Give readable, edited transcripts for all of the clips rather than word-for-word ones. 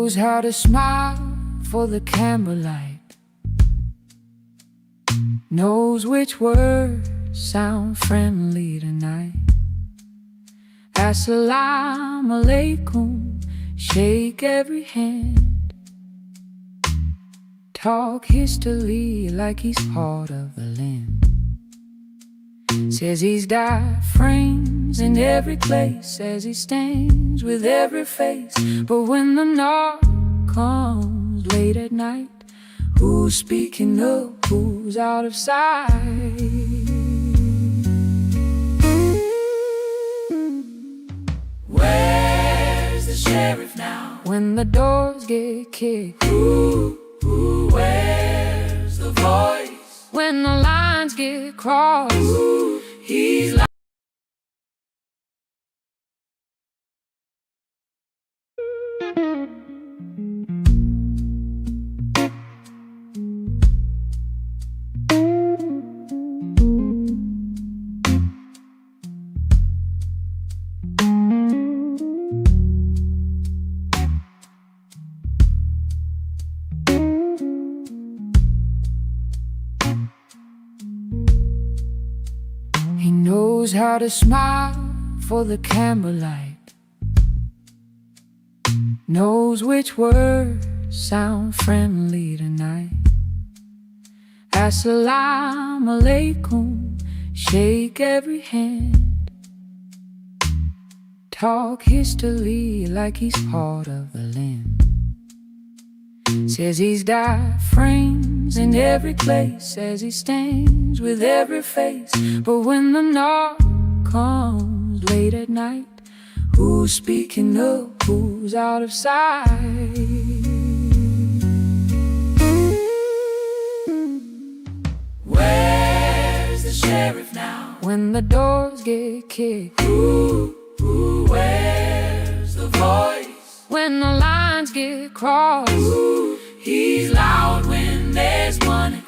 knows how to smile for the camera light, knows which words sound friendly tonight. Assalamu alaikum, shake every hand, talk history like he's part of the land. Says he's got frames in every place, says he stands with every face. But when the knock comes late at night, who's speaking up, who's out of sight? Where's the sheriff now? When the doors get kicked, ooh, where's the voice? When the lines get crossed, ooh, he's like knows how to smile for the camera light, knows which words sound friendly tonight. Assalamu alaikum, shake every hand, talk history like he's part of the land. Says he's got frames in every place, says he stands with every face. But when the knock comes late at night, who's speaking up, who's out of sight? Where's the sheriff now? When the doors get kicked, ooh, where's the voice? When the lines get crossed, ooh, he's loud when there's money,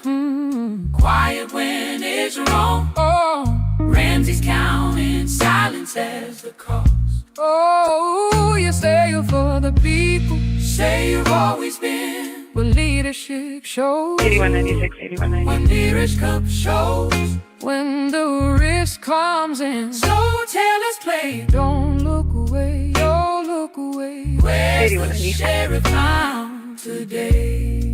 quiet when it's wrong. Oh, RAMSEY's counting silence as the cost. Oh, you say you're for the people, say you've always been, but leadership shows. 8196, 8196. When leadership shows, when the risk comes in. So tell us, play, don't look away, don't look away. Where's the sheriff found today?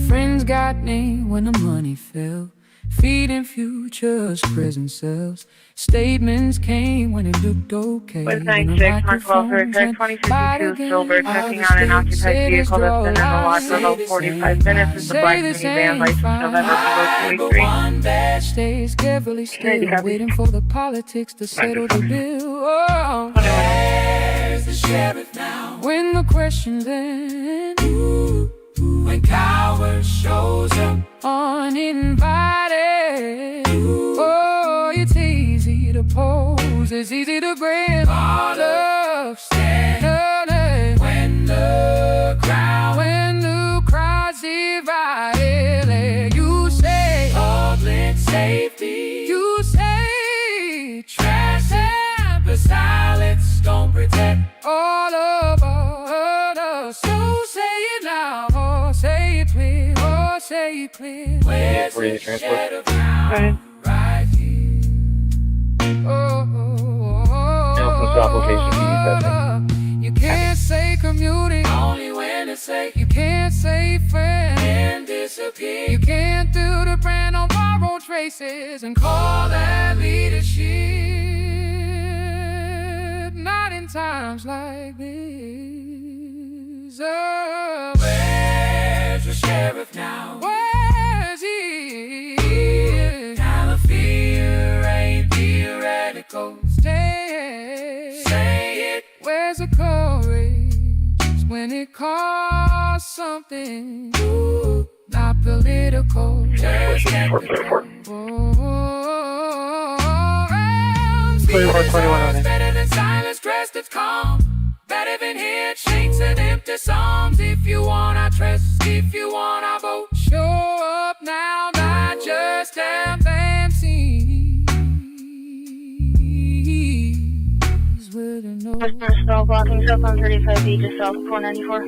Friends got named when the money fell, feeding futures, prison cells. Statements came when it looked okay. 196, Mark Welfare, 2052, Silver, checking on an occupied vehicle that's been in the lot for about 45 minutes. It's a black minivan, license November 423. Stays carefully still, waiting for the politics to settle the bill. Oh, where's the sheriff now? When the questions end, when coward shows up uninvited, oh, it's easy to pose, it's easy to grab all of standing. When the crowd's divided, you say public safety, you say trash and silence don't protect all of us. So say it now, oh, say it clear, oh, say it clear. Where's the sheriff now? Right here. You can't say commuting, only when it's safe. You can't say friend and disappear. You can't do the brand on borrowed traces and call that leadership. Not in times like this. Oh, where's the sheriff now? Where's he? Now the fear ain't theoretical. Say it. Where's the courage when it costs something? Ooh, not political. Just technical. Better than silence dressed as calm. Better than handshakes and empty songs. If you want our trust, if you want our vote, show up now, not just have them see. Stall blocking southbound 35B just south of 494.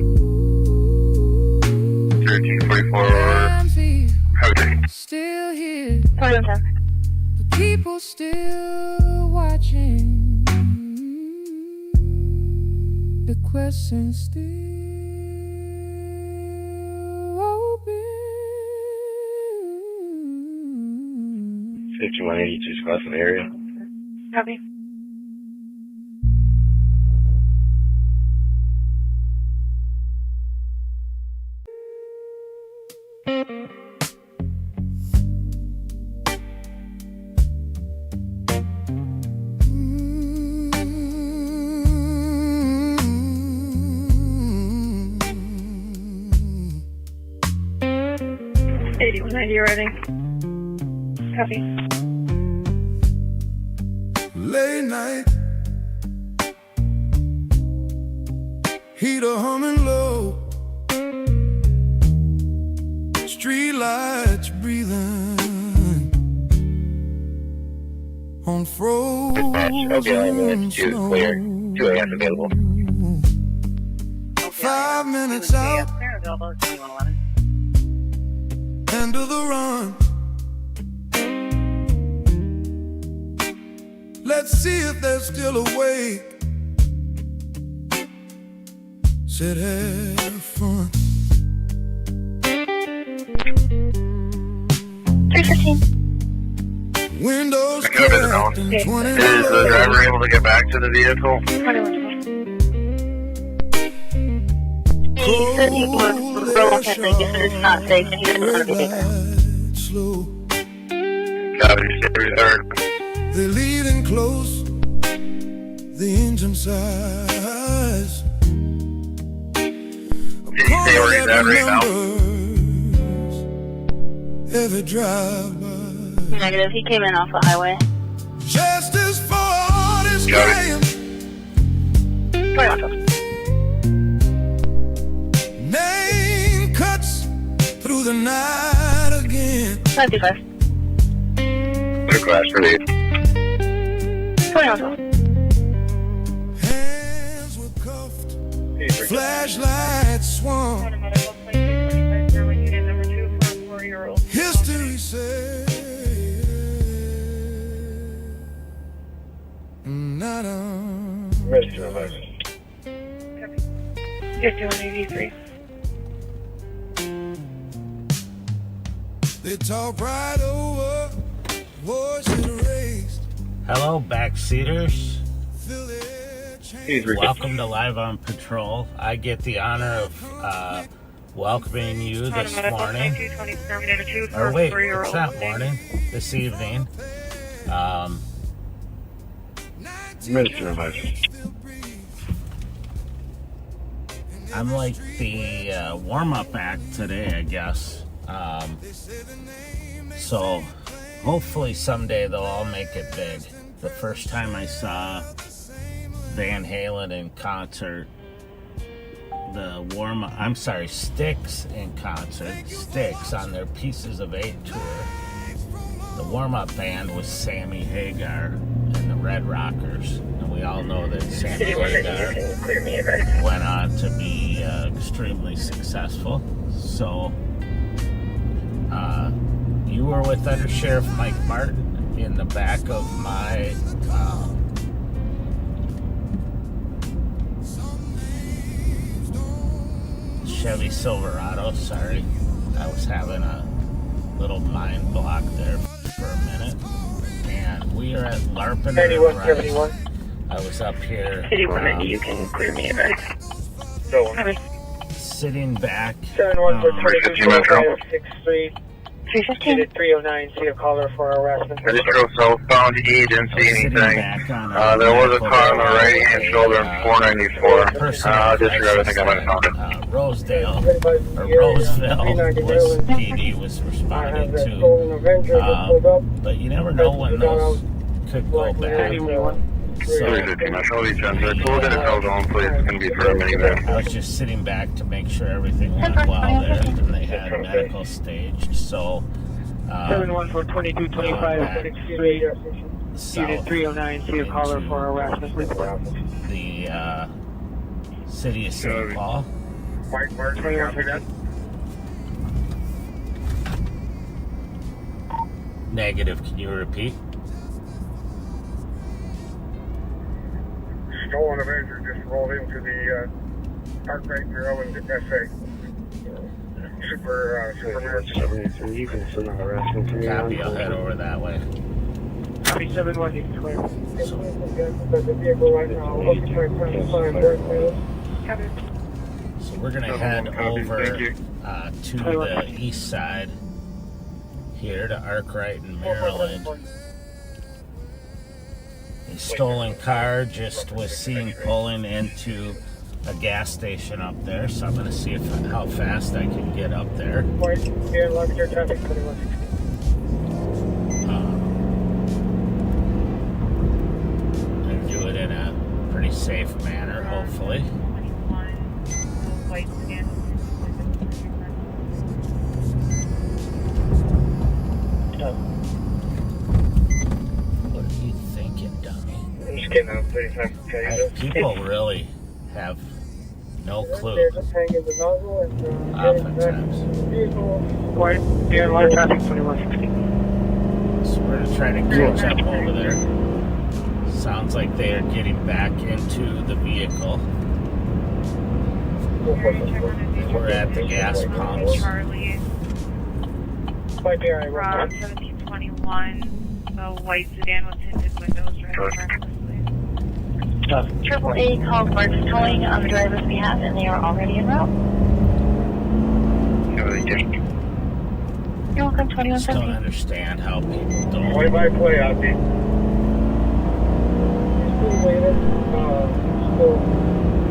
1344. Ramsey, Okay. still here. 2110. The people still watching. The question still open. 5182 across the area. Copy. You're ready. Copy. Late night, heater humming low, street lights breathing on frozen snow. 2 a.m. available. 5 minutes out, end of the run. Let's see if they're still awake. Said have fun. 315. Windows Copy the cracked call. and 20. Is the driver able to get back to the vehicle? 2112. He said he was reluctant, they said it's not safe, and he didn't want to be there. Slow. Copy, stay retard. They're leading close. The engine sighs. Can you stay where he's at right now? Every drive-by. Negative, he came in off the highway. Justice for all this Got it. crime. 2112. Name cuts through the night again. 525. Clear class for lead. 2112. Hands were cuffed. Flashlights swung. History said not on. Register advisor. 5183. They talk right over, voices raised. Hello, backseaters. Feel their change. He's Welcome to Live on Patrol. I get the honor of welcoming you this morning. Or wait, it's not morning. This evening. Register advisor. I'm like the warm-up act today, I guess. So hopefully someday they'll all make it big. The first time I saw Van Halen in concert, Styx in concert, Styx on their Pieces of 8 tour. The warm-up band was Sammy Hagar and the Red Rockers, and we all know that Sammy Hagar went on to be extremely successful. So you were with Under Sheriff Mike Martin in the back of my Chevy Silverado. Sorry, I was having a little mind block there for a minute. And we are at LARPing. 9171. I was up here you can clear me right. So, sitting back. 350 Metro. 315. 309, see a caller for harassment. Register southbound, he didn't see Sitting anything. back on There was a car on the right hand shoulder in 494. Disregard, I think I might have found it. Rosedale, or Roseville, was PD was responding to. But you never know when those could go bad. So 350 Metro, each answer. We'll get a cell zone, please. It's going to be for a minivan. I was just sitting back to make sure everything went well there, and they had medical staged. So 7-1 for 2225, Unit south 309, see a caller for harassment. the city of St. Paul. White Mark, copy that. Negative, can you repeat? Stolen Avenger just rolled into the Arkwright Burrill and SA. Superman. 73, you can send a harassment to me. Copy, I'll head over that way. Copy 7-1, you can clear. So we're gonna head over to the east side here to Arkwright and Maryland. A stolen car just was seen pulling into a gas station up there, so I'm gonna see how fast I can get up there. And do it in a pretty safe manner, hopefully. What are you thinking, dummy? I'm just getting out 35. People really have no clue. Oftentimes. White, yeah, live traffic 2160. So we're gonna try to catch up over there. Sounds like they are getting back into the vehicle. We're at the gas pumps. Charlie, White, yeah, Rob 1721, the white sedan with tinted windows driving recklessly. AAA called Mark's Towing on the driver's behalf, and they are already en route. You're welcome, Just don't 2170. understand how people don't. Play by play, I'll be. Still waiting.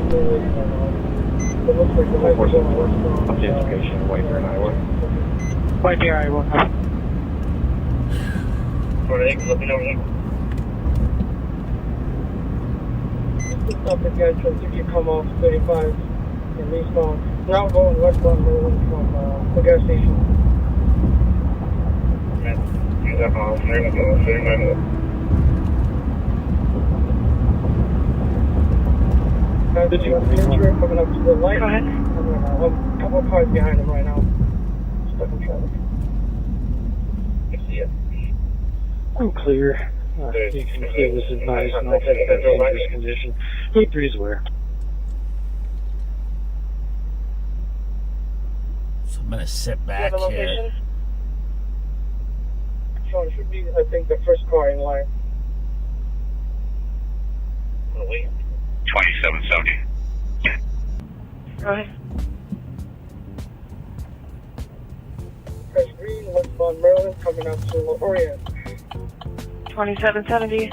Still waiting on it looks like the light was on the west. Identification, White Bear, Iowa. White, yeah, I will have. Let me know. Stop the guy from if you come off 35 and eastbound. Now going westbound Maryland from the gas station. Use that on 39. Did you enter coming up to the light? Go ahead. I'm a couple of cars behind him right now. Stuck in traffic. I see it. I'm clear. You can see this is nice and all dangerous condition. 83 is where. So I'm gonna sit back here. Sean, it should be, I think, the first car in line. 2770. Go ahead. Press green, westbound Maryland, coming up to Orient. 2770.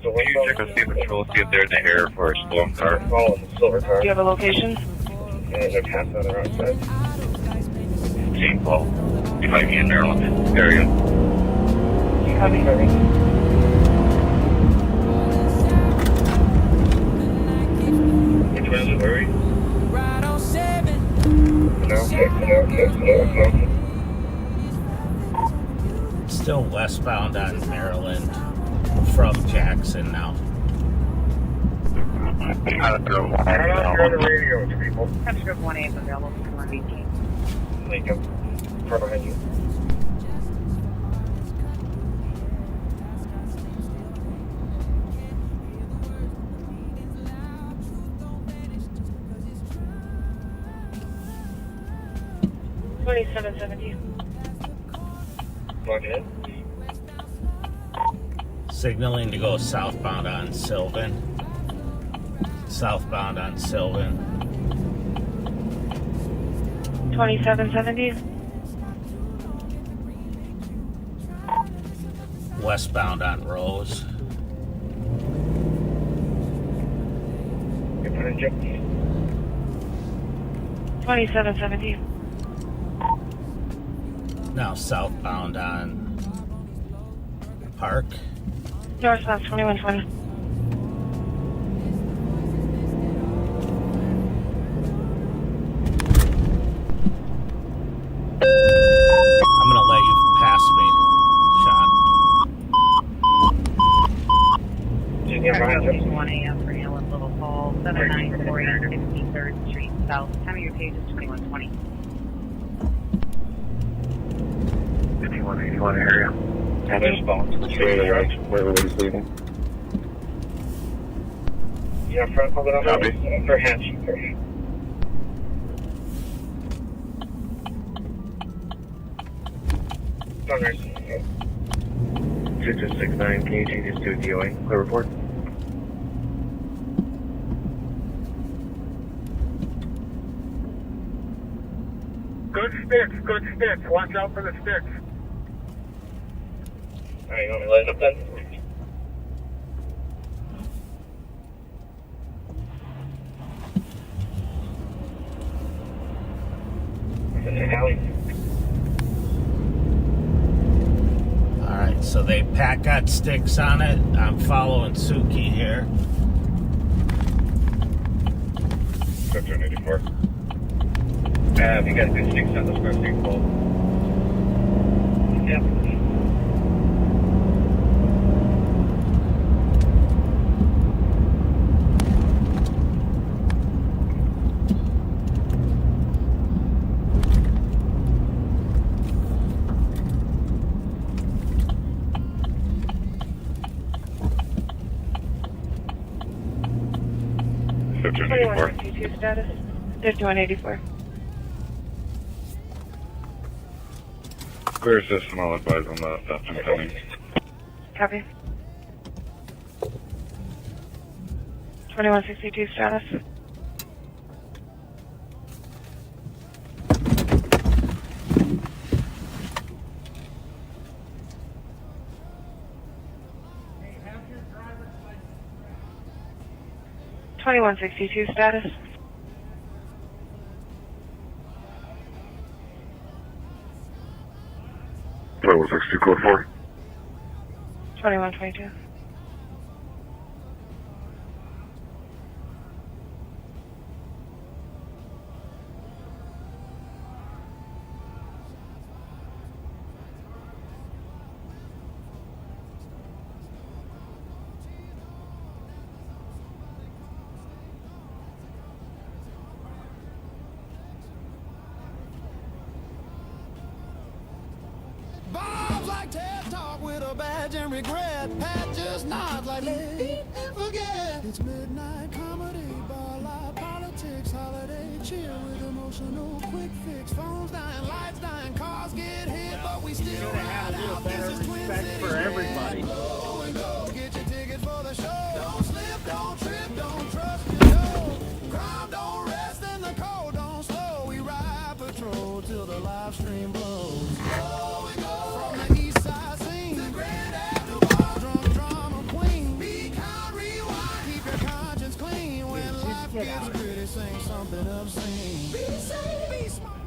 So when you check to see the patrol, see if they're in the air for a stolen car. Following the silver car. Do you have a location? And they're passing on the right side. St. Paul. You might be in Maryland area. Copy. Which one is it, Larry? No. Still westbound on Maryland from Jackson now. Turn on the radio to people. Temperature of 1A is available for 118. Lincoln. Far behind you. Plug in. Signaling to go southbound on Sylvan. Southbound on Sylvan. 2770. Westbound on Rose. You put in Jim. 2770. Now southbound on Park. Northbound 2120. Traffic 1 a.m. for Hill and Little Falls, 7940 63rd Street South. Time of your page is 2120. 5181 area. There's phones. Where were we leaving? Yeah, front of it. Copy. For Hatch. Sunrise. 2269 KG is to DOA. Clear report. Good sticks. Watch out for the sticks. Alright, you want me to light it up then? Alright, so they got sticks on it. I'm following Suki here. Fletcher 84. Have you got good sticks on the square street pole? Yep. Fletcher 84. 2152 status. 5184. Clear system, I'll advise on the theft incoming. Copy. 2162 status. Hey, have your driver's license. 2162 status. What was 62 code 4? 2122. Bob's like TED Talk with a badge and regret. Pat just nods like let and forget. It's midnight comedy, bar live politics, holiday chill with emotional quick fix. Phones dying, lights dying, cars get hit, but we still ride out. This is Twin Cities for everybody. Go and go, get your tickets for the show. Don't slip, don't trip, don't trust your dough. Crime don't rest and the cold don't slow. We ride patrol till the live stream blows. Go and go. From the east side scene, the Grand Avenue bar, drunk drama queen. Be kind, rewind, keep your conscience clean. When life gets gritty, sing something obscene. Be safe, be smart.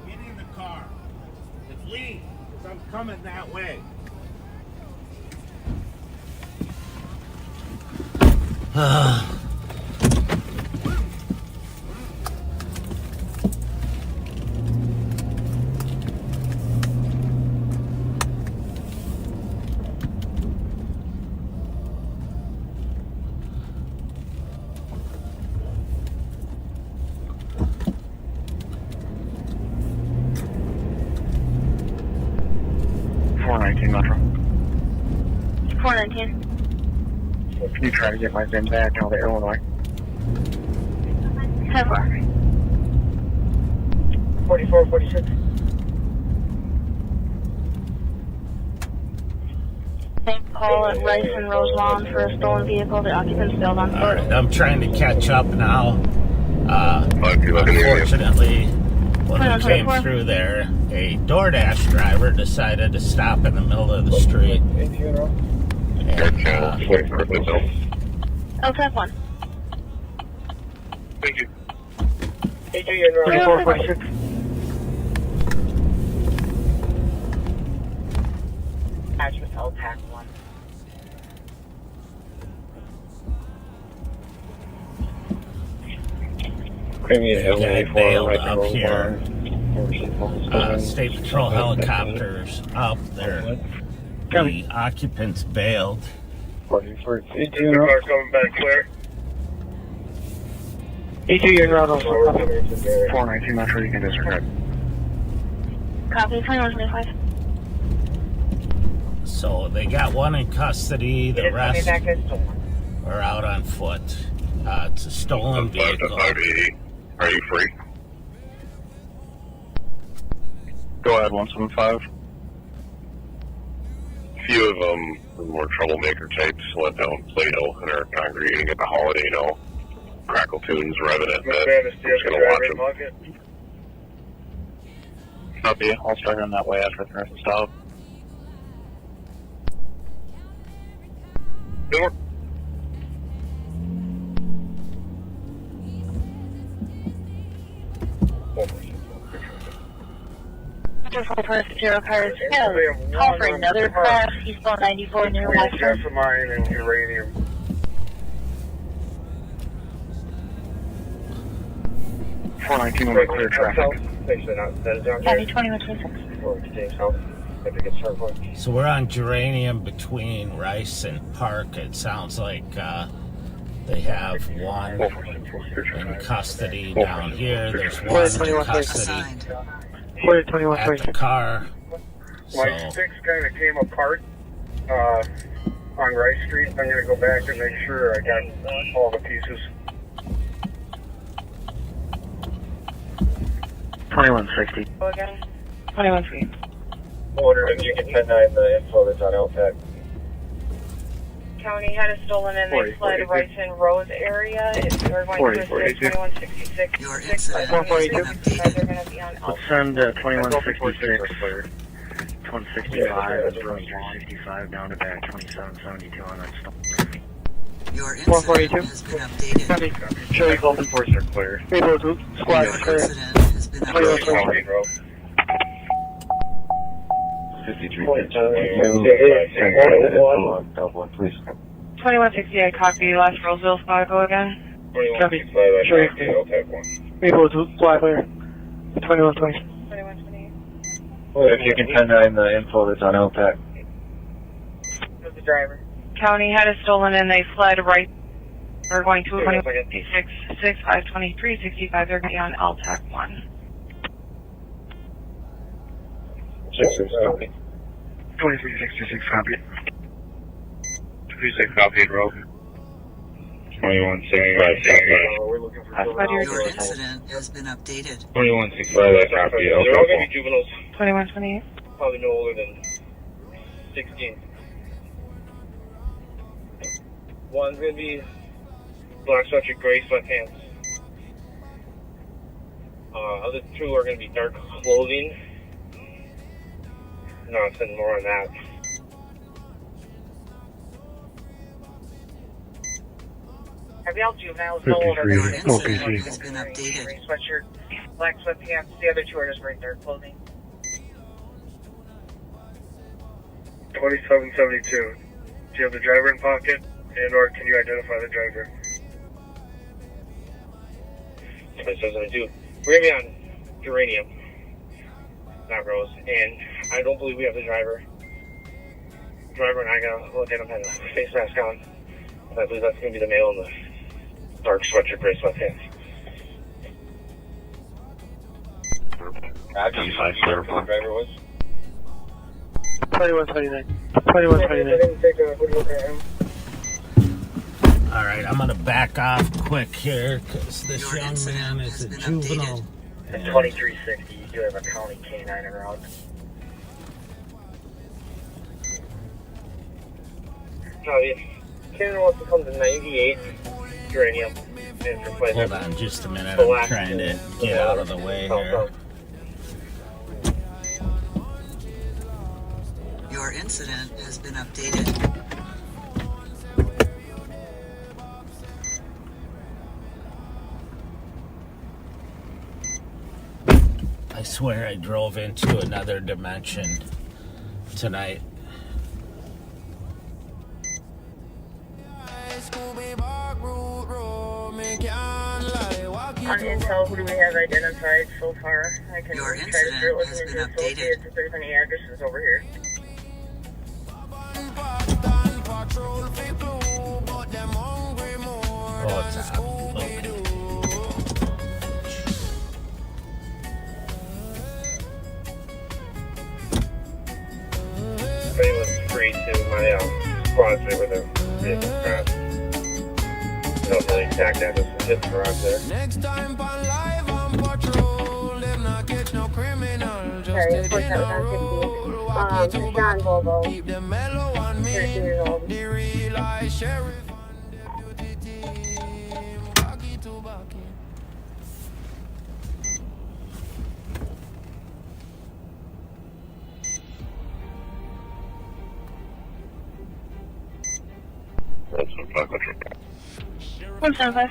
Get in the car. It's leave. I'm coming that way. Metro. 419. Can you try to get my VIN back out of Illinois? 10-4. 4446. Same call at Rice and Roselawn for a stolen vehicle. The occupants bailed on foot. Alright, I'm trying to catch up now. If you look at the area. Unfortunately, when we 2124. came through there, a DoorDash driver decided to stop in the middle of the street. Good And, channel, 44 Bill. L-1. Thank you. 4446. Match with LTAC 1. Guy bailed up here. State Patrol helicopters up there. The occupants bailed. 44. Two cars coming back clear. E2, you're in route on 419, not sure you can disregard. Copy, 2125. So they got one in custody. The rest are out on foot. It's a stolen 5 to vehicle. 580. Are you free? Go ahead, 175. A few of them are more troublemaker types, let down Play-Doh and are congregating at the holiday, you know. Crackle tunes, revving it. I'm just gonna watch them. Copy. I'll start on that way after the rest stop. Door. Zero cars. Call for another crash. He's going 94 near Western. Jessamine and uranium. Over clear traffic. Copy, 2126. So we're on Geranium between Rice and Park. It sounds like they have one in custody down here. There's one in custody Clear 21 at the car. My So sticks kind of came apart on Rice Street. I'm going to go back and make sure I got all the pieces. 2160. 2160. Order if you can 10-9 the info that's on LTAC. County had a stolen and they fled Rice and Rose area. If you're going to assist 2166, Your incident has been updated. they're going to be on Let's send 2166. 165 is from 165 down to back 2772 on that stop. Your incident has been updated. Cherry Golden Force are clear. Squad Your clear. incident has been updated. 2168, copy. Last Roseville squad, go again. Copy. Cherry Maple 2, squad clear. 2120. 2128. If you can 10-9 the info that's on LPAC. Who's the driver? County had a stolen and they fled right. We're going to 2166, 523, 65. They're going to be on LTAC 1. 2366 copy. 26 copy and rope. 2165 Your incident has been updated. 2165 copy. They're all going to be juveniles. 2128. Probably no older than 16. One's going to be black sweatshirt, gray sweatpants. Other two are going to be dark clothing. No, I'll send more on that. Have y'all juveniles no older than Your 16? incident has been updated. Gray sweatshirt, black sweatpants. The other two are just wearing dark clothing. 2772. Do you have the driver in pocket? And or can you identify the driver? 2772. We're going to be on Uranium, not Rose, and I don't believe we have the driver. Driver and I gotta look at him, had a face mask on. I believe that's going to be the male in the dark sweatshirt, gray sweatpants. Driver was? 2129. 2129. all right, I'm gonna back off quick here because this Your young incident man is has a been juvenile. At 2360, you do have a county K9 en route. Ken wants to come to 98 Uranium and replace Hold on just a minute. I'm trying to get out of the way here. Your incident has been updated. I swear I drove into another dimension tonight. On Intel, who do we have identified so far? I can Your try to incident start has looking been into updated. associates if there's any addresses over here. my squad's there with their vehicle crashed. We don't really exact address of his garage there. Next time on live on patrol, them not catch no criminal. Just Sorry, of get course in that a was roll. on Walk it 50. to John back. Bobo, Keep them mellow on me. 13 years old. The real eye sheriff and deputy team. Walk it to back. That's some chocolate. 175.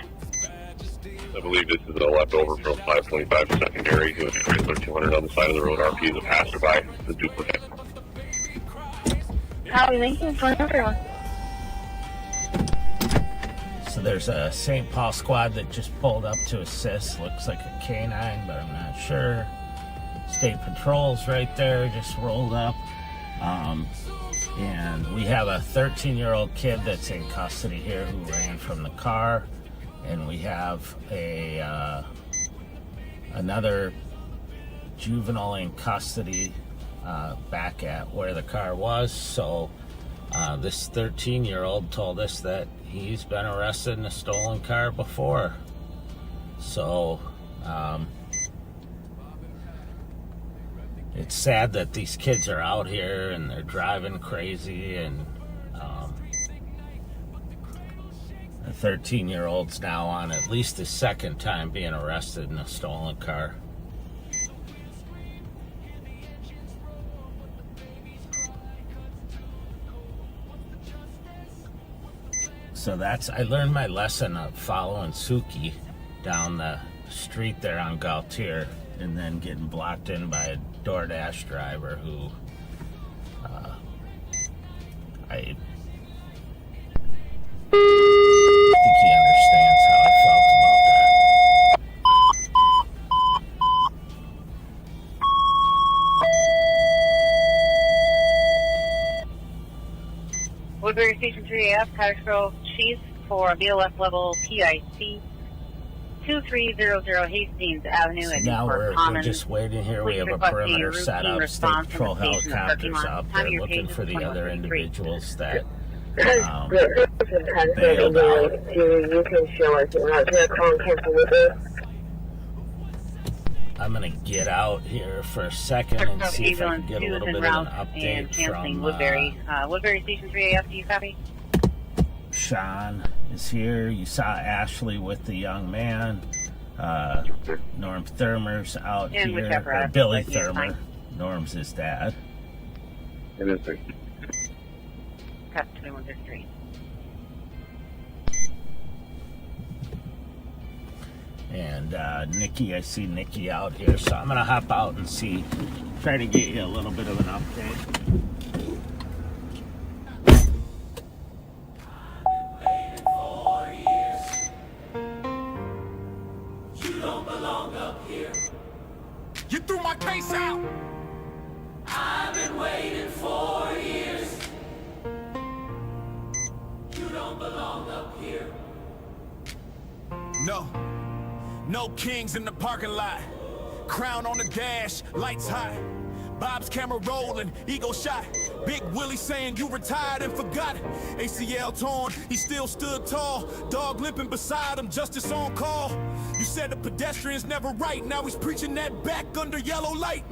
I believe this is a leftover from 525 secondary who was Chrysler 200 on the side of the road. RP is a passerby, the duplicate. How are we linking for everyone? So there's a St. Paul squad that just pulled up to assist. Looks like a canine, but I'm not sure. State Patrol's right there, just rolled up. And we have a 13-year-old kid that's in custody here who ran from the car. And we have a another juvenile in custody back at where the car was. So this 13-year-old told us that he's been arrested in a stolen car before. So it's sad that these kids are out here and they're driving crazy, and the 13-year-old's now on at least his second time being arrested in a stolen car. So I learned my lesson of following Suki down the street there on Gaultier and then getting blocked in by a DoorDash driver who I think he understands how I felt about that. Woodbury Station 3AF, Cottersgrove Chief for BLF level PIC 2300 Hastings Avenue. So and now we're common. just waiting here. We have a Requesting perimeter routine set up. State response Patrol from the station or parking helicopters lot. out Time there of your looking case for is the other 21:33. individuals that The person has bailed been out. you can show us you're not going to call and cancel with us. I'm gonna get out here for a second and see if I can get a little bit of an update from Woodbury. Woodbury Station 3AF, do you copy? Sean is here. You saw Ashley with the young man. Norm Thurmer's out And here. whichever Or address Billy is fine. Thurmer. Norm's his dad. It is there. Cut 21:33. And Nikki, I see Nikki out here, so I'm gonna hop out and see, try to get you a little bit of an update. You don't belong up here. You threw my case out. I've been waiting 4 years. You don't belong up here. No kings in the parking lot. Crown on the dash, lights high. Bob's camera rolling, ego shot. Big Willie saying you retired and forgot. ACL torn, he still stood tall. Dog limping beside him, justice on call. You said the pedestrian's never right. Now he's preaching that back under yellow light.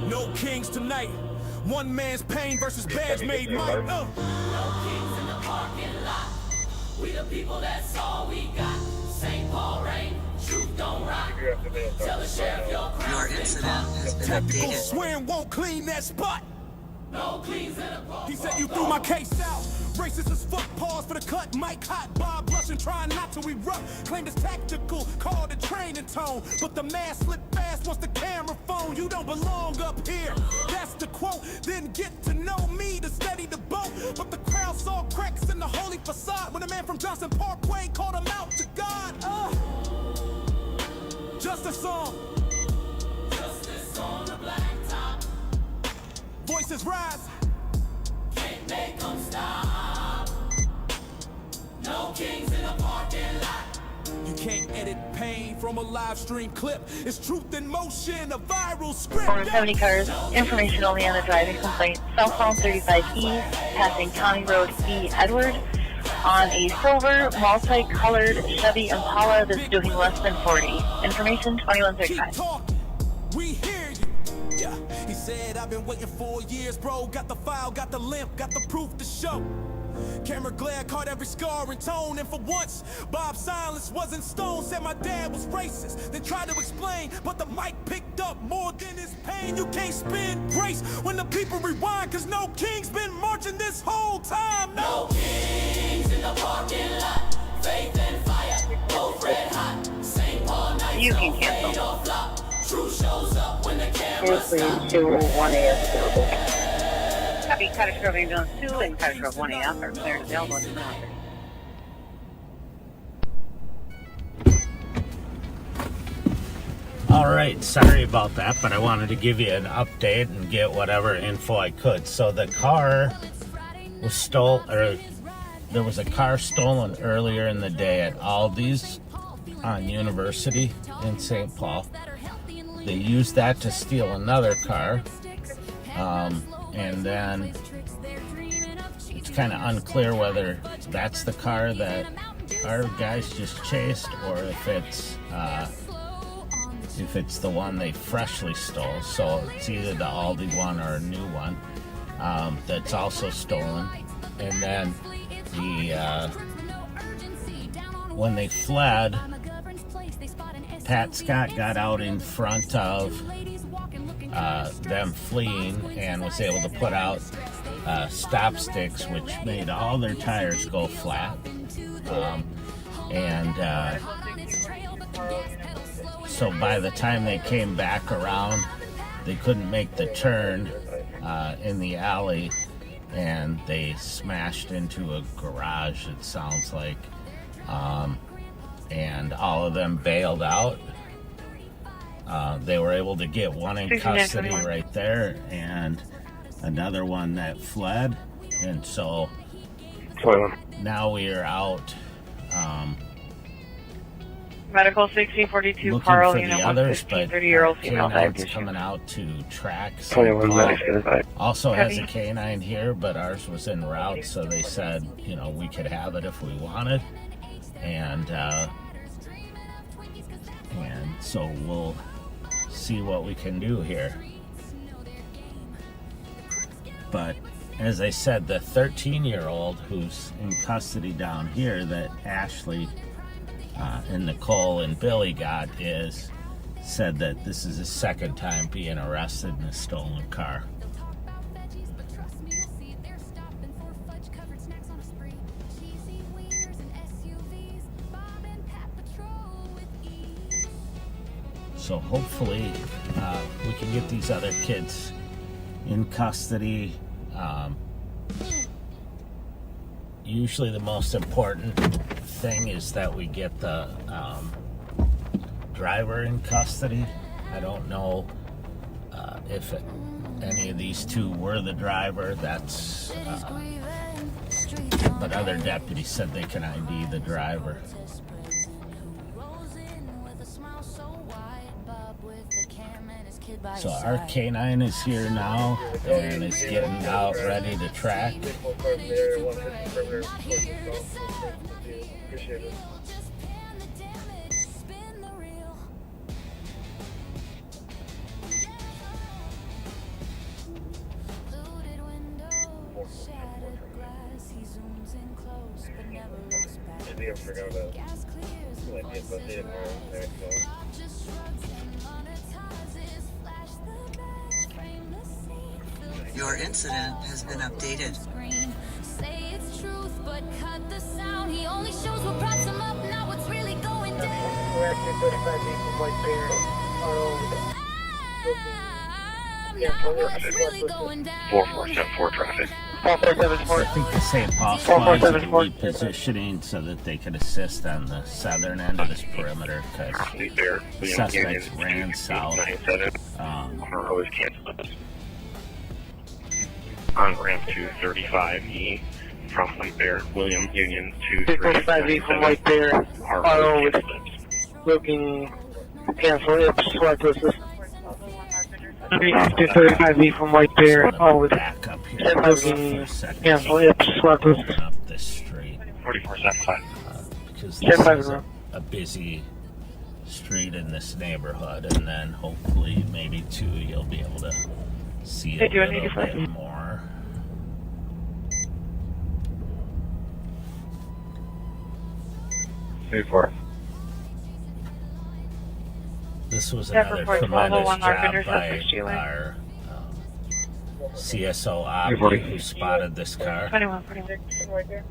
No kings tonight. One man's pain versus badge made might. No kings in the parking lot. We the people, that's all we got. St. Paul rain, truth don't rock. Tell the sheriff your Your incident has been Tactical updated. swearing won't clean that spot. No cleans in the park. He said you threw my case out. Racist as fuck, pause for the cut. Mike hot, Bob blushing, trying not to erupt. Claimed it's tactical, called it training tone. But the mask slipped fast once the camera phone. You don't belong up here. That's the quote. Didn't get to know me to steady the boat. But the crowd saw cracks in the holy facade when a man from Johnson Parkway called him out to God. Justice on. Justice on the blacktop. Voices rise. Can't make them stop. No kings in the parking lot. You can't edit pain from a live stream clip. It's truth in motion, a viral script. 470 cars, information only on the driving complaint. Southbound 35 East, passing County Road E. Edward, on a silver, multicolored Chevy Impala that's doing less than 40. Information 2135. We hear you. Yeah, he said, I've been waiting 4 years, bro. Got the file, got the limp, got the proof to show. Camera glare caught every scar and tone, and for once, Bob's silence wasn't stone. Said my dad was racist, then tried to explain, but the mic picked up more than his pain. You can't spin grace when the people rewind, cause no king's been marching this whole time. No kings in the parking lot, faith and fire, both red hot. St. Paul night, you can cancel. True shows up when the camera stops. 1A available. Copy, Cottage Grove Ambulance 2 and Cottage Grove 1A are cleared available to monitor. All right, sorry about that, but I wanted to give you an update and get whatever info I could. So the car was stolen, or there was a car stolen earlier in the day at Aldi's on University in St. Paul. They used that to steal another car. And then it's kind of unclear whether that's the car that our guys just chased, or if it's the one they freshly stole. So it's either the Aldi one or a new one that's also stolen. And then when they fled, Pat Scott got out in front of them fleeing and was able to put out stop sticks, which made all their tires go flat. So by the time they came back around, they couldn't make the turn in the alley, and they smashed into a garage, it sounds like. And all of them bailed out. They were able to get one in custody right there, and another one that fled. And so now we are out Medical 1642, looking Carl, for unit the others, 115, but 30-year-old female K9's dive coming out to track. Also has a K9 here, but ours was en route, so they said, you know, we could have it if we wanted. And so we'll see what we can do here. But as I said, the 13-year-old who's in custody down here that Ashley and Nicole and Billy got said that this is his second time being arrested in a stolen car. So hopefully we can get these other kids in custody. Usually the most important thing is that we get the driver in custody. I don't know if any of these two were the driver. That's but other deputies said they can ID the driver. So our K9 is here now and is getting out ready to track. Your incident has been updated. Say it's truth, but cut the sound. He only shows what brought him up, not what's really going down. Really going down. 4474 traffic. I think the St. Paul squad is repositioning so that they could assist on the southern end of this perimeter, because suspects ran south. On ramp to 35E from White Bear, William Union 235E from White Bear, Looking, cancel it, Sparkses. After 35B from White Bear, all with back up here for a looking, second. cancel it, Sparkses. Open up this street 4475. because this is a busy street in this neighborhood, and then hopefully maybe too you'll be able to see a little bit more. This was another tremendous job by our CSO Opti who spotted this car. 2146 right there.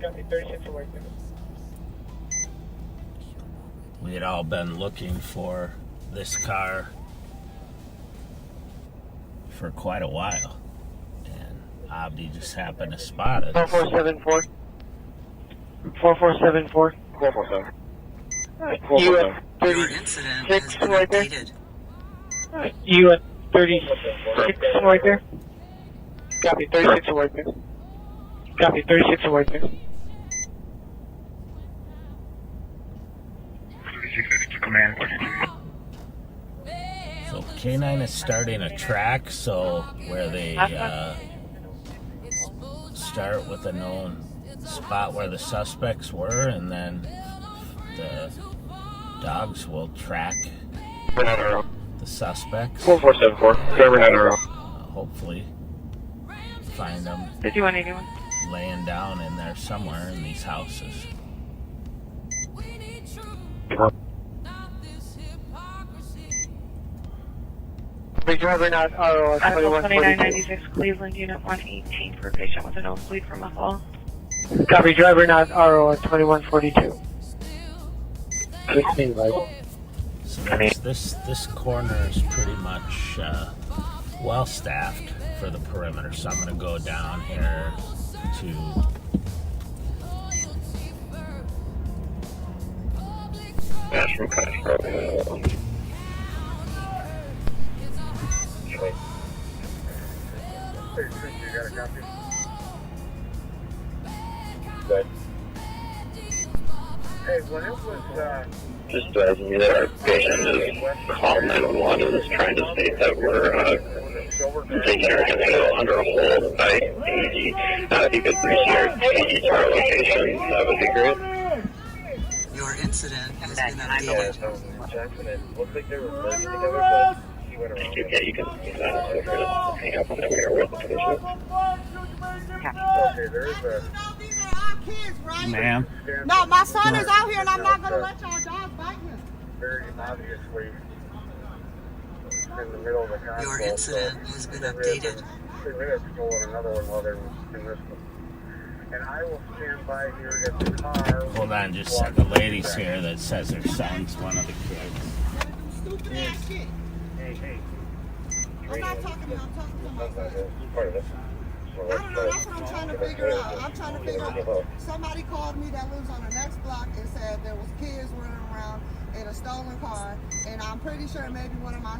Got me 36 away there. We had all been looking for this car for quite a while, and Opti just happened to spot it. 4474. 4474. 447. You at Your incident 36 has been right there. updated. You at 36 right there. Copy, 36 right there. Copy, 36 right there. 36 command. So K9 is starting a track, so where they start with a known spot where the suspects were, and then the dogs will track the suspects. 4474. Driver had a row. Hopefully find them 5181. laying down in there somewhere in these houses. Big driver not RO 2996 Cleveland, Unit 118 for a patient with a nosebleed from a fall. Copy, driver not RO 2142. 16 right. So this corner is pretty much well staffed for the perimeter. So I'm going to go down here to National Cash Road. You got a copy? Good. Hey, when it was, just advising you that our patient is called 911 and is trying to state that we're taking her to under a hold by AG. If you could reach your AG to our location, that would be great. Your incident has been updated. Looks like they were working together, but he went around. Thank you. Yeah, you can feel free to hang up on the way or with the patient. Okay, there is a... ma'am. No, my son is out here and I'm not going to let y'all dogs bite him. Very obviously in the middle of the console. Your incident has been updated. 3 minutes stolen another one while they were in this one. And I will stand by here at the car. Hold on just a second. The lady's here that says her son's one of the kids. Stupid ass shit. Hey. I'm not talking to you, I'm talking to my son. Part of it. I don't know, that's what I'm trying to figure out. I'm trying to figure out. Somebody called me that lives on the next block and said there was kids running around in a stolen car, and I'm pretty sure maybe one of my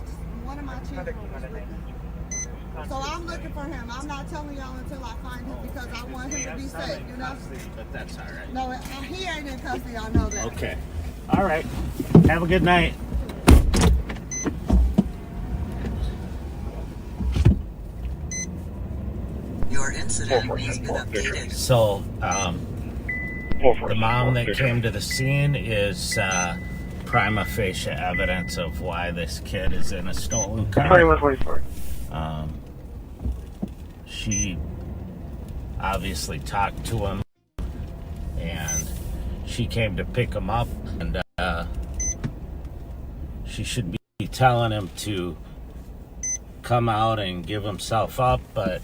children was with him. So I'm looking for him. I'm not telling y'all until I find him because I want him to be safe, you know? But that's all right. No, he ain't in custody, I know that. Okay. All right. Have a good night. Your incident has been updated. So, the mom that came to the scene is prima facie evidence of why this kid is in a stolen car. 2144. She obviously talked to him, and she came to pick him up, and she should be telling him to come out and give himself up, but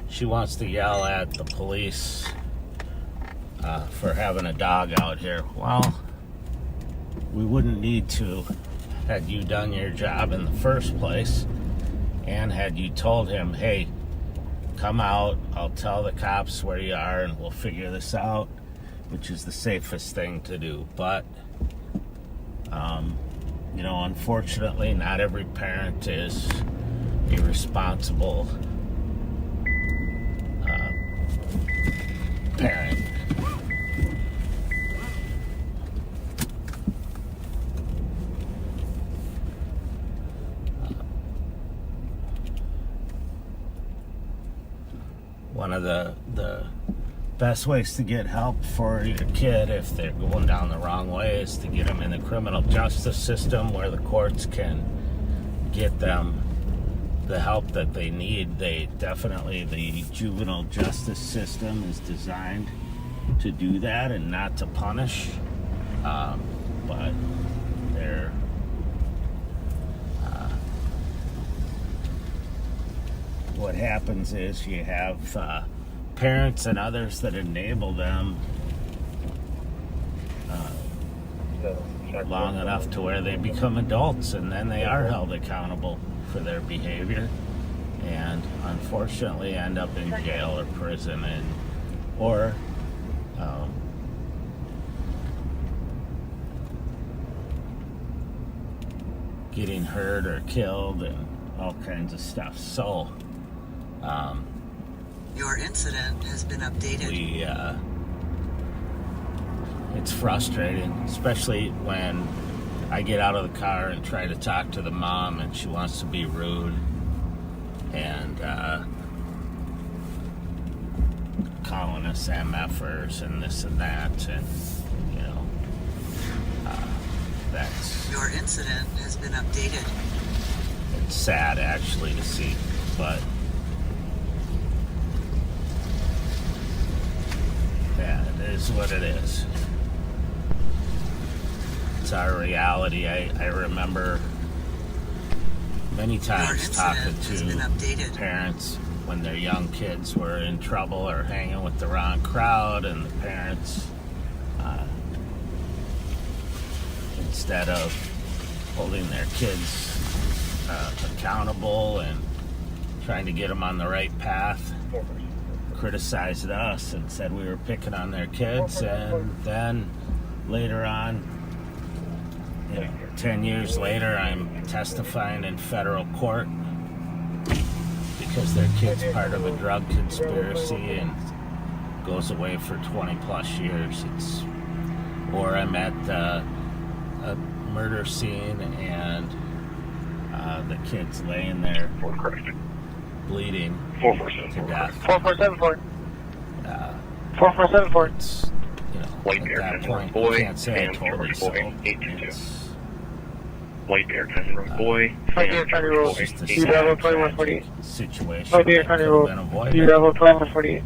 she wants to yell at the police for having a dog out here. Well, we wouldn't need to had you done your job in the first place, and had you told him, hey, come out, I'll tell the cops where you are and we'll figure this out, which is the safest thing to do. But you know, unfortunately, not every parent is a responsible parent. one of the best ways to get help for your kid if they're going down the wrong way is to get them in the criminal justice system where the courts can get them the help that they need. The juvenile justice system is designed to do that and not to punish, but they're what happens is you have parents and others that enable them long enough to where they become adults, and then they are held accountable for their behavior and unfortunately end up in jail or prison or getting hurt or killed and all kinds of stuff. So Your incident has been updated. It's frustrating, especially when I get out of the car and try to talk to the mom and she wants to be rude and calling us MFers and this and that, and you know, that's... Your incident has been updated. It's sad actually to see, but yeah, it is what it is. It's our reality. I remember many times talking to parents when their young kids were in trouble or hanging with the wrong crowd, and the parents, instead of holding their kids accountable and trying to get them on the right path, criticized us and said we were picking on their kids. And then later on, 10 years later, I'm testifying in federal court because their kid's part of a drug conspiracy and goes away for 20 plus years. Or I'm at a murder scene and the kid's laying there bleeding to death. 4474. 4474. It's, you know, at that point, you can't say I totally so. White Bear County Road Boy. White Bear County Road. You level 2148. Situation. White Bear County Road. You level 2148.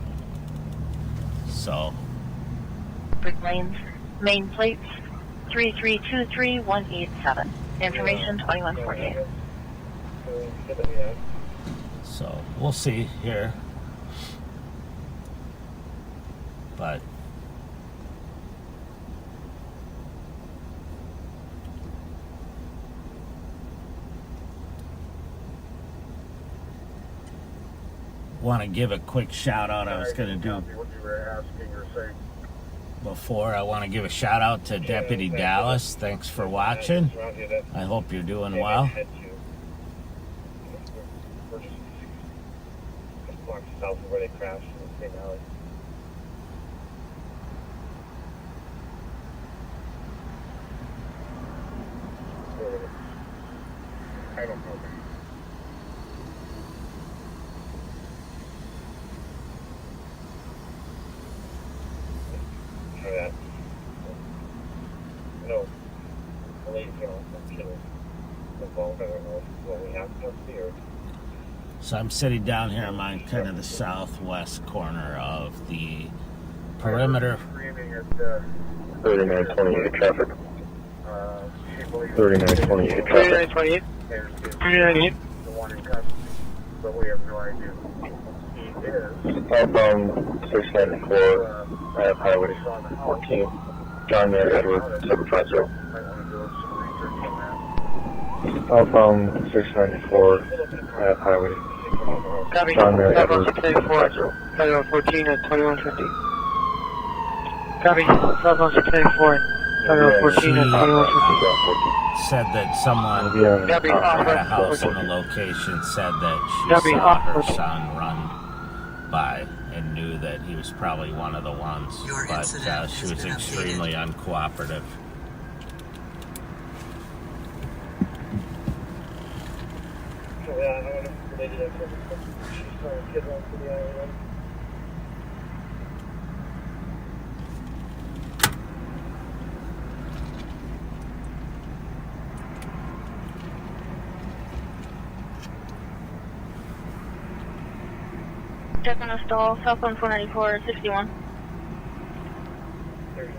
So. Brick Lanes, main plates 3323187. Information 2148. So we'll see here, but want to give a quick shout out. I was going to do before. I want to give a shout out to Deputy Dallas. Thanks for watching. I hope you're doing well. South of where they crashed in the same alley. I don't know. Try that. No. The lady came on some killer. The phone, I don't know what we have to fear. So I'm sitting down here on kind of the southwest corner of the perimeter. 3928 traffic. 3928 traffic. 3928. 3928. The one in custody, but we have no idea who he is. Outbound 694, Highway 14. John Mayer Edward 750. Outbound 694, Highway. Copy. John Mayer Outbound Edward 694. Highway 14 at 2150. Copy. Outbound 694. Highway 14 at 2150. Said that someone at a house in the location said that she saw her son run by and knew that he was probably one of the ones, but she was extremely uncooperative. Check on a stall, southbound 494, 61.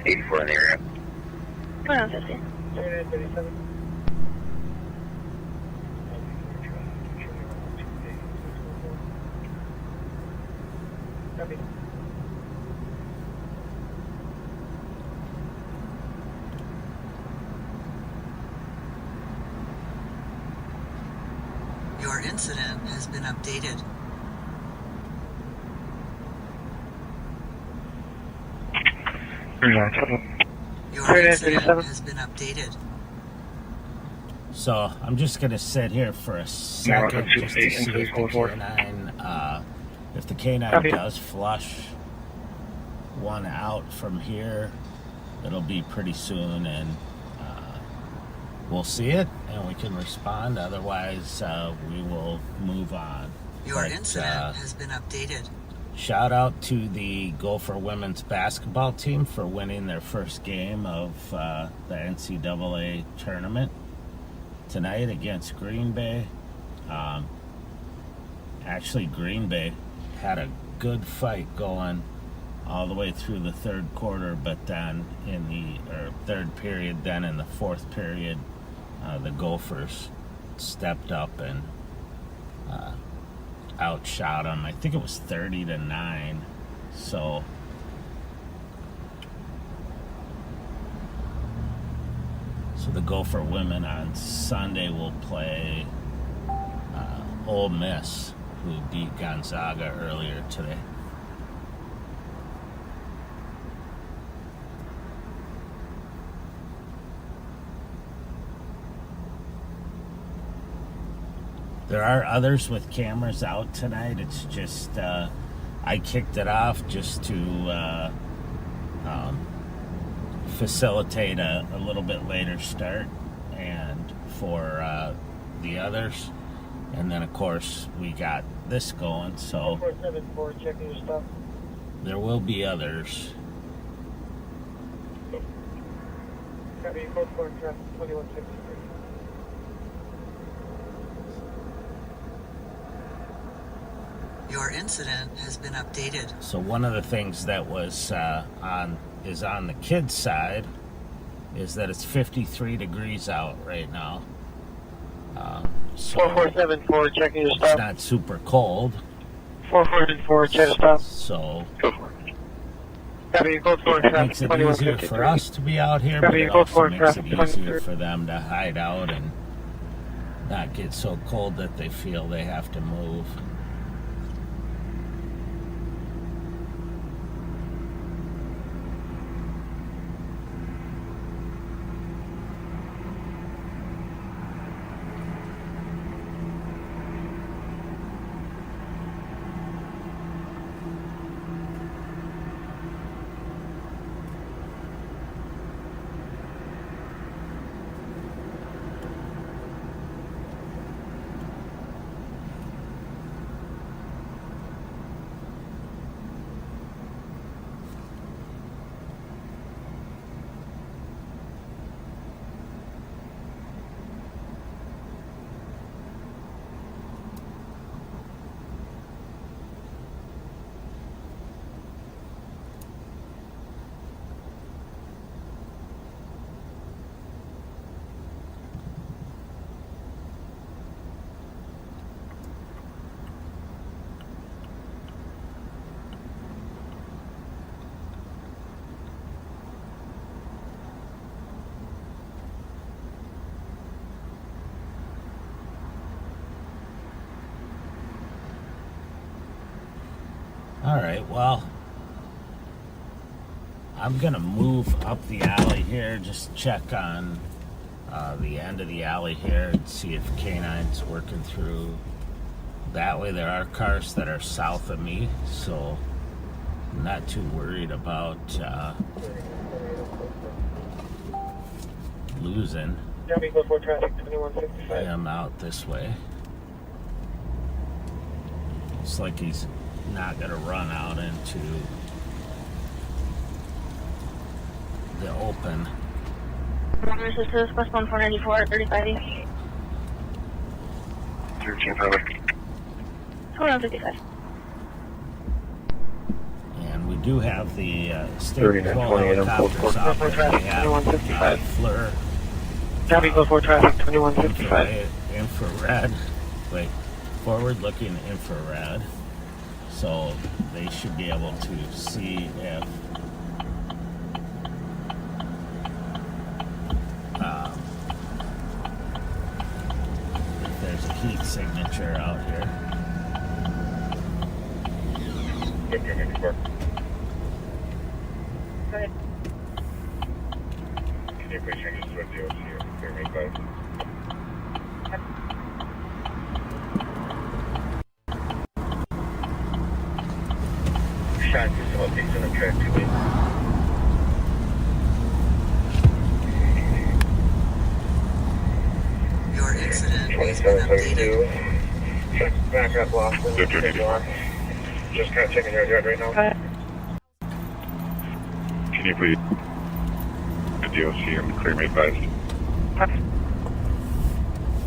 84 in the area. 2950. 3937. Copy. Your incident has been updated. Your incident has been updated. So I'm just gonna sit here for a second just to see if the canine, does flush one out from here. It'll be pretty soon, and we'll see it, and we can respond. Otherwise, we will move on. Your incident has been updated. Shout out to the Gopher women's basketball team for winning their first game of the NCAA tournament tonight against Green Bay. Actually, Green Bay had a good fight going all the way through the third quarter, but then in the third period, then in the fourth period, the Gophers stepped up and outshot them. I think it was 30-9. So the Gopher women on Sunday will play Ole Miss, who beat Gonzaga earlier today. There are others with cameras out tonight. It's just I kicked it off just to facilitate a little bit later start and for the others. And then, of course, we got this going, so 474, checking your stuff. there will be others. Copy, code 4 traffic 2153. Your incident has been updated. So one of the things that was on the kids' side is that it's 53 degrees out right now. So 4474, checking your it's stuff. not super cold. 4474, check your stuff. So Copy, code 4 it traffic makes it easier for us to be out here, but Copy, it code also 4 makes traffic it easier 23. for them to hide out and not get so cold that they feel they have to move. All right, well, I'm going to move up the alley here, just check on the end of the alley here and see if K9's working through that way. There are cars that are south of me, so I'm not too worried about losing him out this way. Looks like he's not going to run out into the open. This is Cisco, 494, 35. 13 5. 2155. do have the state patrol helicopters out there. They have FLIR, Copy before traffic 2155. infrared, like forward-looking infrared, so they should be able to see if there's a heat signature out here. Go ahead. Can you please change this to a DOC or clear me advice? Shot to some updates on the track to me. Your incident has been updated. Back up, Boston. Just kind of checking your yard right now. Can you please the DOC and clear me advised?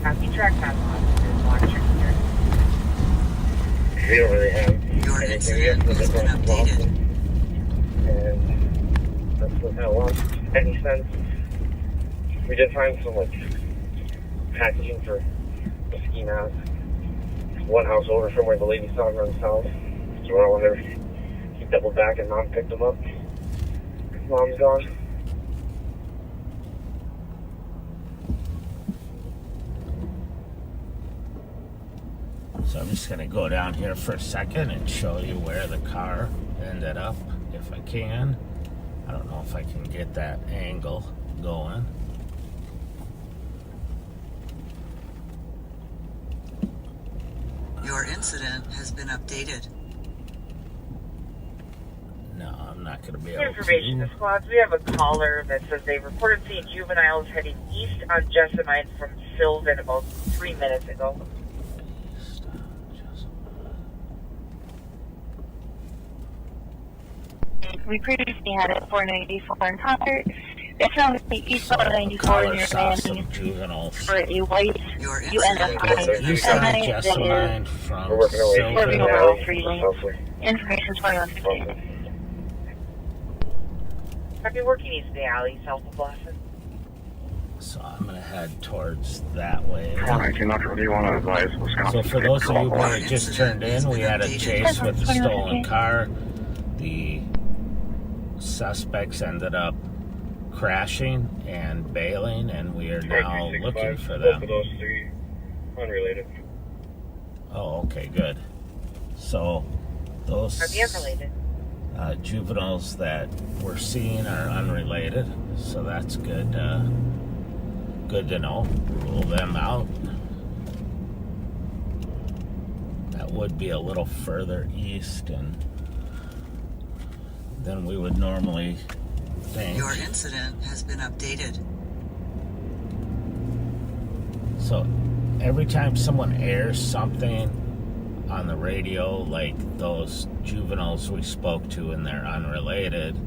Copy track time on. We don't really have Your anything yet incident with has the been Boston. updated. And that's what kind of lost any sense. We did find some like packaging for the ski mask. One house over from where the lady saw him run south. So I wonder if he doubled back and Mom picked him up. Mom's gone. So I'm just gonna go down here for a second and show you where the car ended up, if I can. I don't know if I can get that angle going. Your incident has been updated. No, I'm not gonna be For able information, to. the squads, we have a caller that says they reported seeing juveniles heading east on Jessamine from Sylvan about 3 minutes ago. We previously had it 494 in concert. It's now eastbound 94 in your Saw some landing juveniles. for a white Your you end up incident has on been East on Jessamine Jessamine that from We're working our way is serving Sylvan. over all 3 lanes. Information 2115. Copy working east of the alley, south of Blossom. So I'm gonna head towards that way. I cannot really want to advise Wisconsin. So for those of you that just turned in, we had a chase with a stolen car. The suspects ended up crashing and bailing, and we are now looking for Both of them. those three unrelated. Oh, okay, good. So those Copy unrelated. juveniles that we're seeing are unrelated, so that's good. Good to know. Rule them out. That would be a little further east and than we would normally think. Your incident has been updated. So every time someone airs something on the radio, like those juveniles we spoke to and they're unrelated,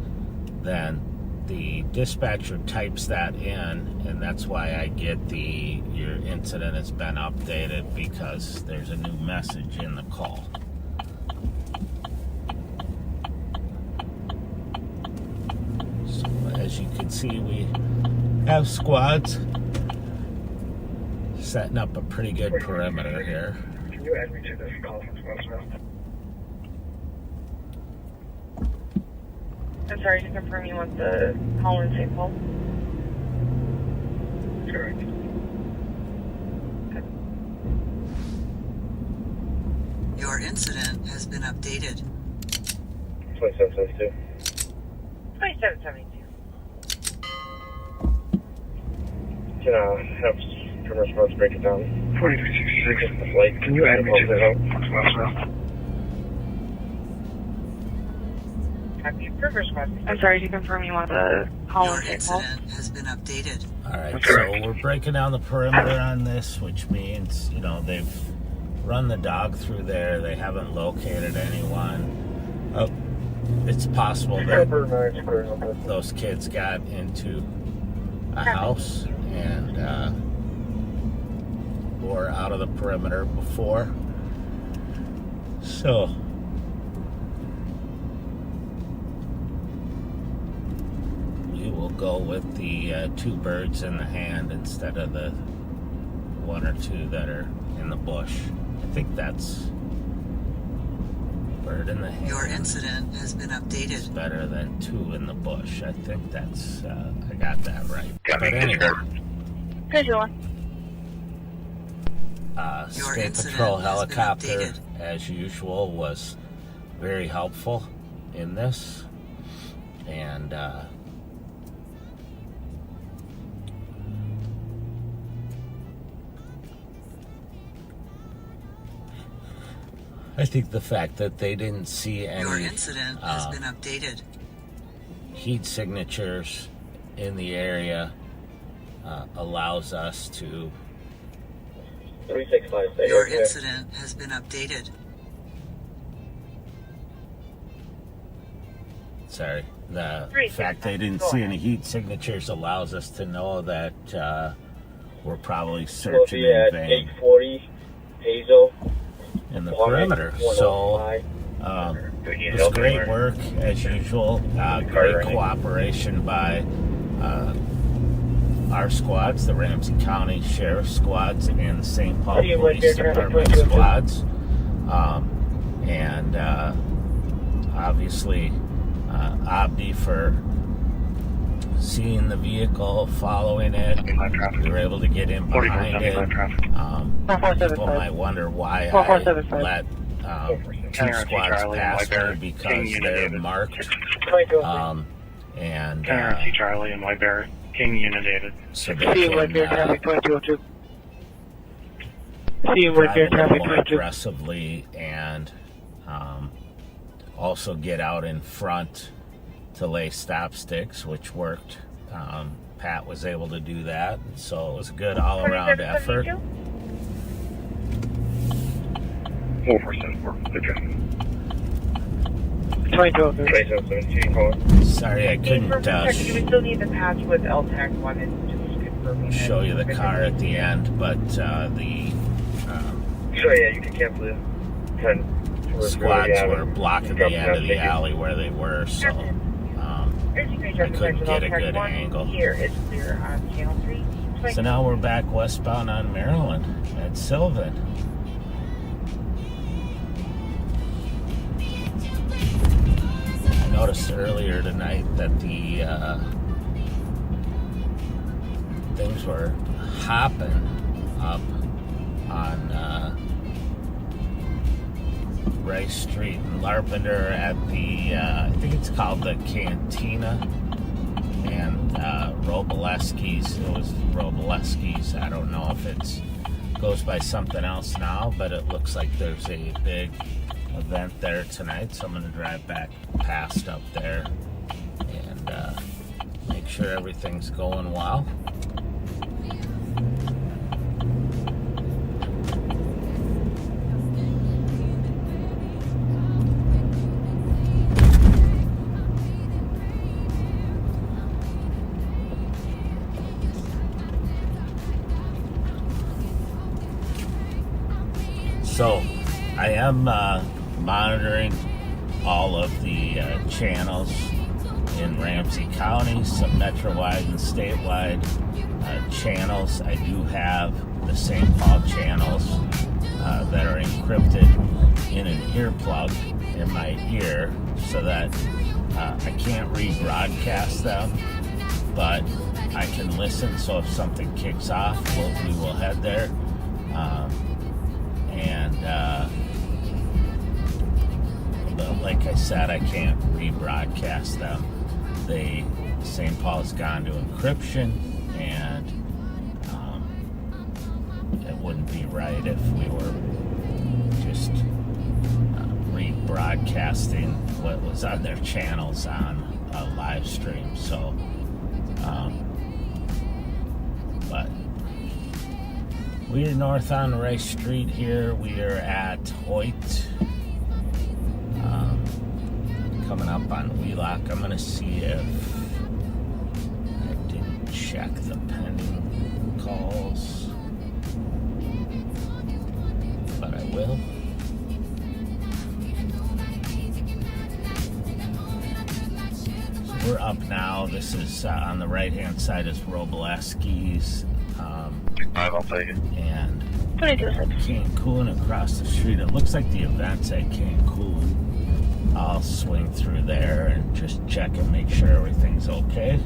then the dispatcher types that in, and that's why I get your incident has been updated, because there's a new message in the call. So as you can see, we have squads setting up a pretty good perimeter here. Can you add me to this call from Spencer? I'm sorry to confirm you want the call in St. Paul. Correct. Your incident has been updated. 2772. 2772. Can have commercial roads break it down? 4366. The flight. Can you add me to this from Spencer? I'm sorry to confirm you want the call Your in St. Paul. incident has been updated. Alright, so we're breaking down the perimeter on this, which means, they've run the dog through there. They haven't located anyone. It's possible that those kids got into a house and were out of the perimeter before. go with the 2 birds in the hand instead of the 1 or 2 that are in the bush. I think that's bird in the hand. Your incident has been updated. It's better than 2 in the bush. I think that's, I got that right. But anyway, State Patrol helicopter, as usual, was very helpful in this. And I think the fact that they didn't see any Your incident has been updated. heat signatures in the area allows us to. 365. Your incident has been updated. Sorry. The fact they didn't see any heat signatures allows us to know that we're probably searching in vain 840 Hazel in the perimeter. So it was great work as usual. Great cooperation by our squads, the Ramsey County Sheriff's squads and St. Paul Police Department squads. And obviously Abdi for seeing the vehicle, following it. We were able to get in behind it. People might wonder why I let 2 squads pass me, because they're marked. And Charlie and Whiteberry. King Unidated. So they can traffic 2202. drive more aggressively and also get out in front to lay stop sticks, which worked. Pat was able to do that, so it was a good all-around effort. 4474. Good job. 2202. Sorry, I couldn't Do we still need the patch with LTAC 1 and just confirming show you the car at the end, but the Sure, yeah, you can cancel it. 10. squads were blocking the end of the alley where they were, so I couldn't get a good angle. Here is clear on channel 3. So now we're back westbound on Maryland at Sylvan. I noticed earlier tonight that the things were hopping up on Rice Street in Larpenteur at the, I think it's called the Cantina, and Roboleski's. It was Roboleski's. I don't know if it goes by something else now, but it looks like there's a big event there tonight, so I'm going to drive back past up there and make sure everything's going well. So I am monitoring all of the channels in Ramsey County, some metro-wide and statewide channels. I do have the St. Paul channels that are encrypted in an earplug in my ear, so that I can't rebroadcast them, but I can listen. So if something kicks off, we will head there. But like I said, I can't rebroadcast them. St. Paul's gone to encryption, and it wouldn't be right if we were just rebroadcasting what was on their channels on a live stream. So, but we are north on Rice Street here. We are at Hoyt. Coming up on Wheelock. I'm going to see if I didn't check the pending calls, but I will. So we're up now. This is on the right-hand side is Robleski's. I'll take it. And Cancun across the street. It looks like the event's at Cancun. I'll swing through there and just check and make sure everything's okay.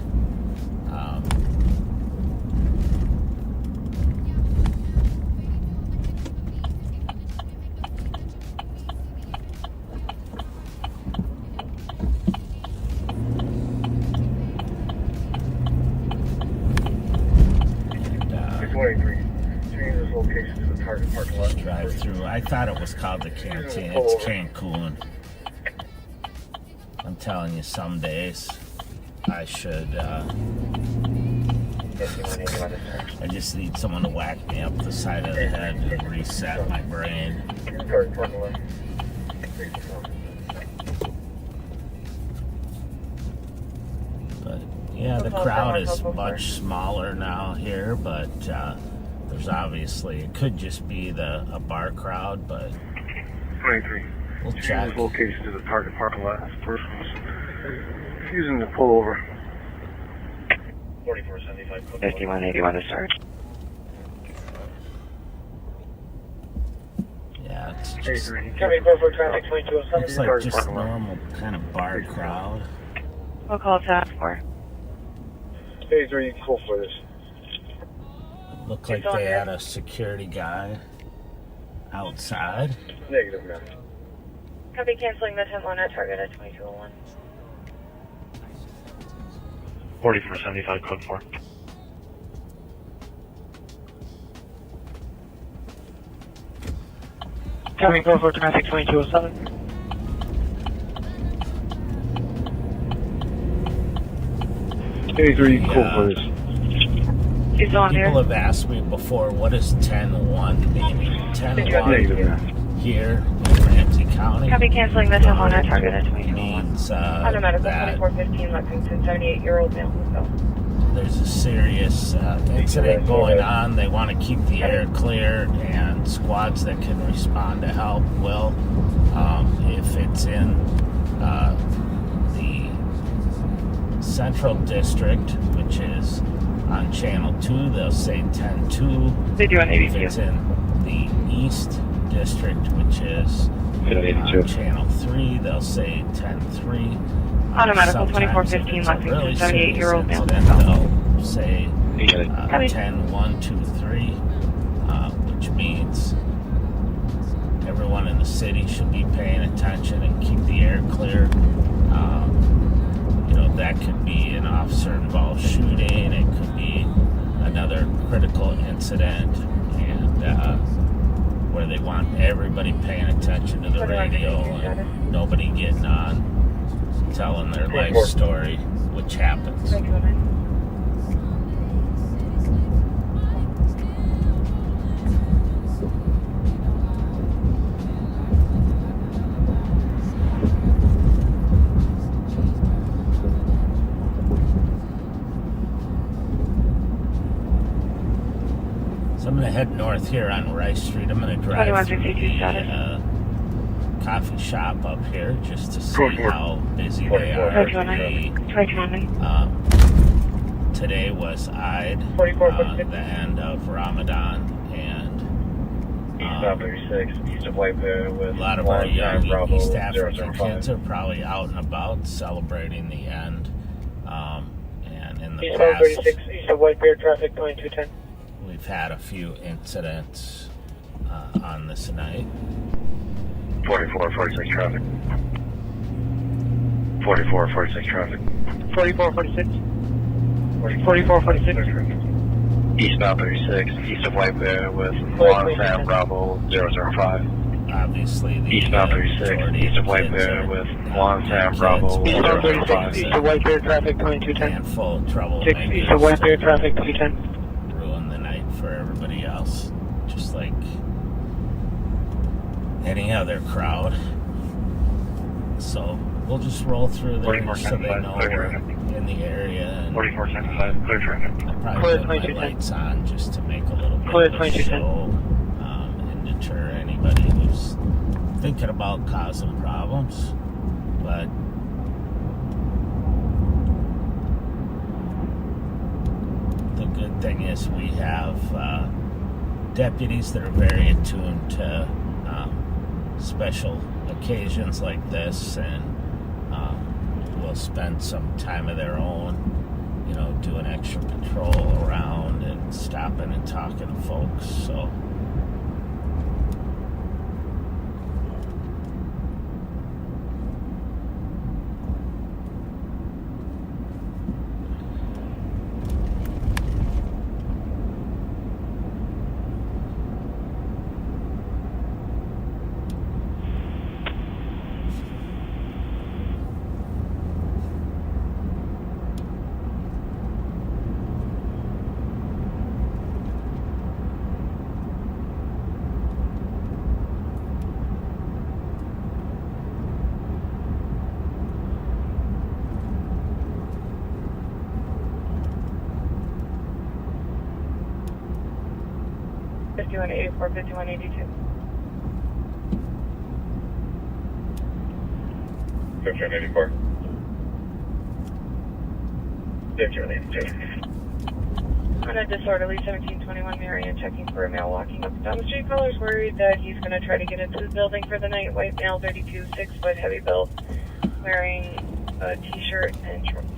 Drive through. I thought it was called the Canteen. It's Cancun. I'm telling you, some days I should. I just need someone to whack me up the side of the head and reset my brain. But yeah, the crowd is much smaller now here, but there's obviously, it could just be a bar crowd, but 23. we'll check. Location to the target parking lot. Person was refusing to pull over. 4475. 5181 to start. Yeah, it's just, traffic 2207. looks like just normal kind of bar crowd. We'll call task for. Hey, are you cool for this? Looked like they had a security guy outside. Negative, man. Copy, canceling the 10 owner target at 2201. 4475, code 4. Coming for traffic 2207. Hey, are you cool for this? He's on People there. have asked me before, what does 10-1 mean? 10-1 here in Ramsey County Copy, canceling the 10 owner target at 2201. means Automedical that 2415 Lexington, 78-year-old male. there's a serious incident going on. They want to keep the air clear, and squads that can respond to help will. If it's in the Central District, which is on Channel 2, they'll say 10-2. They do on If 82. it's in the East District, which is Channel 3, they'll say 10-3. Automedical Sometimes if 2415 it's a Lexington, really 78-year-old male. serious incident, they'll say 10-1-2-3, which means everyone in the city should be paying attention and keep the air clear. That could be an officer-involved shooting. It could be another critical incident, and where they want everybody paying attention to the radio and nobody getting on, telling their life story, which happens. So I'm going to head north here on Rice Street. I'm going to drive through the coffee shop up here just to see how busy they are. Today was Eid, the end of Ramadan, and a lot of our young East African kids are probably out and about celebrating the end. And in the past, 36 east of White Bear, traffic 2210. we've had a few incidents on this night. 4446 traffic. 4446 traffic. 4446. 4446. Eastbound 36, east of White Bear with Long Sam Bravo 005. Obviously, the Eastbound 36, east of White kids Bear are with Long Sam Bravo Eastbound 36 005. east of White Bear, traffic 2210. handful of trouble. 6 east of White Bear, traffic 210. Ruin the night for everybody else, just like any other crowd. So we'll just roll through there so they know we're in the area, and 4475, clear traffic. I'll probably put my lights on just to make a little bit of a show and deter anybody who's thinking about causing problems. But good thing is we have deputies that are very attuned to special occasions like this, and will spend some time of their own, you know, doing extra patrol around and stopping and talking to folks. So Fifty-one 5182. 5184. 5182. On a disorderly 1721 Marion, checking for a male walking up and down the street. Caller's worried that he's going to try to get into the building for the night. White male, 32, 6 foot, heavy build, wearing a t-shirt and shorts.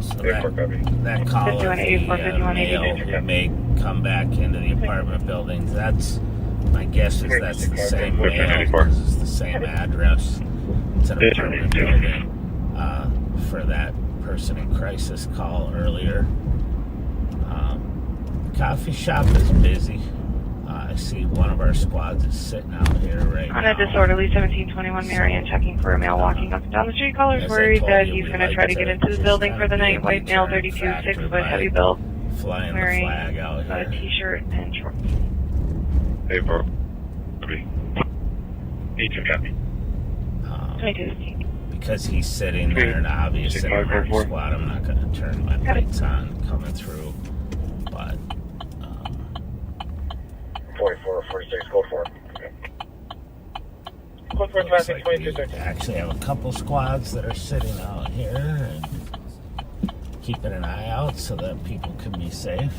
So that caller, the male who may come back into the apartment buildings, that's, my guess is that's the same male, because it's the same address. It's an apartment building for that person in crisis call earlier. Coffee shop is busy. I see one of our squads is sitting out here right now. On a disorderly 1721 Marion, checking for a male walking up and down the street. Caller's worried that he's going to try to get into the building for the night. White male, 32, 6 foot, heavy build, flying wearing the flag out here. a t-shirt and shorts. Hey, bro. Need to copy. 22. Because he's sitting there and obviously in our squad, I'm not going to turn my lights on coming through. But 44, 46, code 4. Code 4 looks traffic, like we 22. actually have a couple squads that are sitting out here and keeping an eye out so that people can be safe.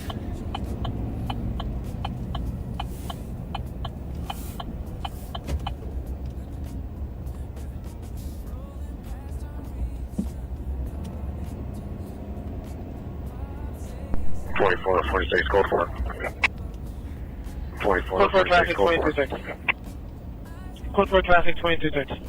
Code 46, code 4. 44, Code 4 46, traffic, code 4. 2230. Code 4 traffic, 2230.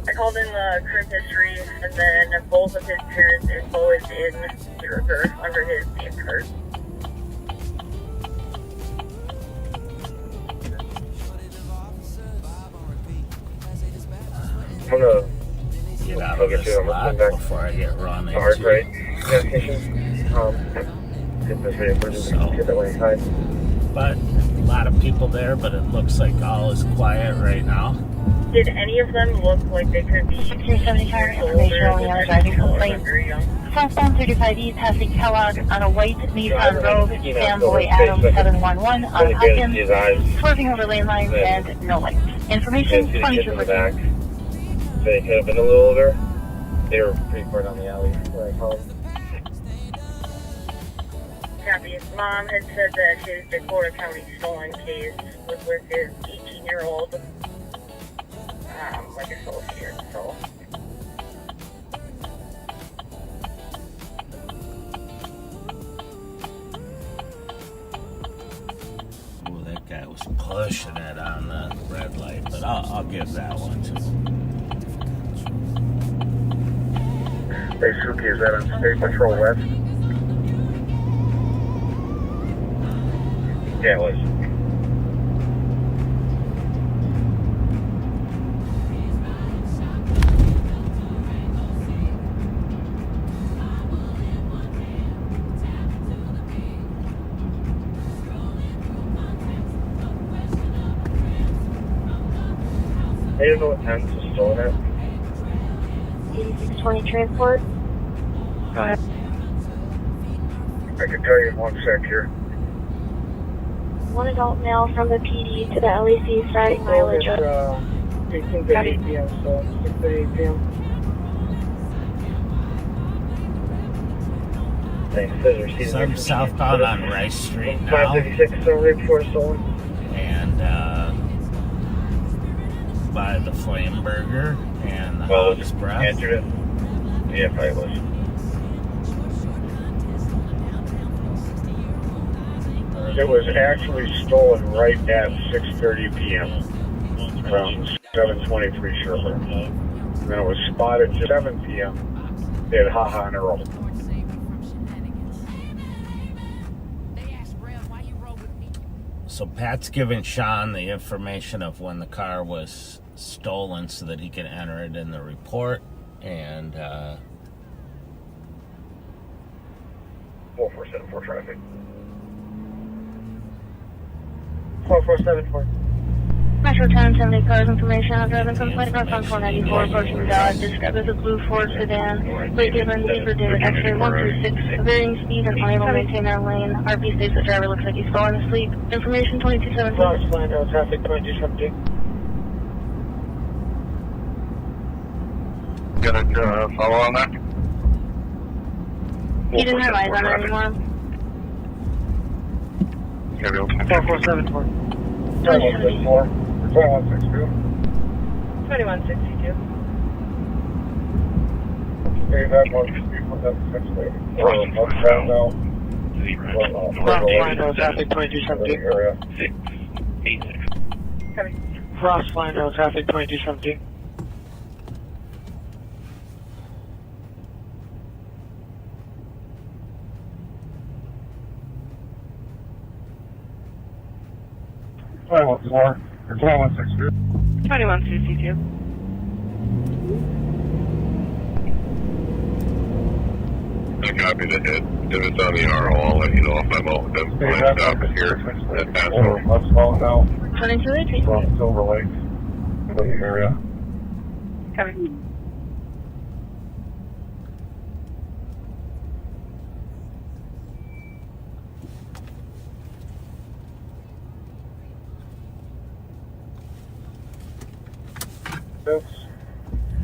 I called in the current history, and then both of his parents' info is in the reserve under his name card. I'm gonna Get out I'll of get this you on the lot back. before I get run into. hard right gas station. Get this ready for just get that way inside. But a lot of people there, but it looks like all is quiet right now. Did any of them look like they could be 1675 information only on a driving complaint. Southbound 35E passing Kellogg on a white Nissan Rogue, Fanboy Adam 711 on Hopkins, swerving over lane lines and no lights. Information 22%. They could have been a little older. They were pretty far down the alley where I called. Copy. His mom had said that his Dakota County stolen case was with his 18-year-old associate, so. Oh, that guy was pushing it on the red light, but I'll give that one to him. Hey, Suki, is that on State Patrol West? Yeah, it was. I don't know what time this was stolen at. 8620 transport. Go ahead. I can tell you in 1 sec here. One adult male from the PD to the LEC starting mileage of 18 to 8 p.m. So 6 to 8 p.m. Some southbound on Rice Street now. 556, so right before stolen. And by the Flame Burger and the Hog's Breath. Answered it. Yeah, probably was. It was actually stolen right at 6:30 p.m. from 723 Sherwood. And then it was spotted at 7 p.m. They had haha on a roll. So Pat's giving Sean the information of when the car was stolen so that he can enter it in the report. And 4474 traffic. 4474. Metro 1070 cars information. I've driven complaint across on 494 approaching Dodge. Described as a blue Ford sedan. Plate given Zebra David X-ray 136. Varying speed and unable to maintain their lane. RP states the driver looks like he's falling asleep. Information 2217. Cross line road traffic 2217. Got a follow on that? He didn't have eyes on it anymore. 4474. 2164. 2162. 2162. Hey, that one people that 6 lady. Cross line road traffic 2217. Area. 686. Copy. Cross line road traffic 2217. Or 2162. 2162. I copied the hit. If it's on the RO, I'll let you know if I'm out with them. When I stop it here at Pasco. Let's go now. 2218. From Silver Lake. The area. Copy.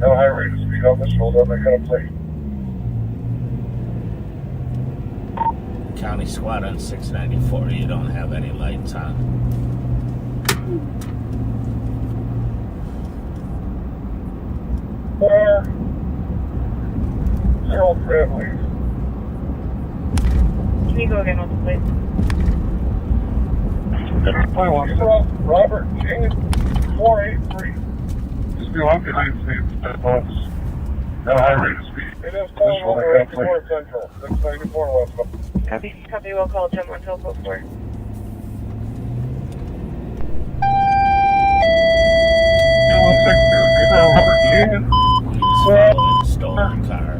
Have a high rate of speed on this road, they got a plate. County Squad on 694, you don't have any lights on. Fire. 0 friendly. Can you go again with the plate? Robert James 483. Still up behind Steve. That's at a high rate of speed. It is calling over 84 Central, 694 West. Copy. Copy. We'll call 10-1 Telco 4. Stolen car.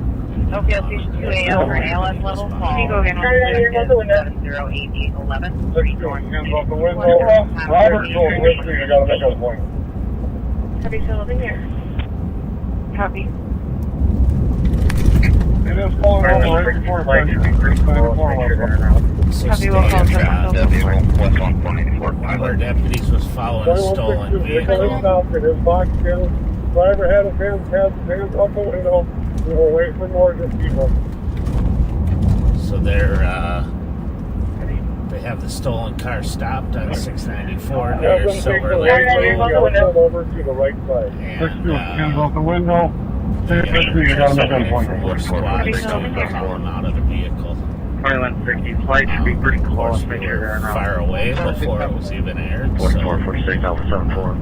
Oakdale Station 2AL for an ALS level call. Can you go again with the plate? 708811 Hands off the window. Robert, go with me. I gotta make a point. Copy. Still living here. Copy. It is calling over 84 Central, 694 West. So Copy. We'll call 10-1 Telco 4. One of our deputies was following a stolen vehicle. It is boxed in. Driver had his hands out the window. We will wait for more just people. So they have the stolen car stopped on 694 near Silver Lake. Pulled over to the right side. And hands out the window. More squads calling out of the vehicle. 2160 flight should be pretty close. Make sure they're around. Far away before it was even aired. 46 Alpha 74.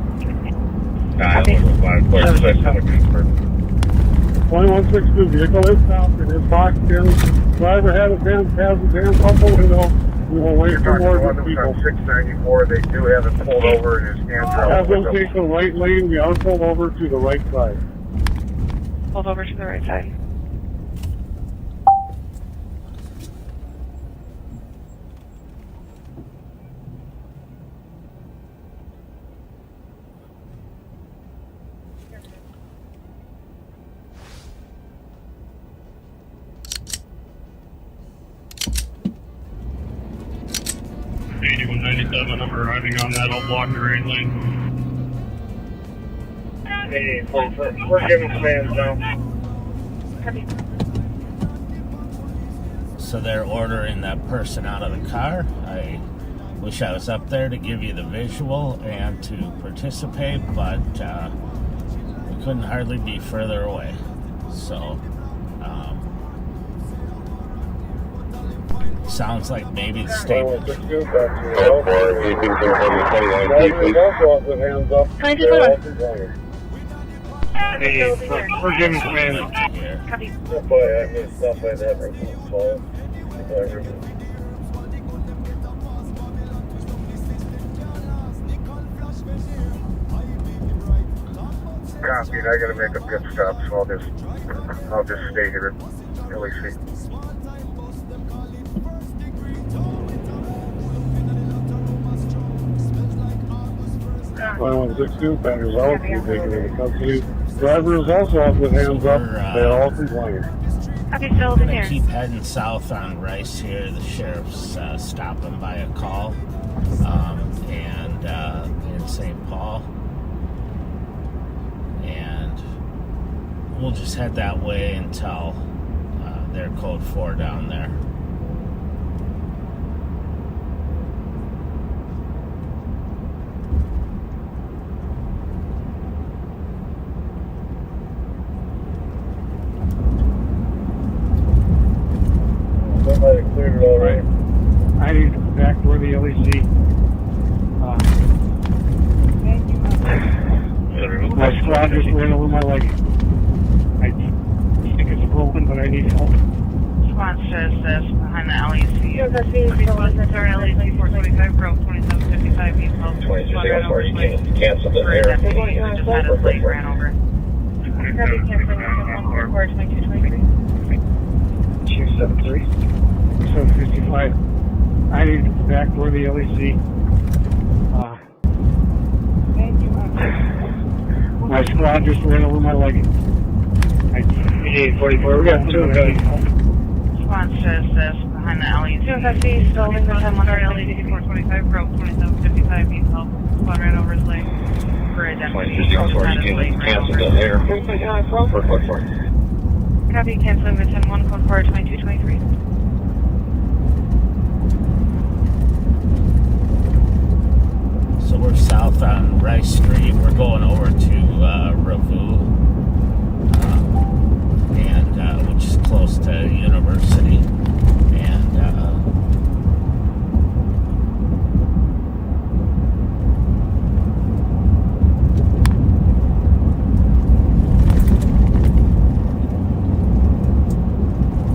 2162 vehicle is stopped. It is boxed in. Driver has his hands out the window. We will wait for more people. 694. They do have it pulled over and his hands are out. Have them take the right lane. We are pulled over to the right side. Pulled over to the right side. 8197, I'm arriving on that. I'll block the right lane. 8844. We're giving commands now. So they're ordering that person out of the car. I wish I was up there to give you the visual and to participate, but we couldn't hardly be further away. So, sounds like maybe the statement. Can I just hold on? We're giving commands. Here. Copied. I gotta make a pit stop, so I'll just stay here at LEC. 1162, passengers all taken into custody. Driver is also off with hands up. They are all compliant. Copy, still I'm in gonna here. keep heading south on Rice here. The sheriff's stopping by a call, and in St. Paul, and we'll just head that way until they're code 4 down there. Somebody cleared it already. I need to back for the LEC. My squad just ran over my leg. I think it's broken, but I need help. Squad says this behind the LEC. Sorry, LEC 425, Pro 2755, East Coast. Cancel the We just had a plate ran over. Copy, canceling 114, 2223. 755. I need to back for the LEC. My squad just ran over my leg. 8844. We got two of them. Squad says this behind the LEC. 250, still in the 10 sorry, LEC 425, Pro 2755, East Coast. Squad ran over his leg. For identity. Cancel the air. Copy, canceling the 10-1, code 4, 2223. So we're south on Rice Street. We're going over to Revue, and which is close to University, and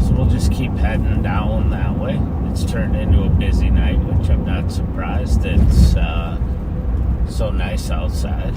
so we'll just keep heading down that way. It's turned into a busy night, which I'm not surprised. It's so nice outside.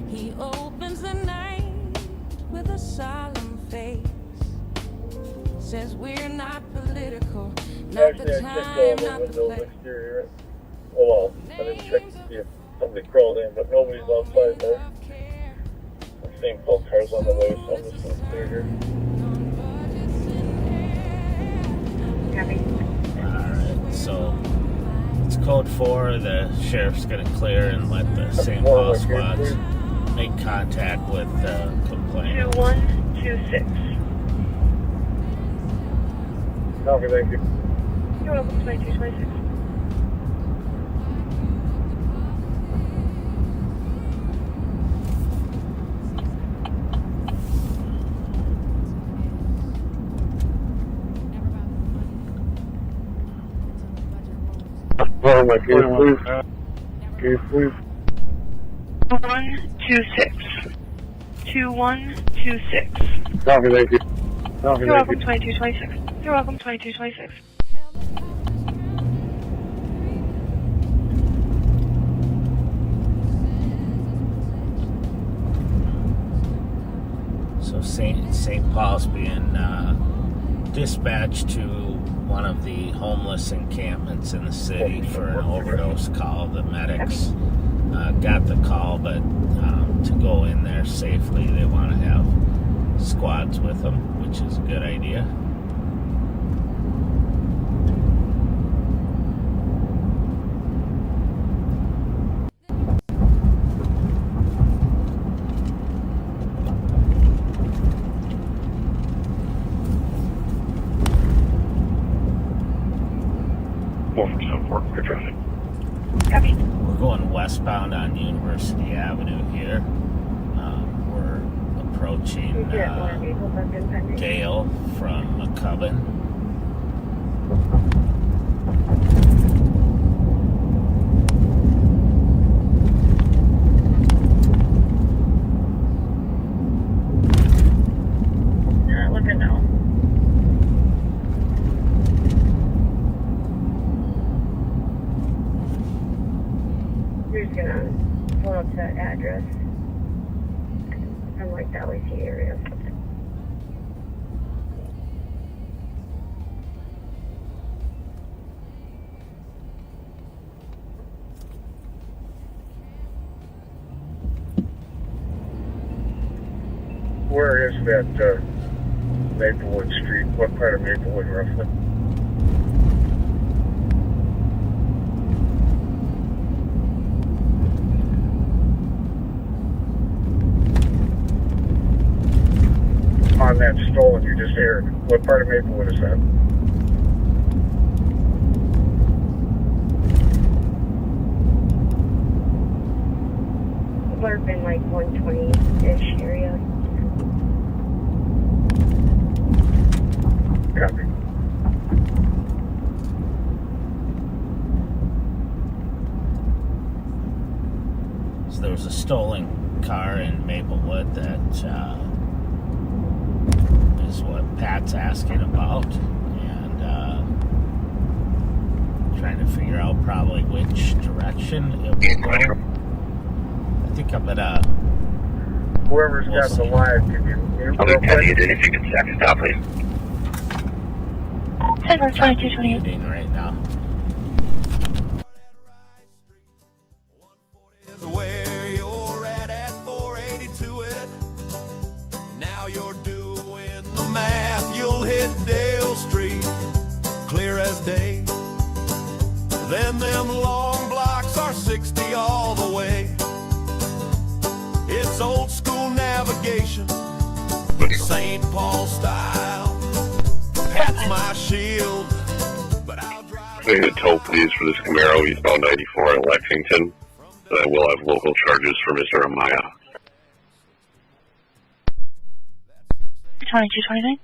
He opens the night with a solemn face. Says we're not political, not the time, not the place. Exterior. Well, I didn't check to see if somebody crawled in, but nobody's outside there. I've seen both cars on the way, so I'm just going to clear here. Alright, so it's code 4. The sheriff's going to clear and let the St. Paul squads make contact with the complainant. 2126. Copy, thank you. You're welcome, 2226. Call my case, please. Case, please. 2126. 2126. Copy, thank you. Copy, You're welcome, thank you. 2226. You're welcome, 2226. So St. Paul's being dispatched to one of the homeless encampments in the city for an overdose call. The medics got the call, but to go in there safely, they want to have squads with them, which is a good idea. Copy. We're going westbound on University Avenue here. We're approaching Dale from McCubbin. Not looking now. We're just gonna pull up that address from like that Lacey area. Where is that Maplewood Street? What part of Maplewood, roughly? On that stolen you just aired, what part of Maplewood is that? We're in like 120-ish area. Copy. So there was a stolen car in Maplewood that is what Pat's asking about, and trying to figure out probably which direction it will go. I think I'm gonna. Whoever's got the live, can you mute real quick? If you can check stop, please. 2228. Muting right now. Where you're at 482 it. Now you're doing the math. You'll hit Dale Street, clear as day. Then them long blocks are 60 all the way. It's old school navigation, St. Paul style. That's my shield, but I'll drive. Make a tow, please, for this Camaro eastbound 94 in Lexington. And I will have local charges for Mr. Amaya. 2229.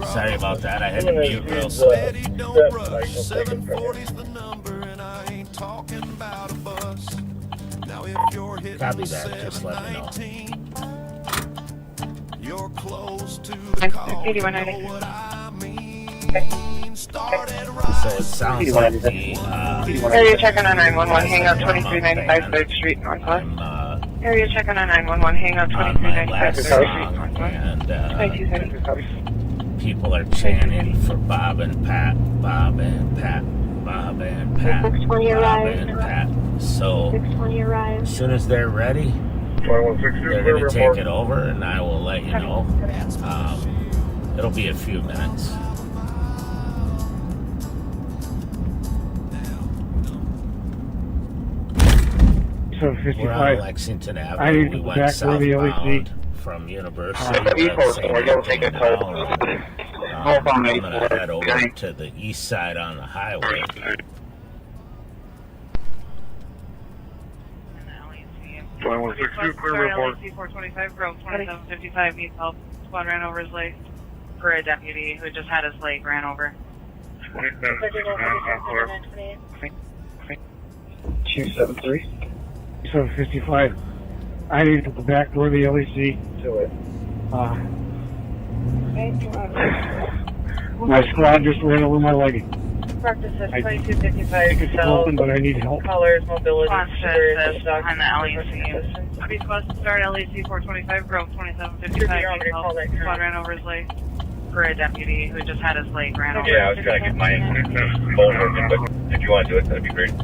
Sorry about that. I had to mute real quick. Don't rush. 740's the number, and I ain't talking about a bus. Now if you're hitting Copy the that. Just let me know. 719, you're close to the call. You know what I mean? Started right. So it sounds like the Area check on 911, hang out 2395 3rd Street Northwest. Area check on 911, hang out on my 2395 last 3rd Street song, Northwest. and 2230. people are chanting for Bob and Pat, Bob and Pat, Bob and Pat, 620 Bob arrived. and Pat. So 620 arrived. as soon as they're ready, 2162, they're clear going to report. take it over, and I will let you know. It'll be a few minutes. So We're 55. on Lexington I Avenue. need We to went back where the LEC. southbound from University. East Coast, we're going to take a toll. I'm going to head over to the east side on the highway. 2162, clear report. 425, Grove 2755, needs help. Squad ran over his leg. for a deputy who just had his leg ran over. 273. 755. I need to get the back door of the LEC to it. My squad just ran over my leg. Sparkses I 2255 think it's open, but I need help. colors, mobility, Sparkses behind the LEC. Copy squad start LEC 425, Grove 2755. Squad ran over his leg for a deputy who just had his leg ran over. Yeah, I was trying to get my phone working, but if you want to do it, that'd be great.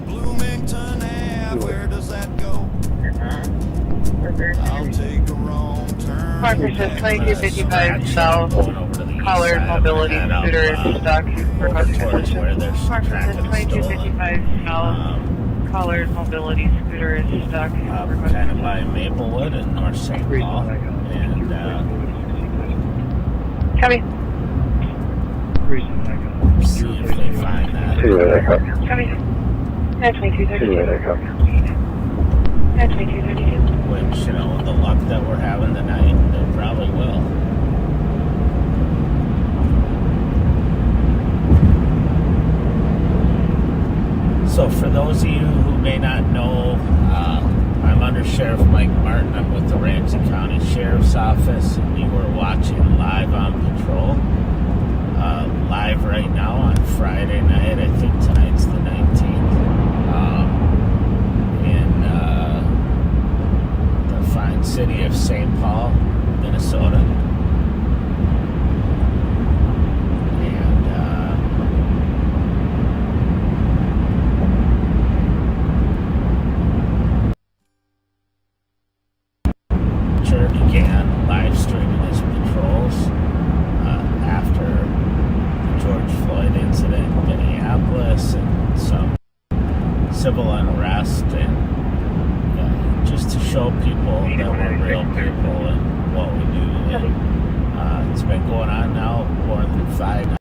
Bloomington Ave, where does that go? I'll take a wrong turn. Sparkses 2255 south, colored mobility scooter is stuck. Sparkses 2255 south, colored mobility scooter is stuck. Kind of by Maplewood and North St. Paul. And, Copy. see if they find that. Copy. 2232. Which, you know, with the luck that we're having tonight, they probably will. So for those of you who may not know, I'm Under Sheriff Mike Martin. I'm with the Ramsey County Sheriff's Office, and we were watching live on patrol. Live right now on Friday night. I think tonight's the 19th. In the fine city of St. Paul, Minnesota. And Fletcher began live streaming his patrols after the George Floyd incident in Minneapolis and some civil unrest, and just to show people that we're real people and what we do. And it's been going on now more than 5 years.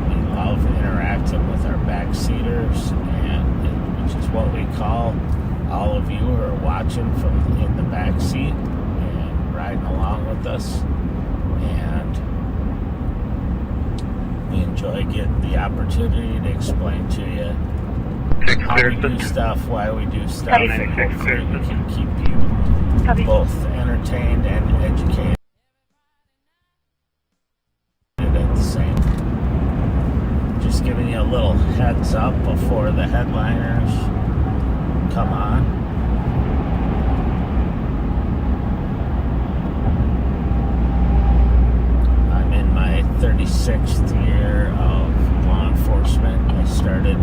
We love interacting with our backseaters, and which is what we call all of you who are watching from in the back seat and riding along with us. And we enjoy getting the opportunity to explain to you how we do stuff, why we do stuff, and hopefully we can keep you both entertained and educated at the same. Just giving you a little heads up before the headliners come on. I'm in my 36th year of law enforcement. I started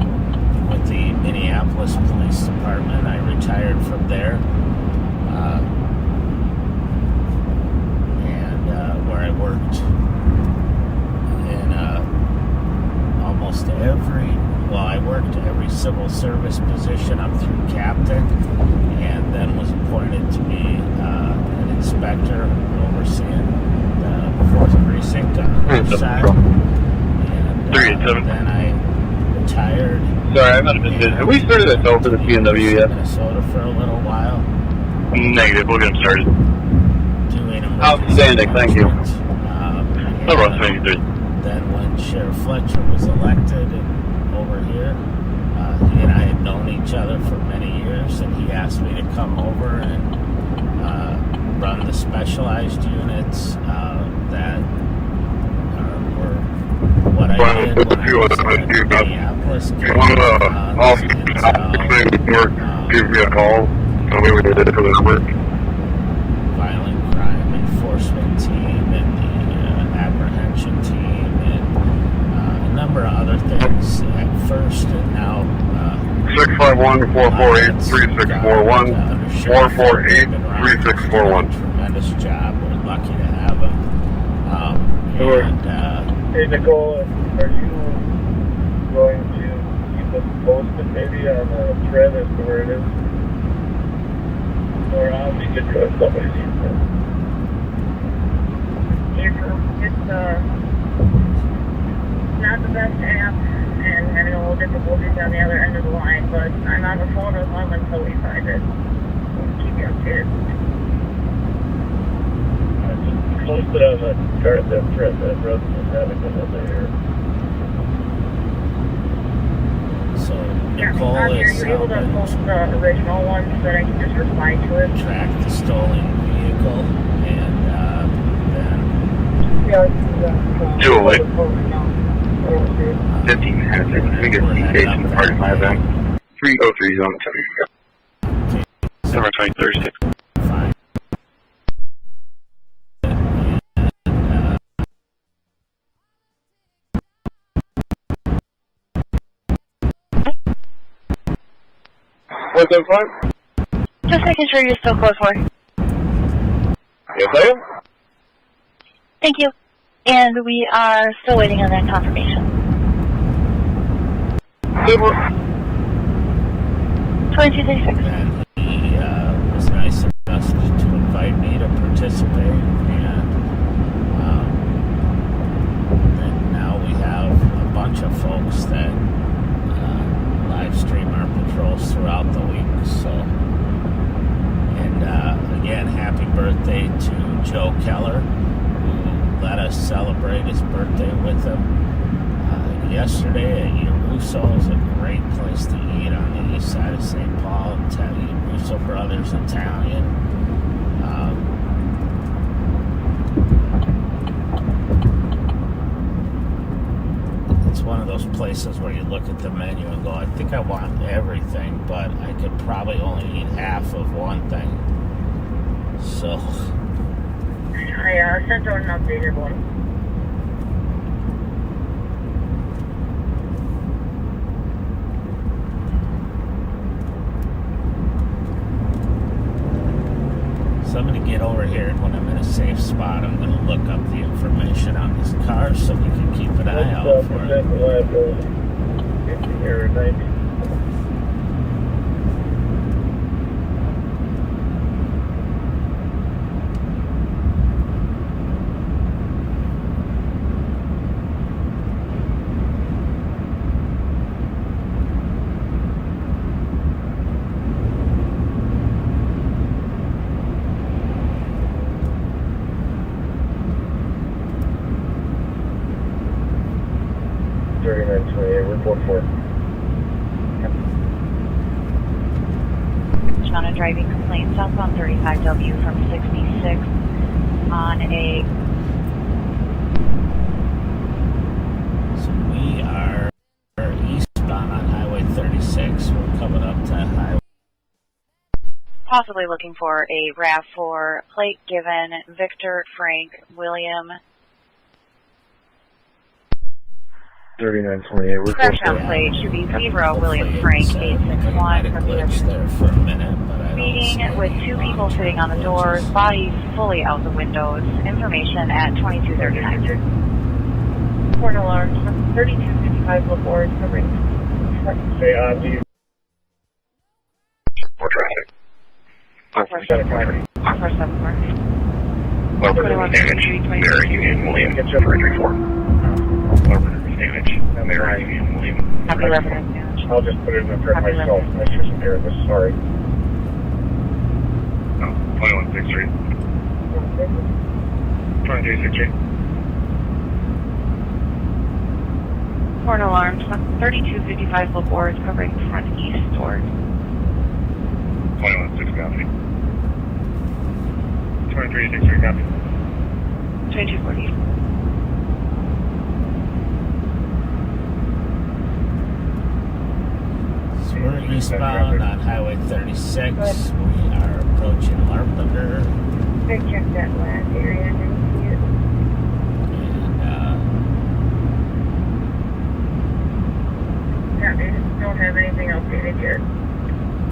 with the Minneapolis Police Department. I retired from there, and where I worked in almost I worked every civil service position up through captain, and then was appointed to be an inspector overseeing the 4th Precinct on the north side. And then I retired. Sorry, I'm not a business. Have we started that call for the PNW yet? Minnesota for a little while. Negative. We'll get them started. Doing outstanding. Thank you. No problem. Then when Sheriff Fletcher was elected over here, he and I had known each other for many years, and he asked me to come over and run the specialized units that were what I did when I was in Minneapolis. Give me a call. Tell me what you did for this work. Violent crime enforcement team and the apprehension team and a number of other things at first, and now 651-448-3641, 448-3641. Tremendous job. We're lucky to have him. Hey Nicole, are you going to keep us posted maybe on a thread as to where it is? Or I'll be good for somebody needs it. It's not the best app and having a little difficulties on the other end of the line, but I'm on the phone with them until we find it. We'll keep you updated. it on the card that Fred that wrote the traffic over here. Are So you Nicole able is to post the original one so that I can just reply to it? track the stolen vehicle and then 208. 15 minutes. Let me get the dates in the parking lot then. 303 zone 10. Number 2036. fine. What's up, fine? Just making sure you're still close for. Yes, I am. Thank you. And we are still waiting on that confirmation. Super. 2236. And he was nice enough to invite me to participate, and then now we have a bunch of folks that live stream our patrols throughout the week. So, and again, happy birthday to Joe Keller, who let us celebrate his birthday with him yesterday at Russo's, a great place to eat on the east side of St. Paul. Russo Brothers Italian. It's one of those places where you look at the menu and go, I think I want everything, but I could probably only eat half of one thing. So I sent out an updated one. So I'm going to get over here, and when I'm in a safe spot, I'm going to look up the information on this car so we can keep an eye out for it. Error 90. Report for it. On a driving complaint southbound 35W from 66 on a. So we are eastbound on Highway 36. We're coming up to Highway. Possibly looking for a RAV4 plate given Victor, Frank, William. 3928. Crash-down plate should be 0 William Frank 861 from Glitch there for a minute, but I don't see speeding with any 2 people long-term sitting on the doors, glitches. bodies fully out the windows. Information at 2239. Port alarm 3255 before covering. Say, do you... More traffic. Offer 74. Offer 74. Welcome to damage. Mirror Union William. Surgery 4. Welcome to damage. Mirror Union William. Happy reference damage. I'll just put it in the print Happy myself. reference. That's just an error. This sorry. Oh, 2163. 2363. Port alarm 3255 before covering front east door. 2160 copy. 2363 copy. 2240. So we're eastbound on Highway 36. We are approaching Larpenteur. I checked that last area and didn't see it. And Yeah, they don't have anything updated yet.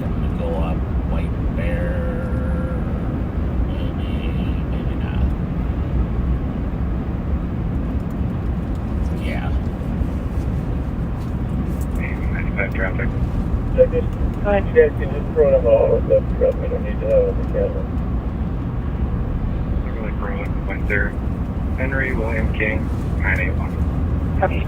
gonna go up White Bear. Maybe not. Yeah. 95 traffic. So just, you guys can just throw them all with the truck. We don't need to have them together. Really Burrill went there. Henry William King 981. Copy.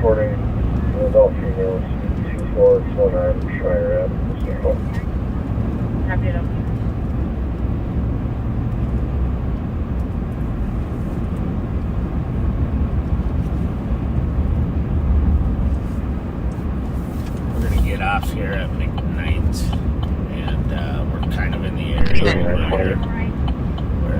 Transporting an adult female to 2449 Shire Ave, Cisco. Copy it. We're going to get off here at McKnight, and we're kind of in the area where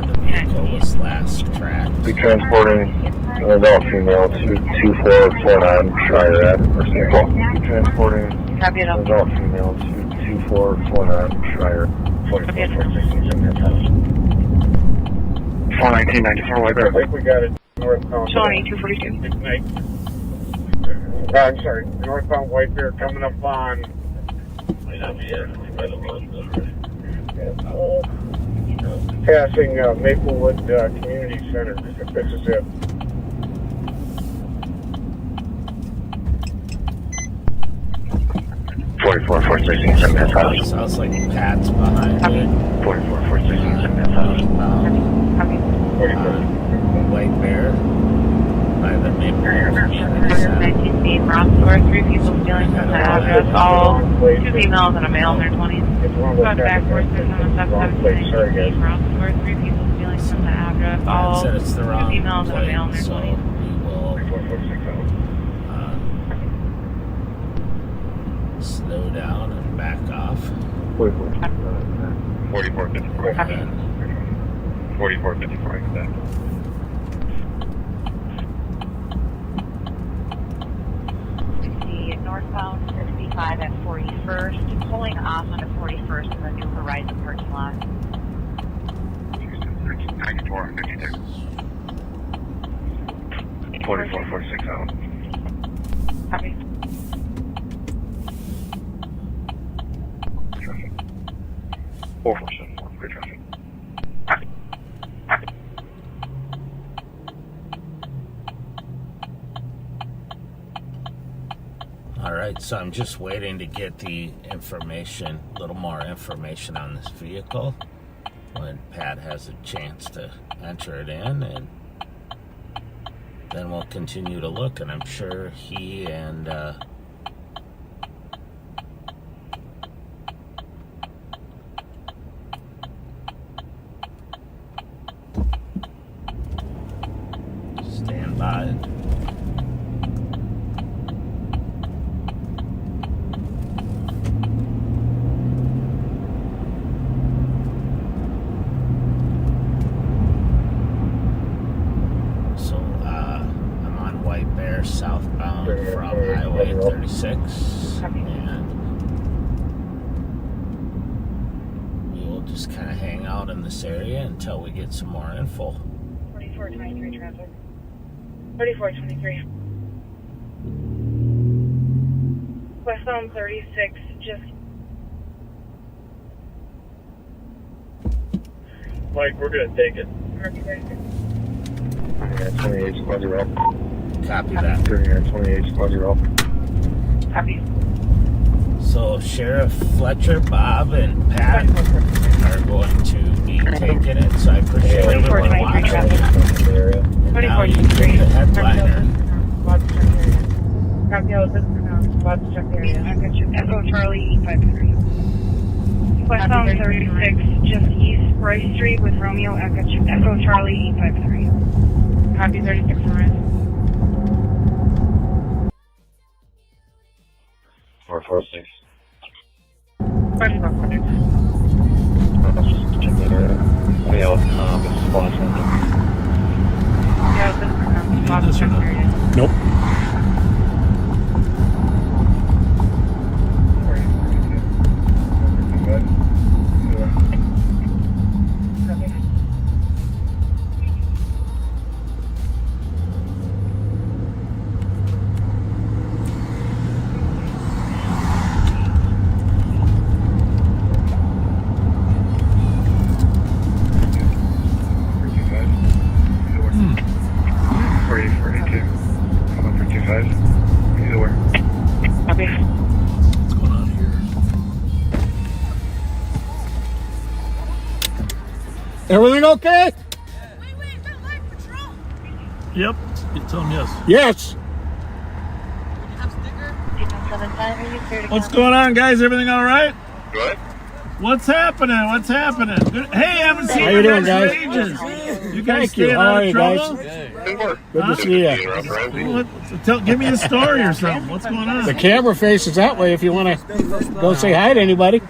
the vehicle was last tracked. Be transporting an adult female to 2449 Shire Ave, Cisco. Be transporting Copy it. an adult female to 2449 Shire. 41994 White Bear. I think we got it northbound. Shawnee 242. McKnight. I'm sorry, northbound White Bear coming up on. Passing Maplewood Community Center. This is it. Sounds like Pat's behind it. 44 White Bear by the Maplewood Community Center. 19 Rossmore, 3 people stealing from the address, all 2 females and a male in their 20s. Going backwards, there's on the sub 17 Rossmore, 3 people stealing from the address, all 2 females and a male in their 20s. Slow down and back off. 4454. 4454, exactly. The northbound 65 at 41st, pulling off on the 41st in the New Horizon parking lot. 94, 56. 4446 out. Copy. 4474, good traffic. All right, so I'm just waiting to get the information, a little more information on this vehicle when Pat has a chance to enter it in, and then we'll continue to look, and I'm sure he and stand by. Southbound from Highway 36, and we will just kind of hang out in this area until we get some more info. 4423 traffic. 4423. Westbound 36, just. Mike, we're gonna take it. 28 squad zero. Copy that. 28 squad zero. Copy. So Sheriff Fletcher, Bob, and Pat are going to be taking it. So I appreciate everyone watching. And now you get the headliner. Copy all this squad check area. I got you. Echo Charlie E53. Westbound 36, just east Bryce Street with Romeo Echo Charlie E53. Copy 36 North. 446. Nope. Everything okay? Yep. You tell him yes. Yes. What's going on, guys? Everything all right? Good. What's happening? What's happening? Good. Hey, I haven't seen How you you doing, guys guys? for ages. You guys Thank you. staying How out are of you, trouble? guys? Good to see you. Give me a story or something. What's going on? The camera faces that way if you want to go say hi to anybody.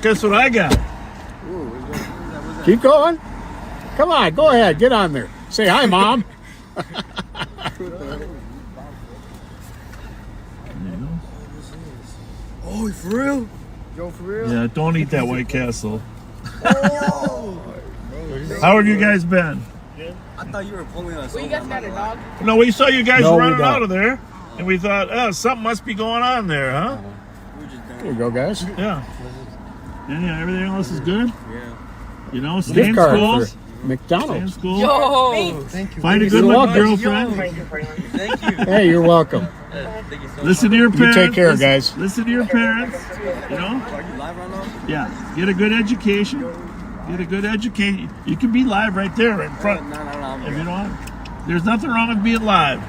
Guess what I got? Keep going. Come on, go ahead. Get on there. Say hi, Mom. Oh, for real? Joe, for real? Yeah, don't eat that White Castle. How have you guys been? I thought you were pulling us. Well, you guys got a dog? No, we saw you guys No, we running don't. out of there, and we thought, oh, something must be going on there, huh? There you go, guys. Yeah. Yeah, everything else is good? Yeah. You know, stay Gift in card school. for Stay in McDonald's. school. Yo! Thank you. Find a good You're looking welcome. girlfriend. Thank you. Hey, you're welcome. Thank you so Listen to your You parents. take care, listen, guys. Listen to your parents. You know? much. Are you live right now? Yeah. Get a good education. Get a good education. You can be live right there in front. No. If you don't want. There's nothing wrong with being live.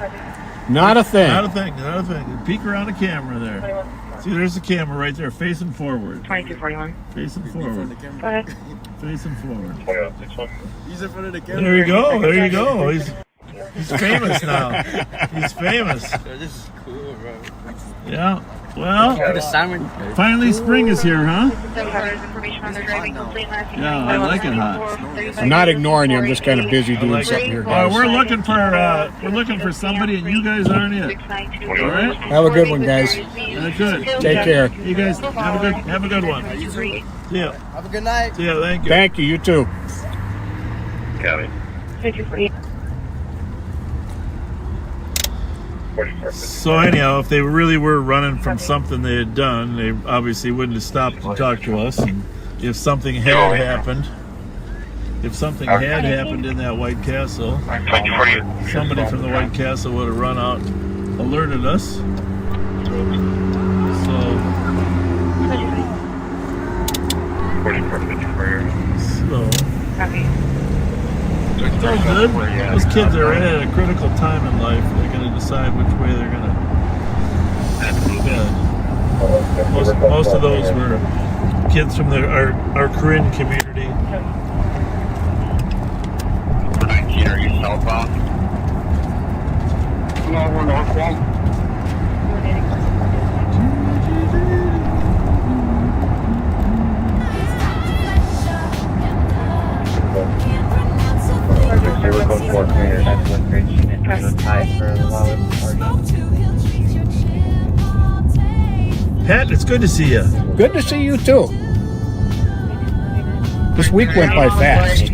Not a thing. Not a thing. Not a thing. Peek around the camera there. See, there's the camera right there, facing forward. 2241. Facing forward. Go ahead. Facing forward. He's in front of the camera. There you go. There you go. He's famous now. He's famous. This is cool, bro. Yeah. Well, The siren. finally spring is here, huh? Information on their driving complaint last Yeah, I like it hot. I'm not ignoring you. I'm just kind of busy doing something here, guys. We're looking for somebody, and you guys aren't it. All right. Have a good one, guys. Good. Take care. You guys have a good one. See ya. Have a good night. See ya. Thank you. Thank you. You too. Got it. 2248. So anyhow, if they really were running from something they had done, they obviously wouldn't have stopped to talk to us. And if something had happened, in that White Castle, somebody from the White Castle would have run out, alerted us. So it's all good. Those kids are in at a critical time in life. They're going to decide which way they're going to head. Most of those were kids from our Korean community. Are you southbound? No, we're northbound. Pat, it's good to see you. Good to see you too. This week went by fast.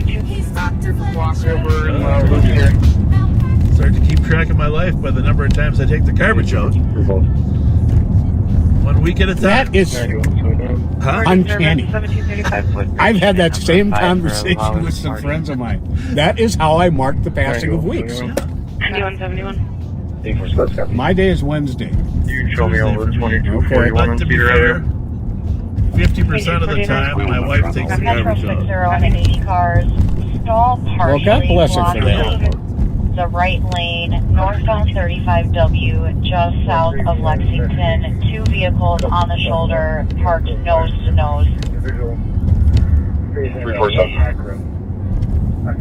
Start to keep track of my life by the number of times I take the garbage out. 1 week at a time. That is uncanny. I've had that same conversation with some friends of mine. That is how I mark the passing of weeks. 2171. My day is Wednesday. You can show me over 2241 Okay. But on to be Peter fair, Avenue. 50% of the time, my wife takes the Metro garbage 60 out. and 80 cars, stall partially God bless her for that. blocking the right lane, northbound 35W, just south of Lexington. 2 vehicles on the shoulder, parked nose to nose.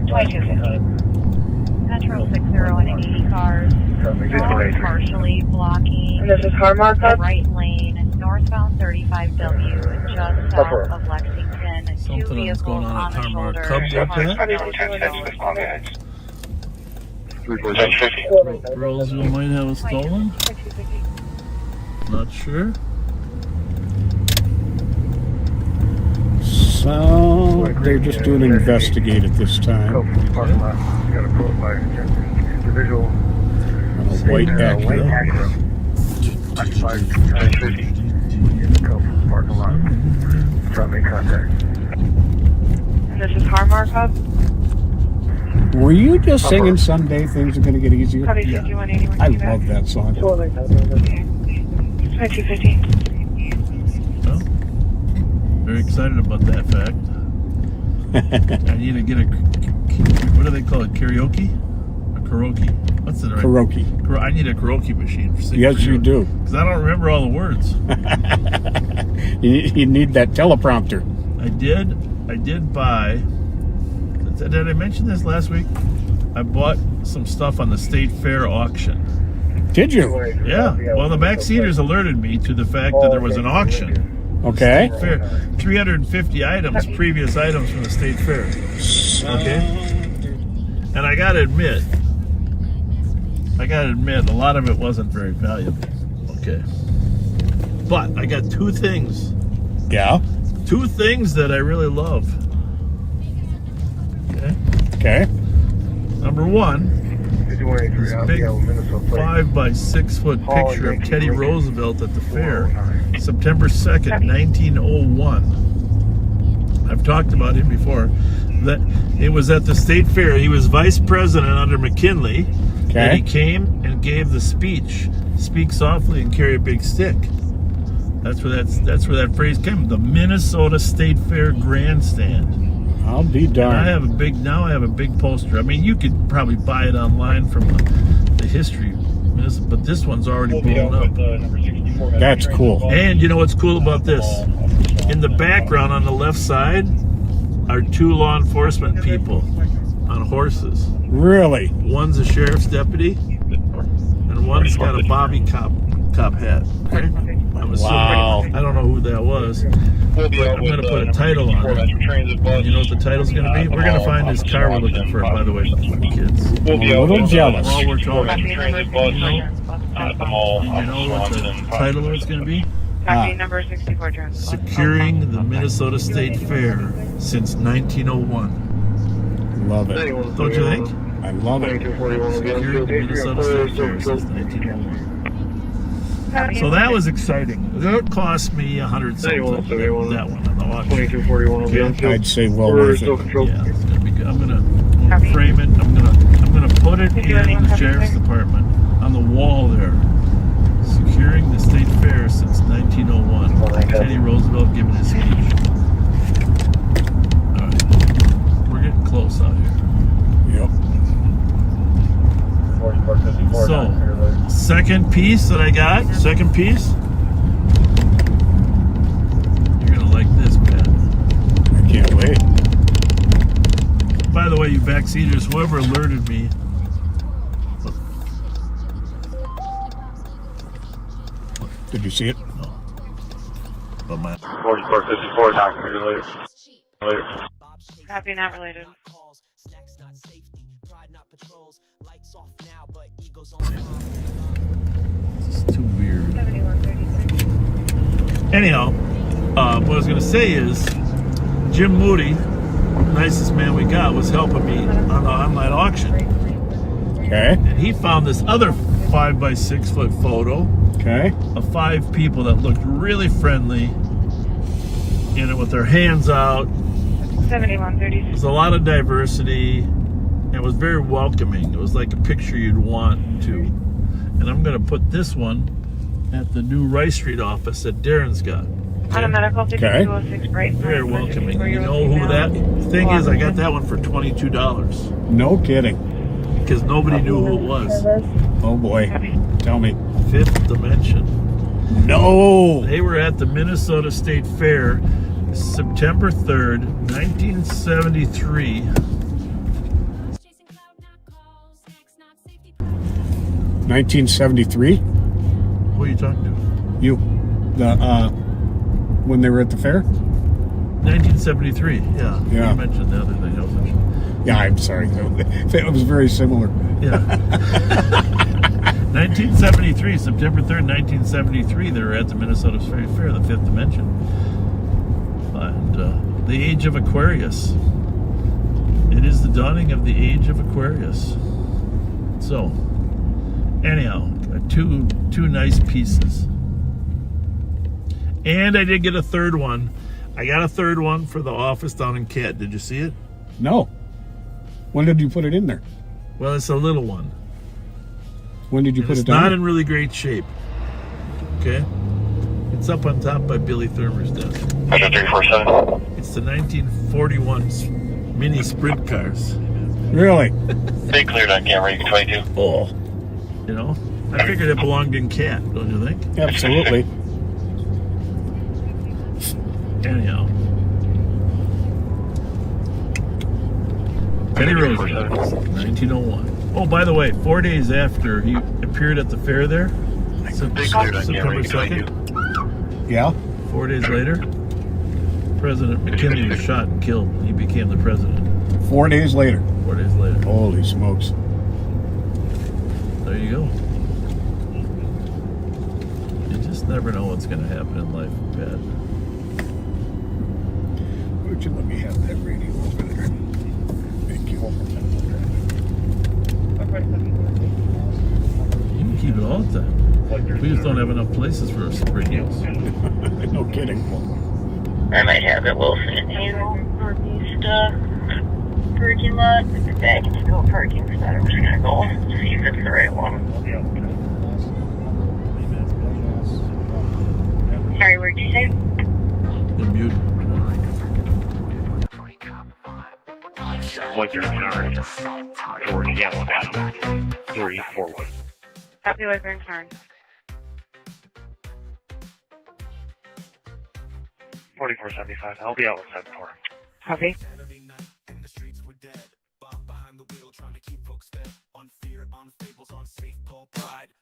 2250. Metro 60 and 80 cars, stall partially blocking And this is car the markup? right lane, northbound 35W, just south of Lexington. 2 Something vehicles that's going on on at the Tarmar shoulder. Cub there, Pat? Burrillsville might have it stolen. Not sure. So they're just doing an investigate at this time. You gotta put my individual. On a white Acura. Occupied 1050 in the parking lot. Trying to make contact. And this is car markup? Were you just singing "Someday Things Are Gonna Get Easier"? Probably 5181. I love that song. 2250. Well, very excited about that fact. I need to get what do they call it? Karaoke? A karaoke. What's the right? Karaoke. I need a karaoke machine. For Yes, you do. Because I don't remember all the words. You need that teleprompter. I did buy. Did I mention this last week? I bought some stuff on the State Fair auction. Did you? Yeah. Well, the backseaters alerted me to the fact that there was an auction. Okay. State Fair. 350 items, previous items from the State Fair. Okay. And I gotta admit, a lot of it wasn't very valuable. Okay. But I got two things. Yeah. Two things that I really love. Okay. Okay. Number one, this big 5x6 foot picture of Teddy Roosevelt at the fair, September 2nd, 1901. I've talked about him before. That it was at the State Fair. He was vice president under McKinley. Okay. And he came and gave the speech. Speak softly and carry a big stick. That's where that phrase came. The Minnesota State Fair grandstand. I'll be darned. I have a big poster. I mean, you could probably buy it online from the history, but this one's already blown up. That's cool. And you know what's cool about this? In the background on the left side are two law enforcement people on horses. Really? One's a sheriff's deputy, and one's got a Bobby cop hat. Okay? I'm assuming, wow. I don't know who that was, but I'm going to put a title on it. You know what the title's going to be? We're going to find this car we're looking for, by the way, kids. I'm a little jealous. While we're talking, you know what the title is going to be? Number 64 Jones. Securing the Minnesota State Fair since 1901. Love it. Don't you think? I love it. Securing the Minnesota State Fair since 1901. So that was exciting. That cost me $100 something. That one on the auction. I'd say well worth it. Yeah, it's gonna be good. I'm gonna frame it. I'm gonna put it in the sheriff's department on the wall there. Securing the State Fair since 1901. Teddy Roosevelt giving his speech. All right, we're getting close out here. Yep. So, second piece that I got. Second piece. You're gonna like this, man. I can't wait. By the way, you backseaters, whoever alerted me. Did you see it? No. But my 4454, Dr. Later. Copy, not related. This is too weird. Anyhow, what I was going to say is, Jim Moody, the nicest man we got, was helping me on the online auction. Okay. And he found this other 5x6 foot photo. Okay. Of 5 people that looked really friendly, you know, with their hands out. 7130. There's a lot of diversity. And it was very welcoming. It was like a picture you'd want to. And I'm going to put this one at the new Rice Street office that Darrin's got. On a medical 5206 Bright. Very welcoming. You know who that thing is? I got that one for $22. No kidding. Because nobody knew who it was. Oh boy. Tell me. Fifth Dimension. No. They were at the Minnesota State Fair September 3rd, 1973. 1973? Who are you talking to? You. When they were at the fair? 1973, yeah. Yeah. You mentioned the other thing. I wasn't sure. Yeah, I'm sorry. It was very similar. Yeah. 1973, September 3rd, 1973, they were at the Minnesota State Fair, the Fifth Dimension. And the age of Aquarius. It is the dawning of the age of Aquarius. So, anyhow, two nice pieces. And I did get a third one. I got a third one for the office down in Cat. Did you see it? No. When did you put it in there? Well, it's a little one. When did you put it down? It's not in really great shape. Okay? It's up on top by Billy Thurmer's desk. 347. It's the 1941 mini sprint cars. Really? They cleared on camera, you can 22. Oh. You know? I figured it belonged in cat, don't you think? Absolutely. Anyhow. Teddy Roosevelt, 1901. Oh, by the way, 4 days after he appeared at the fair there, September 2nd. Yeah. 4 days later, President McKinley was shot and killed. He became the president. 4 days later. 4 days later. Holy smokes. There you go. You just never know what's going to happen in life, Pat. Would you let me have that radio over there? Thank you. You can keep it all the time. We just don't have enough places for radios. No kidding. I might have it, Wilson. Northeast parking lot. Back into go parking spot. I'm just gonna go see if it's the right one. Sorry, where'd you say? You're muted. Like your car. Or yellow down. 3 forward. Copy, like your turn. 4475. I'll be out with 74. Copy.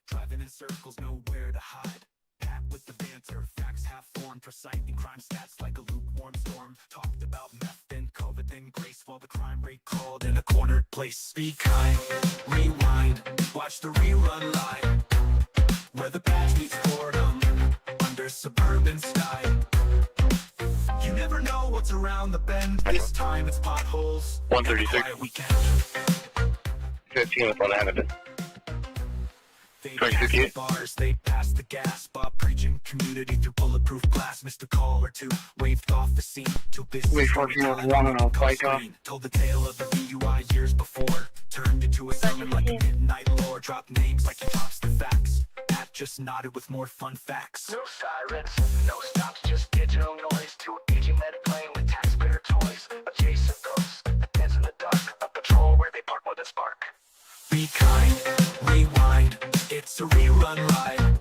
Driving in circles, nowhere to hide. Pat with the banter, facts half formed, reciting crime stats like a lukewarm storm. Talked about meth, then COVID, then grace, while the crime rate called in a cornered place. Be kind, rewind, watch the rerun live, where the badge meets boredom, under suburban style. You never know what's around the bend. This time it's potholes. 136. 15 with 1 Hamilton. They pass the bars, they pass the gas, Bob preaching community through bulletproof glass. Missed a call or two, waved off the scene. Too busy. Wait, 1401 and I'll fight off. Told the tale of the DUI years before. Turned into a sermon like a midnight lore. Dropped names like he drops the facts. Pat just nodded with more fun facts. No sirens, no stops, just digital noise. To aging men playing with taxpayer toys. A Jason ghost that dance in the dark. A patrol where they park more than spark. Be kind, rewind, it's a rerun ride.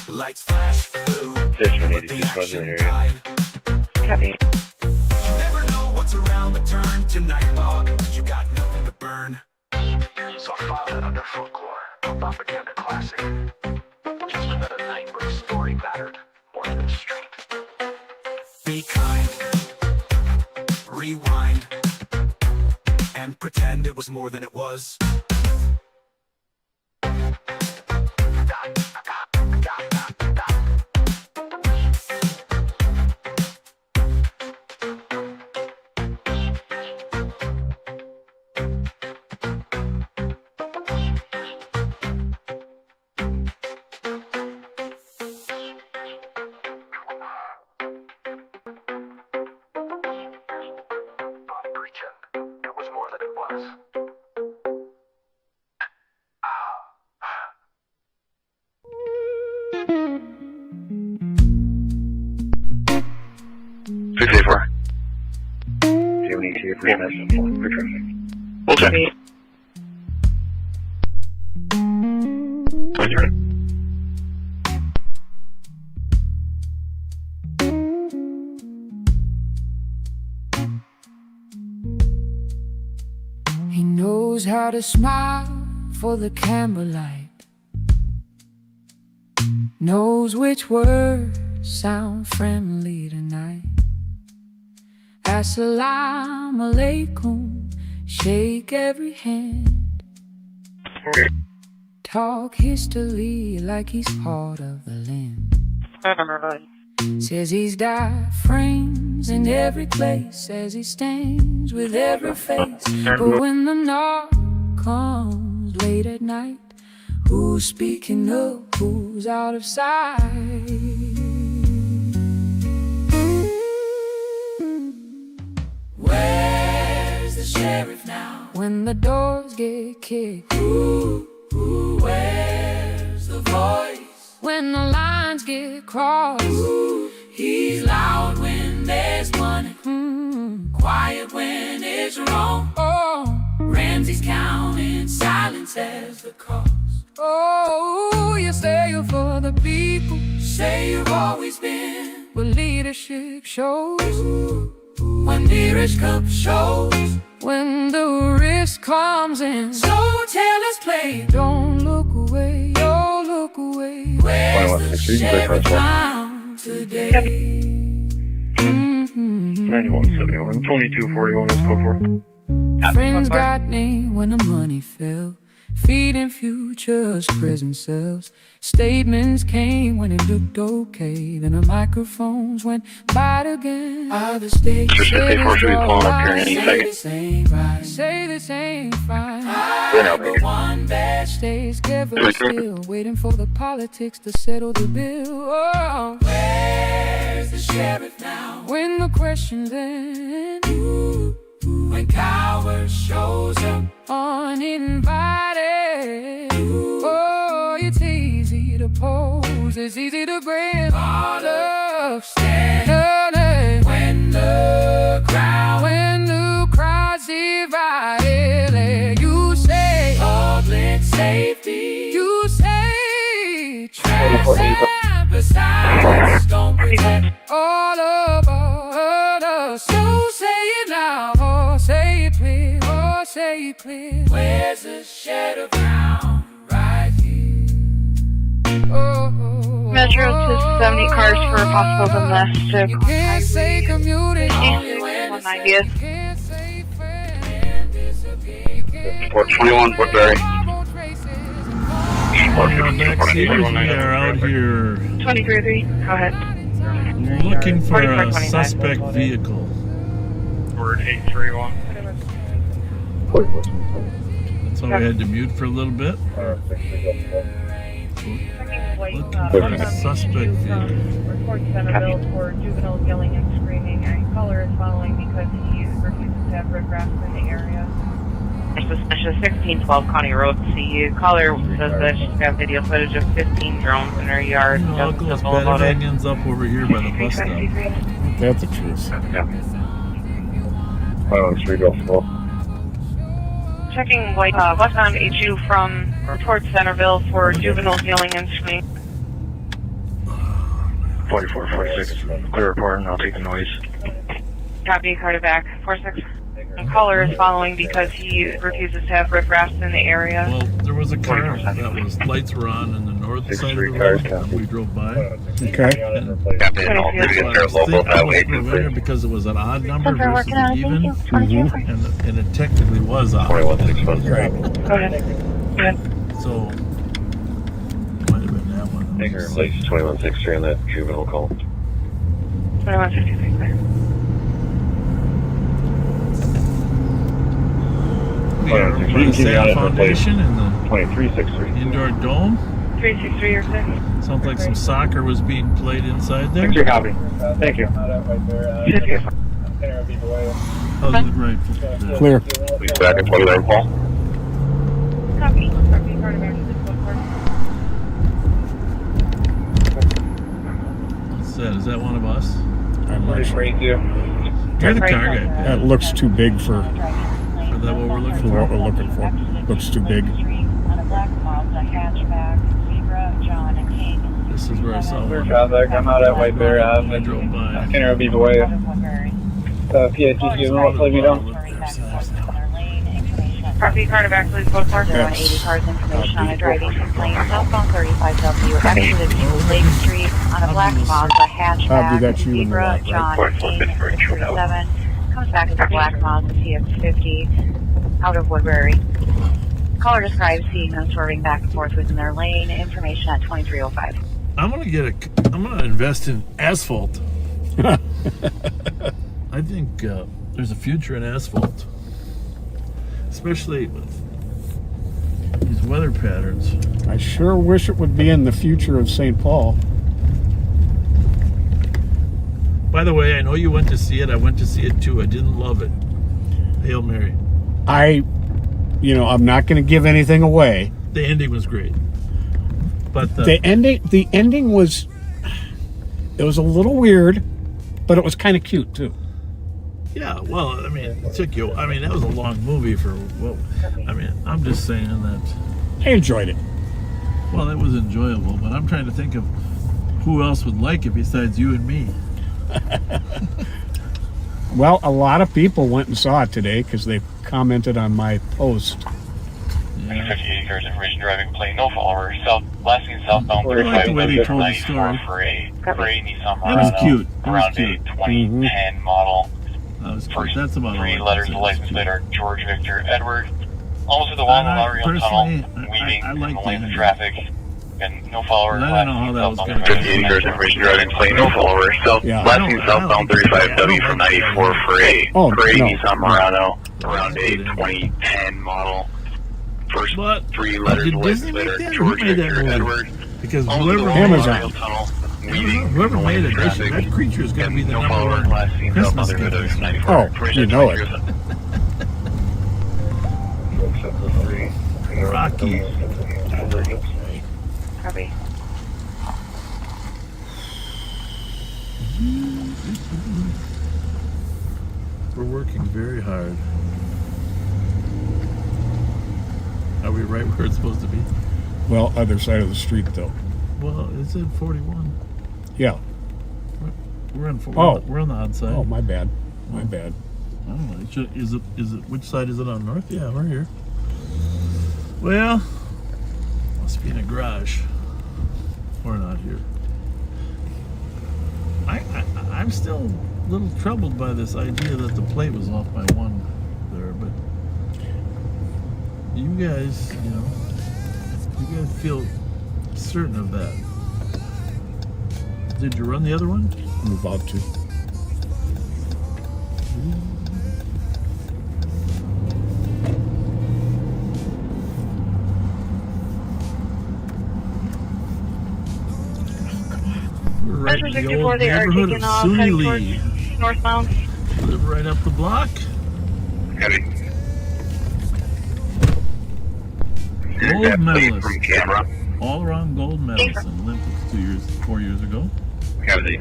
Lights flash, blue, but the action died. Copy. You never know what's around the turn tonight, Bob. You got nothing to burn. So I filed it under folklore, Bobaganda classic. Just another night where the story mattered more than the street. Be kind, rewind, and pretend it was more than it was. It was more than it was. 684. Do you have any ETA for EMS for traffic? We'll check. 23. He knows how to smile for the candlelight, knows which words sound friendly tonight. Assalamu alaikum, shake every hand, talk history like he's part of the land. Says he's died frames in every place, says he stands with every face. But when the knock comes late at night, who's speaking up, who's out of sight? Where's the sheriff now? When the doors get kicked, ooh, where's the voice? When the lines get crossed, ooh, he's loud when there's money, quiet when it's wrong. Oh, counts as the cost. Oh, you say you're for the people, say you've always been. But leadership shows when the rich cup shows, when the risk comes in. So tell us, play, don't look away, don't look away. Where's the sheriff found today? 9171, 2241 is code 4. Friends got named when the money fell, feeding futures prison cells. Statements came when it looked okay, then the microphones went by again. Other states say this ain't right, say this ain't fine. Number one bad states giver still waiting for the politics to settle the bill. Oh, where's the sheriff now? When the questions end, when coward shows up uninvited. Oh, it's easy to pose, it's easy to grin. All of standing when the crowd's divided. You say public safety, you say besides don't protect all of us. So say it now, oh say it clear, oh say it clear. Where's the shadow ground right here? Metro to 70 cars for a possible domestic. You can't say community. 190th. 421 Woodbury. They're out here 23-3, go ahead. looking for a suspect vehicle. Word 831. So we had to mute for a little bit. Looking for a suspect vehicle. Report Centerville for juvenile yelling and screaming, and caller is following because he refuses to have riffraff in the area. Suspicious 1612 County Road, CU. Caller says that she's got video footage of 15 drones in her yard. All goes BaeBae ends up over here by the bus stop. That's the truth. Yeah. 513 Checking westbound HU from report Centerville for juveniles yelling and screaming. 4446. Clear report, and I'll take the noise. Copy, card back. 46. Caller is following because he refuses to have riffraffs in the area. Well, there was a car that was lights were on in the north side of the road that we drove by. Okay. And I think it was familiar because it was an odd number versus an even, and it technically was odd. 2161. Right. Go ahead. So, might have been that one. Baker Place 2163 on that juvenile call. 2153, clear. We are over the Sand Foundation in the 2363. indoor dome. 363 or 6. Sounds like some soccer was being played inside there. Your copy. Thank you. How's it right? Clear. Please back at 29 Paul. Copy. Copy, card back to the What's that? Is that one of us? I'm not sure. You're the car guy. That looks too big for Is that what we're looking for for? what we're looking for. Looks too big. This is where I saw one. Traffic, I'm out at White Bear Ave. I drove by. Canary Beach Way. PITQ, let me know. Copy, card back to the code 480 cars information on a driving complaint. Southbound 35W, exited Lake Street on a black Mazda hatchback. that's you in the Zebra, right, John King, 637. Comes back as a black Mazda CX-50 out of Woodbury. Caller describes seeing them swerving back and forth within their lane. Information at 2305. I'm gonna invest in asphalt. I think there's a future in asphalt, especially with these weather patterns. I sure wish it would be in the future of St. Paul. By the way, I know you went to see it. I went to see it too. I didn't love it. Hail Mary. I'm not going to give anything away. The ending was great, but The ending was, it was a little weird, but it was kind of cute too. Yeah, well, I mean, it took you. I mean, that was a long movie for. Well, I mean, I'm just saying that. I enjoyed it. Well, it was enjoyable, but I'm trying to think of who else would like it besides you and me. Well, a lot of people went and saw it today because they commented on my post. Yeah. 58 cars information driving plane, no follower. Last seen southbound I like the way they told the 94 story. for a Nissan That was Murano, cute. That was around cute. a 2010 model. That was cute. First That's about all I three can letters say. of the license plate are George Victor Edward. Almost at the wall in the Lottery Tunnel, weaving I in like the lane of that. traffic. And no follower. I don't know how that was going to 58 cars information driving plane, no follower. Last seen southbound 35W from 94 for a Nissan Murano, around a 2010 model. First three letters Did of Disney license plate make are that, or who George made that Victor movie? Edward. Because Almost whoever at the made Lottery it, Tunnel, weaving whoever in the lane made of it, traffic. that creature is going to be the No number follower. one Last seen Christmas southbound gift. 35 94. Oh, you know it. Rocky. Copy. We're working very hard. Are we right where it's supposed to be? Well, other side of the street, though. Well, it's at 41. Yeah. We're on. Oh. We're on the odd side. Oh, my bad. My bad. I don't know. Is it? Which side is it on? North? Yeah, we're here. Well, must be in a garage. We're not here. I'm still a little troubled by this idea that the plate was off by one there, but you guys, you guys feel certain of that. Did you run the other one? I'm about to. We're right in Measure the 64, old they are neighborhood taking of off, SUNY heading Lee. towards northbound. Live right up the block. Heavy. Gold medalist. From camera. All around gold medalist in Olympics 4 years ago. Heavy.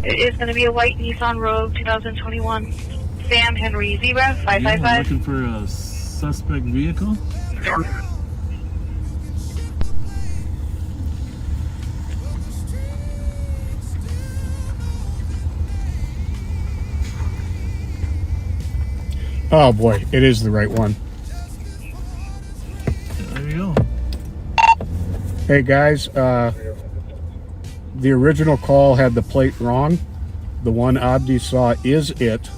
It is going to be a white Nissan Rogue 2021. Sam Henry Zebra You 555. looking for a suspect vehicle? Oh, boy. It is the right one. There you go. Hey, guys. The original call had the plate wrong. The one Abdi saw is it.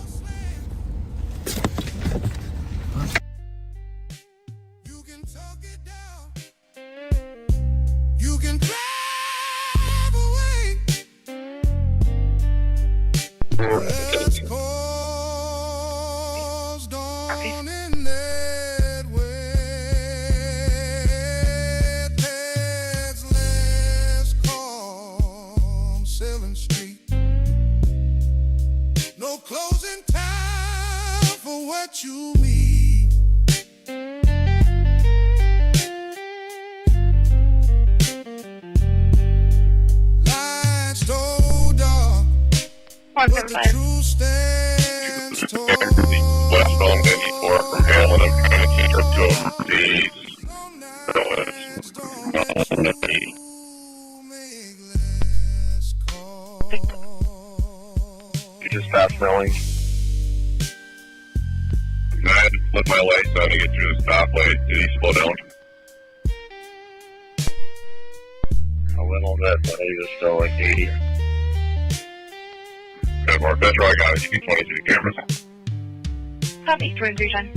You can drive away. Let's cause dawn in that way. There's less calm, 7th Street. No closing time for what you need. Lights so dark, but the truth stands tall. Westbound 94 from Allen. I'm trying to catch up to You just passed Milling. I had to flip my lights on to get through the stoplight. Did he slow down? A little bit, but he was still like 80. Good more Fletcher, I got it. You can 20 through the cameras. Copy, 23 time.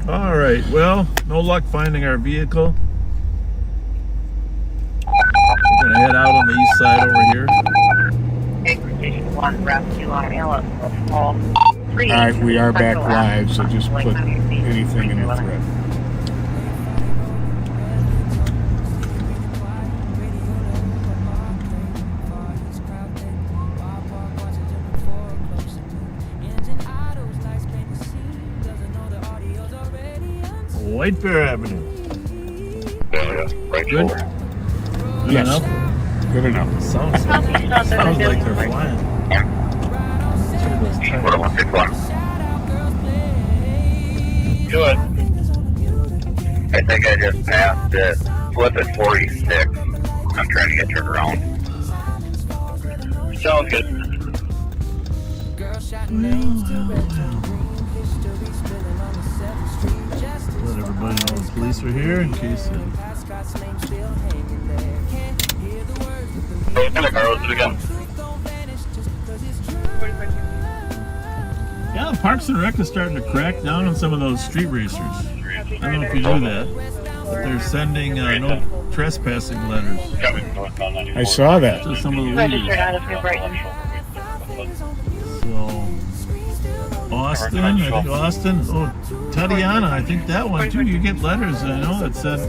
All right. Well, no luck finding our vehicle. We're gonna head out on the east side over here. Station 1, route 2 on Allen. All 3. All right, we are back live, so just put anything in the thread. White Bear Avenue. Right Good? shoulder. Good Yes. enough? Good enough. Sounds like they're flying. What 161? Good. I think I just passed it. Flip at 46. I'm trying to get turned around. Sounds good. Let everybody know the police are here in case. Yeah, Parks and Rec is starting to crack down on some of those street racers. I don't know if you knew that, but they're sending no trespassing letters. I saw that. To some of the Registered leaders. out of New Brighton. So, Austin, I think Austin. Oh, Tatiana, I think that one too. You get letters, I know, that said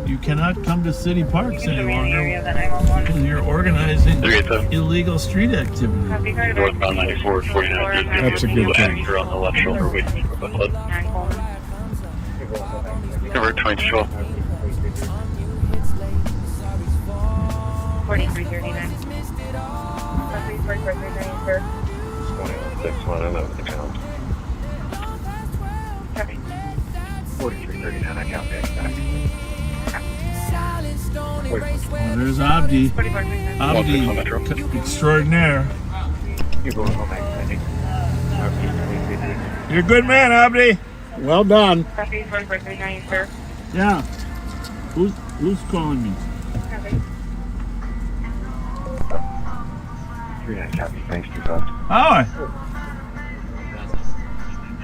you cannot come to city parks any longer because you're organizing illegal street activity. Northbound 94, 49. That's a good thing. On the left shoulder, waiting for the flood. Cover 20 show. 4339. 4339, I count that. Oh, there's Abdi. Abdi extraordinaire. You're a good man, Abdi. Well done. Yeah. Who's calling me? Thanks, too fast. Hi.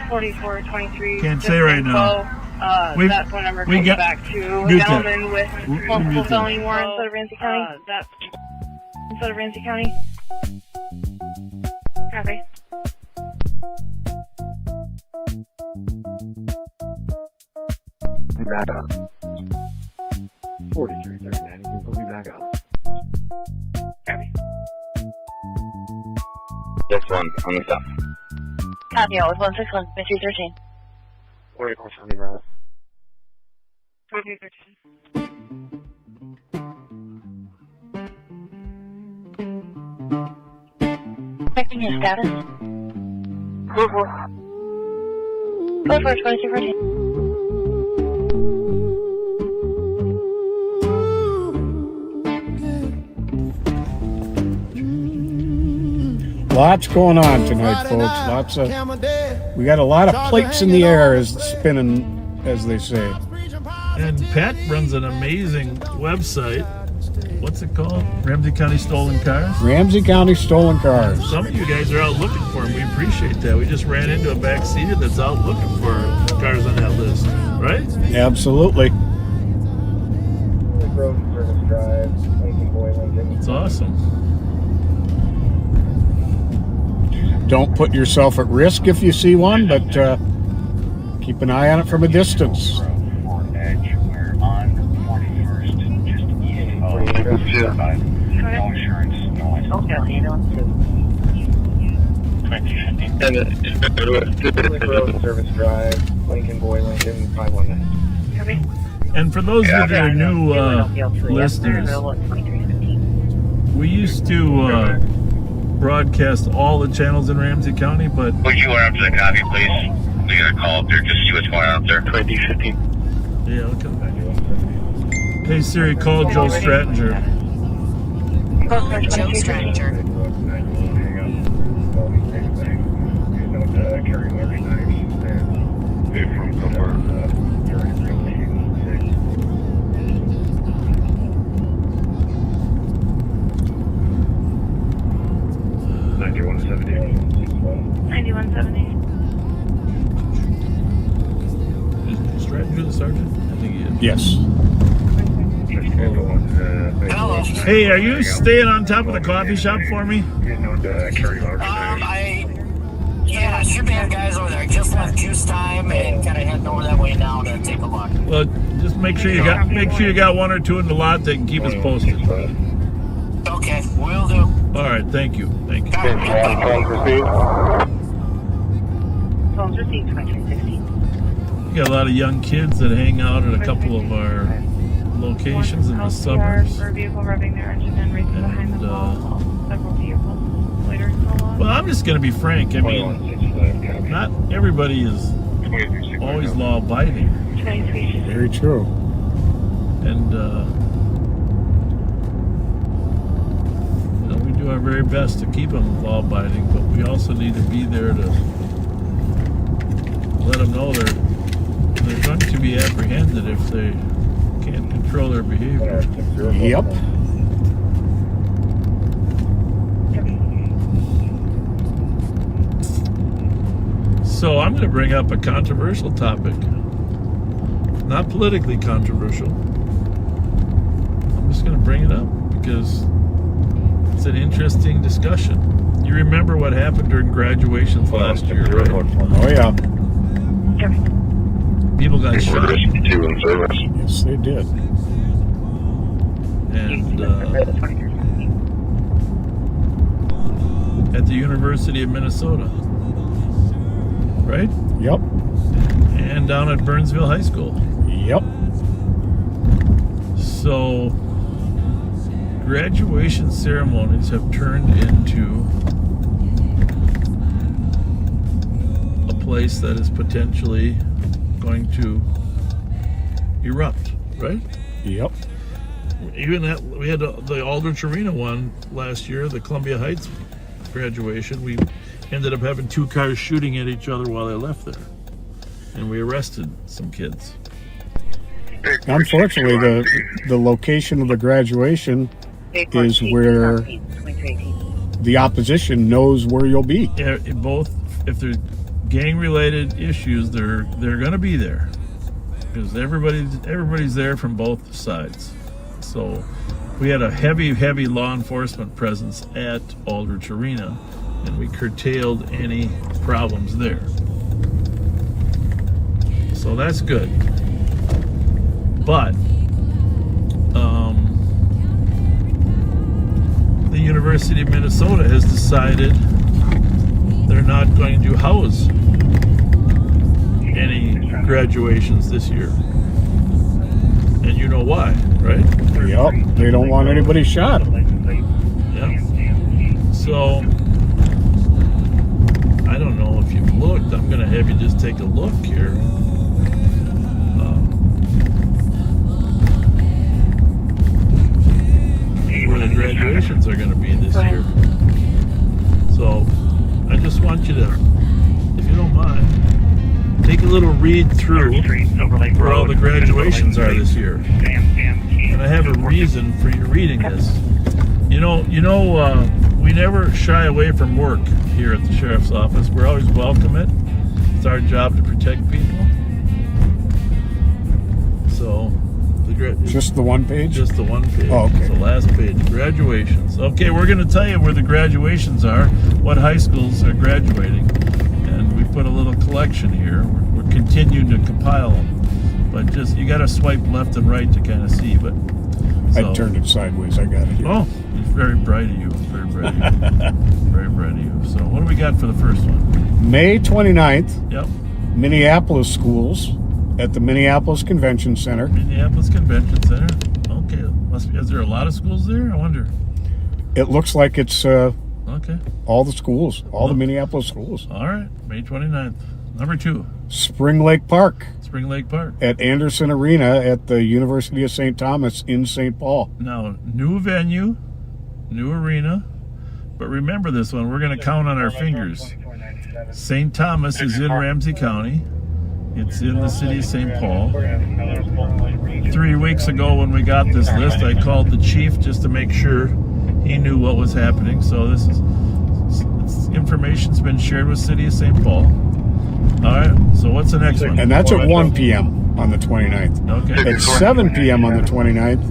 4423. Can't say right now. That phone number comes back to gentleman with multiple felony warrants out of Ramsey County. That's out of Ramsey County. Copy. Back up. 4339, you can put me back up. Copy. This one, on the stop. Copy, it was 161, Mitchell 13. 4470 route. 4213. Checking your status. 442214. Lots going on tonight, folks. We got a lot of plates in the air, as spinning, as they say. And Pat runs an amazing website. What's it called? Ramsey County Stolen Cars? Ramsey County Stolen Cars. Some of you guys are out looking for them. We appreciate that. We just ran into a backseater that's out looking for cars on that list, right? Absolutely. It's awesome. Don't put yourself at risk if you see one, but keep an eye on it from a distance. Service Drive, Lincoln Boy, Lincoln 519. And for those that are new listeners, we used to broadcast all the channels in Ramsey County, but... Would you run up to the copy, please? We got a call up there, just see what's going on up there. 2015. Yeah, okay. Hey Siri, call Joe Strattinger. Joe Strattinger. Is Strattinger the sergeant? I think he is. Yes. Hey, are you staying on top of the coffee shop for me? Yeah, I should be have guys over there. I just left juice time and kind of heading over that way now to take a look. Well, just make sure you got one or two in the lot that can keep us posted. Okay, will do. All right, thank you. Thank you. Phones received 2316. We got a lot of young kids that hang out at a couple of our locations in the suburbs. For a vehicle revving their engine and racing behind the wall. Several vehicles later in the law. Well, I'm just going to be frank. I mean, not everybody is always law-abiding. Very true. And you know, we do our very best to keep them law-abiding, but we also need to be there to let them know they're going to be apprehended if they can't control their behavior. Yep. So I'm going to bring up a controversial topic. Not politically controversial. I'm just going to bring it up because it's an interesting discussion. You remember what happened during graduations last year, right? Oh, yeah. People got shot. Yes, they did. And at the University of Minnesota, right? Yep. And down at Burnsville High School. Yep. So graduation ceremonies have turned into a place that is potentially going to erupt, right? Yep. Even that, we had the Aldrich Arena one last year, the Columbia Heights graduation. We ended up having 2 cars shooting at each other while they left there, and we arrested some kids. Unfortunately, the location of the graduation is where the opposition knows where you'll be. Yeah, both, if they're gang-related issues, they're going to be there because everybody's there from both sides. So we had a heavy law enforcement presence at Aldrich Arena, and we curtailed any problems there. So that's good. But the University of Minnesota has decided they're not going to house any graduations this year. And you know why, right? Yep. They don't want anybody shot. Yeah. So I don't know if you've looked. I'm going to have you just take a look here. Where the graduations are going to be this year. So I just want you to, if you don't mind, take a little read through where all the graduations are this year. And I have a reason for you reading this. You know, we never shy away from work here at the Sheriff's Office. We're always welcome it. It's our job to protect people. So, just the one page? Just the one page. Oh, okay. It's the last page. Graduations. Okay, we're going to tell you where the graduations are, what high schools are graduating. And we put a little collection here. We're continuing to compile them. But just, you got to swipe left and right to kind of see. But I turned it sideways. I got it here. Oh, it's very bright of you. Very bright of you. Very bright of you. So what do we got for the first one? May 29th. Yep. Minneapolis schools at the Minneapolis Convention Center. Minneapolis Convention Center. Okay. Must be. Is there a lot of schools there? I wonder. It looks like it's okay. All the schools, all the Minneapolis schools. All right. May 29th. Number 2. Spring Lake Park. Spring Lake Park. At Anderson Arena at the University of St. Thomas in St. Paul. Now, new venue, new arena. But remember this one, we're going to count on our fingers. St. Thomas is in Ramsey County. It's in the city of St. Paul. 3 weeks ago when we got this list, I called the chief just to make sure he knew what was happening. So this information's been shared with city of St. Paul. All right, so what's the next one? And that's at 1 p.m. on the 29th. Okay. At 7 p.m. on the 29th,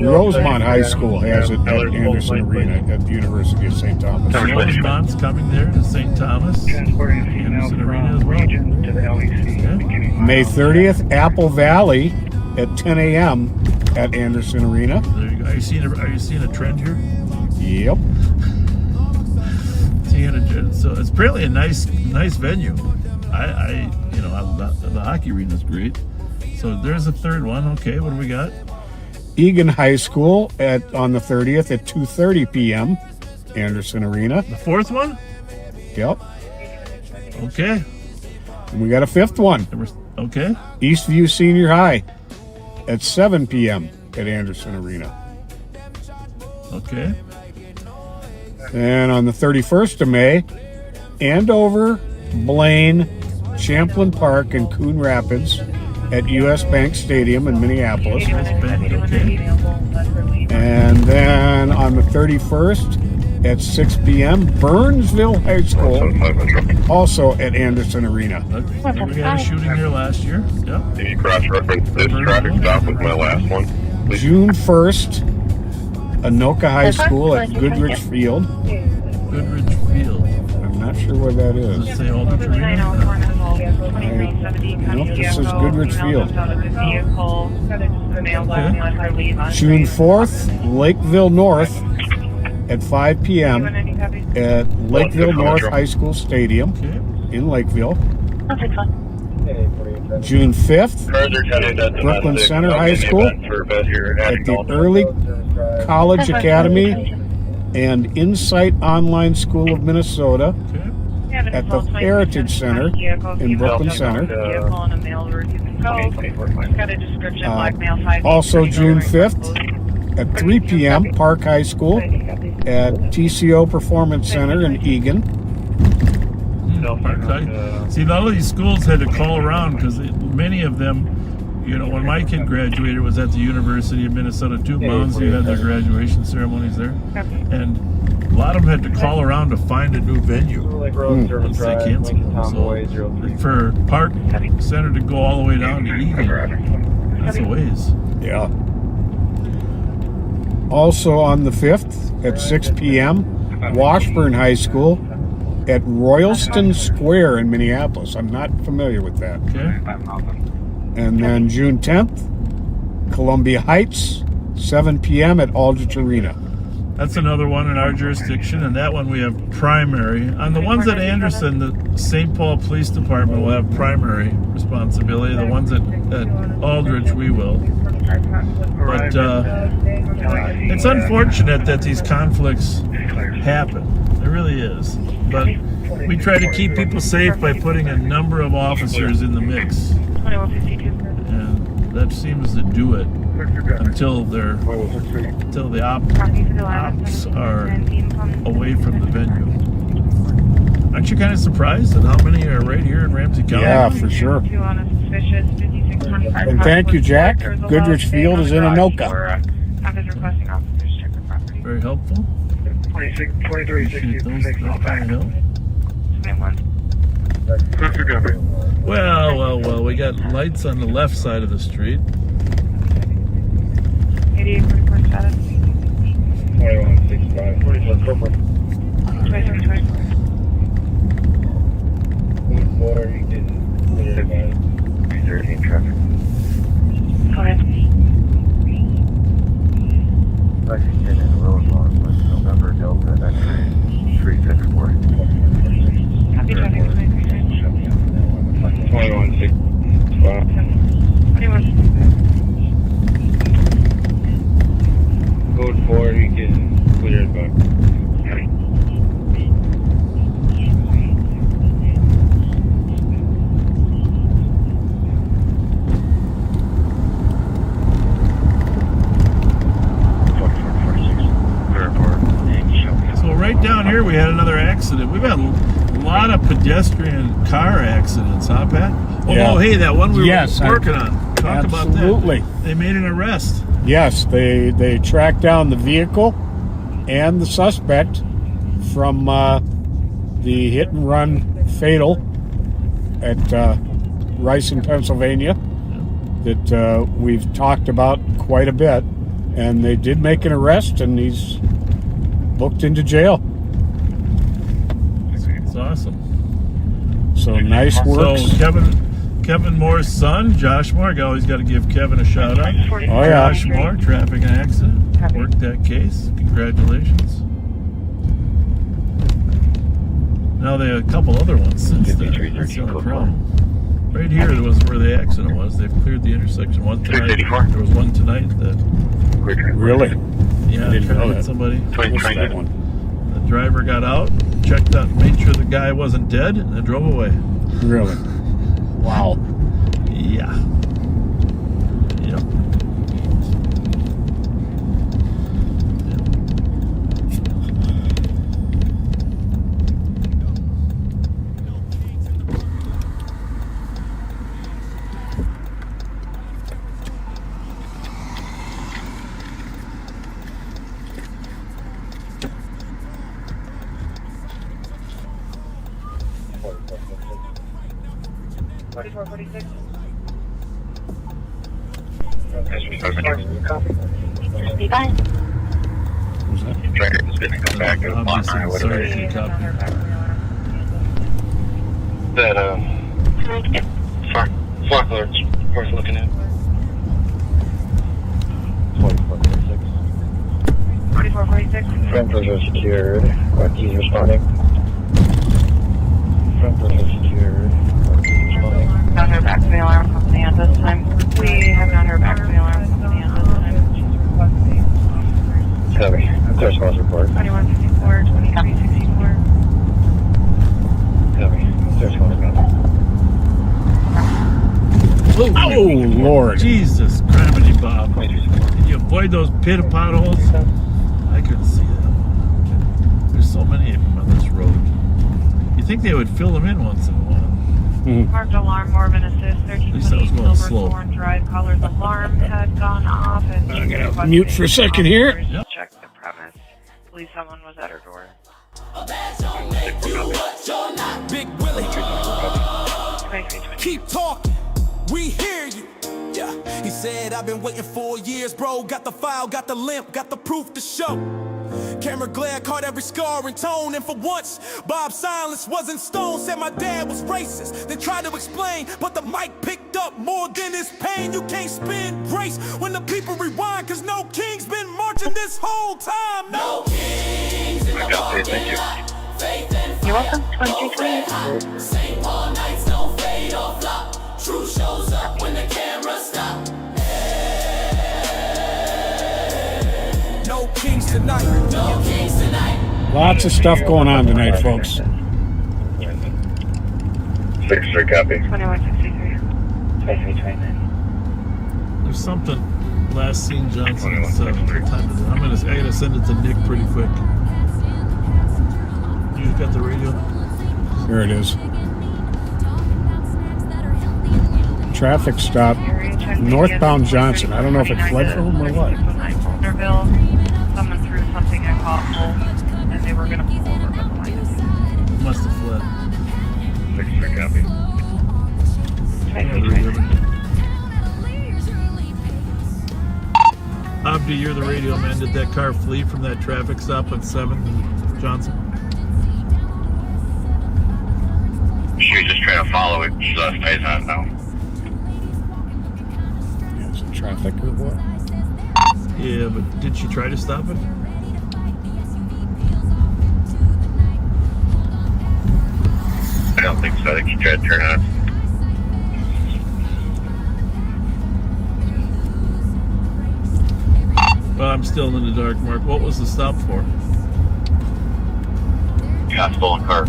Rosemont High School has it at Anderson Arena at the University of St. Thomas. Rosemont's coming there to St. Thomas. Anderson Arena as well. Yeah. May 30th, Apple Valley at 10 a.m. at Anderson Arena. There you go. Are you seeing a trend here? Yep. So it's apparently a nice venue. the hockey arena is great. So there's a third one. Okay, what do we got? Egan High School on the 30th at 2:30 p.m. Anderson Arena. The fourth one? Yep. Okay. And we got a fifth one. Okay. Eastview Senior High at 7 p.m. at Anderson Arena. Okay. And on the 31st of May, Andover, Blaine, Champlain Park, and Coon Rapids at U.S. Bank Stadium in Minneapolis. And then on the 31st at 6 p.m., Burnsville High School, also at Anderson Arena. Okay. We had a shooting here last year. Yeah. Can you cross-reference this traffic stop with my last one? Please? June 1st, Anoka High School at Goodrich Field. Goodrich Field. I'm not sure where that is. Does it say Aldrich Arena? Nope, this is Goodrich Field. Okay. June 4th, Lakeville North at 5 p.m. at Lakeville North High School Stadium in Lakeville. June 5th, Brooklyn Center High School at the Early College Academy and Insight Online School of Minnesota at the Heritage Center in Brooklyn Center. Also June 5th at 3 p.m. Park High School at TCO Performance Center in Egan. See, all of these schools had to call around because many of them, when my kid graduated, was at the University of Minnesota too. Mounds, you had their graduation ceremonies there, and a lot of them had to call around to find a new venue once they canceled. So for Park Center to go all the way down to Egan, that's a ways. Yeah. Also on the 5th at 6 p.m., Washburn High School at Royalston Square in Minneapolis. I'm not familiar with that. Okay. And then June 10th, Columbia Heights, 7 p.m. at Aldrich Arena. That's another one in our jurisdiction, and that one we have primary. On the ones at Anderson, the St. Paul Police Department will have primary responsibility. The ones at Aldrich, we will. But it's unfortunate that these conflicts happen. It really is. But we try to keep people safe by putting a number of officers in the mix. And that seems to do it until the ops are away from the venue. Aren't you kind of surprised at how many are right here in Ramsey County? Yeah, for sure. And thank you, Jack. Goodrich Field is in Anoka. Very helpful. 2360. Well, we got lights on the left side of the street. 8844 2165. 24, you can clear it by 13 traffic. Go ahead. Lexington and Rosemont, November Delta, that's 364. Happy traffic. 2165. 21. Code 4, you can clear it back. So right down here we had another accident. We've had a lot of pedestrian car accidents, huh, Pat? Oh, hey, that one we were working on. Talk Absolutely. about that. They made an arrest. Yes, they tracked down the vehicle and the suspect from the hit and run fatal at Rice in Pennsylvania that we've talked about quite a bit. And they did make an arrest, and he's booked into jail. It's awesome. So nice work. So Kevin Moore's son, Josh Moore. I always got to give Kevin a shout out. Oh, yeah. Josh Moore, traffic accident. Worked that case. Congratulations. Now they have a couple other ones since then. That's the only problem. Right here was where the accident was. They've cleared the intersection. One tonight. There was one tonight that. Really? Yeah, I didn't know that. Somebody. That one. The driver got out, checked out, made sure the guy wasn't dead, and then drove away. Really? Wow. Yeah. Yep. 4446. BaeBae. Who's that? Tracker is going to come back to the block line, whatever it is. That, flock alert's worth looking at. 4446. Franklin's are secured. He's responding. Franklin's are secured. He's responding. Not heard back from the alarm company at this time. We have not heard back from the alarm company at this time. Copy. Clear response report. 2154, 2364. Copy. Clear response report. Oh, Lord. Jesus, criminy Bob. Can you avoid those pit potholes? I couldn't see them. There's so many of them on this road. You think they would fill them in once in a while. Marked alarm, Mormon assist, 1328 Silverthorne Drive. Caller's alarm had gone off and I'm going to mute for a second here. Yep. Check the premise. Believe someone was at her door. Big Willie. Keep talking. We hear you. Yeah. He said, I've been waiting 4 years, bro. Got the file, got the limp, got the proof to show. Camera glare caught every scar and tone. And for once, Bob's silence wasn't stone. Said my dad was racist, then tried to explain, but the mic picked up more than his pain. You can't spin grace when the people rewind, cause no king's been marching this whole time. No kings in the thank you. You're welcome. 2328. Same all nights don't fade or flop. Truth shows up when the camera stop. No kings tonight. No kings tonight. Lots of stuff going on tonight, folks. 6-3 copy. 2163. 2329. There's something last seen Johnson's time. I gotta send it to Nick pretty quick. You got the radio? Here it is. Traffic stop northbound Johnson. I don't know if it fled from him or what. Burrill. Someone threw something at Coppell and they were going to pull over, but the line is. Must have fled. 6-3 copy. Abdi, you're the radio man. Did that car flee from that traffic stop on 7th and Johnson? She was just trying to follow it. She stays on now. Is it traffic or what? Yeah, but did she try to stop it? I don't think so. I think she tried to turn on. Well, I'm still in the dark, Mark. What was the stop for? Yeah, stolen car.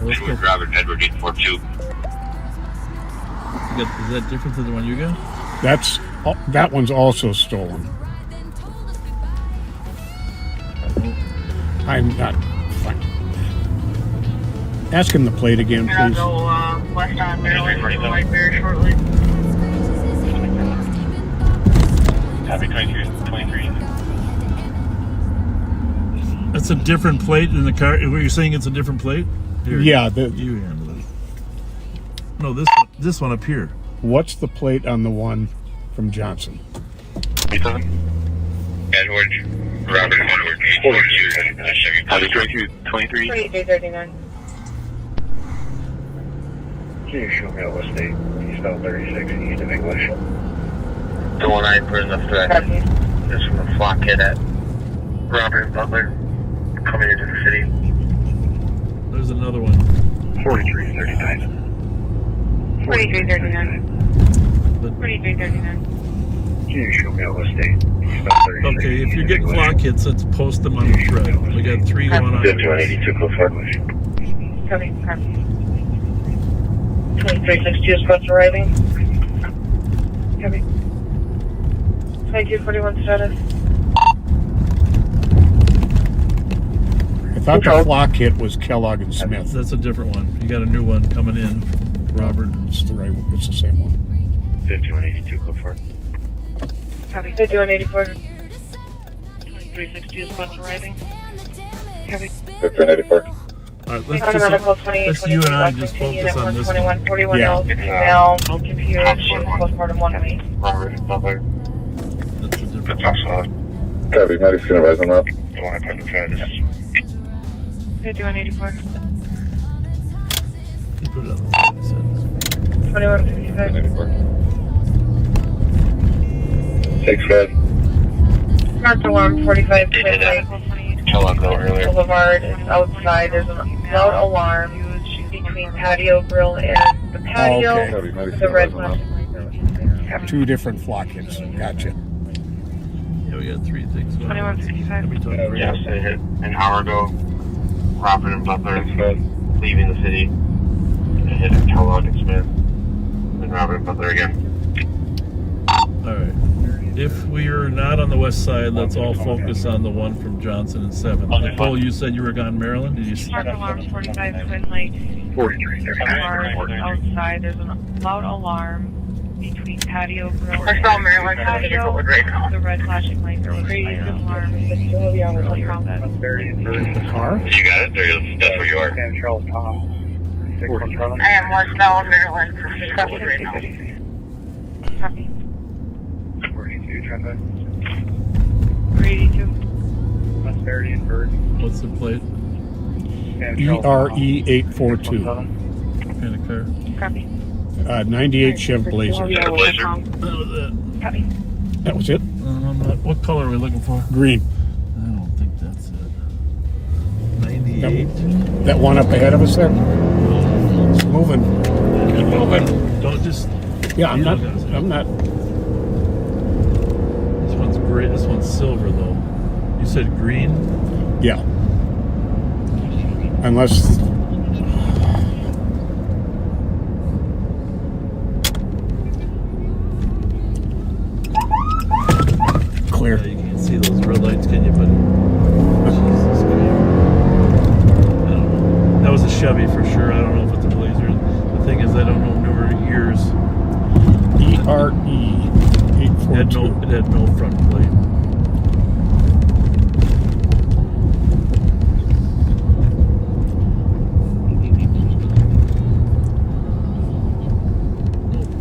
Edward Robert Edward 842. Is that different than the one you got? That one's also stolen. I'm not. Fine. Ask him the plate again, I'll please. go west on Maryland like very shortly. Copy 23. That's a different plate in the car. What you're saying? It's a different plate? Here, Yeah. you handle it. No, this one up here. What's the plate on the one from Johnson? Edward Robert Edward 842. Copy 23. 2339. Can you show me out West 8, eastbound 36, east of English? The one I put in the threat is from a flock hit at Robert Butler. coming into the city. There's another one. 4339. 4339. 4339. Can you show me all the state? Okay, if you're getting flock hits, let's post them on the thread. We got 3 going on. 5182, go for it. Copy. 2362 is supposed to arriving. Copy. 2241 status. I thought the flock hit was Kellogg and Smith. That's a different one. You got a new one coming in, Robert. It's the right one. It's the same one. 5182, go for it. Copy. 5184. 2362 is supposed to arriving. Copy. 5184. All right, let's you and I just focus on this one. 41 Yeah. female, confused, postmortem 1 Robert, Bobaganda. That's a different That's awesome. Copy, medic's gonna rise on that. The one I put in the fan is 5184. You put it on the 2155. 5184. 6 red. Marked alarm 45 Kellogg go earlier. Boulevard is outside. There's a loud alarm between patio grill and the patio. Oh, okay. The red one. 2 different flock hits. Gotcha. Yeah, we got 3 things going on. 2165. Yes, they hit an hour ago. Robert and Butler leaving the city. They hit Kellogg and Smith. And Robert and Butler again. Alright. If we are not on the west side, let's all focus on the one from Johnson and 7th. Nicole, you said you were gone Maryland? Did you Marked alarm 45 Twin Lakes. 4339. Outside, there's a loud alarm between patio grill I saw Maryland. patio. The red flashing light. There was a fire alarm. The car? You got it? That's where you are. I am westbound Maryland for Copy. Copy. 382. What's the plate? ERE842. What kind of car? Copy. 98 Chev Blazer. That was it. Copy. That was it? What color are we looking for? Green. I don't think that's it. 98. That one up ahead of us there? It's moving. It's moving. Don't just... Yeah, I'm not. This one's gray. This one's silver, though. You said green? Yeah. Unless... Clear. Yeah, you can't see those red lights, can you? But Jesus Christ. I don't know. That was a Chevy for sure. I don't know if it's a Blazer. The thing is, I don't know newer years. ERE842. It had no front plate.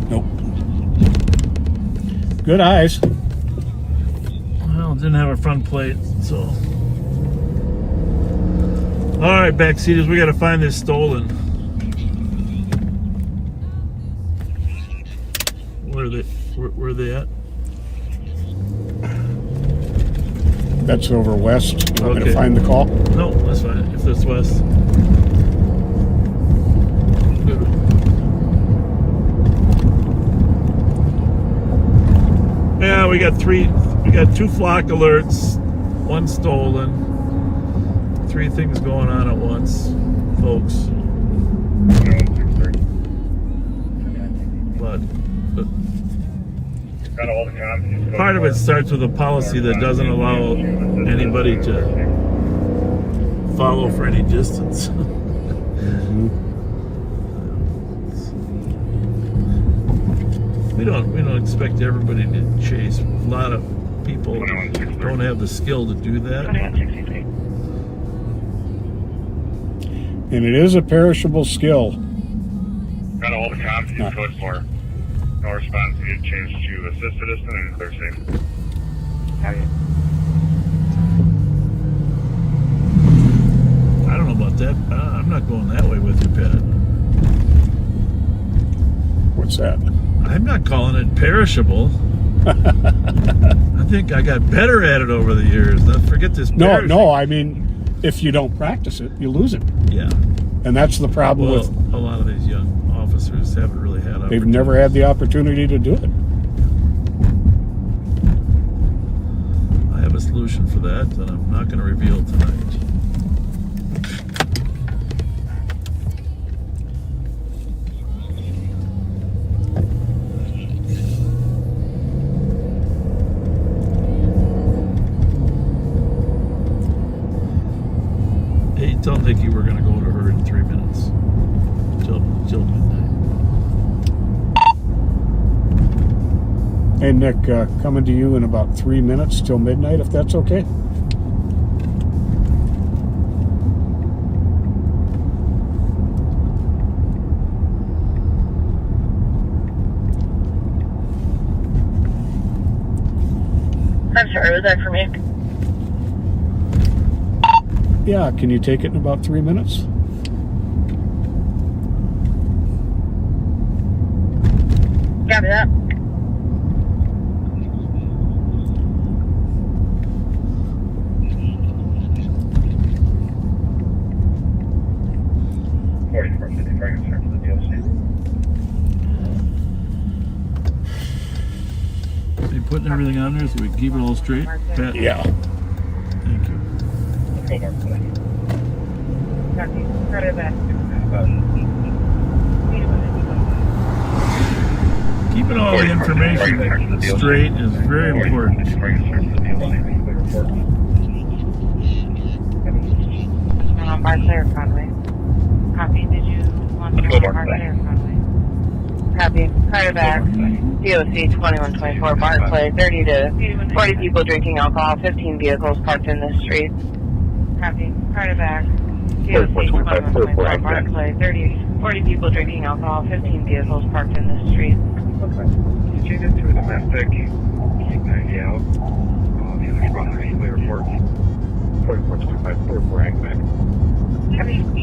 Nope. Good eyes. Well, it didn't have a front plate, so. All right, backseaters, we got to find this stolen. Where are they at? That's over west. You want me to Okay. find the call? No, that's fine. If that's west. Good. Yeah, we got 2 flock alerts, 1 stolen, 3 things going on at once, folks. But part of it starts with a policy that doesn't allow anybody to follow for any distance. We don't expect everybody to chase. A lot of people don't have the skill to do that. And it is a perishable skill. Got all the cops, you code for. No response, you change to assist citizen and clear safe. I don't know about that. I'm not going that way with you, Pat. What's that? I'm not calling it perishable. I think I got better at it over the years. Don't forget this. No, I mean, if you don't practice it, you lose it. Yeah. And that's the problem Well, with a lot of these young officers haven't really had opportunities. they've never had the opportunity to do it. I have a solution for that that I'm not going to reveal tonight. Hey, tell Nikki we're going to go to her in 3 minutes. Till midnight. Hey, Nick, coming to you in about 3 minutes till midnight, if that's okay. I'm sorry, was that for me? Yeah, can you take it in about 3 minutes? Copy that. Are you putting everything on there so we can keep it all straight? Pat? Yeah. Thank you. Keeping all the information straight is very important. Barclay or Conway? Copy. Did you want to go Barclay or Conway? Copy. Carter back. DOC 2124 Barclay. 30 to 40 people drinking alcohol. 15 vehicles parked in the street. Copy. Carter back. DOC 2124 Barclay. 30 40 people drinking alcohol. 15 vehicles parked in the street. Okay. Did you get through domestic? Yeah. The other spot, we report 4425 back.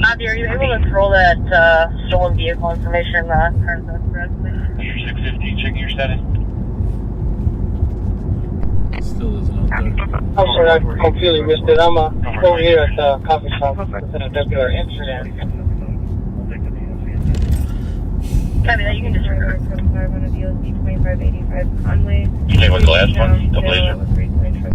Bobby, are you able to throw that stolen vehicle information in the current for us, please? 650, checking your status. Still isn't out there. I'm sorry, I completely missed it. I'm over here at the coffee shop with a regular incident. Copy that, you can disregard. 75 on a DOC 2585 Conway. You take what's the last one? The Blazer.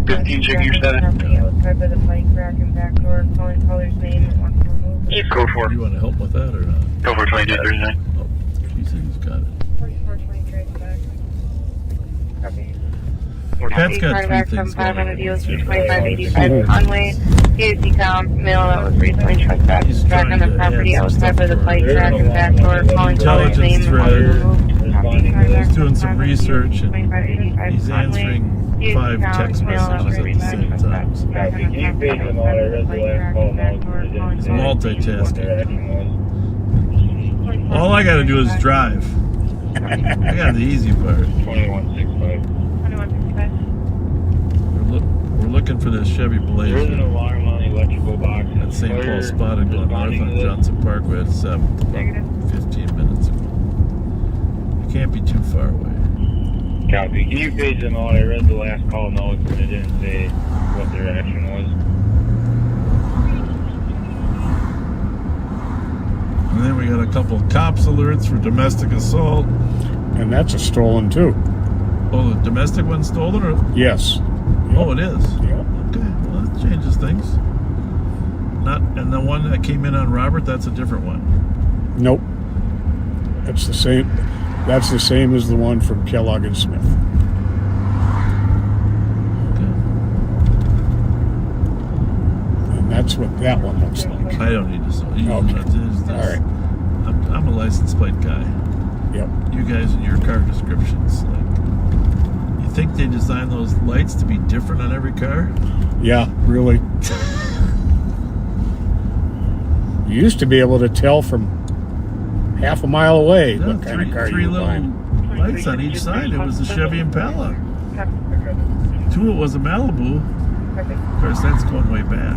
15, checking your status. Outside by the bike rack and back door, calling caller's name and wants to remove. Go for it. You want to help with that or not? Go for 2239. Oh, he said he's got it. 4423 back. Copy. Pat's got three things 75 on a going DOC on. 2585 Conway. DOC count, male that was recently truck back on the property outside by the bike rack and back door, calling caller's name and wants to remove. He's doing some research and he's answering 5 text messages at the same time. He's multitasking. All I gotta do is drive. I got the easy part. 2165. We're looking for this Chevy Blazer. There's an alarm on the electrical box. At St. Paul spotted going north on Johnson Parkway at 7, about 15 minutes ago. It can't be too far away. Copy. Can you page them out? I read the last call notes, but it didn't say what their action was. And then we got a couple of cops alerts for domestic assault. And that's a stolen too. Oh, the domestic one stolen? Or? Yes. Oh, it is? Yeah. Okay, well that changes things. And the one that came in on Robert, that's a different one. Nope. That's the same. That's the same as the one from Kellogg and Smith. Okay. And that's what that one looks like. I don't need to know. Okay. All right. I'm a license plate guy. Yep. You guys and your car descriptions. You think they designed those lights to be different on every car? Yeah, really. You used to be able to tell from half a mile away what kind of car three you were little buying. lights on each side. It was a Chevy Impala. 2 it was a Malibu. Of course, that's going way back.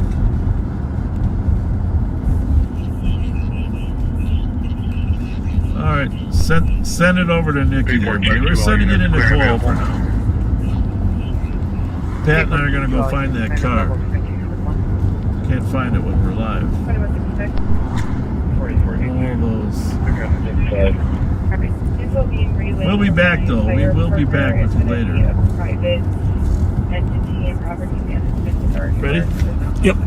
All right, send it over to Nikki. There, buddy. We're sending it in Nicole for now. Pat and I are going to go find that car. Can't find it when we're live. 2166. All those. Info being relayed. We'll be back though. We will be back with you later. Private entity and property management authority. Ready? Yep.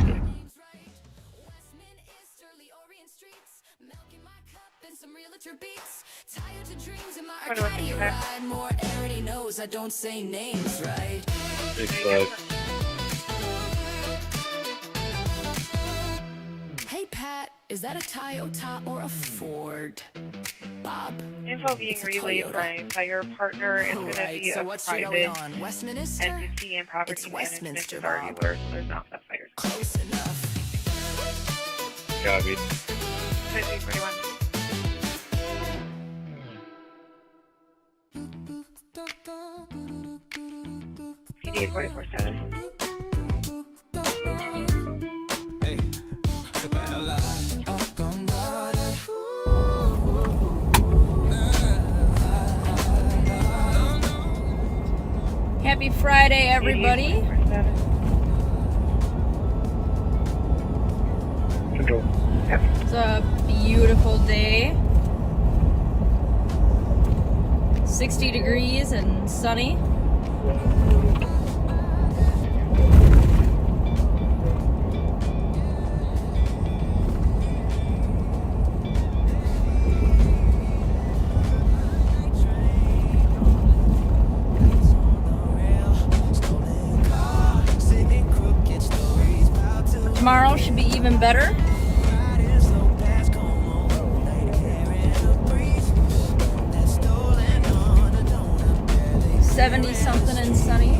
More already knows I don't say names right. Hey Pat, is that a Toyota or a Ford? Bob. Info being relayed. My fire partner is going to be a private entity and property management authority where there's not that fire. Close enough. Copy. 5041. PD 447. Happy Friday, everybody. It's a beautiful day. 60 degrees and sunny. Tomorrow should be even better. $70-something and sunny.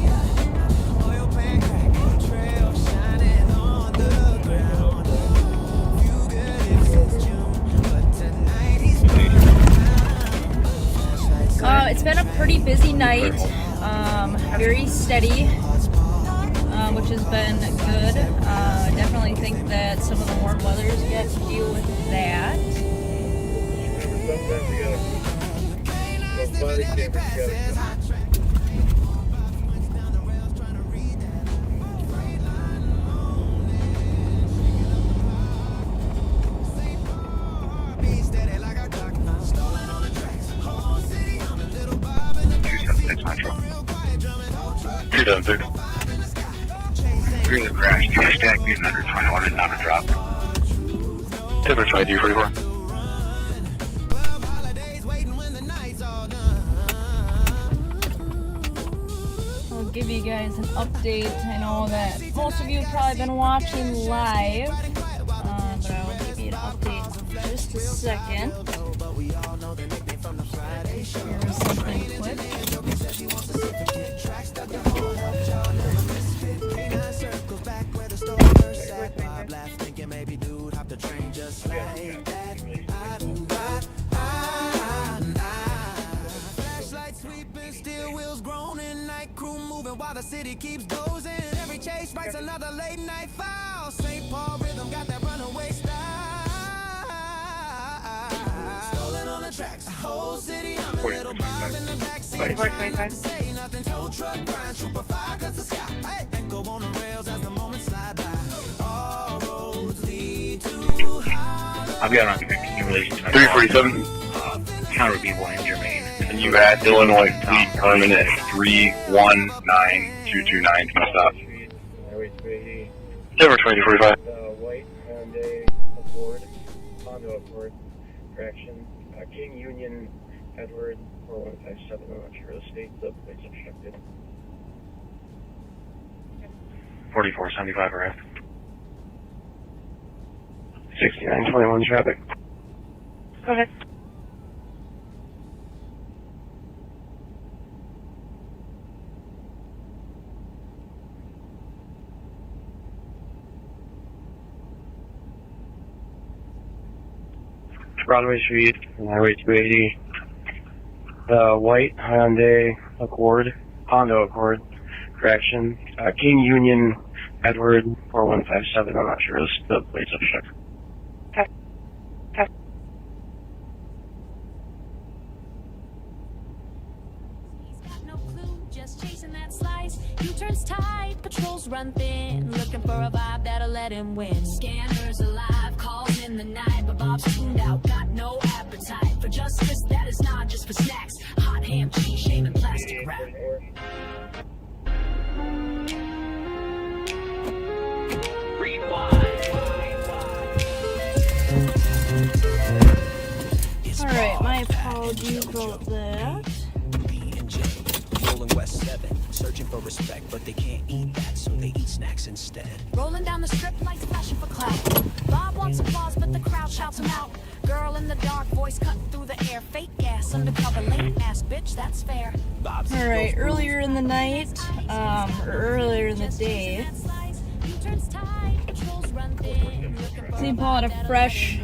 It's been a pretty busy night. Very steady. Which has been good. I definitely think that some of the warm weather's got to deal with that. Green crash, hashtag being under 21 and not a drop. Timber 5244. I'll give you guys an update. I know that most of you have probably been watching live, but I will give you an update in just a second. Here's something quick. Flashlight sweeping, steel wheels groaning, night crew moving while the city keeps dozing. Every chase writes another late night file. St. Paul rhythm got that runaway style. Stolen on the tracks, whole city. I'm a little bomb in the backseat. Say nothing, tow truck grind, trooper fire, cause the sky. Hey, echo on the rails as the moments slide by. All roads lead to I've got on accumulation. 347. Counter people in Germany. And you had Illinois Fleet permanent 319229 to my stop. Timber 2045. White Hyundai Accord, Honda Accord, correction. King Union Edward 4157. I'm not sure the state, the place obstructed. 4475 arrest. 6921 traffic. Go ahead. Broadway Street, Highway 280. White Hyundai Accord, Honda Accord, correction. King Union Edward 4157. I'm not sure the place obstructed. just chasing that slice. U-turns tight, patrols run thin, looking for a vibe that'll let him win. Scanners alive, calls in the night, but Bob's tuned out, got no appetite for justice. That is not just for snacks. Hot ham, cheese, shame, and plastic wrap. Alright, my apologies about that. Rolling West 7, searching for respect, but they can't eat that, so they eat snacks instead. Rolling down the strip, lights flashing for clout. Bob wants applause, but the crowd shouts him out. Girl in the dark, voice cutting through the air. Fake gas, undercover, late ass bitch, that's fair. Alright, earlier in the night, or earlier in the day, St. Paul had a fresh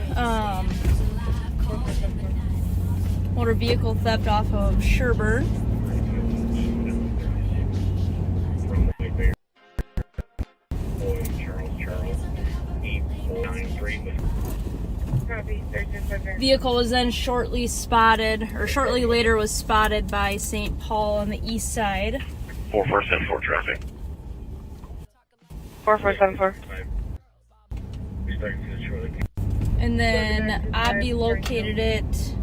motor vehicle theft off of Sherburne. Vehicle was then shortly later was spotted by St. Paul on the east side. 4474 traffic. 4474. And then Abdi located it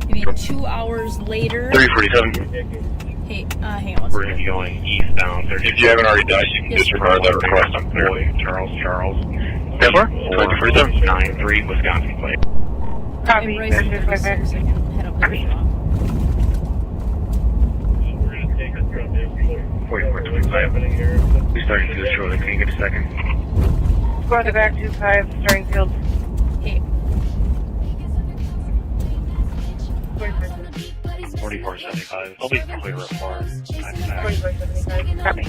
maybe 2 hours later. 347. Hey, hang on. We're going to be going eastbound. If you haven't already done, you can disregard that request on Boy, Charles. Yes, sir. 2047. 93 Wisconsin plate. Copy. Head up there. 4425. We starting to do this shortly. Can you get a second? Go to the back 25, starting field. Hey. 4475. I'll be clear of far. 4475. Copy.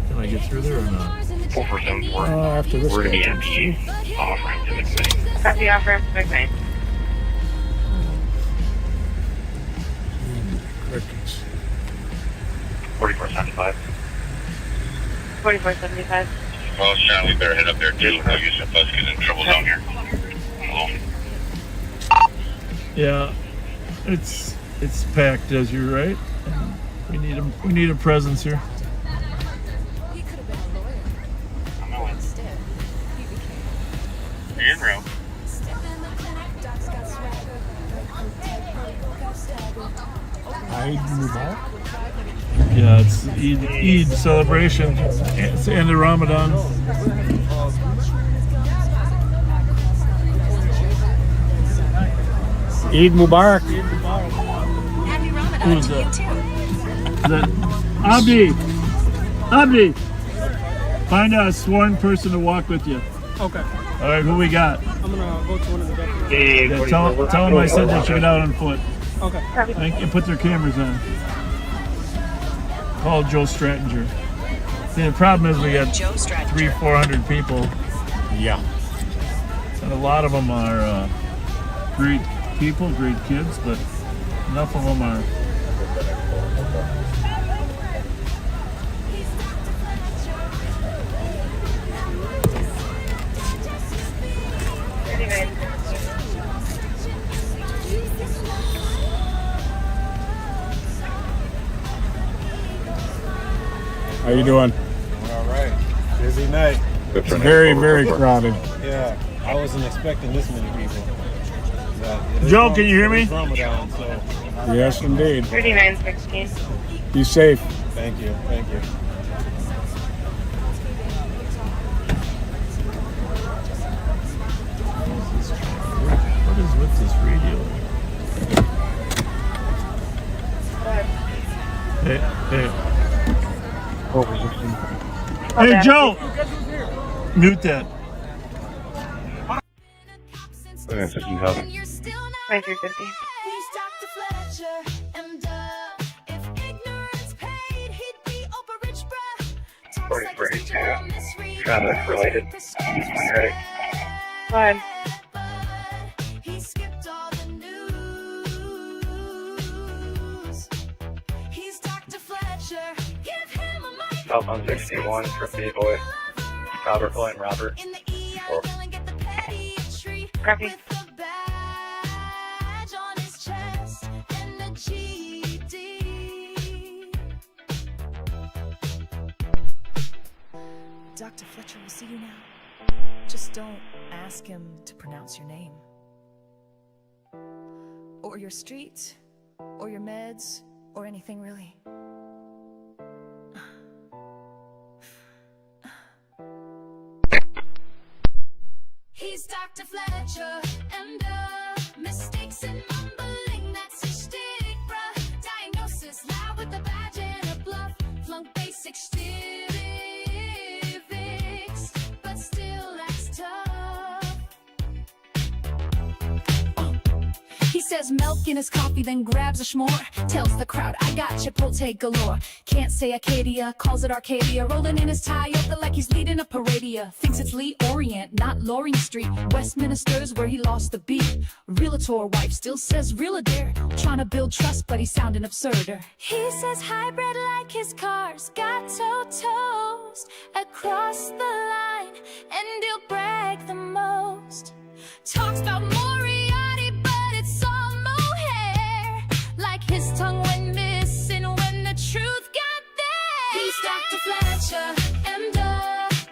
Can I get through there or not? 4474. After this We're going to be empty. Off ramp to McMain. Copy, off ramp to McMain. Crickets. 4475. 4475. Well, Sean, we better head up there too. No use of us getting in trouble down here. Hello. Yeah, it's packed as you're right. We need a presence here. You're in room. Yeah, it's Eid celebration. It's the end of Ramadan. Eid Mubarak. Happy Ramadan Who's to you that? too. Is that Abdi, find a sworn person to walk with you. Okay. All right, who we got? I'm gonna go to one of the deputies. Yeah, tell them I said they should get out on foot. Okay. And put their cameras on. Call Joe Strattinger. See, the problem is we got 300-400 people. Yeah. And a lot of them are great people, great kids, but enough of them are. How you doing? All right. Busy night. It's very, very crowded. Yeah, I wasn't expecting this many people. Joe, can you hear me? Ramadan, so. Yes, indeed. 3916. Be safe. Thank you. Thank you. What is with this radio? Hey. Over 16. Hey, Joe! Mute that. 15,000. 2350. Traffic related. Headache. Fine. Southbound 61 for BaeBae. Robert Boy and Robert. Copy. Dr. Fletcher will see you now. Just don't ask him to pronounce your name. Or your street, or your meds, or anything really. He's Dr. Fletcher, and mistakes and mumbling, that's his shtick, bruh. Diagnosis loud with a badge and a bluff. Flunk basic civics, but still acts tough. He says milk in his coffee, then grabs a s'more. Tells the crowd, I got Chipotle galore. Can't say Acadia, calls it Arcadia. Rolling in his tie up like he's leading a paradia. Thinks it's Lee Orient, not Loring Street. Westminster's where he lost the beat. Realtor wife still says Realtor. Trying to build trust, but he's sounding absurder. He says hybrid like his car's got toast across the line, and he'll brag the most. Talks about Moriarty, but it's all mohair. Like his tongue went missing when the truth got there. He's Dr. Fletcher, and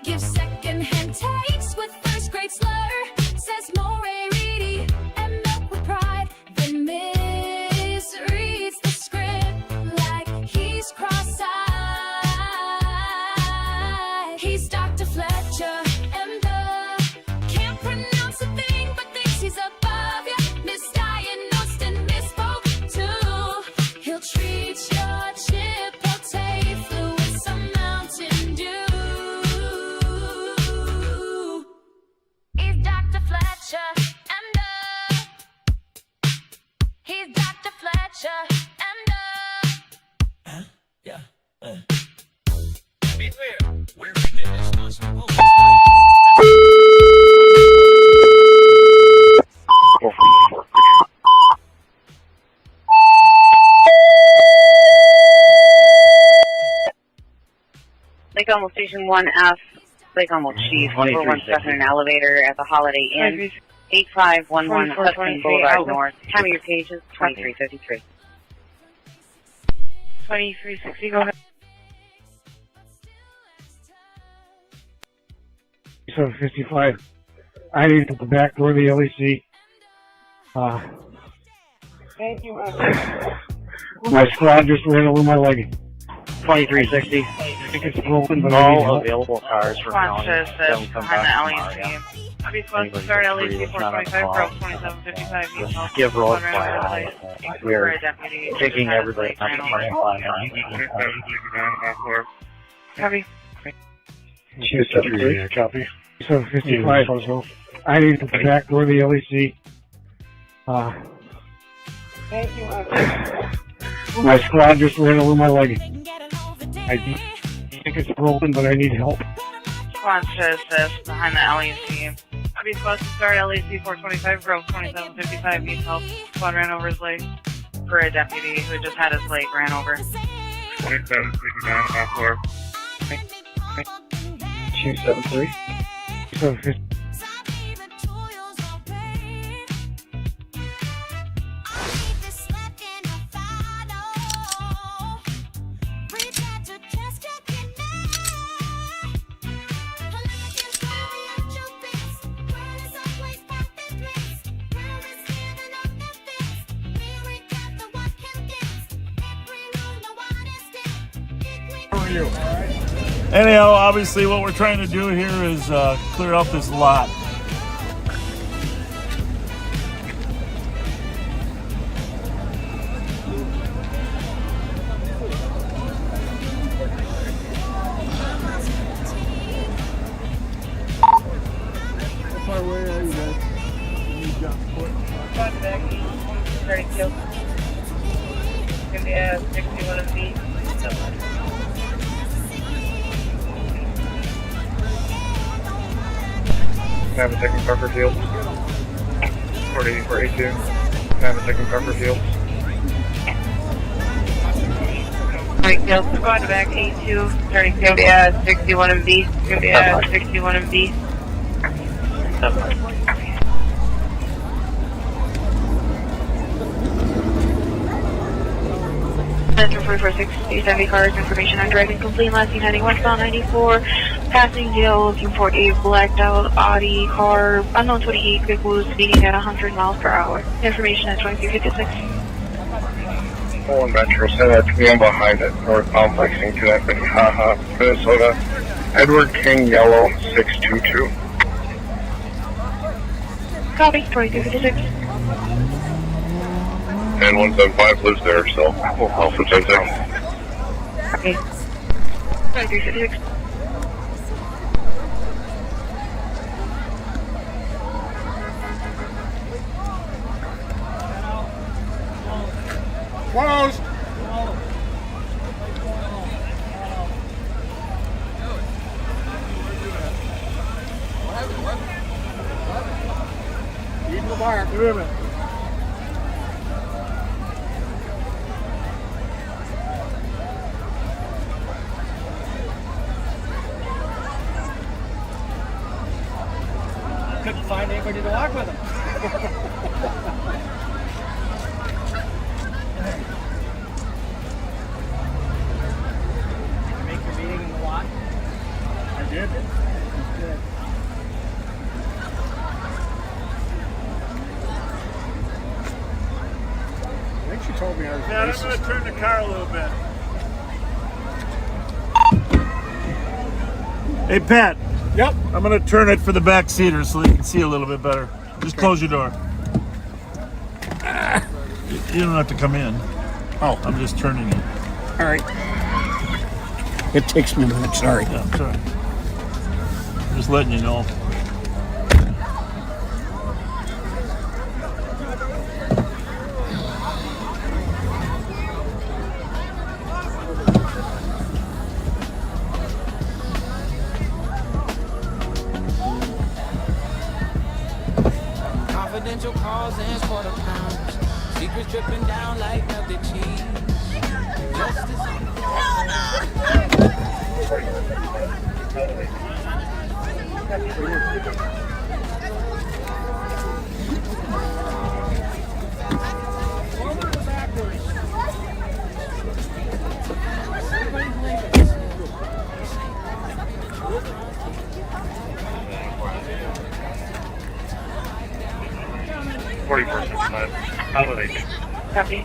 gives second-hand takes with first-grade slur. Says Moriarty and milk with pride, then misreads the script like he's cross-eyed. He's Dr. Fletcher, and can't pronounce a thing, but thinks he's above ya. Misdiagnosed and misspoke too. He'll treat your Chipotle flu with some Mountain Dew. He's Dr. Fletcher, and he's Dr. Fletcher, and Yeah. Be clear. We're finished. Not supposed to. Lake Elmo Station 1F, Lake Elmo Chief, number 1 stuck in an elevator at the Holiday Inn, 8511 Hudson Boulevard North. Time of your pages, 2353. 2360, go ahead. 755. I need to the back door of the LEC. Thank you. My squad just ran over my leg. 2360. I think it's broken, but all available cars for Response to this behind the LEC. I'll be supposed to start LEC 425, Grove 2755. Give road flag. We're taking everybody up to 25. Copy. 273. Copy. 755. I need to the back door of the LEC. Thank you. My squad just ran over my leg. I think it's broken, but I need help. Response to this behind the LEC. I'll be supposed to start LEC 425, Grove 2755. Needs help. Squad ran over his leg for a deputy who just had his leg ran over. 2769, 273. 750. Anyhow, obviously what we're trying to do here is clear up this lot. How far away are you guys? You got put. Back, 32. Gonna be a 61 of B. Have a second cover field. 4842. Have a second cover field. Squad back 82. Starting to be a 61 and B. Gonna be a 61 and B. Metro 446, 70 cars, information on driving complete, last seen heading westbound 94, passing jail, looking for a blacked out Audi car, unknown 28, vehicle speeding at 100 miles per hour. Information at 2356. 1 Metro, send that to me. I'm behind it, northbound Lexington at Minnehaha, Minnesota. Edward King, yellow, 622. Copy, 2356. And 175 lives there, so we'll help with that thing. Okay. 2356. Closed. Eagle bar. Wait a minute. Couldn't find anybody to walk with him. Make your meeting in the lot? I did. Good. I think she told me I was Yeah, I'm racist. going to turn the car a little bit. Hey, Pat. Yep. I'm going to turn it for the back seater so you can see a little bit better. Just close your door. You don't have to come in. Oh. I'm just turning it. All right. It takes me a minute, sorry. Yeah, sorry. Just letting you know. Confidential calls and quarter pounds. Secrets dripping down like melted cheese. Justice. 4465. Elevate. Copy.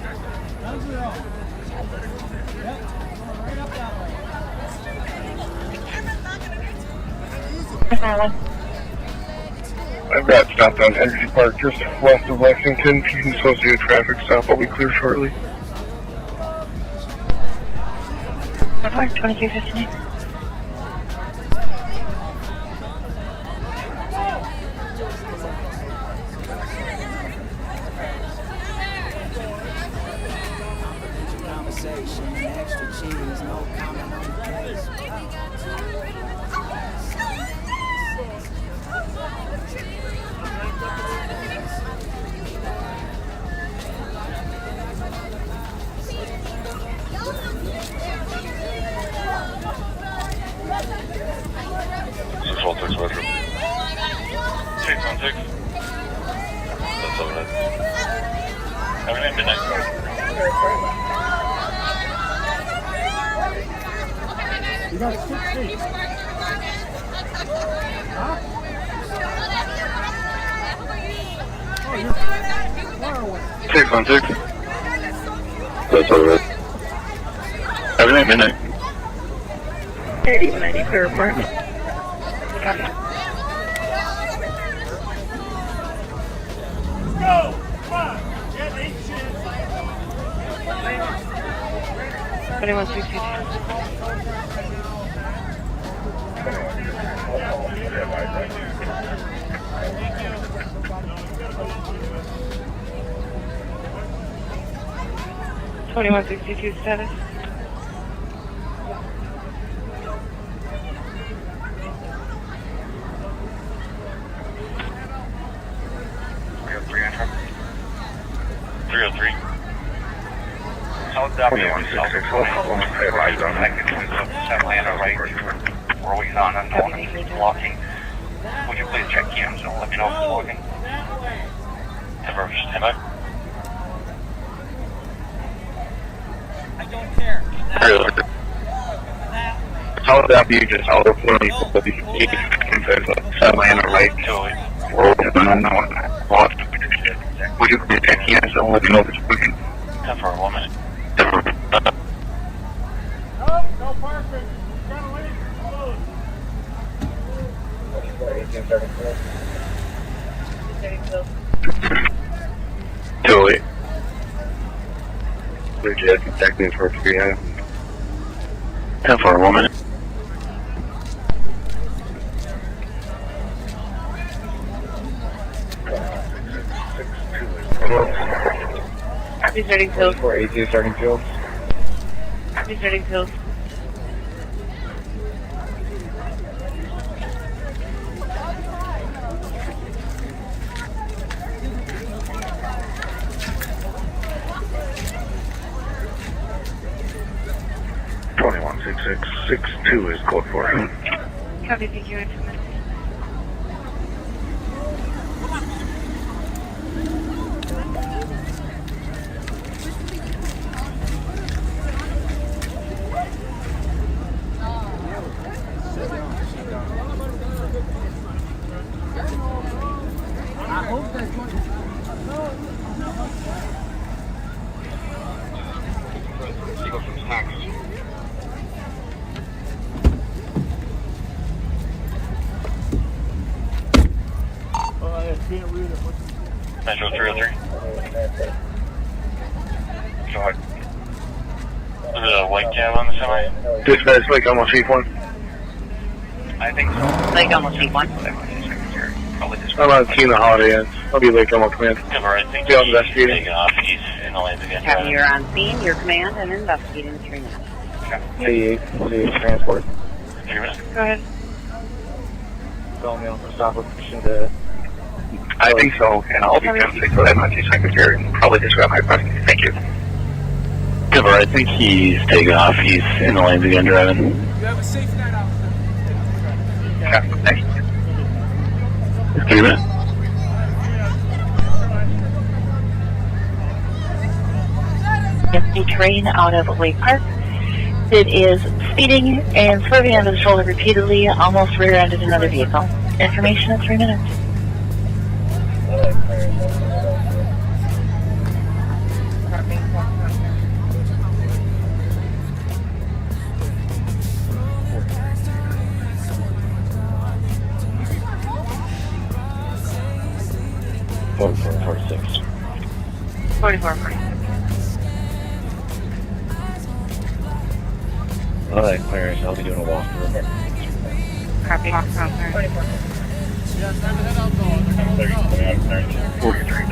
I've got stopped on Energy Park just west of Lexington. If you can associate traffic stop, I'll be clear shortly. 2359. Conversation, extra cheese, no comment on the case. That's over there. Everything midnight. You got 6 feet. Huh? Oh, you're far away. 616. That's over there. Everything midnight. 3090 clear apartment. Copy. Go! Come on! Get 8 shit. 2162. $21.62 status. South W, south of right, we're always on unknown and it's blocking. Would you please check cams and let me know if it's working? Ever stand by? How about you just all the 40 semi on the right? Would you be checking in so let me know if it's working? Time for 1 minute. No parking. Gotta leave. Totally. Legit, checking for 3 items. Time for 1 minute. He's starting pills. 482 starting field. He's starting pills. .6662 is code for him. Copy, thank you. Metro 303. Go ahead. Look at the white cab on the semi. Dispatch, like almost chief one. I think so. Lake Elmo Chief 1. Probably this I'm on team the holiday ends. I'll be Lake Elmo command. Cover, I think Be on he's investigating. taking off. He's in the lanes again. Copy, you're on scene, your command, and investigating 3 minutes. C8 transport. 3 minutes. Go ahead. Tell me on the stop location to. I think so, and I'll be conflict for that Monty secretary and probably disrupt my question. Thank you. Cover, I think he's taking off. He's in the lanes again driving. You have a safe night out. Yeah, thanks. 3 minutes. A train out of Lake Park. It is speeding and swerving onto the shoulder repeatedly, almost rear-ended another vehicle. Information in 3 minutes. Forty-four, 46. 44, 46. Alright, clearance. I'll be doing a walkthrough. Copy. 44. 43,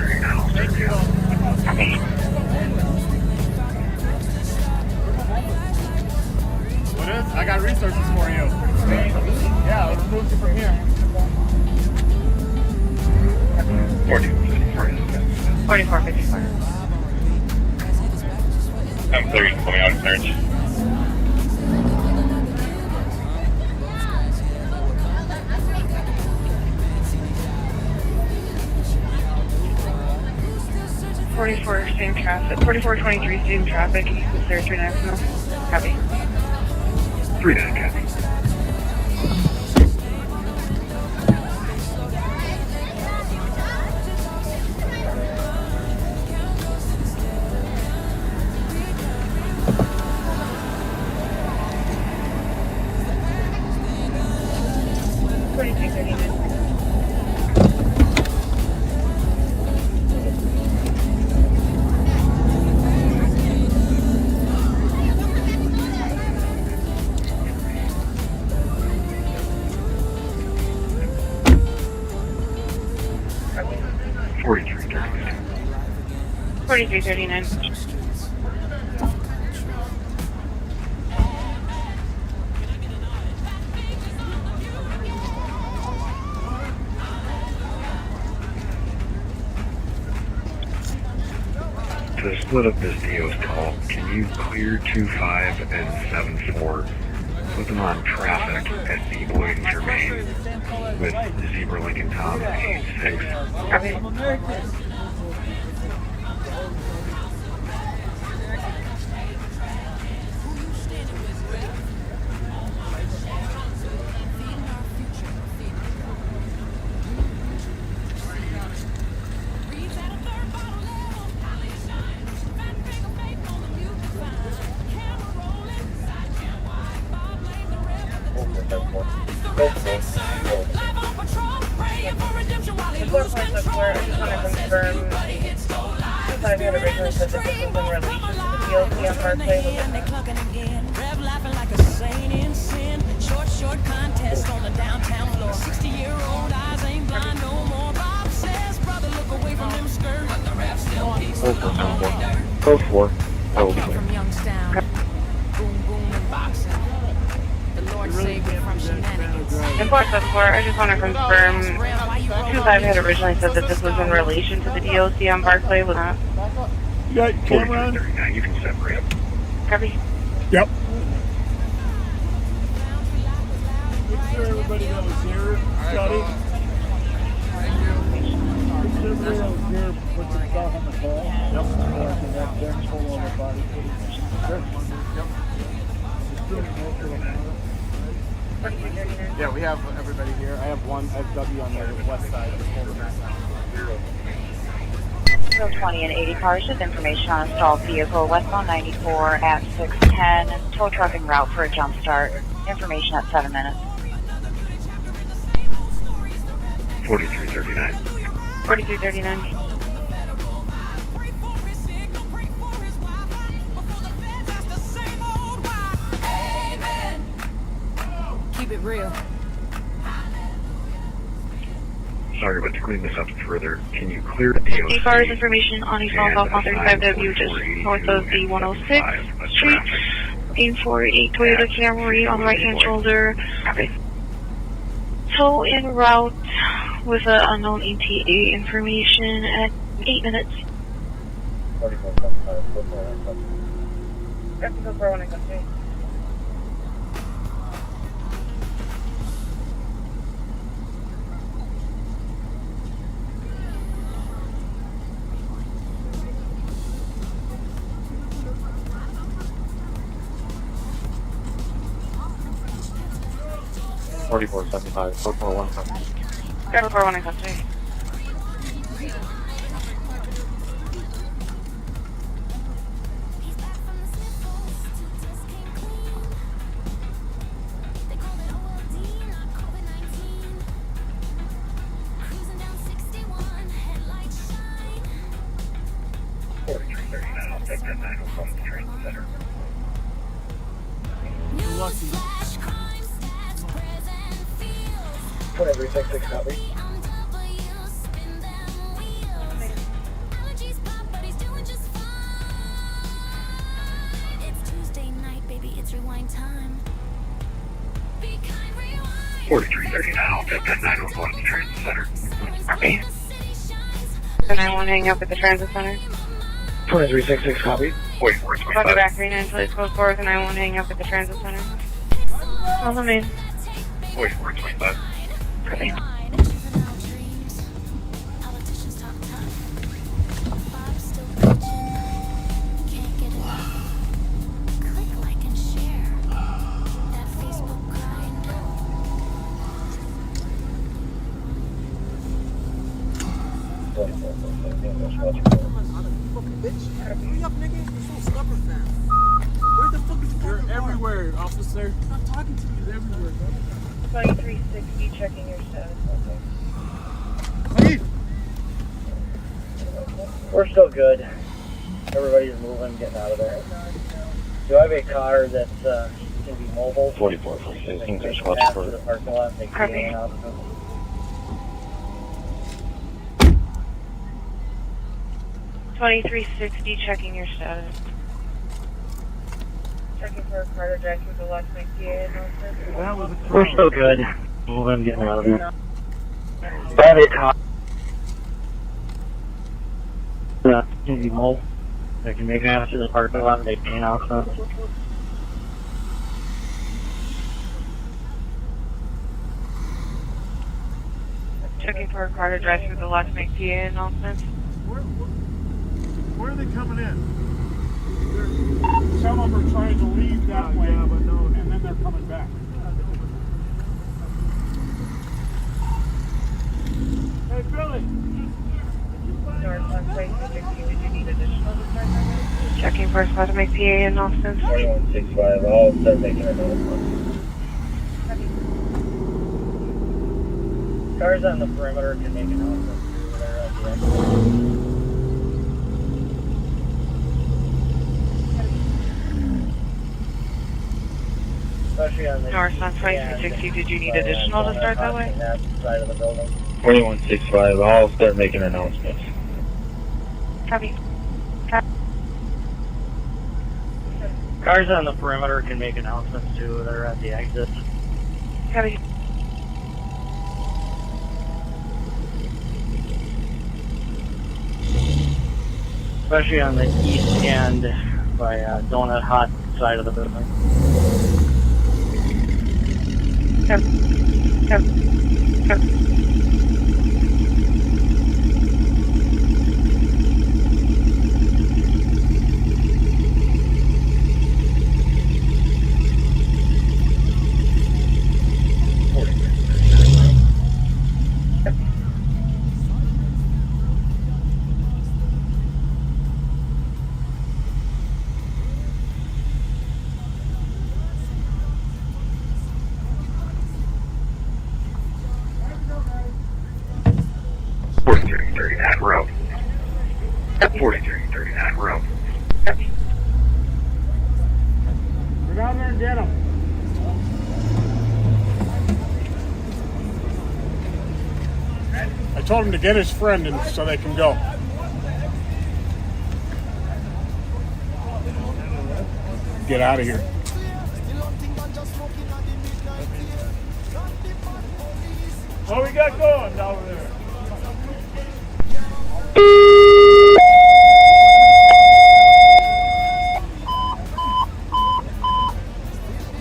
What is? I got resources for you. Yeah, let's move you from here. 44, 54. I'm 30, coming out of clearance. Same traffic. 4423, same traffic. You can clear 39 from us. Copy. 39, copy. $43.39. To split up this DO's call, can you clear 2-5 and 7-4? Put them on traffic at the Boyd and Germain with Zebra Lincoln Tom at 8-6. confirm. I had originally said that this was in relation to the DLC on Parkway. Short contest on the downtown floor. 60-year-old eyes ain't blind no more. Bob says, brother, look away from them skirts. But the rap still keeps Code 4. I will be there. From Youngstown. Boom, boom, and boxing. The Lord saved me from shenanigans. And Fort I just want to confirm. 25 had originally said that this was in relation to the DLC on Barclay. Was that? You got your camera on? You can separate. Copy. Yep. Make sure everybody that was here, Scotty. Make sure everybody that was here, put your stuff on the ball. Yep. Yeah, we have everybody here. I have one SW on the west side. So 20 and 80 cars with information on a stalled vehicle westbound 94 at 610. Tow truck en route for a jump start. Information at 7 minutes. 4339. 4339. Keep it real. Sorry, but to clean this up further, can you clear the DOC? cars information on a southbound 35W just north of the 106th Street. Aim for a Toyota Camry on the right hand shoulder. Tow en route with an unknown ETA information at 8 minutes. 4475, 4415. 4415. Lucky. 2366, copy. Rewind time. 4339, I'll take that 911 to Transit Center. Copy. So 911 hang up at the Transit Center. 2366, copy. Wait, where's my Welcome back, 39, please code 4 and 911 hang up at the Transit Center. On the main. Wait, where's my bus? Copy. You're everywhere, officer. I'm not talking to you. Everywhere, bro. 2360, checking your status. Hey. We're still good. Everybody's moving, getting out of there. Do I have a car that can be mobile? 44, I think there's one for the parking lot. They can get out. 2360, checking your status. Checking for a car to drive through the Las Vegas. We're still good. Moving, getting out of there. Do I have a car that can be mobile? They can make it out to the parking lot and they can out. Checking for a car to drive through the Las Vegas announcement. Where are they coming in? Some of them are trying to leave that way, yeah, but no. and then they're coming back. Hey, Billy. Checking for a spot to make PA announcements. 4165, I'll start making announcements. Cars on the perimeter can make announcements through there. the exit. Especially on the North on 2360, did you need additional to start that way? That side of the building. 2165, I'll start making announcements. Copy. Cars on the perimeter can make announcements too. They're at the exit. Copy. Especially on the east end by Donut Hut side of the building. Road. 4339 Road. We're down there and get him. I told him to get his friend and so they can go. Get out of here. What we got going down there?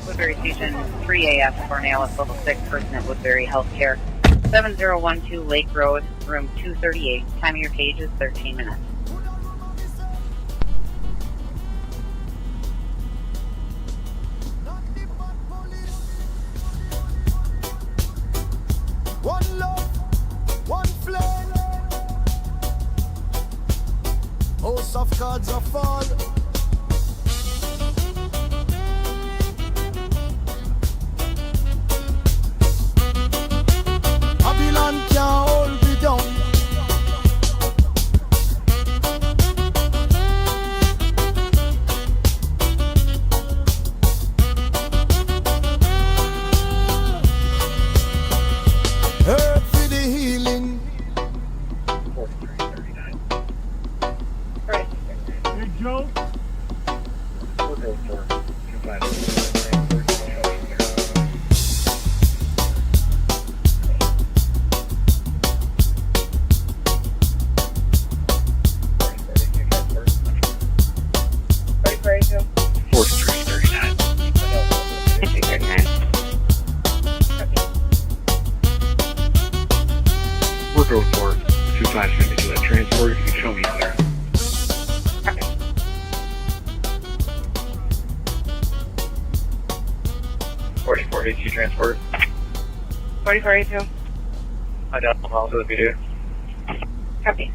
Woodbury Station 3AF for an ALS level 6 person at Woodbury Healthcare. 7012 Lake Road, room 238. Time of your page is 13 minutes. One love, one flame. House of cards are fall. Babylon can't hold me down. Herb for the healing. Hey, Joe. Work over for 2572 that transport. You can show me there. 4482 transport. 4482. I don't know if you do. Copy.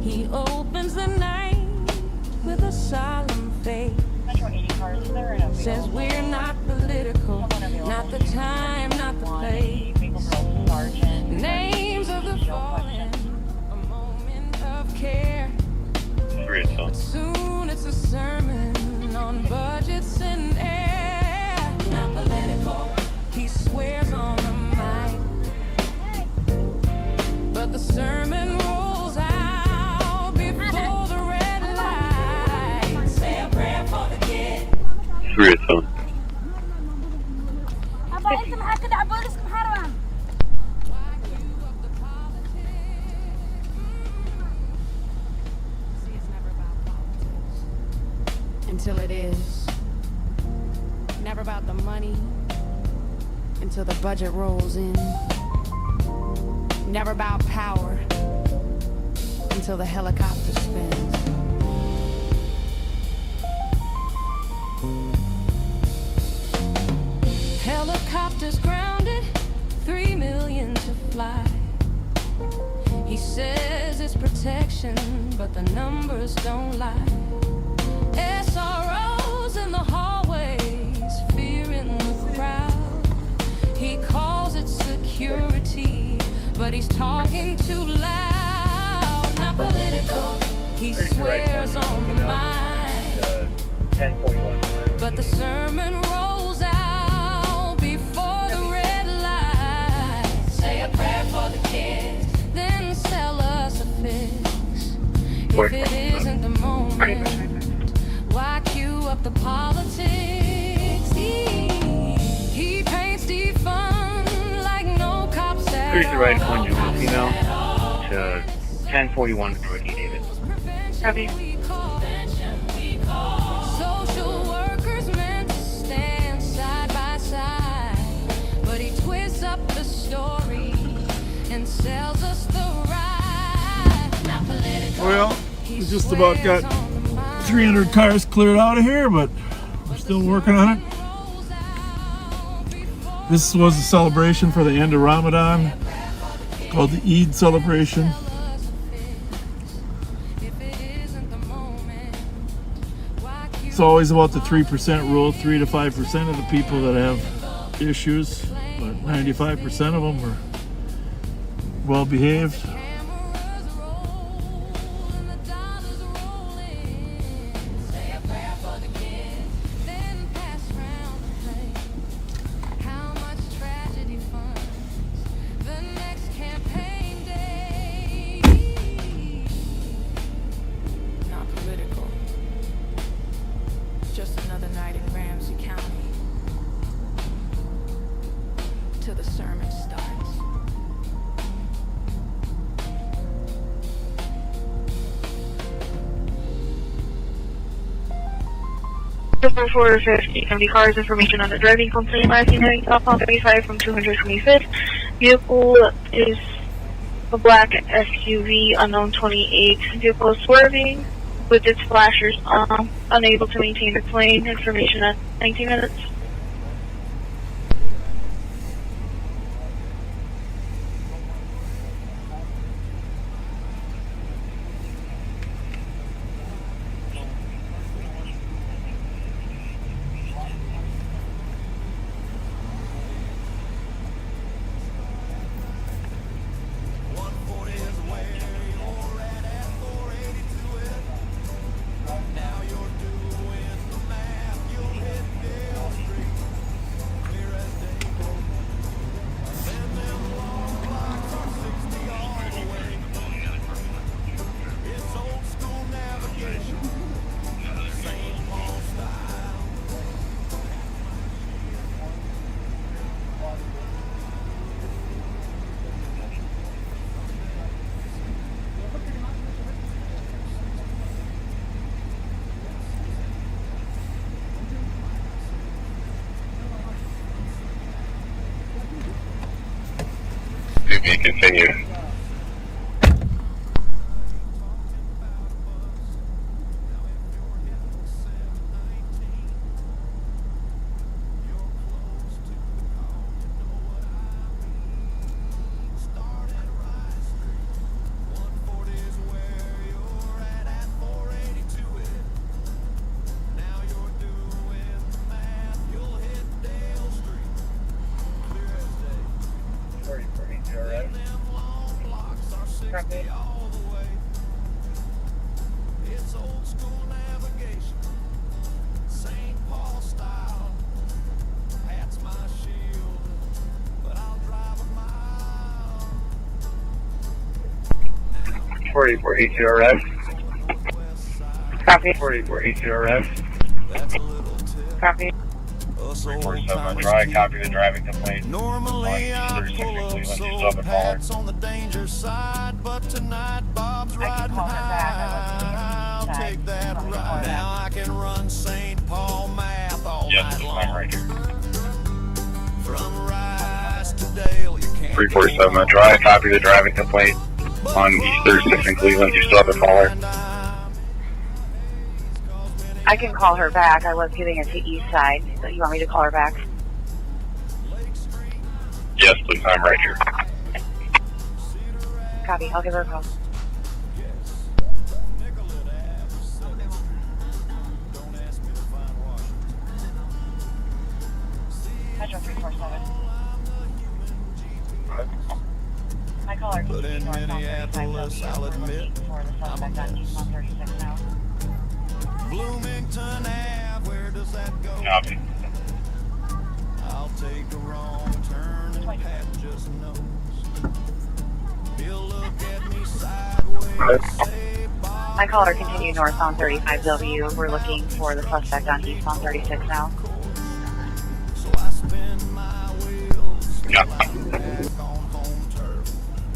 He opens the night with a solemn face. Says we're not political, not the time, not the place. Names of the fallen, a moment of care. But soon it's a sermon on budgets and air. Not political, he swears on the mic, but the sermon rolls out before the red light. Say a prayer for the kid. 387. Until it is. Never about the money until the budget rolls in. Never about power until the helicopter spins. Helicopters grounded protection, but the numbers don't lie. SROs in the hallways, fear in the crowd. He calls it security, but he's talking too loud. Not political, he swears on the mind. 1041. But the sermon rolls out before the red light. Say a prayer for the kids, then sell us a fix. If it isn't the moment, why cue up the politics? He paints defund like no cop said. Cruise the right one, Juvenile female to 1041 Dorothy David. Copy. Social workers meant to stand side by side, but he twists up the story and sells us the ride. Not political. Well, we just about got 300 cars cleared out of here, but we're still working on it. This was a celebration for the end of Ramadan, called the Eid celebration. It's always about the 3% rule. 3 to 5% of the people that have issues, but 95% of them are well behaved. Just another night in Ramsey County till the sermon starts. Number 450, 70 cars, information on the driving complaint. Last heading southbound 35 from 225th. Vehicle is a black SUV, unknown 28. Vehicle is swerving with its flashers unable to maintain its lane. Information at 19 minutes. To be continued. RF. Copy. 4482 RF. Copy. 347 Drive, copy the driving complaint. Normally I pull up so Pat's on the danger side, but tonight Bob's riding high. I'll take that ride. Now I can run St. Paul math all night long. I'm right here. From Rise to Dale, you can't 347 Drive, copy the driving complaint on East 36 in Cleveland. You still have the caller? I can call her back. I was giving it to East Side. So you want me to call her back? Yes, please. I'm right here. Copy. I'll give her a call. Metro 347. My caller can But in north on 35 Minneapolis, W. I'll We're admit, looking for the suspect on East 136 now. Bloomington Ave, where does that go? Copy. I'll take a wrong turn and Pat just knows. He'll look at me sideways, say bye. My caller continued north on 35W. We're looking for the suspect on East 136 now. So I spin my wheels back on home turf,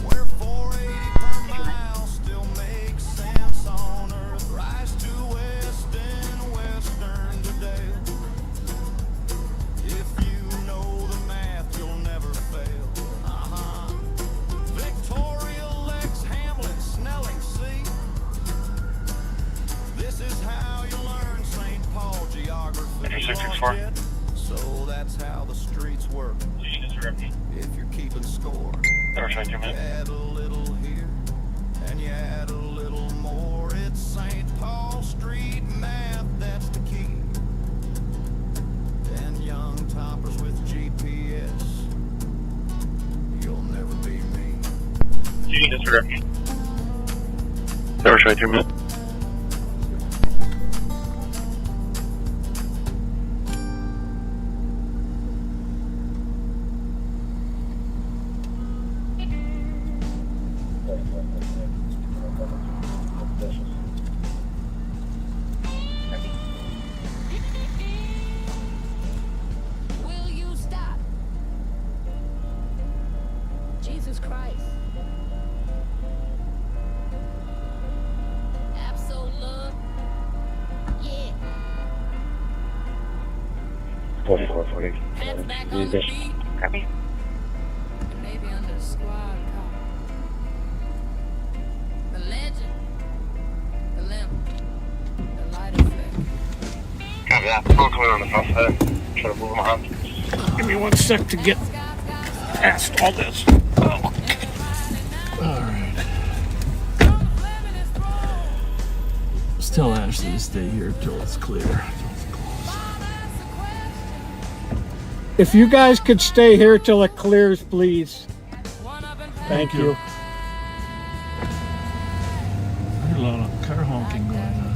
where 480 per mile still makes sense on earth. Rise to west and western to Dale. If you know the math, you'll never fail. Victoria, Lex, Hamlet, Snelling, see? This is how you learn St. Paul geography. 664. So that's how the streets work. If you're keeping score, you add a little here and you add a little more. It's St. Paul Street math, that's the key. And young toppers with GPS, you'll never be me. Never try 2 minutes. Will you stop? Jesus Christ. Absolute. Yeah. 4440. Hands back on the beat. Copy. Maybe under the squad car. The legend. The limp. The light effect. Copy that. Full clear on the front side. Try to move them around. Give me 1 sec to get past all this. Oh. Alright. Tell Ashley to stay here till it's clear. If you guys could stay here till it clears, please. Thank you. There's a lot of car honking going on.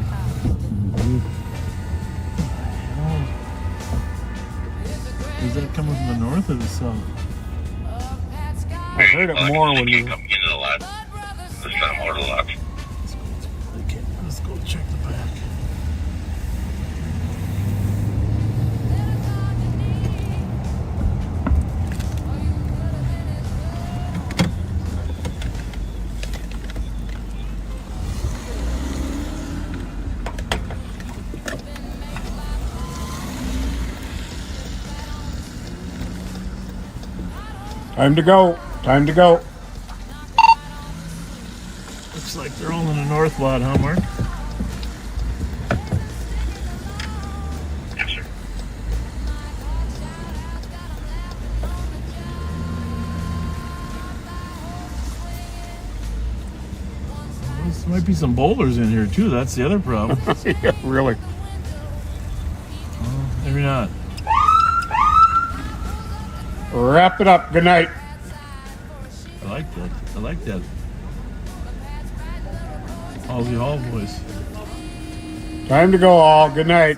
Is that coming from the north or the south? I heard it more when you. Come into the left. This time over to the left. Let's go check the back. Time to go. Time to go. Looks like they're all in the north lot, huh, Mark? Yes, sir. There might be some boulders in here too. That's the other problem. Yeah, really. Well, maybe not. Wrap it up. Good night. I like that. I like that. Halsey Hall voice. Time to go, all. Good night.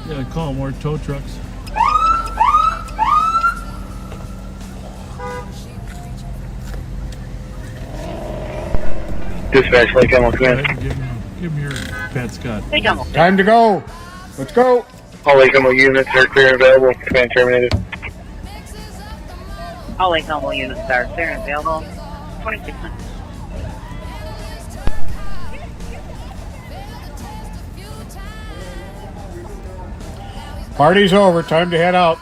Yeah, call more tow trucks. Dispatch, Lake Elmo, Go ahead and give him your Pat Scott. Time to go. Let's go. All Lake Elmo units are clear and available. Command terminated. All Lake Elmo units are clear and available. 26 minutes. Party's over. Time to head out.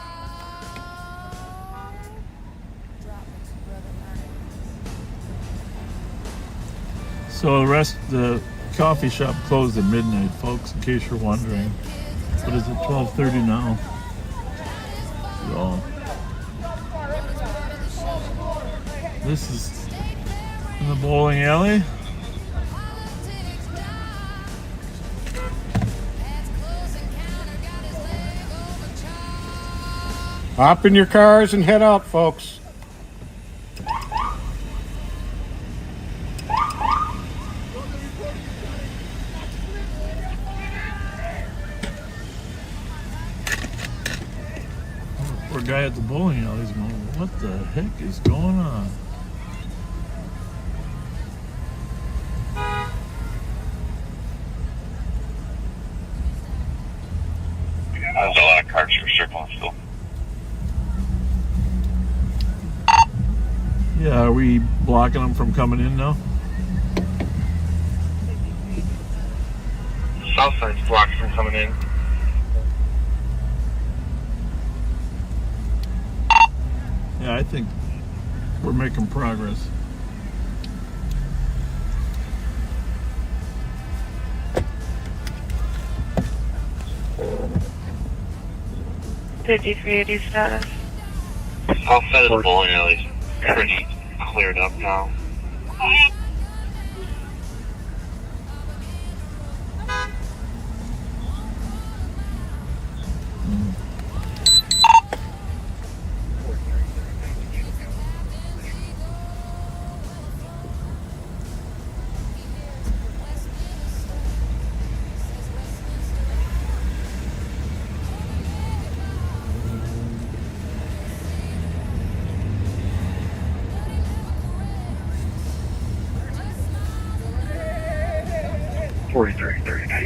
So the coffee shop closed at midnight, folks, in case you're wondering. What is it, 12:30 now? Well, This is in the bowling alley. Hop in your cars and head out, folks. Poor guy at the bowling alley's going, what the heck is going on? There's a lot of cars for circling still. Yeah, are we blocking them from coming in now? South side's blocked from coming in. Yeah, I think we're making progress. $5380 status. South side of the bowling alley's pretty cleared up now.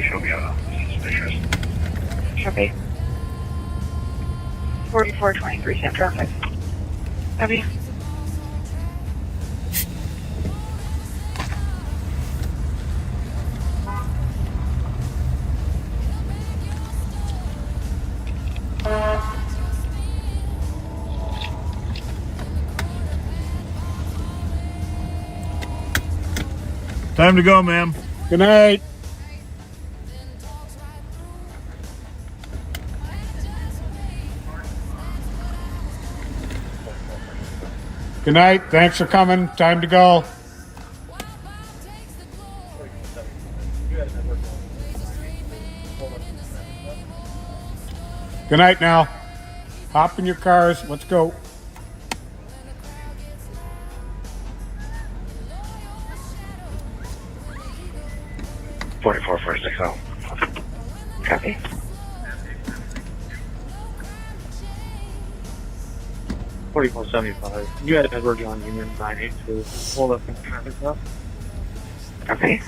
She'll be suspicious. Copy. 4423, same traffic. Copy. Time to go, ma'am. Good night. Good night. Thanks for coming. Time to go. Good night now. Hop in your cars. Let's go. $44,460. Copy. $44.75. You had Edward on Union 982. Hold up in traffic stuff. Okay.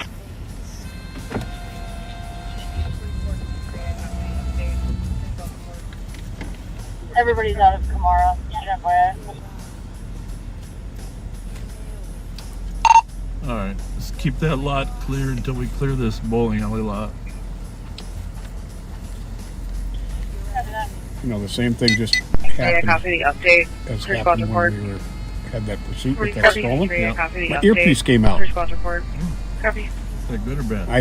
Everybody's out of Kamara. All right, let's keep that lot clear until we clear this bowling alley lot. You know, the same thing just Yeah, happened copy the update. as Response happened report. when we had that pursuit with that Copy stolen. history, copy the My update. earpiece came out. Response report. Copy. Is that good or bad? I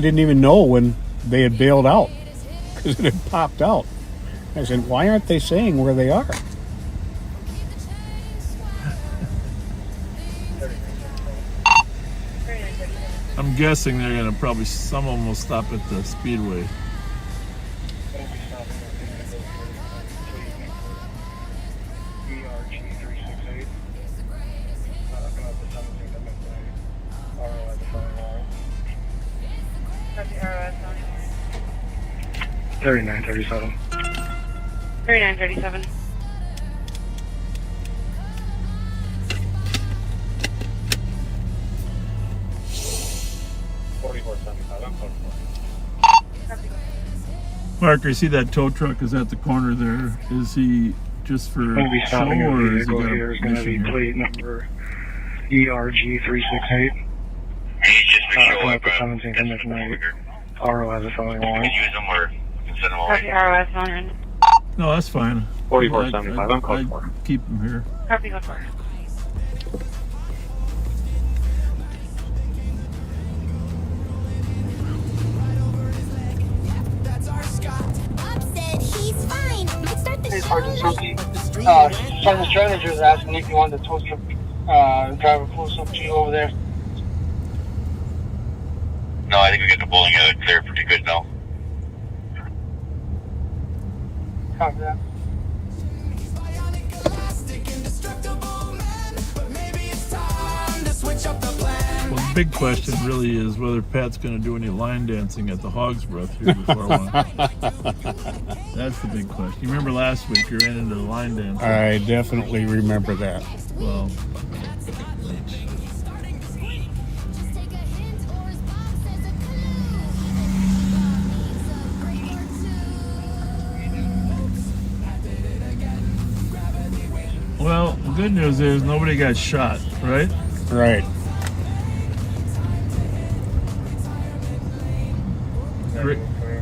didn't even know when they had bailed out because it had popped out. I said, why aren't they saying where they are? I'm guessing they're gonna probably, some of them will stop at the speedway. Copy ROS 3937. 3937. Mark, I see that tow truck is at the corner there. Is he just for Going to be show stopping a or is he vehicle got here. a Is going to be mission here? plate number ERG368. He's just for show Coming up, up to 17th and midnight. RO has a felony We warrant. can use them or we can send them Copy away. ROS 100. No, that's fine. 4475, I'm code I'd 4. keep him here. Copy code 4. Sergeant Manager is asking if you want the tow truck Driver close up to you over there. No, I think we got the bowling alley clear pretty good now. Copy that. Well, the big question really is whether Pat's going to do any line dancing at the Hog's Breath here before one. That's the big question. You remember last week you ran into the line dancing? I definitely remember that. Well, well, the good news is nobody got shot, right? Right.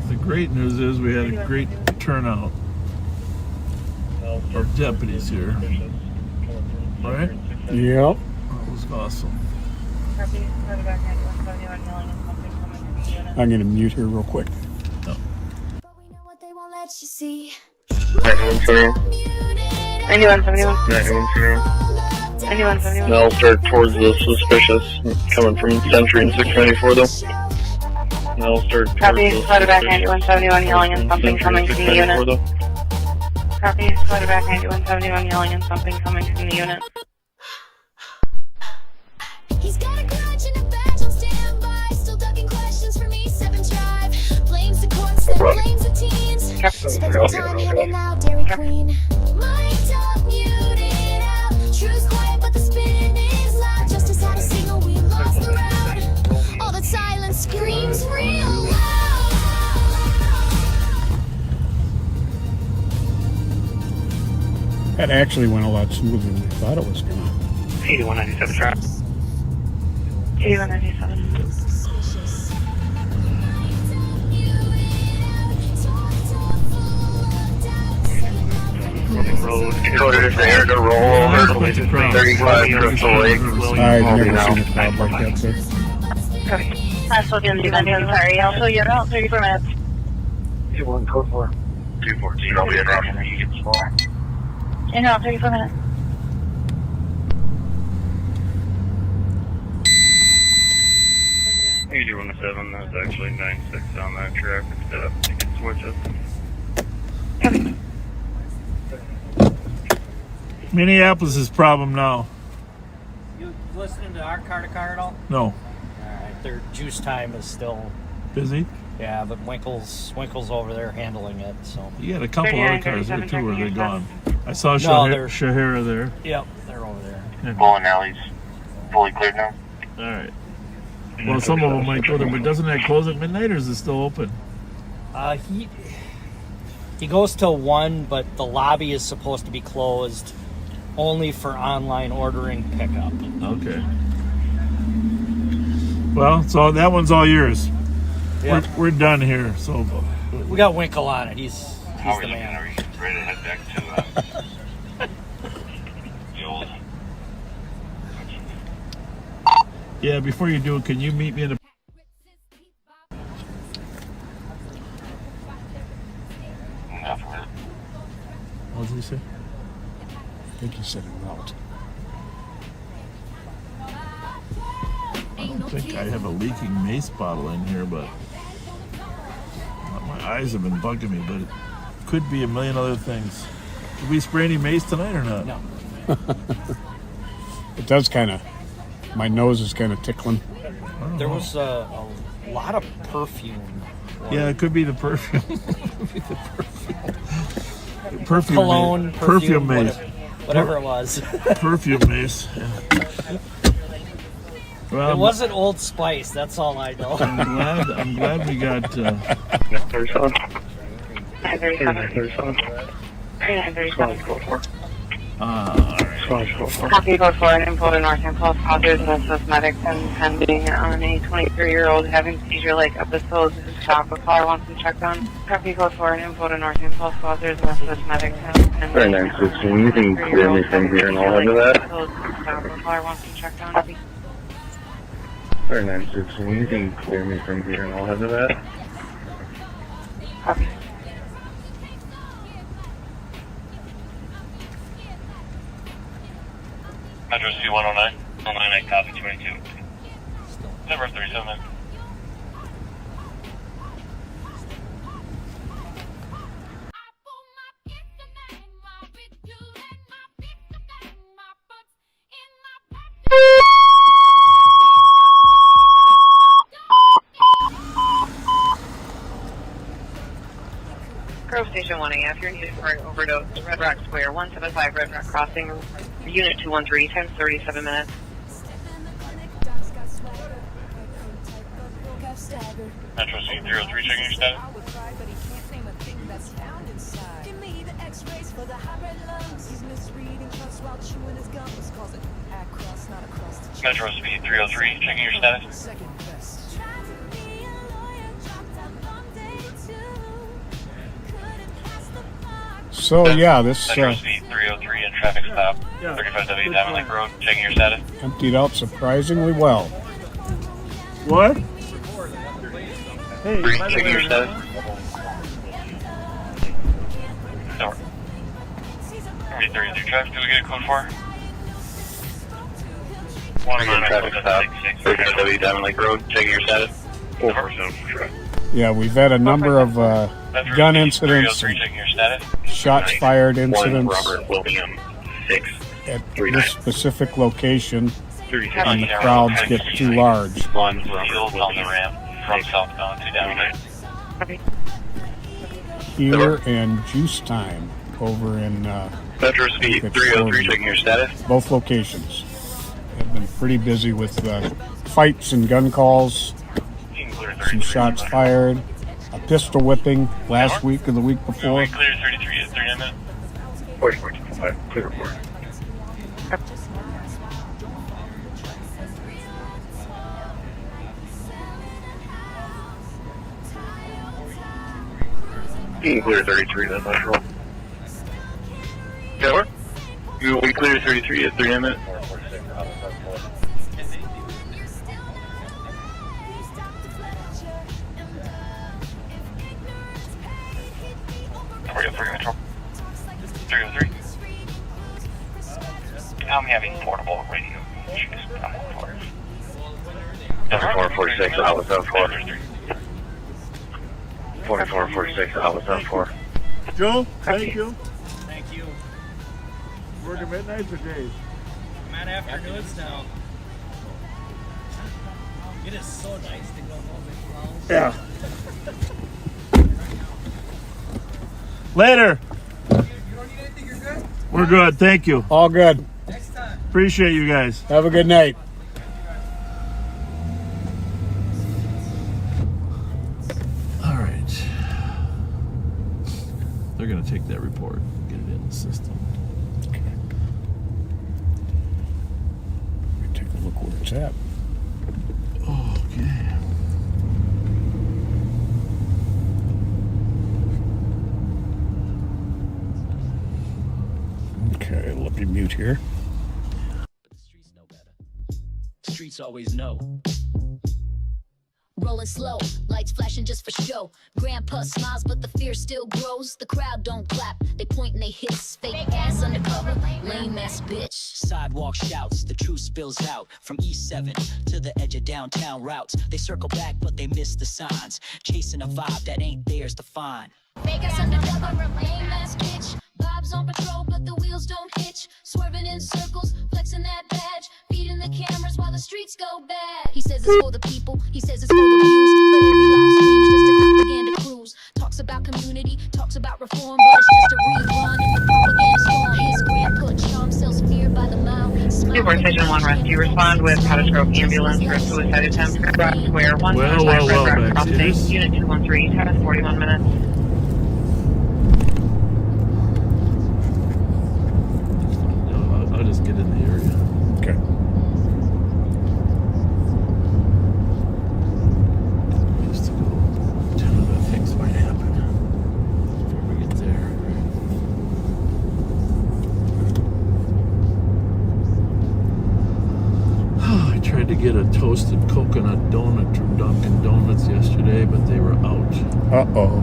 The great news is we had a great turnout of deputies here. Right? Yep. That was awesome. I'm going to mute her real quick. No. Anyone, 71. 9171. I'll start towards the suspicious, coming from Century and 694 though. And I'll start towards Copy, the quarterback 9171 yelling and something coming from the unit. Copy, quarterback 9171 yelling and something coming from the unit. He's got a grudge and a badge on standby. Still ducking questions from E7 Drive. Blames the courts, then blames the teens. Spends the time handing out Dairy Queen. Mic'd up, muted out. Truth's quiet, but the spin is loud. Justice had a signal, we lost the route. All that silence screams real loud. That actually went a lot smoother than I thought it was going to. 8197 trap. 8197. road. Dakota is there to roll over 35 Crystal Lake. I've never seen a crowd like that, sir. I'll still get you, sorry. I'll show you around 34 minutes. 21, code 4. 214, I'll be at Rock. You get small. In around 34 minutes. Easy 107, that's actually 96 on that track instead of taking switches. Minneapolis' problem now. You listening to our car to car at all? No. Alright, their juice time is still Busy? Yeah, but Winkle's over there handling it, so. You had a couple other cars there too, or are they gone? I saw No, Shahara there. Yep, they're over there. Yeah. Bowling alley's fully cleared now. Alright. Well, some of them might go there, but doesn't that close at midnight, or is it still open? He goes till 1, but the lobby is supposed to be closed only for online ordering pickup. Okay. Well, so that one's all yours. Yep. We're done here, so. We got Winkle on it. He's the man. Are you ready to head back to the old? Yeah, before you do it, can you meet me in the... What did he say? I think he said a route. I don't think I have a leaking mace bottle in here, but my eyes have been bugging me, but it could be a million other things. Did we spray any mace tonight or not? No. It does kind of, my nose is kind of tickling. There was a lot of perfume. Yeah, it could be the perfume. Perfume Cologne, mace. perfume mace. Whatever it was. Perfume mace. Yeah. Well, it wasn't Old Spice, that's all I know. I'm glad we got... 37. 3937. Alright. Copy code 4 and info to North and False Causes and Medics and pending on a 23-year-old having seizure-like episodes. Shop with caller wants them checked on. Copy code 4 and info to North and False Causes and Medics and pending. Very nice. You can clear me from here and I'll head to that. Shop with caller wants them checked on. Copy. Very nice. You can clear me from here and I'll head to that. Copy. Metro speed 109. 109, I copy 22. Number 37. Grove Station 1AF, you're needed for an overdose. Red Rock Square, 175 Red Rock Crossing, Unit 213, times 37 minutes. Metro C 303, checking your status. Metro Speed 303, checking your status. So yeah, this Metro Speed 303 and traffic stop. 35W Diamond Lake Road, checking your status. emptied out surprisingly well. What? Hey, checking your status. No. 333 traffic, do we get a code for? 109 traffic stop. 35W Diamond Lake Road, checking your status. Yeah, we've had a number of gun incidents, checking your status. shots fired incidents Robert William 6 at this specific location, and the crowds get too large. One field on the ramp from southbound to down. Here and Juice Time over in Metro Speed 303, checking your status. both locations have been pretty busy with fights and gun calls, some shots fired, a pistol whipping last week or the week before. Clear 33 at 3 minutes. 4425, clear report. Clear 33, that's Metro. Yeah, we clear 33 at 3 minutes. Metro. 303. I'm having portable radio issues. I'm on for it. 4446, I was up for. 4446, I was up for. Joe, thank you. Thank you. Working midnights or days? I'm at afternoons now. It is so nice to go home and clowns. Yeah. Later. We're good, thank you. All good. Next time. Appreciate you guys. Have a good night. All right. They're going to take that report, get it in the system. Take a look where it's at. Okay. Okay, let me mute here. Streets always know. Rolling slow, lights flashing just for show. Grandpa smiles, but the fear still grows. The crowd don't clap, they point and they hiss. Fake ass undercover, lame ass bitch. Sidewalk shouts, the truth spills out. From East 7 to the edge of downtown routes. They circle back, but they miss the signs. Chasing a vibe that ain't theirs to find. Fake ass undercover, lame ass bitch. Vibes on patrol, but the wheels don't hitch. Swerving in circles, flexing that badge. Feeding the cameras while the streets go bad. He says it's for the people, he says it's for the views. But every live stream's just a propaganda cruise. Talks about community, talks about reform, but it's just a rerun. And the propaganda storm. His grandpa charm sells fear by the mile. Newport Station 1 Rescue, respond with Cottage Grove ambulance for a suicide attempt. Red Rock Square, 175 Red Rock Crossing, Unit 213, time 41 minutes. I'll just get in the area. Okay. Just to go tell them that things might happen before we get there. I tried to get a toasted coconut donut from Dunkin' Donuts yesterday, but they were out. Uh-oh.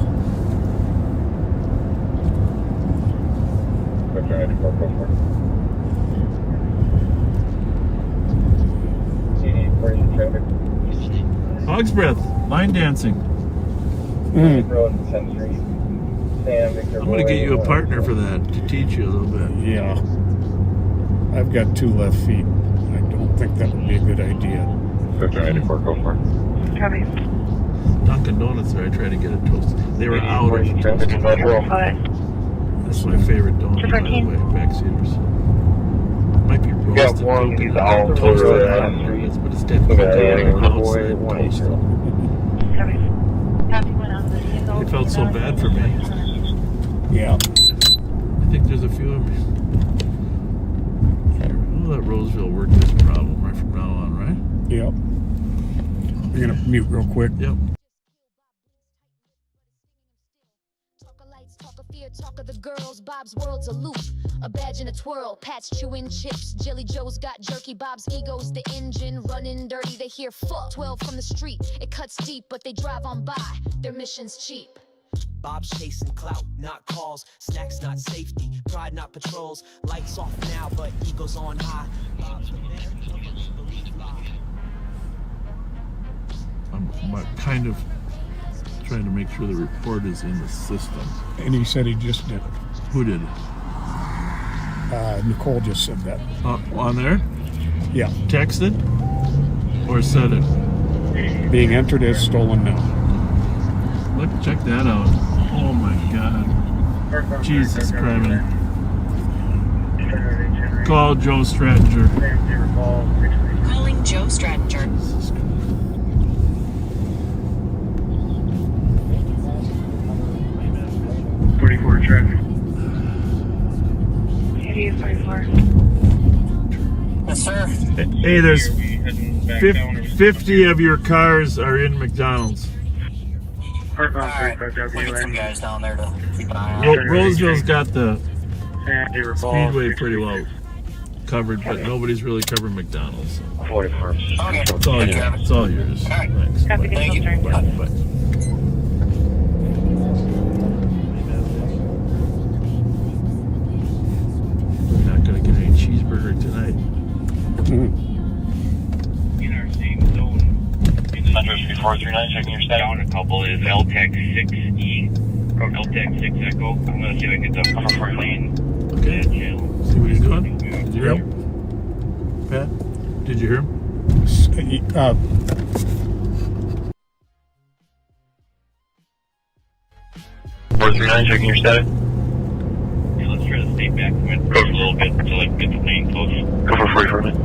Dog's breath, line dancing. Road and Century. I'm gonna get you a partner for that to teach you a little bit. Yeah. I've got 2 left feet. I don't think that would be a good idea. 1594, go for it. Copy. Dunkin' Donuts there, I tried to get it toasted. They were out of toasted. That's my favorite donut, by the way, backseaters. Might be roasted coconut, toasted, I don't know what it is, but it's definitely outside toasted. They felt so bad for me. Yeah. I think there's a few of me. We'll let Roseville work this problem right from now on, right? Yep. You're gonna mute real quick. Yep. Talk of fear, talk of the girls. Bob's world's a loop, a badge and a twirl. Pat's chewing chips, Jelly Joe's got jerky. Bob's ego's the engine running dirty. They hear fuck 12 from the street. It cuts deep, but they drive on by. Their mission's cheap. Bob's chasing clout, not calls. Snacks, not safety. Pride, not patrols. Lights off now, but ego's on high. Bob's the man of a make-believe lie. I'm kind of trying to make sure the report is in the system. And he said he just did it. Who did it? Nicole just said that. On there? Yeah. Texted? Or said it? Being entered as stolen now. Look, check that out. Oh my God. Jesus Christ. Call Joe Stratinger. Calling Joe Stratinger. 44 traffic. 8844. Yes, sir. Hey, there's 50 of your cars are in McDonald's. Alright, we'll get some guys down there to keep an eye on. Roseville's got the Speedway pretty well covered, but nobody's really covering McDonald's. 44. Okay. It's all yours. It's all yours. Thanks. Copy, Bye. thank you. Bye. Bye. We're not gonna get any cheeseburger tonight. In our same zone. Centers 3439, checking your status. Down a couple is LTEC 6E. LTEC 6 Echo. I'm gonna see if I can get the cover for lane. Okay. See what he's doing? Did you hear him? Pat? Did you hear him? 439, checking your status. Yeah, let's try to stay back from it for a little bit until I get the lane close. Go for 44 minutes.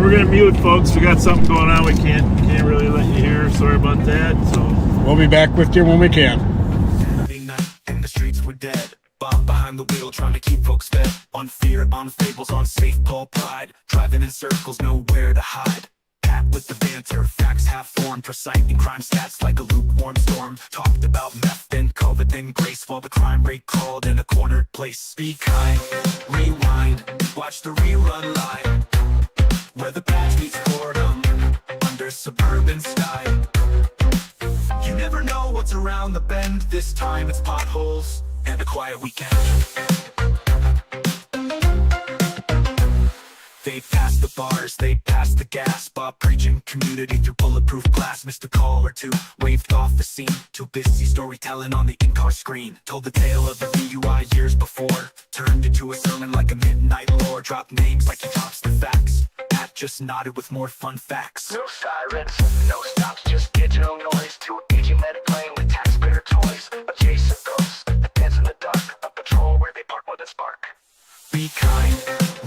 We're gonna mute, folks. We got something going on. We can't really let you hear. Sorry about that. So we'll be back with you when we can. And the streets were dead. Bob behind the wheel, trying to keep folks fed on fear, on fables, on safe Paul pride. Driving in circles, nowhere to hide. Pat with the banter, facts half formed, reciting crime stats like a lukewarm storm. Talked about meth, then COVID, then grace, while the crime rate crawled in a cornered place. Be kind, rewind, watch the rerun live. Where the patch meets boredom, under suburban style. You never know what's around the bend. This time it's potholes and a quiet weekend. They passed the bars, they passed the gas. Bob preaching community through bulletproof glass. Missed a call or two, waved off the scene. Too busy storytelling on the in-car screen. Told the tale of the DUI years before. Turned into a sermon like a midnight lore. Dropped names like he drops the facts. Pat just nodded with more fun facts. No sirens, no stops, just digital noise. To a aging medic playing with taxpayer toys. A chase of ghosts, a dance in the dark. A patrol where they park more than spark. Be kind,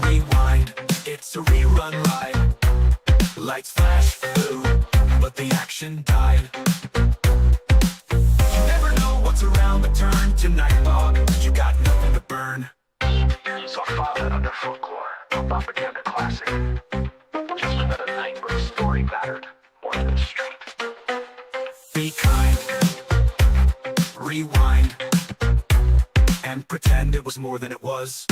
rewind, it's a rerun ride. Lights flash, blue, but the action died. You never know what's around the turn. Tonight, Bob, you got nothing to burn. So I filed it under folklore, Bobaganda classic. Just another night where the story mattered more than the street. Be kind, rewind, and pretend it was more than it was.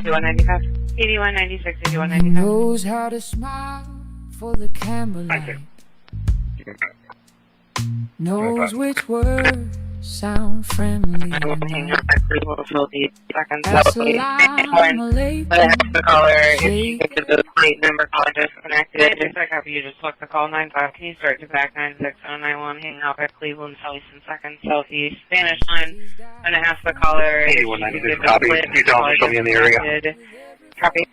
$81.95, $81.96, $81.95. Knows how to smile for the camera light. Knows which words sound friendly. Assalamualaikum. The caller, if you get to the plate number, call disconnected. Just like after you just look the call 95. Can you start to back 96091, hang out at Cleveland, Southeastern Second, Southeast, Spanish line. I'm gonna ask the caller. 8196, copy. You tell them to show me in the area. Copy.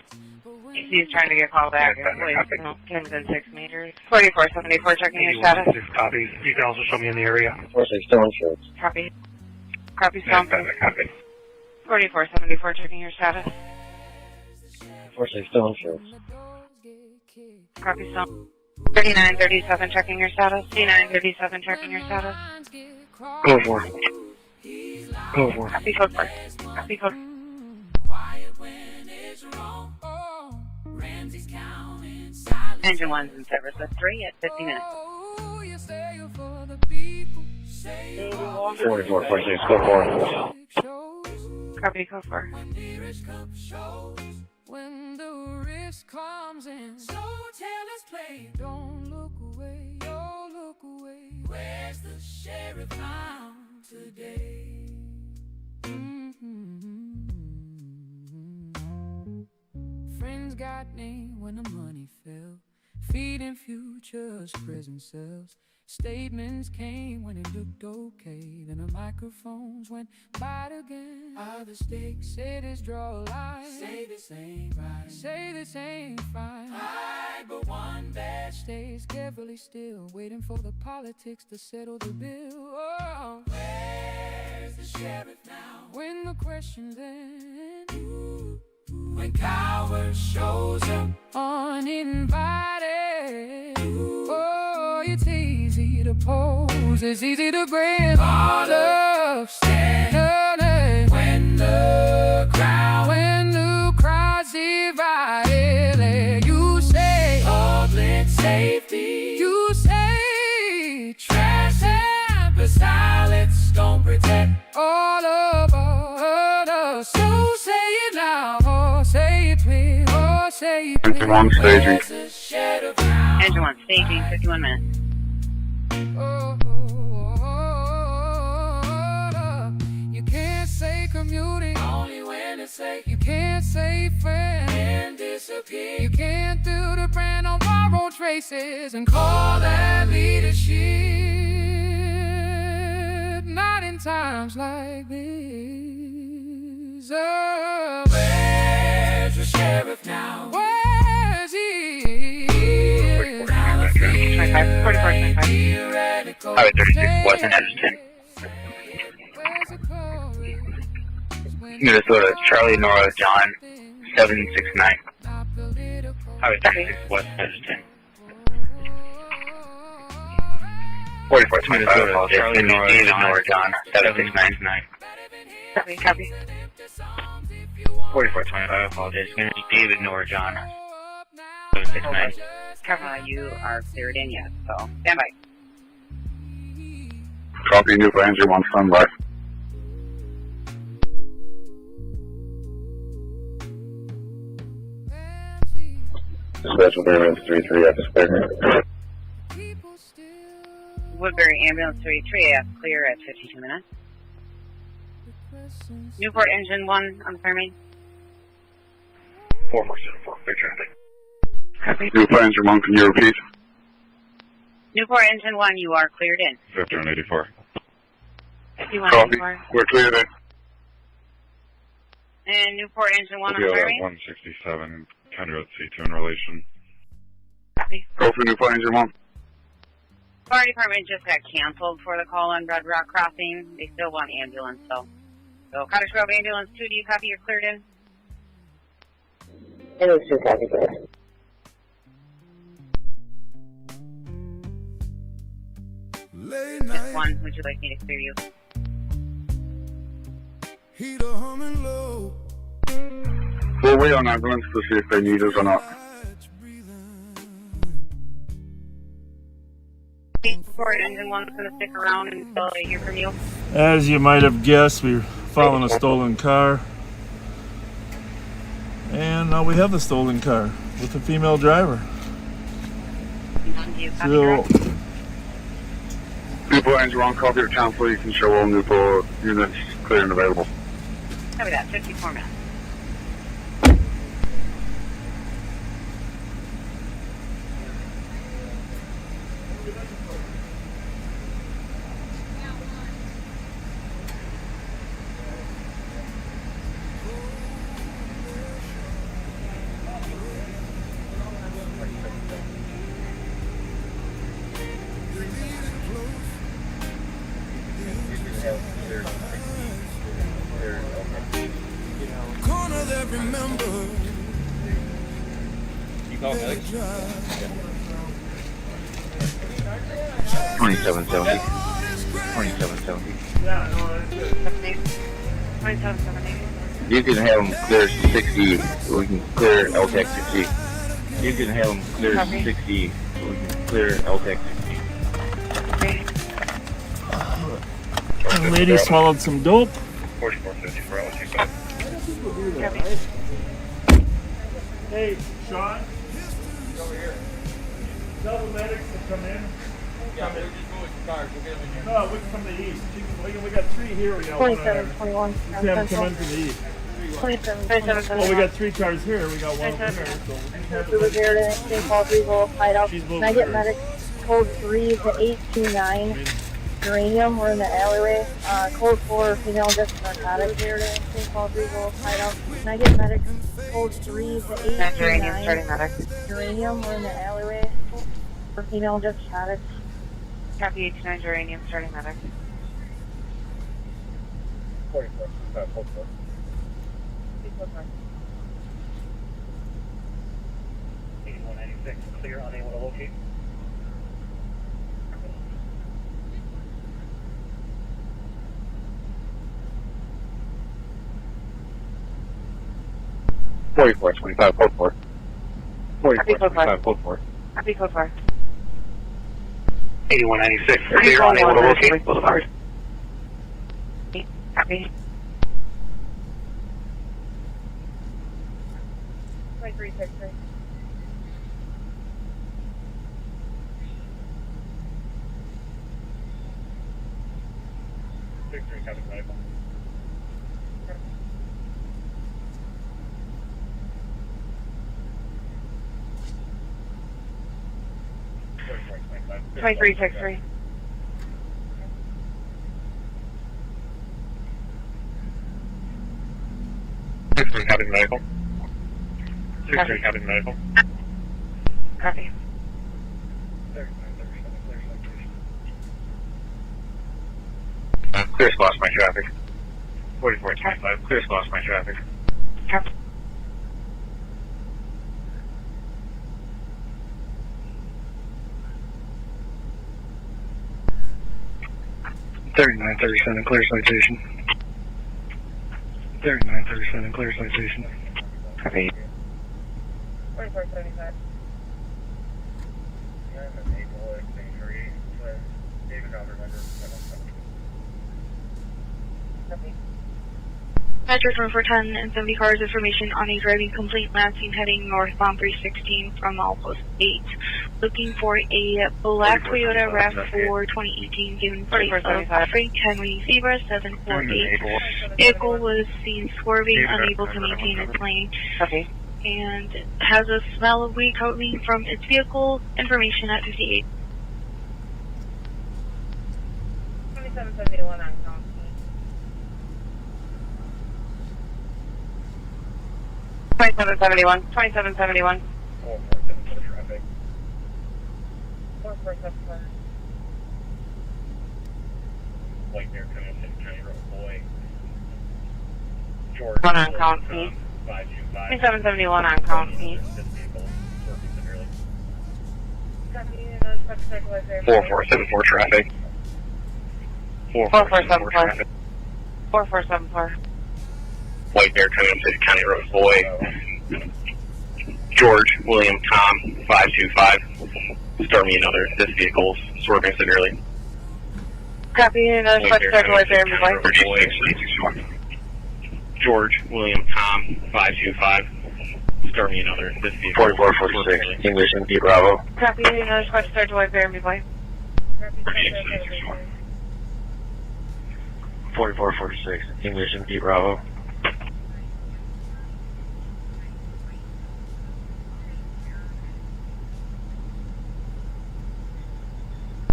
He's trying to get called back. Pennington 6 meters. 4474, checking your status. Copy. You can also show me in the area. 46, still insurance. Copy. Copy, Stomp. 4474, checking your status. 46, still insurance. Copy, Stomp. 3937, checking your status. 3937, checking your status. Code 4. Code 4. Copy, code 4. Copy, code 4. Engine 1's in service at 3 at 50 minutes. 44, 46, code 4. Copy, code 4. When the risk comes in, so tell us play. Don't look away, don't look away. Where's the sheriff now today? Friends got named when the money fell. Feeding futures, prison cells. Statements came when it looked okay. Then the microphones went by again. Are the stakes? Say this, draw a line. Say this ain't right. Say this ain't fine. Hide, but one that stays carefully still, waiting for the politics to settle the bill. Oh, where's the sheriff now? When the questions end. When coward shows up uninvited. Oh, it's easy to pose, it's easy to grin. All of standing when the crowd's divided. You say public safety. You say trash and silence don't protect all of us. So say it now. Say it please, oh say it please. Engine 1 staging. Engine 1 staging, 51 minutes. You can't say commuting, only when it's safe. You can't say friend and disappear. You can't do the brand on borrowed traces and call that leadership. times like these. Oh, where's the sheriff now? Where's he? Highway 36 West and Edgerton. Minnesota, Charlie Nora John 769. Highway 36 West Edgerton. 4425, Charlie Nora John 769. Copy. 4425, apologize. It's going to be David Nora John 769. You are cleared in yet, so stand by. Copy, New Ranger 1, standby. Dispatch Woodbury 33 at Sparkses. Woodbury Ambulance 33F, clear at 52 minutes. Newport Engine 1, on the fire main. 4474, clear traffic. Copy. New Ranger 1, can you repeat? Newport Engine 1, you are cleared in. 5184. 5184. Copy, we're cleared in. And Newport Engine 1 on the fire main. 167, County Road C2 in relation. Copy. Go for Newport Ranger 1. Fire department just got canceled for the call on Red Rock Crossing. They still want ambulance, so Cottage Grove Ambulance 2, do you copy? You're cleared in. Ambulance 2, copy, please. This one, would you like me to clear you? We'll wait on ambulance to see if they need us or not. Newport Engine 1's going to stick around until I hear from you. As you might have guessed, we're following a stolen car. And now we have the stolen car with a female driver. So, Newport Ranger 1, copy the council. You can show all Newport units clear and available. Copy that, 54 minutes. Corner that remember. You call Alex? 2770. 2770. You can have them clear 60. We can clear LTEC 60. You can have them clear 60. We can clear LTEC 60. the lady swallowed some dope. 4454, I'll take that. Hey, Sean. Over here. Tell the medics to come in. Yeah, we'll just go with the cars. We'll get them in here. No, we can come to the east. We got three here. We got 2721. Let's have them come in from the east. 2721. Well, we got three cars here. We got one over here. Who was here today? St. Paul 3 will hide out. Can I get medics code 3 to 829? Uranium, we're in the alleyway. Code 4, female just narcotics here today. St. Paul 3 will hide out. Can I get medics code 3 to 829? Uranium, starting medics. Uranium, we're in the alleyway. For female just narcotics. Copy 89 uranium, starting medics. 44. 8196, clear, unable to locate. Code 4. 44. 44. Copy code 4. 8196, clear, unable to locate Boulevard. Copy. 2363. Victory, copy medical. Twenty-three 63. 6-3 having medical. 6-3 having medical. Copy. Clear spots my traffic. 4425, clear spots my traffic. Copy. 3937, clear citation. 3937, clear citation. Copy. 4475. Metro 2410 and 70 cars, information on a driving complaint last seen heading northbound 316 from Outpost 8. Looking for a black Toyota RAV4 2018 given plate of Frank Henry Zebra 748. Vehicle was seen swerving, unable to maintain its lane. Copy. And has a smell of weed coming from its vehicle. Information at 58. 2771 on count. 2771. 2771. 447 for traffic. 4474. White there coming up in County Road, boy. George. 1 on count C. 525. 2771 on count C. 4474 traffic. 4474 traffic. 4474. White Bear coming up to County Road, boy. George, William, Tom, 525. Start me another. This vehicle's swerving severely. Copy, another Fletcher to White Bear, boy. George, William, Tom, 525. Start me another. This vehicle. 4446, English and D Bravo. Copy, another Fletcher to White Bear, boy. 4446, English and D Bravo.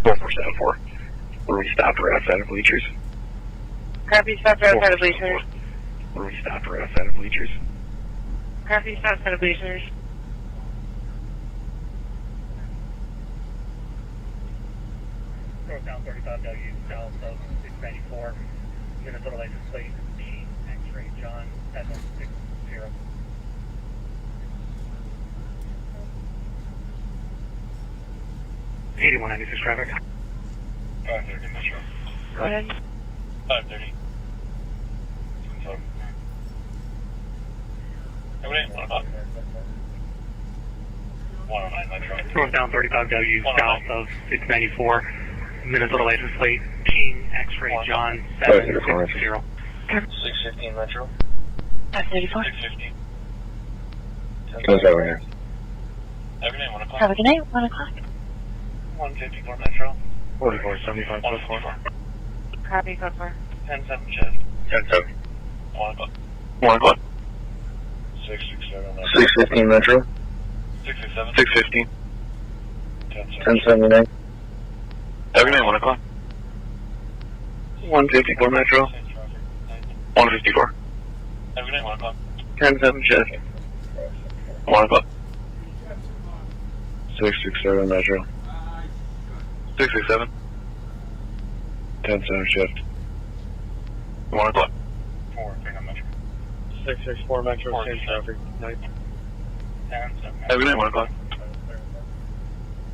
4474. Where we stopped right outside of bleachers. Copy, stop right outside of bleachers. Where we stopped right outside of bleachers. Copy, stop outside of bleachers. Northbound 35W, south of 694. Minnesota license plate, D, X-ray, John, 760. 8196 traffic. 530 Metro. Go ahead. 530. So. Everybody, 1 o'clock. 109 Metro. Northbound 35W, south of 694. Minnesota license plate, Team X-ray, John, 760. 615 Metro. 534. 615. What's over here? Every day, 1 o'clock. Have a good night, 1 o'clock. 154 Metro. 4475, 154. Copy, code 4. 10-7 shift. 10-7. 1 o'clock. 1 o'clock. 667 Metro. 615 Metro. 667. 615. 10-7. 1079. Every night, 1 o'clock. 154 Metro. 154. Every day, 1 o'clock. 10-7 shift. 1 o'clock. 667 Metro. 667. 10-7 shift. 1 o'clock. 4, Metro. 664 Metro, same traffic. Night. 10-7. Every night, 1 o'clock.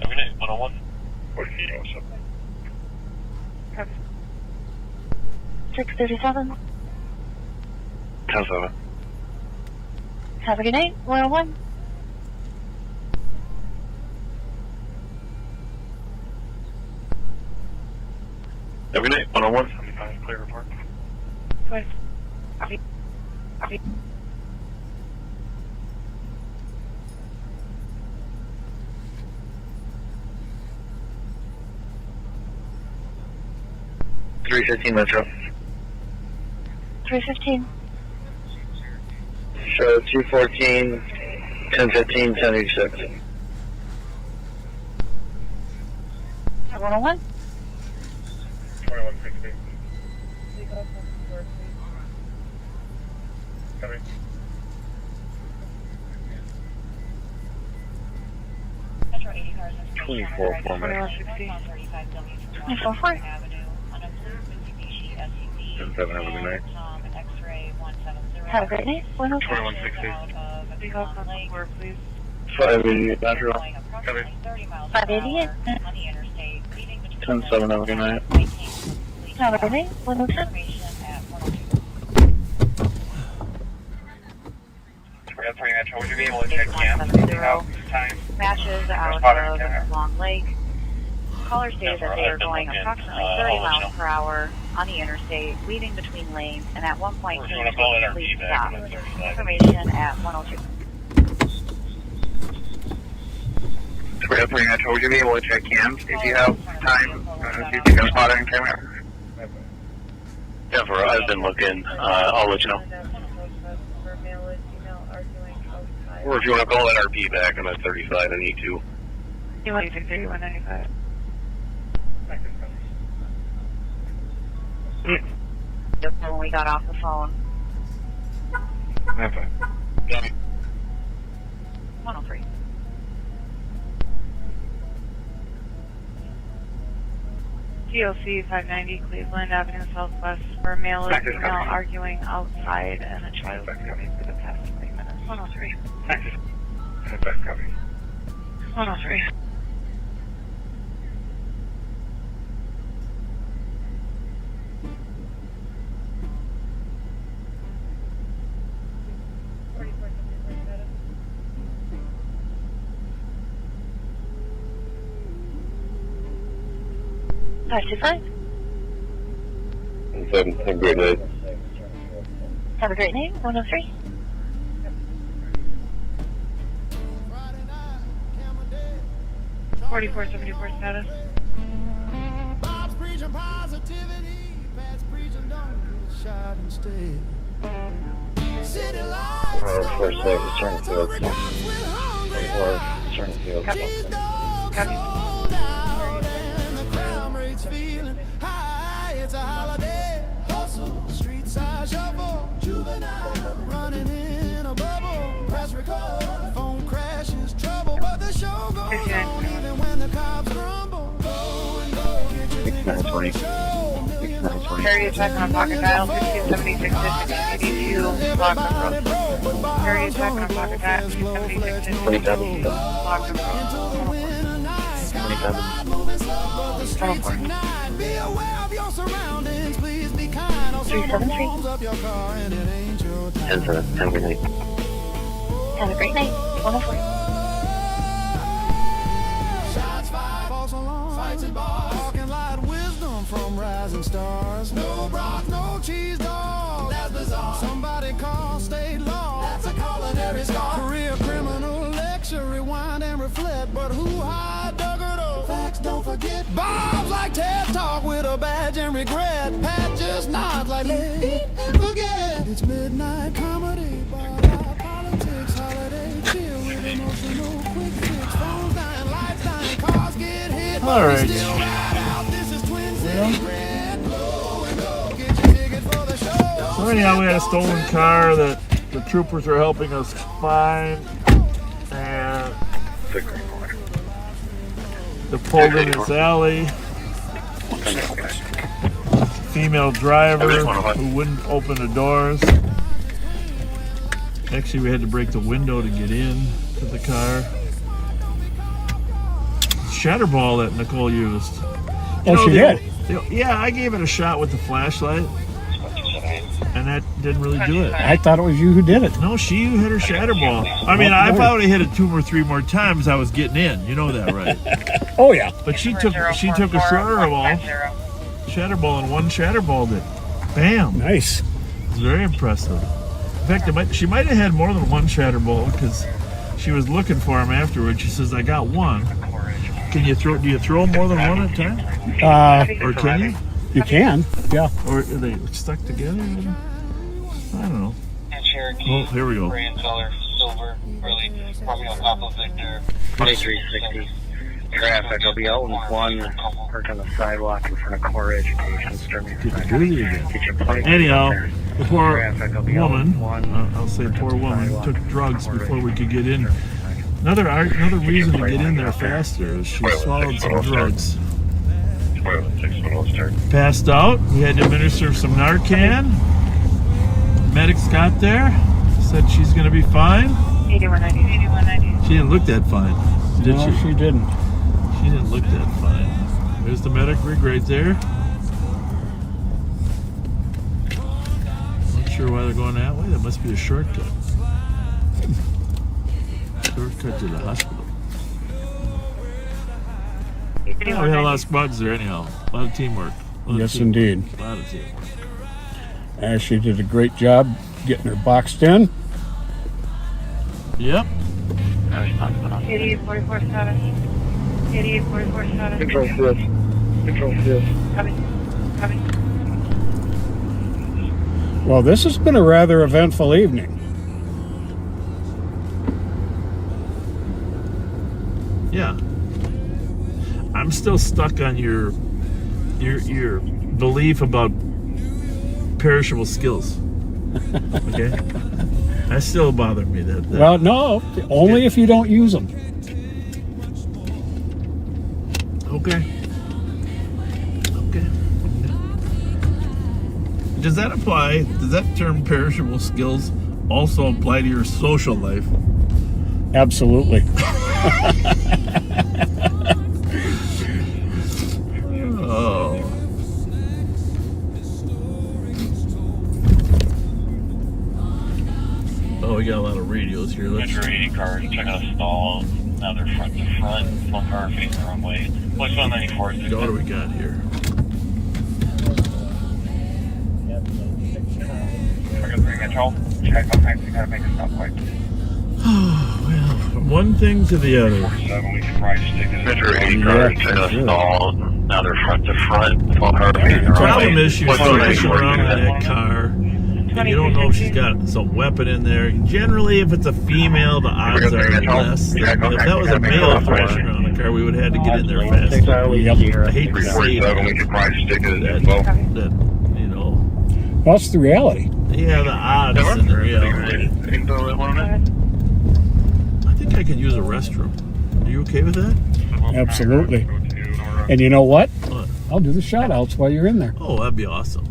Every day, 101. 637. 10-7. Have a good night, 101. Every night, 101. 75, clear report. Good. Copy. Copy. $315 Metro. 315. Show 214, 1015, 1086. 101. 2160. Coming. 24 for me. 24. 7 have a good night. Have a great night. 2160. 588. 588 Metro. 588. 10-7 have a good night. Have a great night. 107. Would you be able to check cam? Matches out of Long Lake. Callers stated that they are going approximately 30 miles per hour on the interstate, weaving between lanes, and at one point came to a complete stop. Information at 102. 303 Metro, would you be able to check cams if you have time? If you can spot it in camera? Yeah, for I've been looking. I'll let you know. Or if you want to call that RP back, I'm at 35 and E2. You want to do 3195? Just when we got off the phone. 103. GOC 590 Cleveland Avenue Southwest, where a male and female arguing outside and a child screaming for the past 3 minutes. 103. 103. Have a great night. Have a great night. 103. $44.74 status. Bob's preaching positivity, Pat's preaching don't get shot instead. City lights, 4-6, turn field. 4 turn field. cold out and the crime rate's feeling high. It's a holiday, hustle, street side shuffle, juvenile, running in a bubble, press record, phone crashes, trouble, but the show goes on even when the cops grumble. Go and go, get your tickets for the show. Area check on pocket dial 1576 82 Block of Road. Area check on pocket dial 1576 82 Block of Road. 373. Have a good night. Have a great night. 104. Shots fired, false alarm, fights and bars, talking light wisdom from rising stars. No broth, no cheese dog, that's bizarre. Somebody call state law, that's a culinary star. Career criminal lecture, rewind and reflect, but who high dug it up? Facts don't forget. Bob's like TED Talk with a badge and regret. Pat just nods like let it forget. It's midnight comedy, bar politics, holiday chill with emotional quick fix. Phones dying, lights dying, cars get hit. All right. Still ride out. This is Twin City Grand. Blow and go. Get your ticket for the show. So anyhow, we had a stolen car that the troopers are helping us find, and they pulled in this alley. Female driver who wouldn't open the doors. Actually, we had to break the window to get in to the car. Shatterball that Nicole used. She did? Yeah, I gave it a shot with the flashlight, and that didn't really do it. I thought it was you who did it. No, she hit her shatterball. I mean, if I would have hit it 2 or 3 more times, I was getting in. You know that, right? Oh yeah. But she took a shatterball and one shatterballed it. Bam. Nice. It's very impressive. In fact, she might have had more than one shatterball because she was looking for him afterwards. She says, "I got one." Do you throw more than one at a time? Or can you? You can, yeah. Or are they stuck together? I don't know. Oh, here we go. Brand color, silver, really, Romeo Papa Victor. 2360. Traffic, I'll be out in one parked on the sidewalk in front of core education. Anyhow, the poor woman, I'll say poor woman, took drugs before we could get in Another reason to get in there faster is she swallowed some drugs. Passed out. We had to administer some Narcan. Medics got there. Said she's going to be fine. 8190. She didn't look that fine, did No, she? she didn't. She didn't look that fine. There's the medic rig right there. Not sure why they're going that way. That must be a shortcut. Shortcut to the hospital. Oh, we had a lot of squads there anyhow. A lot of teamwork. Yes, indeed. A lot of teamwork. Ashley did a great job getting her boxed in. Yep. 8844 status. 8844 status. Control 5th. Control 5th. Copy. Well, this has been a rather eventful evening. Yeah. I'm still stuck on your belief about perishable skills. Okay? That still bothered me. That Well, no, only if you don't use them. Okay. Does that apply? Does that term perishable skills also apply to your social life? Absolutely. Oh. Oh, we got a lot of radios here. Let's Metro 80 cars, check out stalls. Now they're front to front. One car facing the wrong way. What's 194? What do we got here? We're going to control. Check out times. We got to make a stop light. Well, from one thing to the other. 47, we can probably stick it. Metro 80 cars, check out stalls. Now they're front to front. One car facing the The wrong way. problem is she's What's flashing 194? around in that car, and you don't know if she's got some weapon in there. Generally, if it's a female, the odds are less. If that was a male thrashing around the car, we would have had to get in there fast. I hate to say that, you know. Well, it's the reality. Yeah, the odds and the reality. I think I can use a restroom. Are you okay with that? Absolutely. And you know what? What? I'll do the shout outs while you're in there. Oh, that'd be awesome.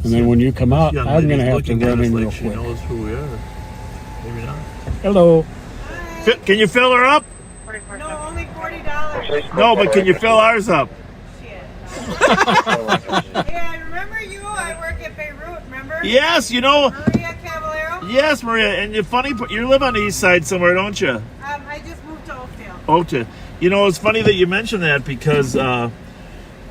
And then when you come out, Young I'm going to lady's have to looking at run us in like real she quick. knows who we are. Maybe not. Hello. Can you fill her up? No, only $40. No, but can you fill ours up? Hey, I remember you. I work at Beirut, remember? Yes, you know. Maria Caballero? Yes, Maria. And you live on the east side somewhere, don't you? I just moved to Oakdale. Oakdale. You know, it's funny that you mentioned that because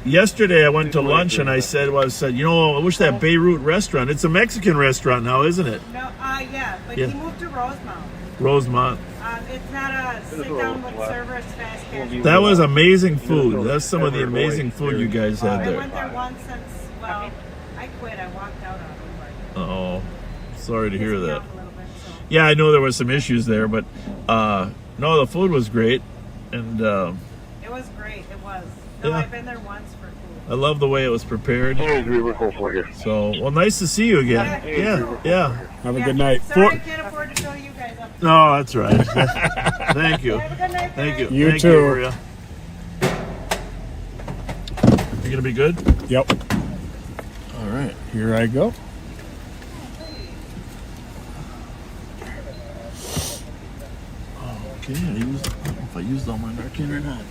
yesterday I went to lunch and I said, you know, I wish that Beirut restaurant. It's a Mexican restaurant now, isn't it? No, yeah, but Yeah. he moved to Rosemount. Rosemont. It's not a sit-down with server, it's fast casual. That was amazing food. That's some of the amazing food you guys had I there. went there once since, well, I quit. I walked out on it. Oh, sorry to hear that. Yeah, I know there were some issues there, but no, the food was great, and It was great. It was. No, Yeah. I've been there once for food. I love the way it was prepared. So, well, nice to see you again. Yeah. Have a good night. Sorry, I can't afford to show you guys up. No, that's right. Thank you. Have a good night. Thank you. You Thank too. You, Maria. You gonna be good? Yep. All right. Here I go. Okay. I don't know if I used all my Narcan or not.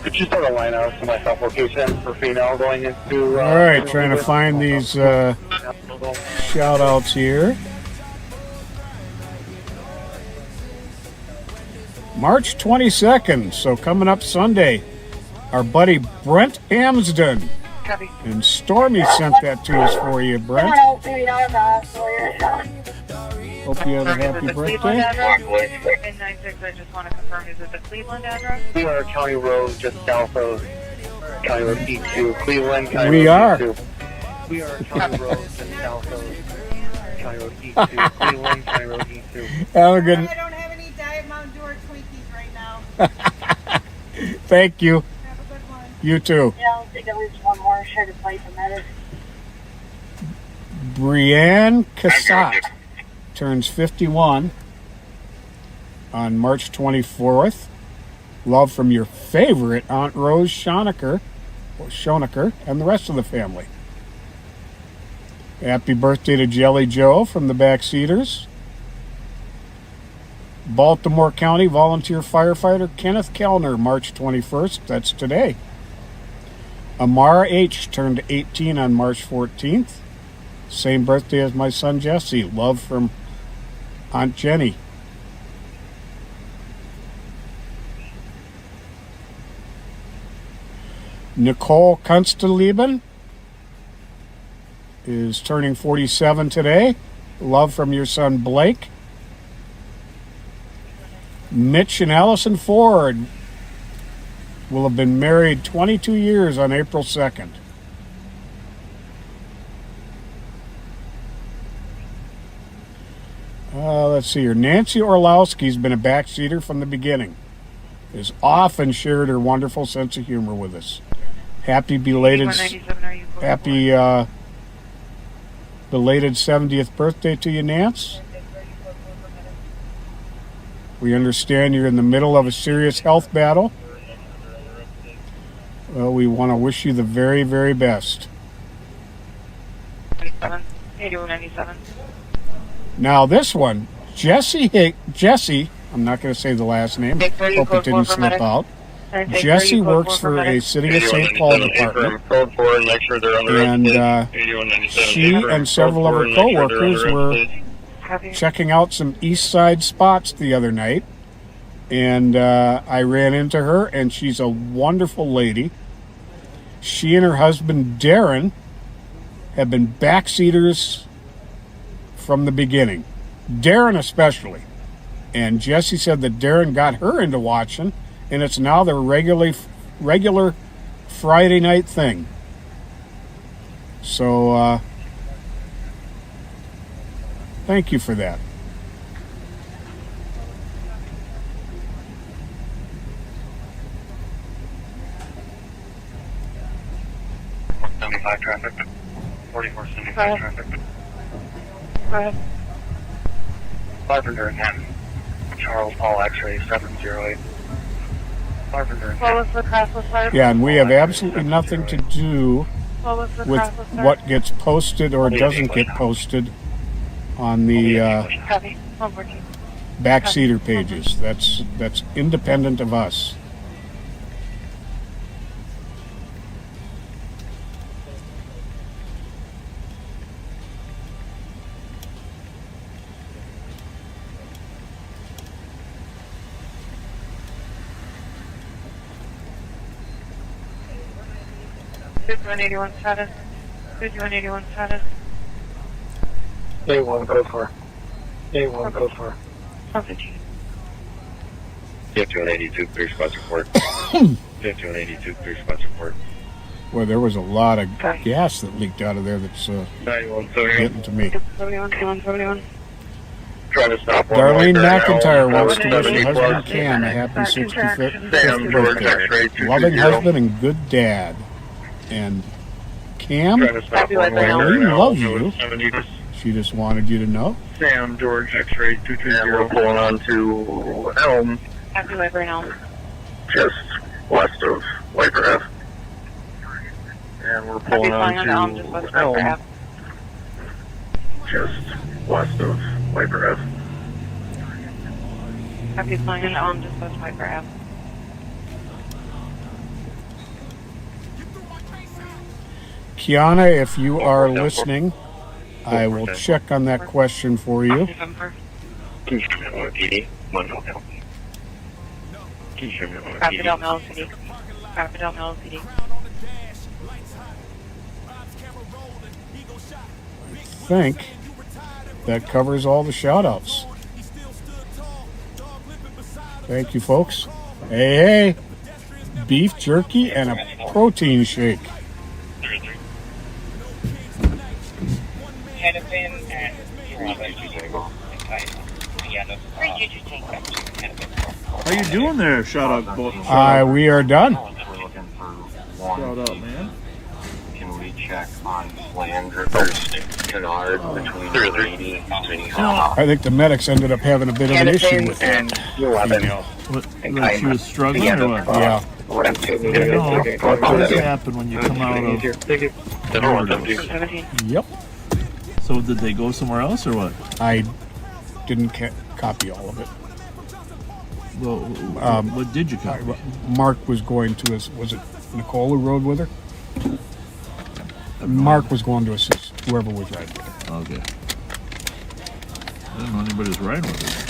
Could you start a line out to my south location for female going into... All right, trying to find these shout outs here. March 22nd, so coming up Sunday. Our buddy Brent Amsden. Copy. And Stormy sent that to us for you, Brent. Hope you have a happy birthday. In 96, I just want to confirm, is it the Cleveland address? We are County Road just south of County Road E2, Cleveland. County We Road are. E2. We are County Road just south of County Road E2, Cleveland, County Road E2. Have a good I don't have any Diet Mountain Dew or Twinkies right now. Thank you. You too. Yeah, I'll take at least one more share to play from that. Brianne Cassat turns 51 on March 24th. Love from your favorite Aunt Rose Schonecker, and the rest of the family. Happy birthday to Jelly Joe from the Backseaters. Baltimore County volunteer firefighter Kenneth Kellner, March 21st. That's today. Amara H. turned 18 on March 14th. Same birthday as my son Jesse. Love from Aunt Jenny. Nicole Kunsteleben is turning 47 today. Love from your son Blake. Mitch and Allison Ford will have been married 22 years on April 2nd. Let's see here. Nancy Orlowski's been a backseater from the beginning. Has often shared her wonderful sense of humor with us. Happy belated 70th birthday to you, Nance. We understand you're in the middle of a serious health battle. Well, we want to wish you the very, very best. 8197. Now this one, Jesse, I'm not going to say the last name. Hope it didn't slip out. Jesse works for a City of St. Paul department, and she and several of her co-workers were checking out some East Side spots the other night, and I ran into her, and she's a wonderful lady. She and her husband Darrin have been backseaters from the beginning, Darrin especially, and Jesse said that Darrin got her into watching, and it's now their regular Friday night thing. So thank you for that. Traffic. 4475 traffic. Go ahead. 500 Manhattan. Charles Paul X-ray 708. 500. What was the crossless fire? Yeah, and we have absolutely nothing to do with what gets posted or doesn't get posted on the backseater pages. That's independent of us. $5181 status. $5181 status. A1 code 4. A1 code 4. 5182, clear spots report. 5182, clear spots report. Well, there was a lot of gas that leaked out of there that's getting to me. 71. Trying to stop Darlene McIntyre wants to wish her husband Cam a happy 65th birthday. Loving husband and good dad. And Cam, Darlene loves you. She just wanted you to know. Sam, George, X-ray 220. We're pulling on to Elm. Happy Viper and Elm. Just west of Viper F. And we're pulling on to Elm. Just west of Viper F. Happy flying on Elm, just west Viper F. Kiana, if you are listening, I will check on that question for you. Can you show me what PD? Monotone. Can you show me what PD? Rapid Mill City. Rapid Mill City. I think that covers all the shout-outs. Thank you, folks. Hey, beef jerky and a protein shake. How you doing there, shout out boat? We are done. Shout out, man. Can we check on Flanders or Canard between 380 and 85? I think the medics ended up having a bit of an issue with that. What, like she was struggling or what? Yeah. What does happen when you come out of overdose? Yep. So did they go somewhere else or what? I didn't copy all of it. Well, what did you copy? Mark was going to us. Was it Nicole who rode with her? Mark was going to assist whoever was riding with her. Okay. I didn't know anybody was riding with her.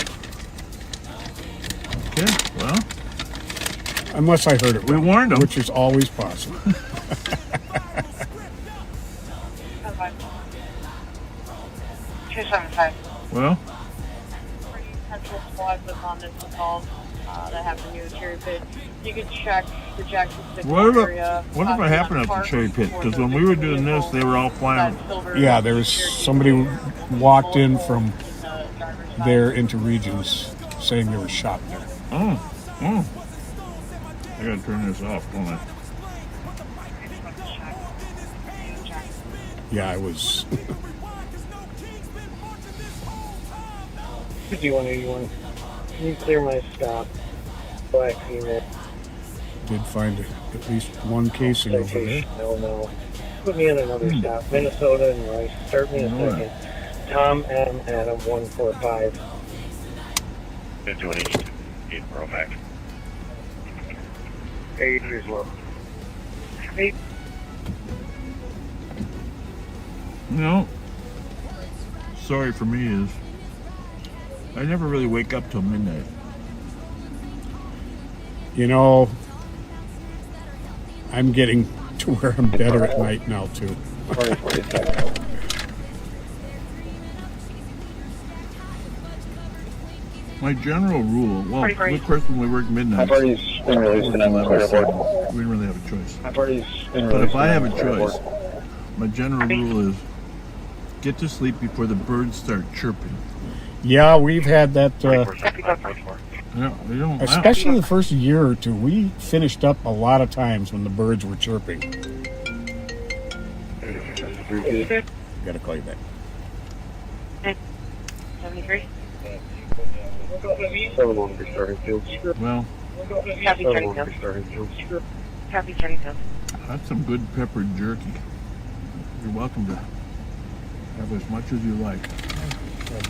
Okay, well. Unless I heard it wrong, we warned them. Which is always possible. 275. Well? Central squad was on this call that happened near the cherry pit. You could check the Jackson 6 area. Whatever happened at the cherry pit? Because when we were doing this, they were all flying. Yeah, there was somebody who walked in from there into Regions saying there was shot there. Oh. I gotta turn this off, don't I? Yeah, I was. Do you want to clear my stop? Black female. Did find at least one casing over there. No. Put me on another stop. Minnesota and Rice. Start me a second. Tom M. Adam 145. They're doing 8 row back. 8 as well. 8. No. Sorry for me is I never really wake up till midnight. You know, I'm getting to where I'm better at night now too. My general rule, well, of course, when we work midnight, we didn't really have a choice. But if I have a choice, my general rule is get to sleep before the birds start chirping. Yeah, we've had that. Yeah, we don't. Especially the first year or two, we finished up a lot of times when the birds were chirping. Gotta call you back. 73. Well, Copy turning field. Copy turning field. that's some good peppered jerky. You're welcome to have as much as you like.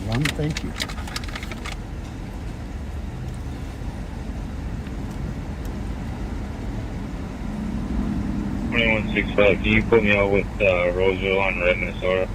One, thank you. Can you put me out with Roseville on Red, Minnesota?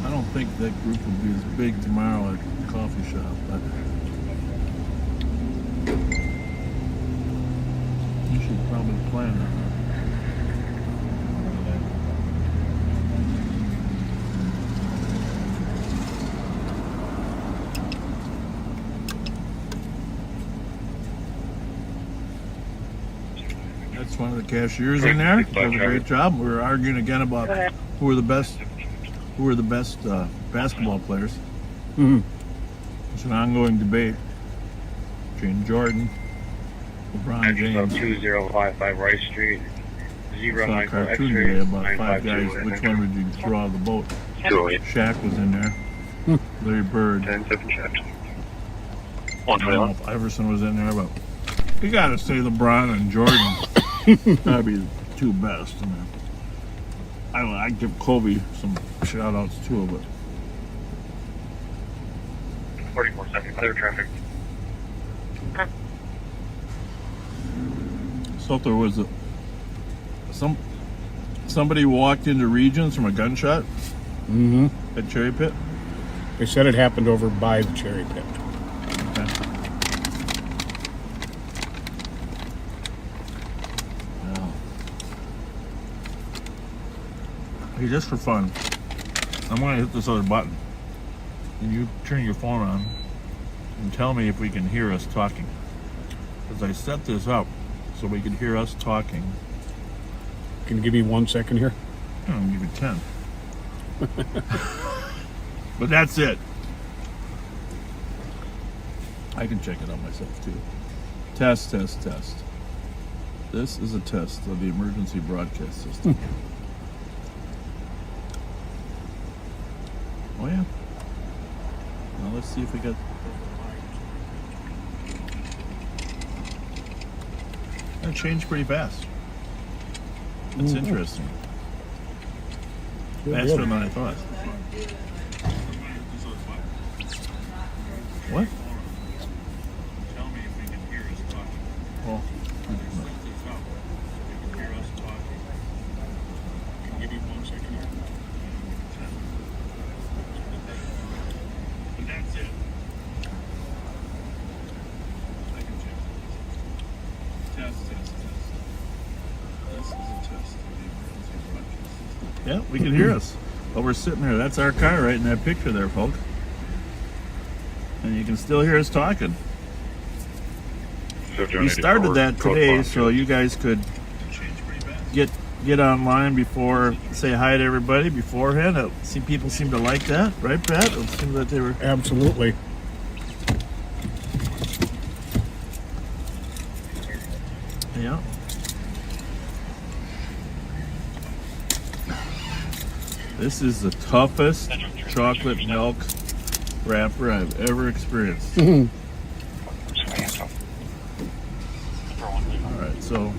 I don't think that group will be as big tomorrow at the coffee shop, but you should probably plan that. That's one of the cashiers in there. Does a great job. We were arguing again about who are the best basketball players. Mm-hmm. It's an ongoing debate between Jordan, LeBron James. 2055 Rice Street. Saw a cartoon today about 5 guys. Which one would you throw out of the boat? Shaq was in there. Larry Bird. 10-7 check. I don't know if Iverson was in there, but you gotta say LeBron and Jordan. That'd be the two best. I give Kobe some shout outs too, but 44 seconds, clear traffic. So there was somebody walked into Regions from a gunshot at Cherry Pit. They said it happened over by the Cherry Pit. Okay. Hey, just for fun, I'm going to hit this other button. And you turn your phone on and tell me if we can hear us talking. Because I set this up so we can hear us talking. Can you give me 1 second here? I'll give you 10. But that's it. I can check it out myself too. Test, test, test. This is a test of the emergency broadcast system. Oh yeah. Now let's see if we got... That changed pretty fast. That's interesting. Faster than I thought. What? Tell me if we can hear us talking. Well, hear us talking. Can you give me 1 second here? But that's it. I can check this. Test, test, test. This is a test of the emergency broadcast system. Yeah, we can hear us. But we're sitting there. That's our car right in that picture there, folks. And you can still hear us talking. We started that today so you guys could get online before, say hi to everybody beforehand. People seem to like that, right, Pat? It seemed that they were... Absolutely. Yeah. This is the toughest chocolate milk wrapper I've ever experienced. Alright, so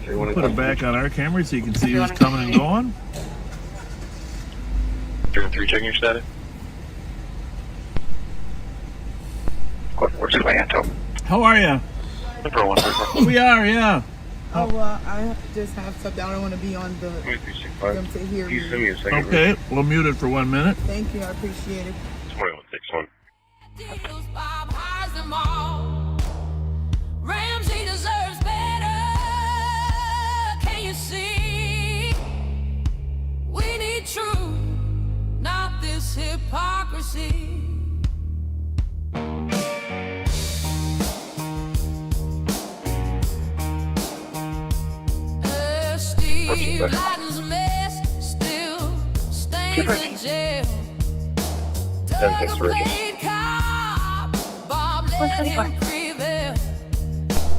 we'll put it back on our camera so you can see who's coming and going. 3 checking your status. Where's Atlanta? How are you? We are, yeah. Oh, I just have stuff down. I don't want to be on the them to hear me. Okay, we'll mute it for 1 minute. Thank you, I appreciate it. 2161. RAMSEY deserves better. Can you see? We need truth, not this hypocrisy. Steve Biden's mess still stays in jail. Doug played cop, Bob let him prevail.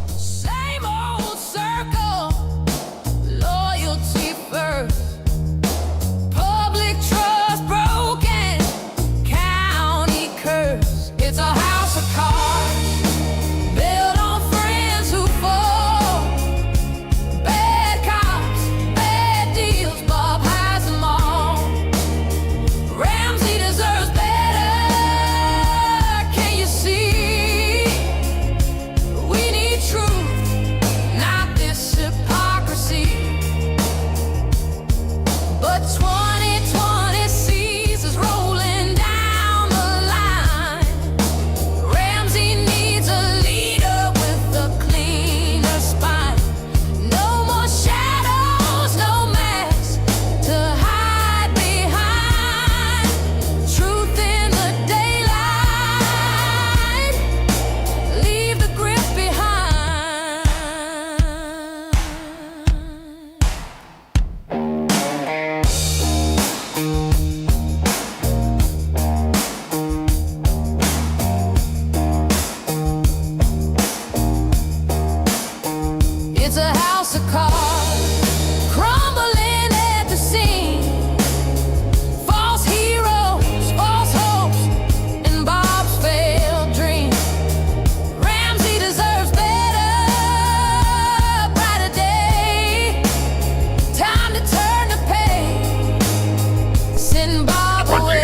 Same old circle, loyalty first. Public trust broken, county curse. It's a house of cards, built on friends who fall. Bad cops, bad deals, Bob has them all. RAMSEY deserves better, can you see? We need truth, not this hypocrisy. But 2020 sees us rolling down the line. RAMSEY needs a leader with a cleaner spine. No more shadows, no masks to hide behind. Truth in the daylight, leave the grip behind. It's a house of cards, crumbling at the seams. False heroes, false hopes, and Bob's failed dreams. RAMSEY deserves better, brighter day. Time to turn the page, send Bob away.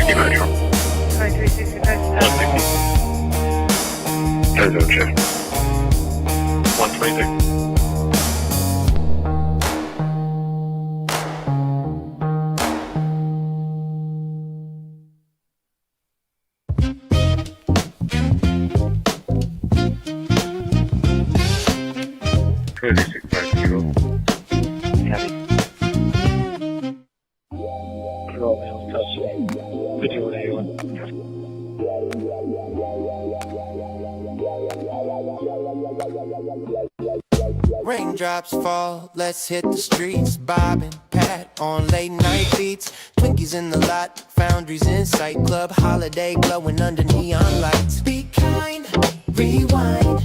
126. Raindrops fall, let's hit the streets. Bob and Pat on late night beats. Twinkies in the lot, foundries in sight. Club holiday glowing under neon lights. Be kind, rewind.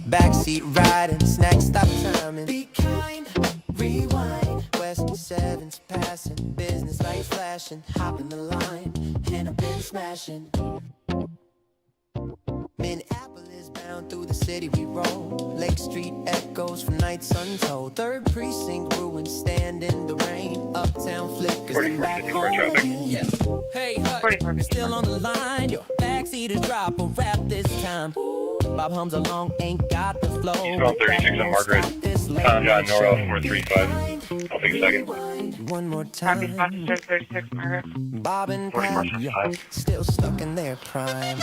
Backseat riding, snack stop timing. Be kind, rewind. West 7's passing, business lights flashing. Hop in the line, and I've been smashing. Minneapolis bound through the city we roll. Lake Street echoes from nights untold. Third precinct ruins stand in the rain. Uptown flickers and back home again. Yeah. Hey, still on the line. Your backseat is drop a rap this time. Bob hums along, ain't got the flow. Eastbound 36 on Margaret. John Norwell 435. I'll take a second. One more time. 36 Margaret. Bob and Pat, still stuck in their prime.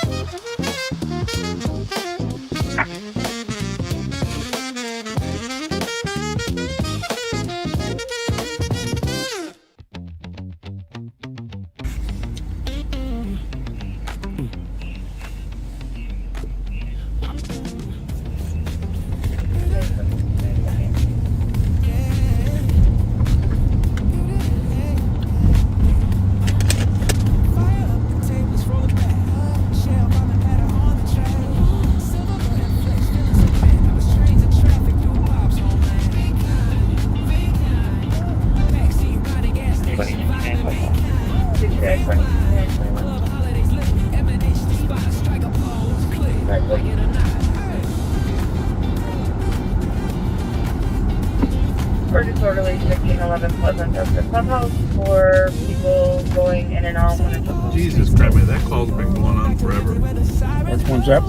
1611 Pleasant up to Clubhouse for people going in and out when it's supposed to. Jesus Christ, man, that call's been going on forever. Which one's that?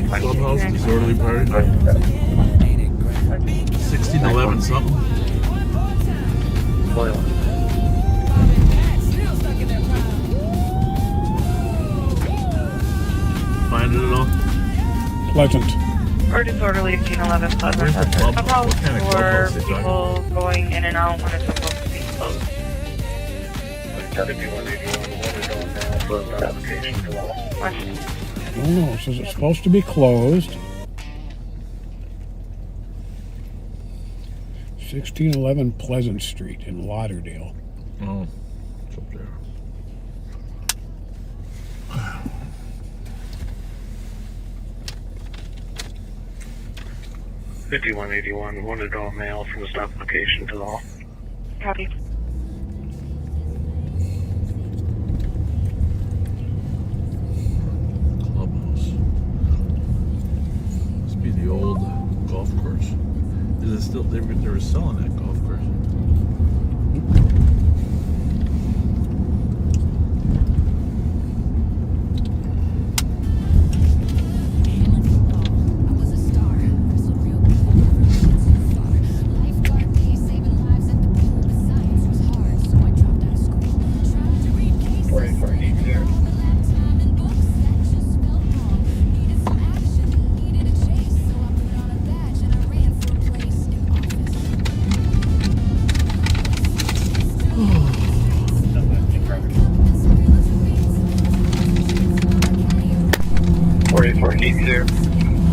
Clubhouse disorderly party. 1611 something. Find it at all? Pleasant. Or disorderly 1811 Pleasant up to Clubhouse for people going in and out when it's supposed to be closed. Oh no, it says it's supposed to be closed. 1611 Pleasant Street in Lauderdale. Oh, it's up there. 5181, one adult male from the stop location to the hall. Copy. Clubhouse. Must be the old golf course. Is it still? They were selling that golf course.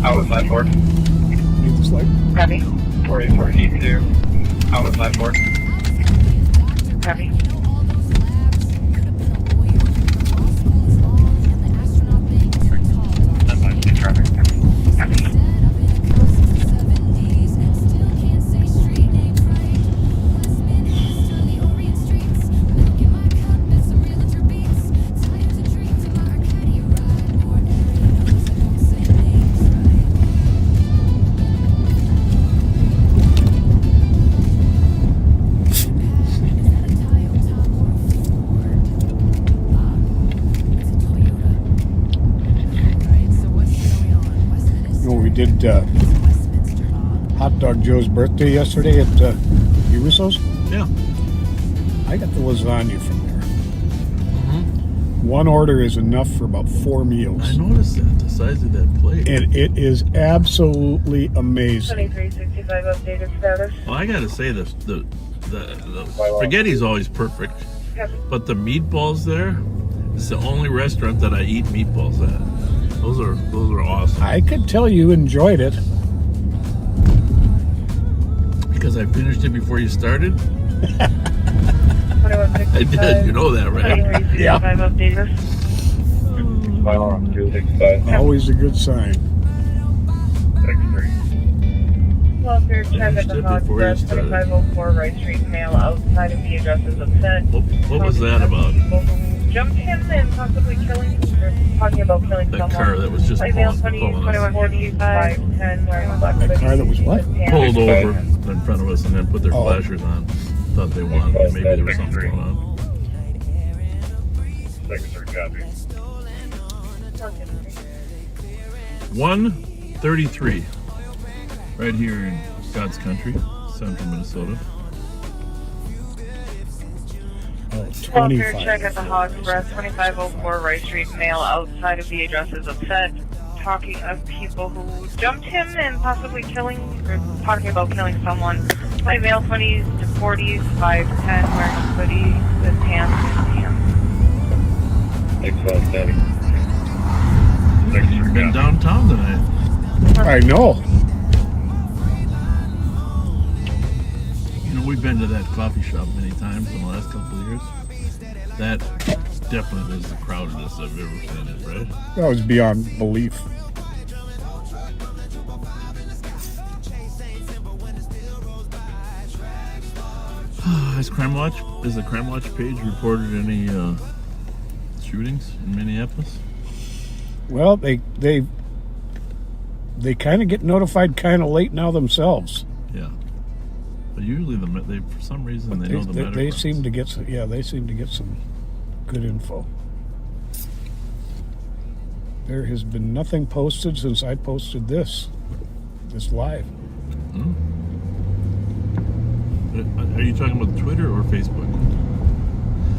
Out with 5-4. Need the slide? Copy. 4482. Out with 5-4. Copy. Traffic. Copy. We did Hot Dog Joe's birthday yesterday at Russo's. Yeah. I got the lasagna from there. One order is enough for about 4 meals. I noticed that, the size of that plate. And it is absolutely amazing. 2365 updated status. Well, I gotta say this, the spaghetti's always perfect, but the meatballs there, it's the only restaurant that I eat meatballs at. Those are awesome. I could tell you enjoyed it. Because I finished it before you started? I did, you know that, right? Yeah. Always a good sign. Welfare check at the hospital, 2504 Rice Street, male outside of the address is upset. What was that about? Jumped him and possibly killing, or talking about killing someone. That car that was just pulling us. That car that was what? Pulled over in front of us and then put their flashers on. Thought they wanted, maybe there was something going on. Secretary copy. 133. Right here in God's country, central Minnesota. Welfare check at the hospital, 2504 Rice Street, male outside of the address is upset. Talking of people who jumped him and possibly killing, or talking about killing someone. White male, 20s to 40s, 5'10", wearing a hoodie with pants and pants. Excellent, Danny. You've been downtown tonight. I know. You know, we've been to that coffee shop many times in the last couple of years. That definitely is the crowdedest I've ever seen it, right? That was beyond belief. Is the Crime Watch page reported any shootings in Minneapolis? Well, they kind of get notified kind of late now themselves. Yeah, but usually they for some reason they know the better. They seem to get some. Yeah, they seem to get some good info. There has been nothing posted since I posted this live. Hmm? Are you talking about Twitter or Facebook?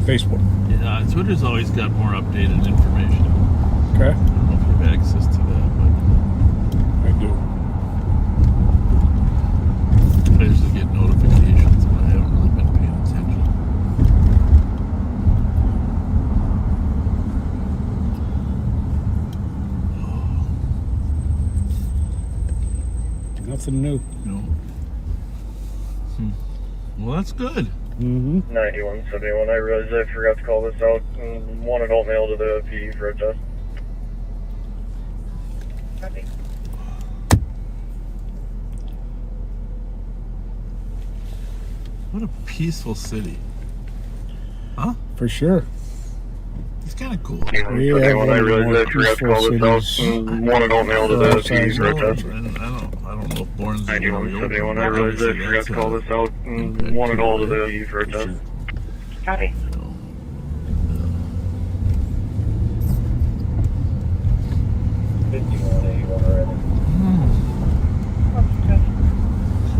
Facebook. Yeah, Twitter's always got more updated information. Okay. I don't know if you have access to that, but I do. I usually get notifications, but I haven't really been paying attention. Nothing new. No. Well, that's good. Mm-hmm. 9171. I realized I forgot to call this out. One adult male to the PD for a test. What a peaceful city. Huh? For sure. It's kind of cool. Yeah, when I realized I forgot to call this out. One adult male to the PD for a test. I don't know if Bourne's 9171. I realized I forgot to call this out. One adult to the PD for a test. Copy.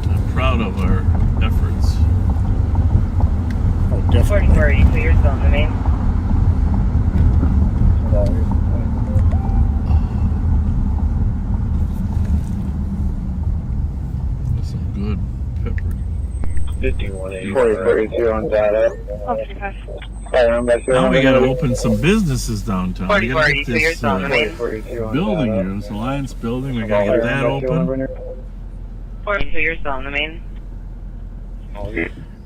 I'm proud of our efforts. Oh, definitely. Where are you? So you're still in the main? That's some good pepper. 5182 on data. Now we got to open some businesses downtown. We got to get this building here, this Alliance building. We got to get that open. 42, you're still in the main?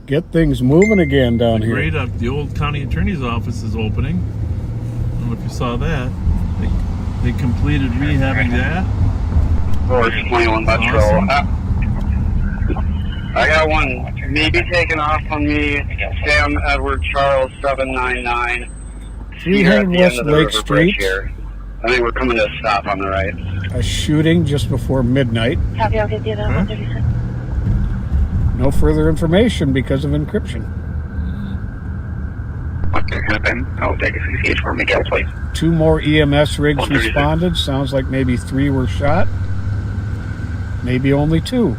Get things moving again down here. Great, the old county attorney's office is opening. I don't know if you saw that. They completed rehabbing that. 21 Metro. Awesome. I got one maybe taken off on me. Sam Edward Charles 799. 300 West Lake Street. Here. I think we're coming to a stop on the right. A shooting just before midnight. Copy, I'll get the other 136. No further information because of encryption. What could happen? I'll take a CCH for Miguel, please. 2 more EMS rigs responded. Sounds like maybe 3 were shot. Maybe only 2.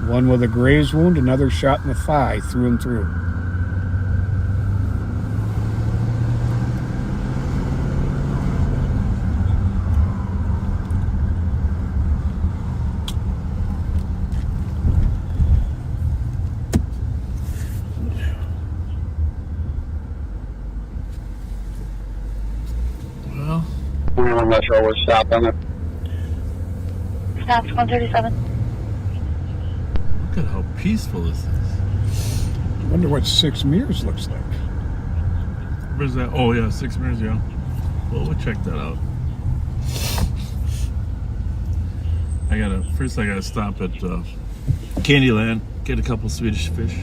One with a graze wound, another shot in the thigh, through and through. Well, I'm not sure we're stopping it. Stops 137. Look at how peaceful this is. I wonder what Six Meres looks like. Where's that? Oh, yeah, Six Meres, yeah. Well, we'll check that out. First I gotta stop at Candyland, get a couple Swedish fish.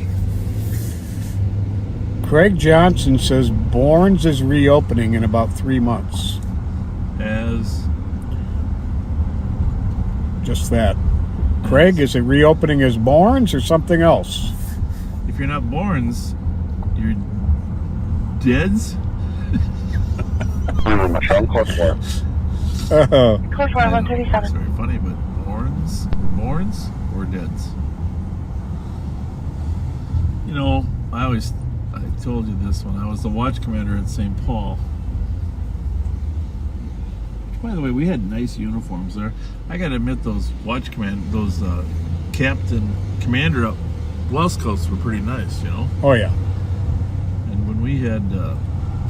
Craig Johnson says Bourne's is reopening in about 3 months. As? Just that. Craig, is it reopening as Bourne's or something else? If you're not Bourne's, you're Dead's? Code 4 137. It's very funny, but Bourne's or Dead's? You know, I told you this when I was the watch commander at St. Paul. By the way, we had nice uniforms there. I gotta admit, those captain commander up West Coast were pretty nice, you know. Oh yeah. And when we had, in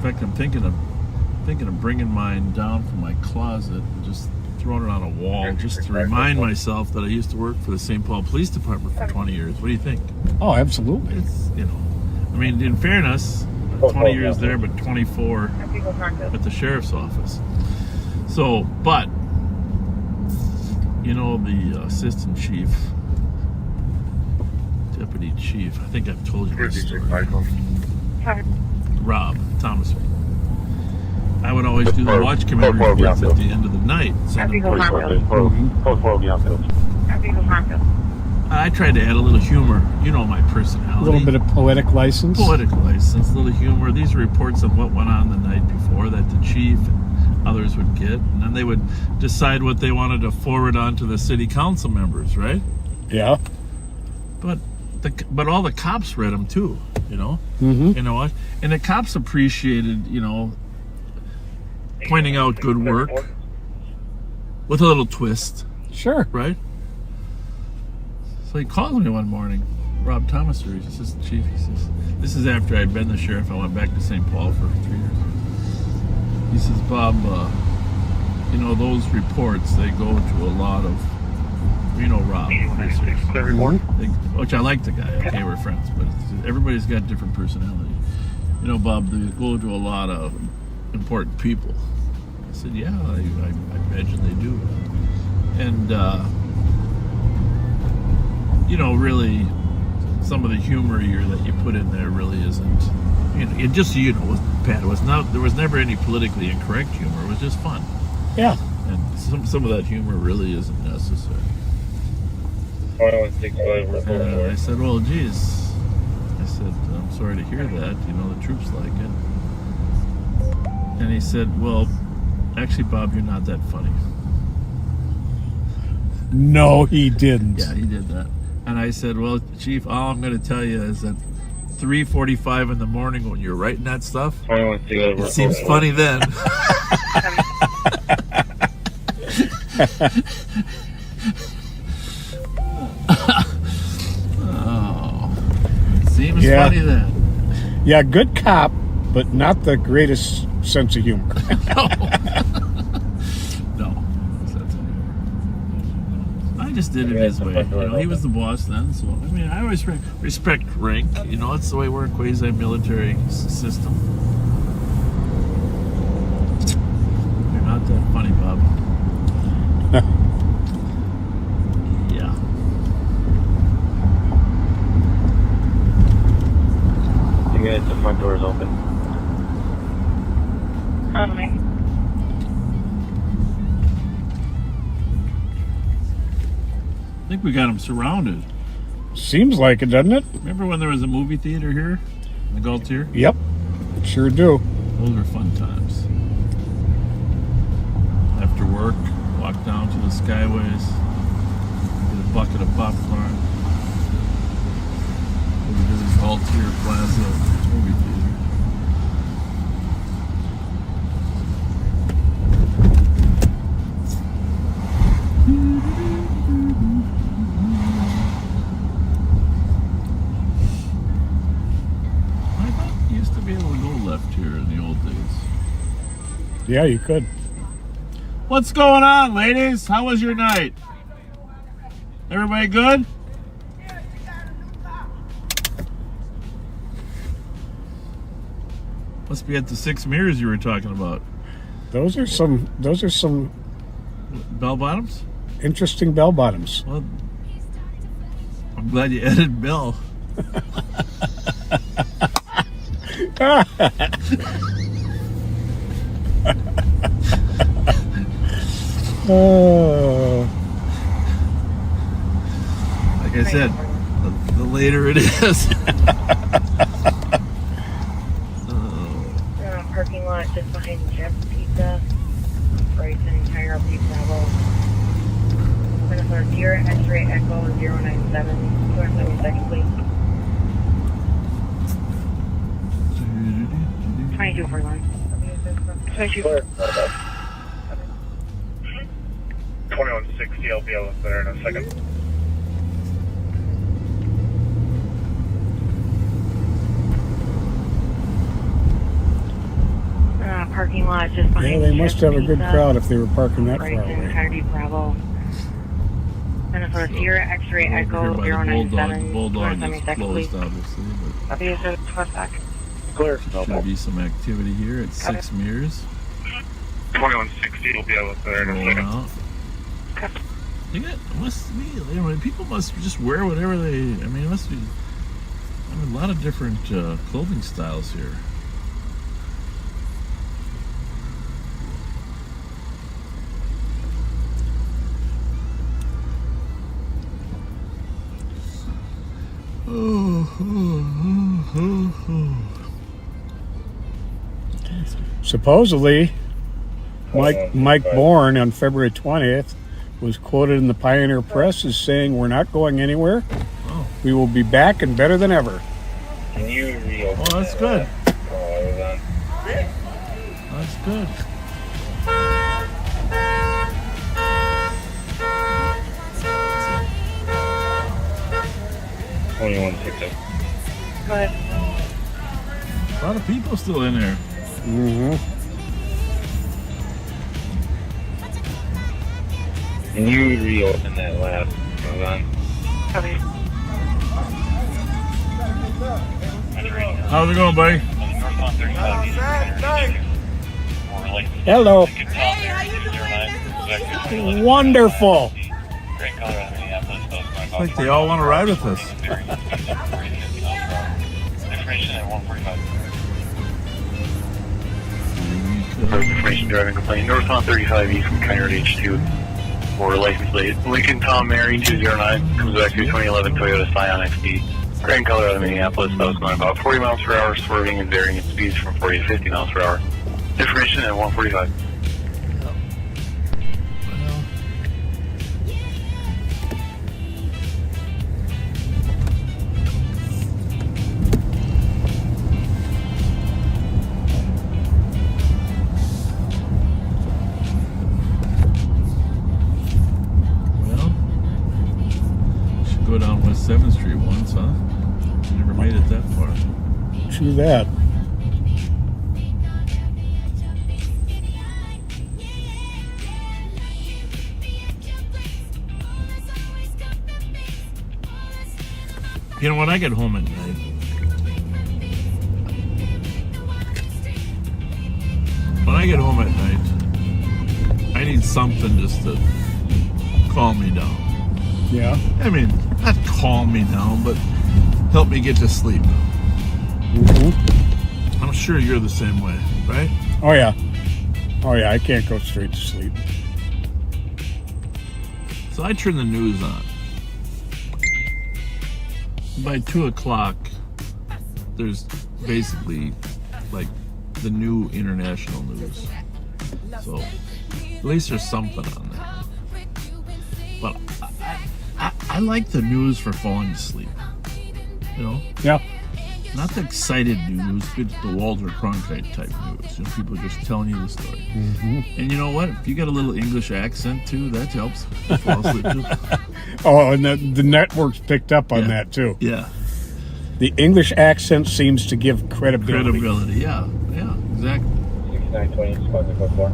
fact, I'm thinking of bringing mine down from my closet and just throwing it on a wall, just to remind myself that I used to work for the St. Paul Police Department for 20 years. What do you think? Oh, absolutely. It's, you know, I mean, in fairness, 20 years there, but 24 at the sheriff's office. So, but, you know, the assistant chief, deputy chief, I think I've told you this story. Rob Thomas. I would always do the watch commander reports at the end of the night. I tried to add a little humor. You know my personality. A little bit of poetic license. Poetic license, a little humor. These are reports of what went on the night before that the chief and others would get. And then they would decide what they wanted to forward on to the city council members, right? Yeah. But all the cops read them too, you know? Mm-hmm. You know what? And the cops appreciated, you know, pointing out good work with a little twist. Sure. Right? So he calls me one morning, Rob Thomas, he says, Chief, he says, this is after I'd been the sheriff. I went back to St. Paul for 3 years. He says, Bob, you know, those reports, they go to a lot of, you know, Rob. Every morning? Which I like the guy, okay, we're friends, but everybody's got different personalities. You know, Bob, they go to a lot of important people. I said, yeah, I imagine they do. And, you know, really, some of the humor here that you put in there really isn't, you know, it just, you know, Pat, there was never any politically incorrect humor. It was just fun. Yeah. And some of that humor really isn't necessary. And I said, well, geez. I said, I'm sorry to hear that. You know, the troops like it. And he said, well, actually, Bob, you're not that funny. No, he didn't. Yeah, he did that. And I said, well, Chief, all I'm going to tell you is that 3:45 in the morning when you're writing that stuff, it seems funny then. Oh, it seems funny then. Yeah, good cop, but not the greatest sense of humor. No. I just did it his way. You know, he was the boss then, so I mean, I always respect rank. You know, it's the way we're a quasi-military system. You're not that funny, Bob. Yeah. You guys, the front door is open. I think we got them surrounded. Seems like it, doesn't it? Remember when there was a movie theater here? The Galtier? Yep. Sure do. Those were fun times. After work, walk down to the Skyways, get a bucket of popcorn, go to the Galtier Plaza movie theater. Yeah, you could. What's going on, ladies? How was your night? Everybody good? Must be at the 6 mirrors you were talking about. Those are some bell bottoms? Interesting bell bottoms. Well, I'm glad you added bell. Like I said, the later it is. Parking lot just behind Jeff's Pizza. Bryson, higher up Bravo. Minnesota Sierra X-ray Echo 097. 272nd, please. 22 for line. 22 for 2160, I'll be able to there in a second. Parking lot just behind. Yeah, they must have a good crowd if they were parking that far Bryson, away. Higher Bravo. Minnesota Sierra X-ray Echo 097. Bulldog is closed, obviously, but Clear. should be some activity here at 6 mirrors. 2160, you'll be able to there in a Rolling second. out. People must just wear whatever they. I mean, it must be. A lot of different clothing styles here. Supposedly, Mike Bourne on February 20th was quoted in the Pioneer Press as saying, "We're not going anywhere. Oh. We will be back and better than ever." Can you reopen? Oh, that's good. That? That's good. Go ahead. A lot of people still in there. Mm-hmm. Can you reopen that last? Hold on. Okay. How's it going, buddy? Hello. Wonderful. It's like they all want to ride with us. Information driving complaint. Northbound 35 East from County Road H2 for license plate. Lincoln Tom Mary 209 comes back to 2011 Toyota Scion XD. Gray in color out of Minneapolis. That was going about 40 miles per hour, swerving and varying its speeds from 40 to 50 miles per hour. Information at 145. Go down West 7th Street once, huh? Never made it that far. True that. You know, when I get home at night, I need something just to calm me down. Yeah. I mean, not calm me down, but help me get to sleep. Mm-hmm. I'm sure you're the same way, right? Oh yeah. Oh yeah, I can't go straight to sleep. So I turn the news on. By 2 o'clock, there's basically like the new international news. So at least there's something on there. But I like the news for falling asleep. You know? Yeah. Not the excited news, but the Walter Cronkite type news. You know, people just telling you the story. Mm-hmm. And you know what? If you got a little English accent too, that helps. Fall asleep too. Oh, and the network's picked up on that too. Yeah. The English accent seems to give credibility. Credibility, yeah, exactly. 6920, Sparkses 44.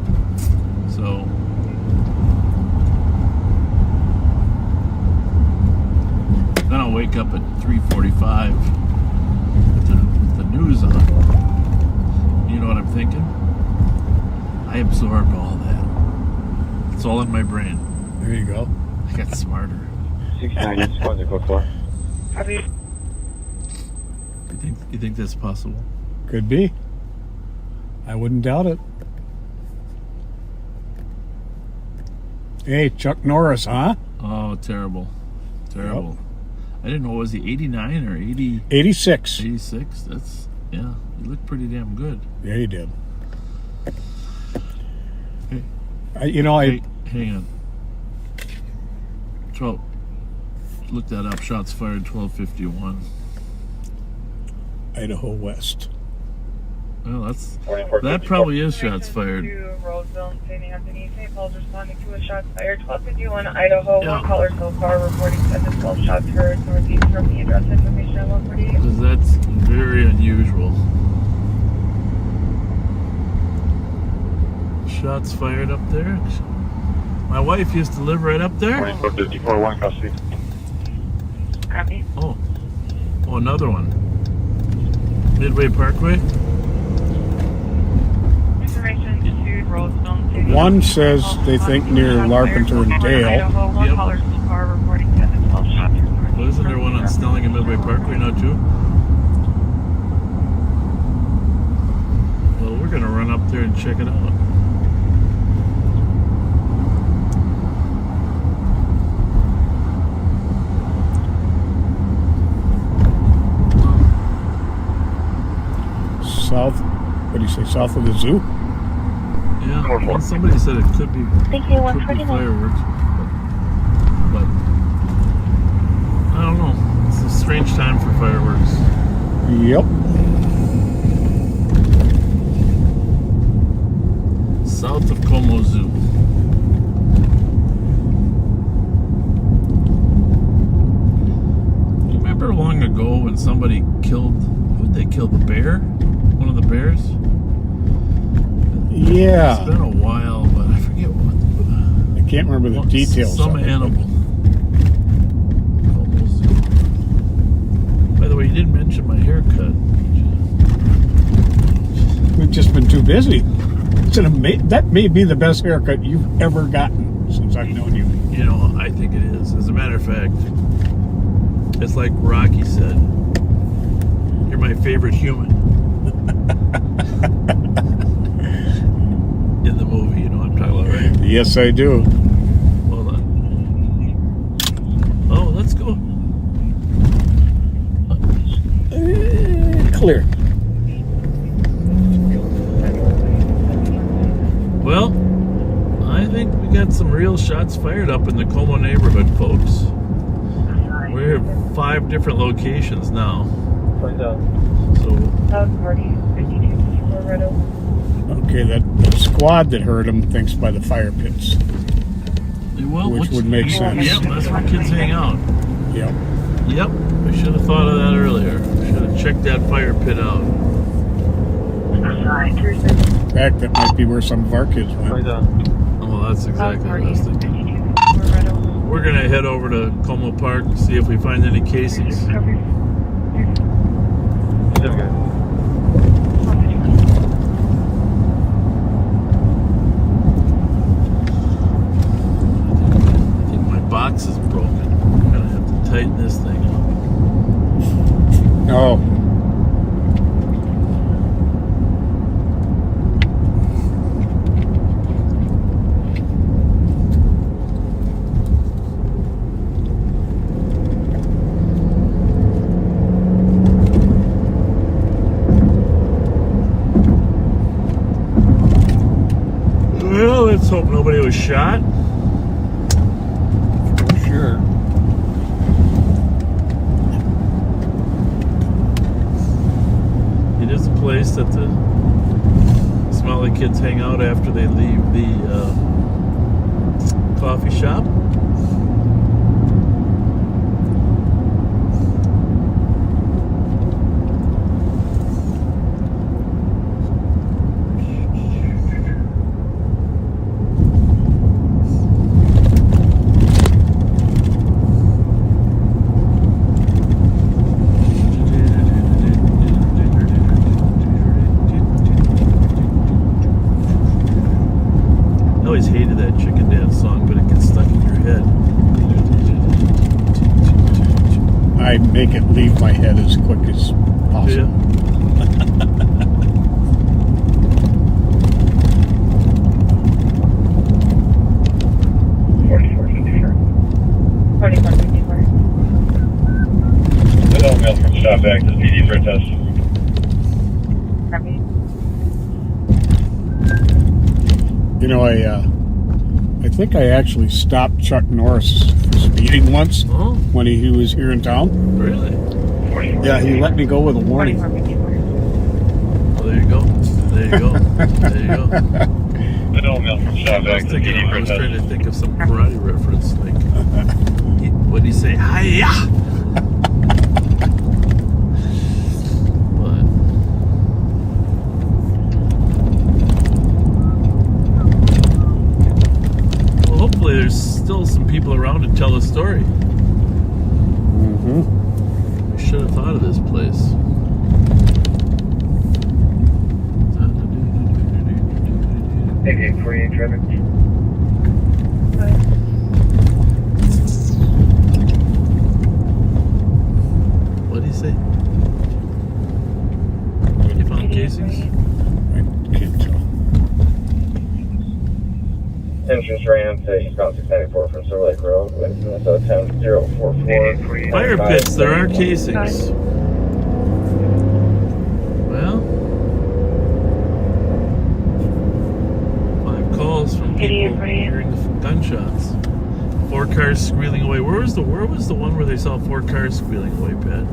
So. Then I'll wake up at 3:45 with the news on. You know what I'm thinking? I absorbed all that. It's all in my brain. There you go. I got smarter. 69, squad, code 4. Copy. You think that's possible? Could be. I wouldn't doubt it. Hey, Chuck Norris, huh? Oh, terrible. Terrible. Yep. I didn't know, was he 89 or 80? 86. 86? That's, yeah, he looked pretty damn good. Yeah, he did. Hey. You know, Hang on. 12. Look that up. Shots fired, 12:51. Idaho West. Well, that probably is shots fired. Roseville and St. Anthony. St. Paul's responding to a shot fired. 1251 Idaho. Yeah. One caller so far reporting 10 to 12 shots heard northeast from the address information on 148. Because that's very unusual. Shots fired up there. My wife used to live right up there. 2454, 1 custody. Copy. Oh, another one. Midway Parkway. Information to Roseville and St. One says they think near Larpenteur and Dale. Idaho. One caller so far reporting 10 to 12 shots heard northeast. Well, isn't there one on Snelling and Midway Parkway now too? Well, we're gonna run up there and check it out. South, what do you say, south of the zoo? Yeah, well, somebody said it could be fireworks, but I don't know. It's a strange time for fireworks. Yep. South of Como Zoo. You remember long ago when somebody killed, who'd they kill, the bear? One of the bears? Yeah. It's been a while, but I forget what. I can't remember the details. Some animal. By the way, you didn't mention my haircut. We've just been too busy. That may be the best haircut you've ever gotten since I've known you. You know, I think it is. As a matter of fact, it's like Rocky said, you're my favorite human. In the movie, you know what I'm talking about, right? Yes, I do. Hold on. Oh, let's go. Clear. Well, I think we got some real shots fired up in the Como neighborhood, folks. We're at 5 different locations now. So. Okay, that squad that heard him thinks by the fire pits. Well, which would make sense. Yep, that's where kids hang out. Yep. Yep, we should have thought of that earlier. We should have checked that fire pit out. In fact, that might be where some of our kids went. Oh, that's exactly what I was thinking. We're going to head over to Como Park and see if we find any casings. Box is broken. I'm gonna have to tighten this thing up. Oh. Well, let's hope nobody was shot. Sure. It is a place that the Somali kids hang out after they leave the coffee shop. always hated that chicken dance song, but it gets stuck in your head. I make it leave my head as quick as possible. Middle mail from stop back to PD for a test. You know, I think I actually stopped Chuck Norris for speeding once when he was here in town. Really? Yeah, he let me go with a warning. Well, there you go. There you go. There you go. Middle mail from stop back to PD for I a was test. trying to think of some karate reference. Like, what did he say? Hi-ya! Hopefully there's still some people around to tell a story. We should have thought of this place. Hey, 48 traffic. What did he say? You found casings? I can't tell. Entrance ramp to eastbound 694 from Silver Lake Road with Minnesota 10044. Fire pits, there are casings. Well, 5 calls from people hearing the gunshots. 4 cars squealing away. Where was the one where they saw 4 cars squealing away, Pat? I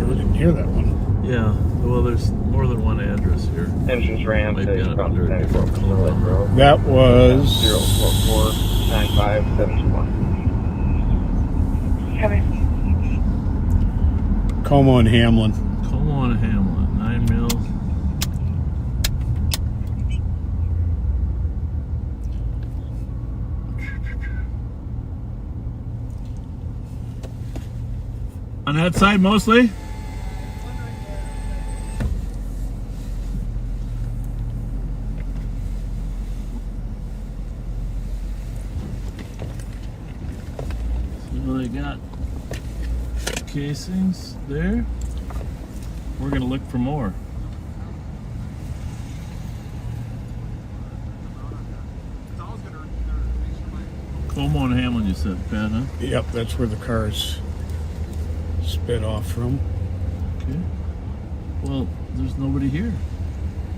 didn't hear that one. Yeah, well, there's more than one address here. Entrance ramp to eastbound 694 from Silver Lake Road. That was 044-95721. Como and Hamlin. Como and Hamlin, 9 mil. On that side mostly? So they got casings there. We're gonna look for more. Como and Hamlin, you said, Pat, huh? Yep, that's where the cars sped off from. Okay. Well, there's nobody here.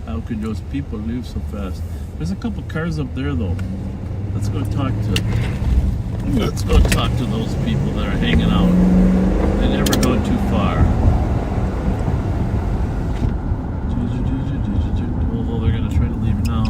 How could those people leave so fast? There's a couple cars up there, though. Let's go talk to those people that are hanging out. They never go too far. Although they're gonna try to leave now.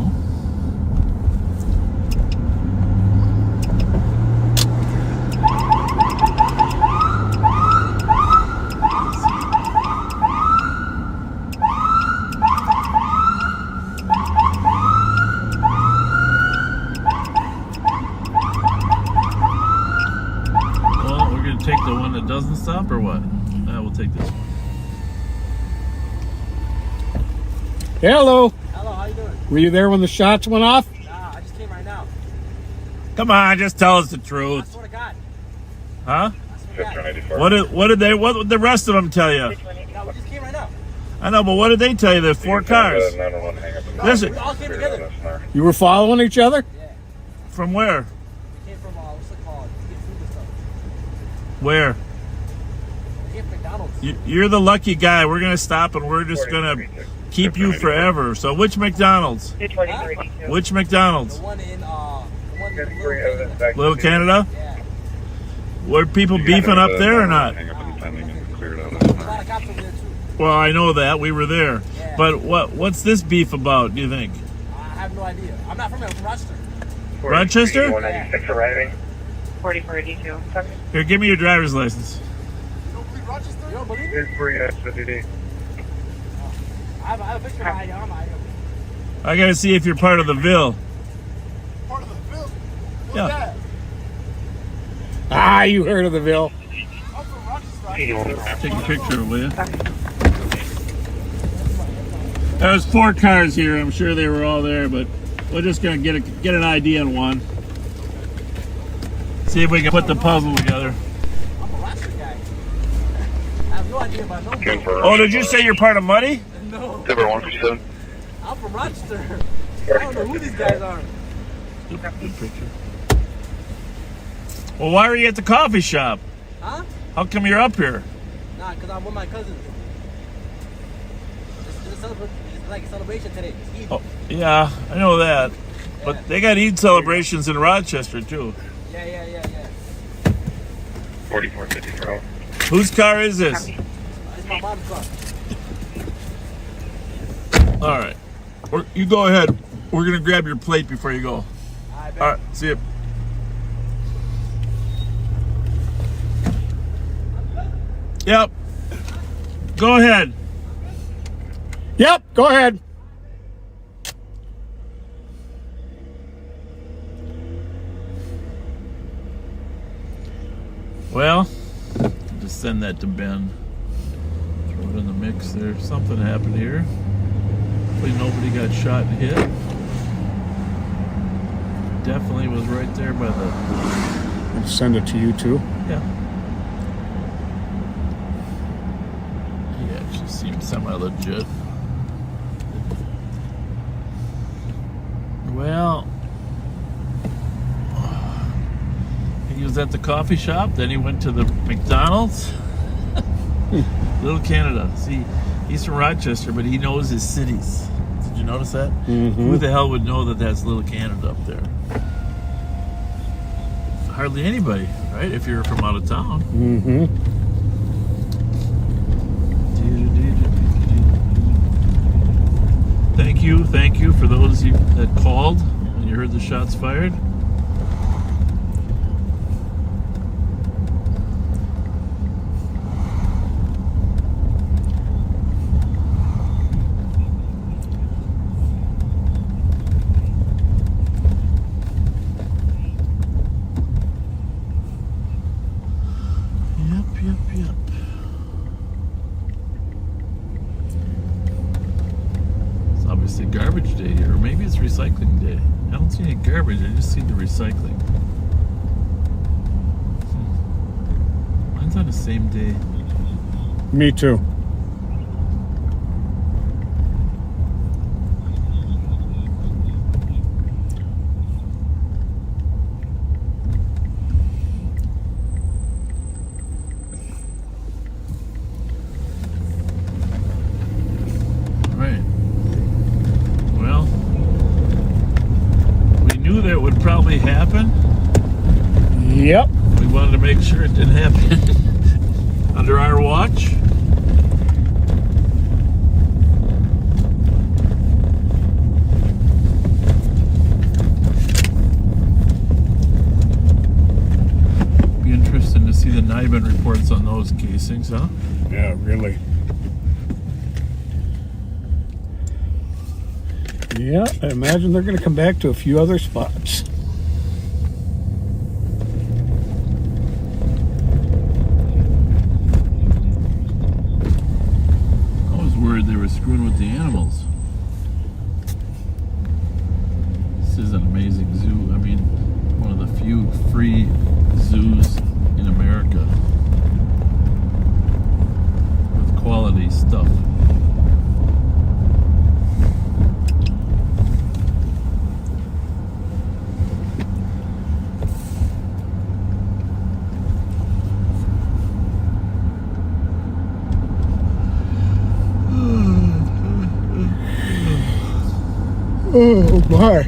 Take the one that doesn't stop, or what? We'll take this one. Hello. Hello, how you doing? Were you there when the shots went off? Nah, I just came right now. Come on, just tell us the truth. I swear to God. Huh? I swear to God. What did the rest of them tell you? No, we just came right now. I know, but what did they tell you? There's 4 cars. Listen, We all came together. You were following each other? Yeah. from where? We came from, what's it called? To get food and stuff. Where? We came from McDonald's. You're the lucky guy. We're going to stop and we're just going to keep you forever. So which McDonald's? Which McDonald's? The one in Little Canada? Yeah. Were people beefing up there or not? There's a lot of cops over there too. Well, I know that. We were there. Yeah. But what's this beef about, do you think? I have no idea. I'm not from there. I'm from Rochester. Rochester? 196 arriving. 4482. Here, give me your driver's license. You don't believe Rochester? You don't believe it? It's 3 I have a picture of my ID on my ID. I got to see if you're part of the Ville. Part of the Ville? What's Yeah. that? Ah, you heard of the Ville. I'm from Rochester. Take a picture, will you? There was 4 cars here. I'm sure they were all there, but We're just gonna get an idea on one. See if we can put the puzzle together. I'm a roster guy. I have no idea about no. Oh, did you say you're part of Muddy? No. Timber 157. I'm from Rochester. I don't know who these guys are. Good picture. Well, why are you at the coffee shop? Huh? How come you're up here? Nah, because I'm with my cousins. It's like a celebration today. It's Eid. Oh, yeah, I know that. But they got Eid celebrations in Rochester, too. Yeah. 4454. Whose car is this? It's my mom's car. All right. You go ahead. We're going to grab your plate before you go. All right, see you. Yep. Go ahead. Yep, go ahead. Well, just send that to Ben. Throw it in the mix there. Something happened here. Hopefully nobody got shot and hit. Definitely was right there by the... I'll send it to you too. Yeah. Yeah, it just seems semi-legit. Well, he was at the coffee shop, then he went to the McDonald's. Little Canada. See, he's from Rochester, but he knows his cities. Did you notice that? Mm-hmm. Who the hell would know that that's Little Canada up there? Hardly anybody, right? If you're from out of town. Mm-hmm. Thank you for those that called when you heard the shots fired. Yep. It's obviously garbage day here, or maybe it's recycling day. I don't see any garbage, I just see the recycling. Mine's on the same day. Me too. Probably happen. Yep. We wanted to make sure it didn't happen under our watch. Be interesting to see the NIBIN reports on those casings, huh? Yeah, really. Yeah, I imagine they're going to come back to a few other spots. I was worried they were screwing with the animals. This is an amazing zoo. I mean, one of the few free zoos in America with quality stuff. Oh my.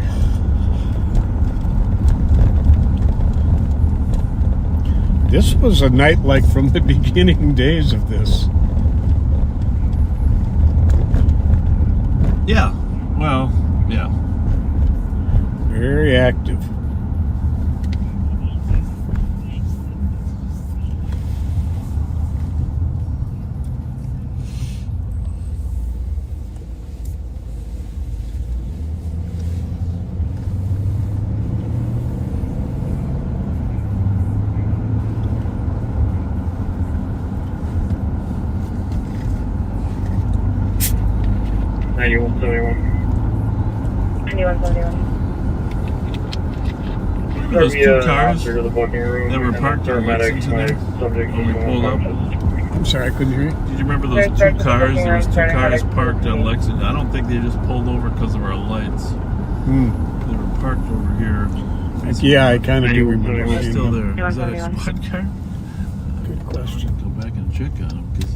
This was a night like from the beginning days of this. Yeah, well, yeah. Very active. Anyone 71. remember those two cars that were parked in Lexington there when we pulled up? I'm sorry, I couldn't hear you. Did you remember those two cars? There was two cars parked on Lexington. I don't think they just pulled over because of our lights. They were parked over here. Yeah, I kind of do remember. They're still there. Is that a squad car? Good question. Go back and check on them because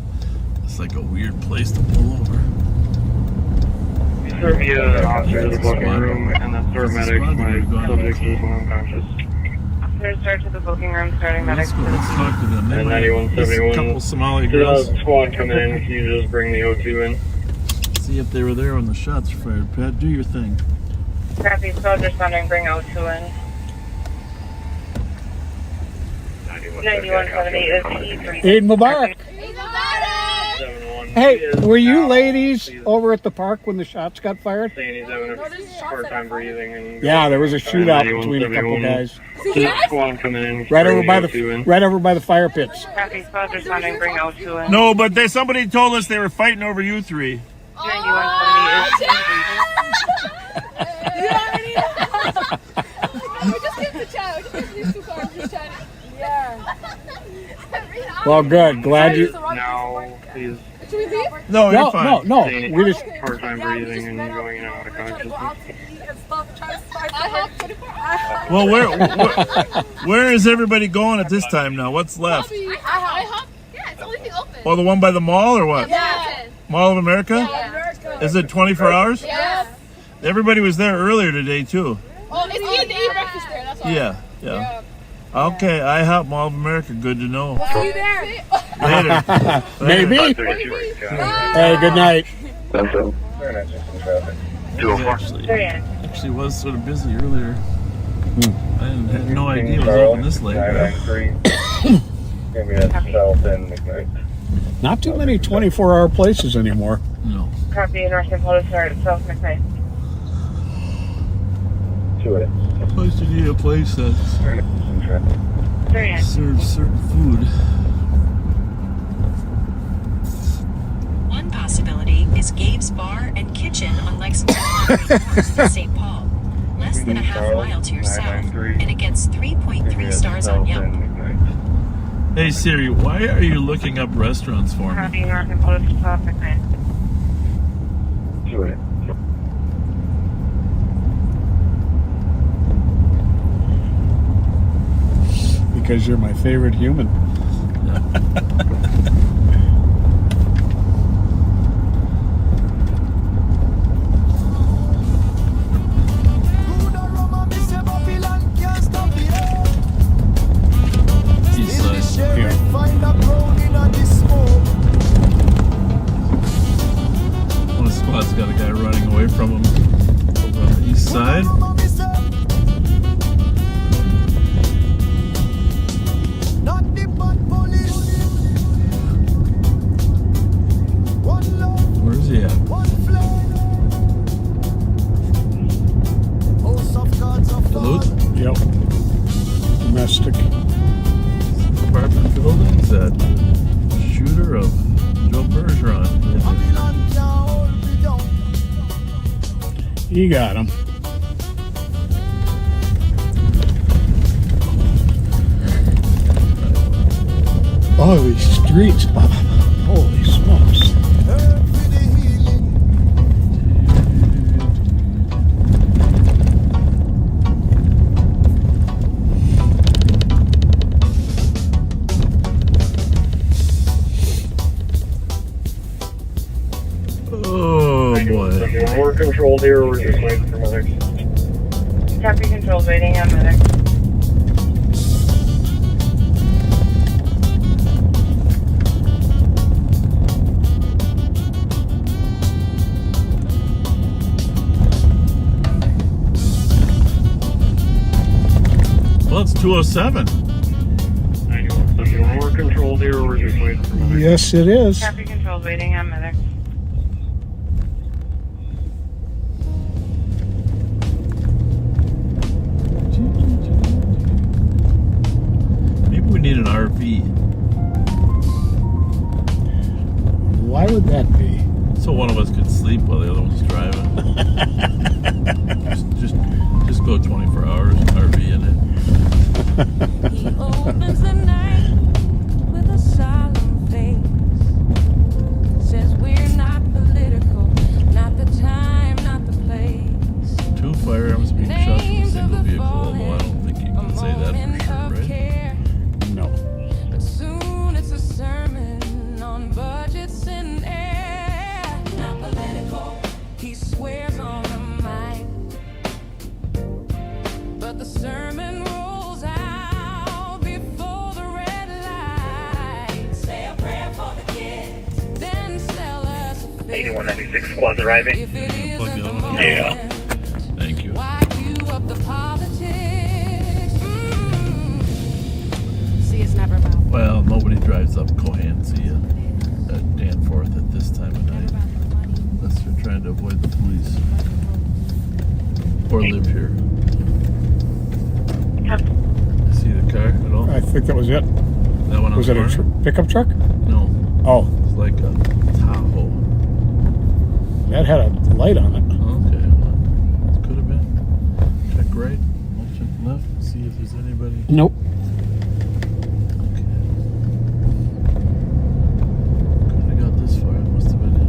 it's like a weird place to pull over. Officer to the booking room and the paramedic. My subject is unconscious. Start to the booking room, starting medics. Let's talk to them. They might, a couple Somali girls. Squad coming in. Can you just bring the O2 in? See if they were there when the shots were fired. Pat, do your thing. Copy, soldier responding, bring O2 in. 9178 is P3. Eid Mubarak. Hey, were you ladies over at the park when the shots got fired? Saying he's having a hard time breathing. And yeah, there was a shootout between a couple guys. Squad coming in. Right over by the fire pits. Copy, soldier responding, bring O2 in. No, but somebody told us they were fighting over you three. 9178 is Just get the chat. Just get these two cars. Just chatting. Yeah. Well, good. Glad you. Now, please. Should we leave? No, you're fine. No. We just. Hard time breathing and going in and out of consciousness. Well, where is everybody going at this time now? What's left? I hop. Yeah, it's the only thing open. Oh, the one by the mall or what? Yeah. Mall of America? Yeah. Is it 24 hours? Yes. Everybody was there earlier today too. Oh, it's eating breakfast there. That's why. Yeah. Okay, IHOP Mall of America. Good to know. We'll see you there. Later. Maybe. Hey, good night. Actually was sort of busy earlier. I had no idea it was open this late. Not too many 24-hour places anymore. No. Copy, North St. Paul, start South McKnight. Supposed to be a place that serves certain food. One possibility is Gabe's Bar and Kitchen on Lexington Avenue, St. Paul. Less than a half mile to your south, and it gets 3.3 stars on Yelp. Hey Siri, why are you looking up restaurants for me? Copy, North St. Paul, South McKnight. Because you're my favorite human. One of the squad's got a guy running away from him over on the east side. Where's he at? Duluth? Yep. Domestic. Apartment buildings that shooter of Joe Bergeron. You got him. Oh, these streets. Holy smokes. Oh boy. We're controlled here, we're just waiting for medics. Copy, control, waiting on medics. Well, it's 207. We're controlled here, we're just waiting for medics. Yes, it is. Copy, control, waiting on medics. Maybe we need an RV. Why would that be? So one of us could sleep while the other one's driving. just go 24 hours, RV in it. He opens the night with a solemn face. Says we're not political, not the time, not the place. 2 firearms being shot from a single vehicle, although I don't think you can say that for sure, right? No. But soon it's a sermon on budgets and air. Not political. He swears on the mic, but the sermon rolls out before the red light. Say a prayer for the kids, then sell us a fish. 8196 squad's arriving. If it is Plug a the other one. moment, Thank you. why you up the politics? See, it's never about. Well, nobody drives up Cohansey at Danforth at this time of night, unless they're trying to avoid the police or live here. See the car at all? I think that was it. That one on Was the it a corner? pickup truck? No. Oh, It's like a Tahoe. that had a light on it. Okay, well, could have been. Check right, we'll check left, see if there's anybody. Nope. Couldn't have got this far, it must have been it.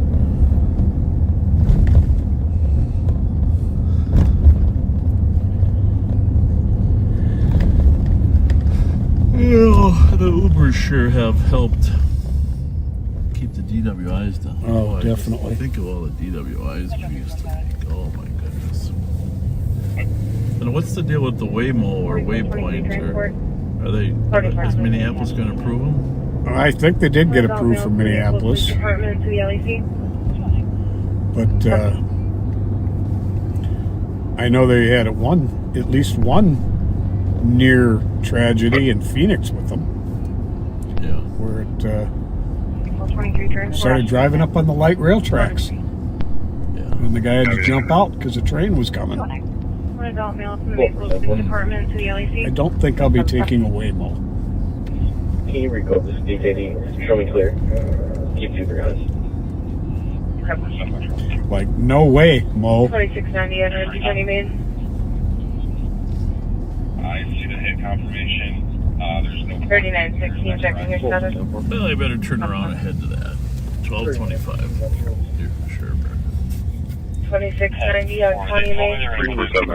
Yeah, the Ubers sure have helped keep the DWIs down. Oh, I just definitely. think of all the DWIs we used to make. Oh my goodness. And what's the deal with the Waymo or Waypoint? Or are they? Is Minneapolis going to approve them? I think they did get approved from Minneapolis, Department to the LEC. but I know they had at least one near tragedy in Phoenix with them. Yeah. Where it 23 turn started driving up on the light rail tracks. And the guy had to jump out because the train was coming. One adult male from the Maple Department to the LEC. I don't think I'll be taking a Waymo. Here we go. This is DJD. Show me clear. Keep super guys. Like, no way, Mo. 2690 at Johnny Main. I see the hit confirmation. There's no 3916 checking your status. Well, I better turn around ahead to that. 1225. Sure. 2690 on County Main. 2160, I'm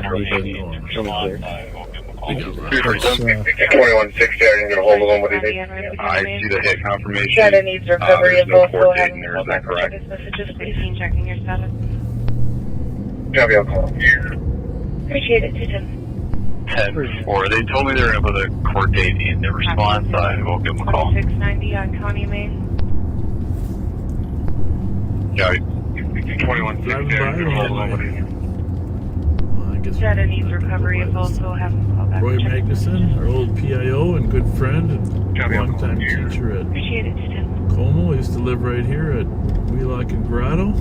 going to hold on. What do you think? I see the hit confirmation. Data needs recovery of both. We'll have Is that correct? messages, please. Checking your status. Copy, I'll call. Appreciate it, Susan. 10-4. They told me they were going to put a court date in the response. I will give them a call. 2690 on County Main. Yeah. 2160, I'm going to hold on. What do you think? Data needs recovery of both. We'll have them call back. Roy Magnuson, our old PIO and good friend and longtime teacher at Appreciate it, Susan. Como. Used to live right here at Wheelock and Grotto.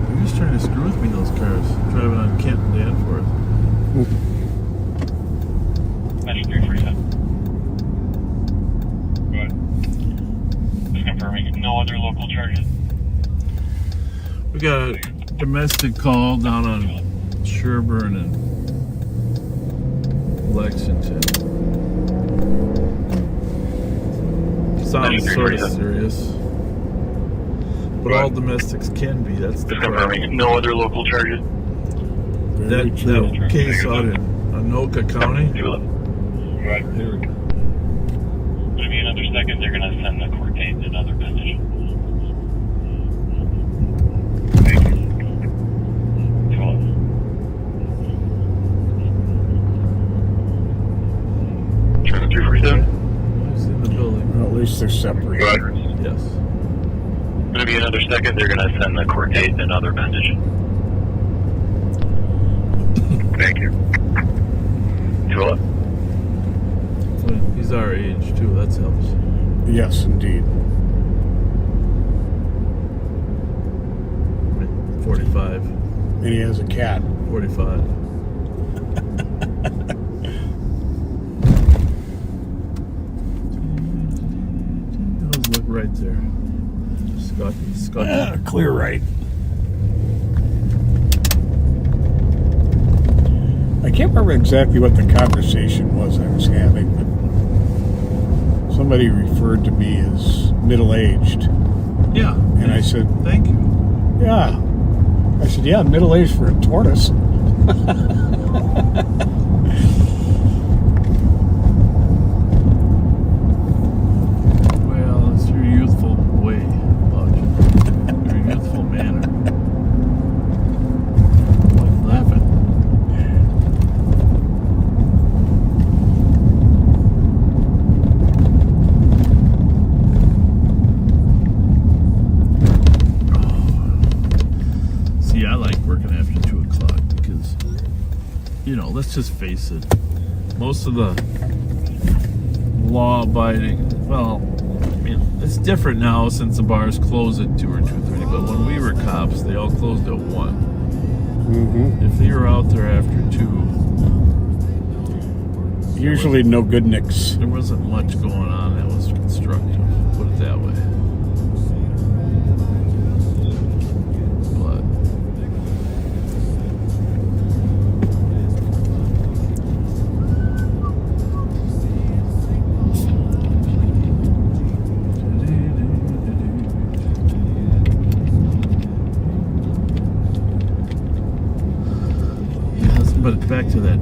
They're just trying to screw with me, those cars. Driving on Kent and Danforth. Measure 337. Go ahead. Just confirming no other local charges. We got a domestic call down on Sherburne and Lexington. Sounds sort of serious. But all domestics can be. That's the Just confirming no other local charges. That case out in Anoka County. Right. Here we go. It'll be another second. They're going to send the court date to another position. Turn 347. Who's in the building? Well, at least they're separated. Yes. It'll be another second. They're going to send the court date to another position. Thank you. 211. He's our age too. That helps. Yes, indeed. 45. And he has a cat. 45. Look right there. Scott. Clear right. I can't remember exactly what the conversation was I was having, but somebody referred to me as middle-aged. Yeah. And I said, thank you. Yeah. I said, yeah, middle-aged for a tortoise. Well, it's your youthful way about you. Your youthful manner. Like laughing. See, I like working after 2 o'clock because, you know, let's just face it. Most of the law-abiding, well, I mean, it's different now since the bars close at 2 or 2:30, but when we were cops, they all closed at 1. Mm-hmm. If you were out there after 2... Usually no good nicks. There wasn't much going on that was constructive, put it that way. But back to that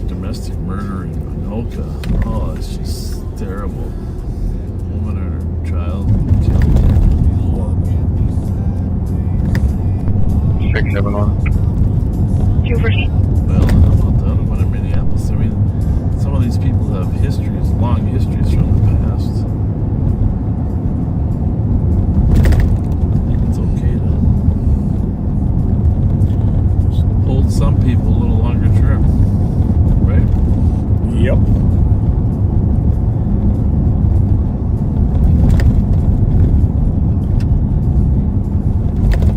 domestic murder in Anoka. Oh, it's just terrible. Woman and her child killed. Horrible. 671. 214. Well, how about the other one in Minneapolis? I mean, some of these people have histories, long histories from the past. I think it's okay to hold some people a little longer term, right? Yep.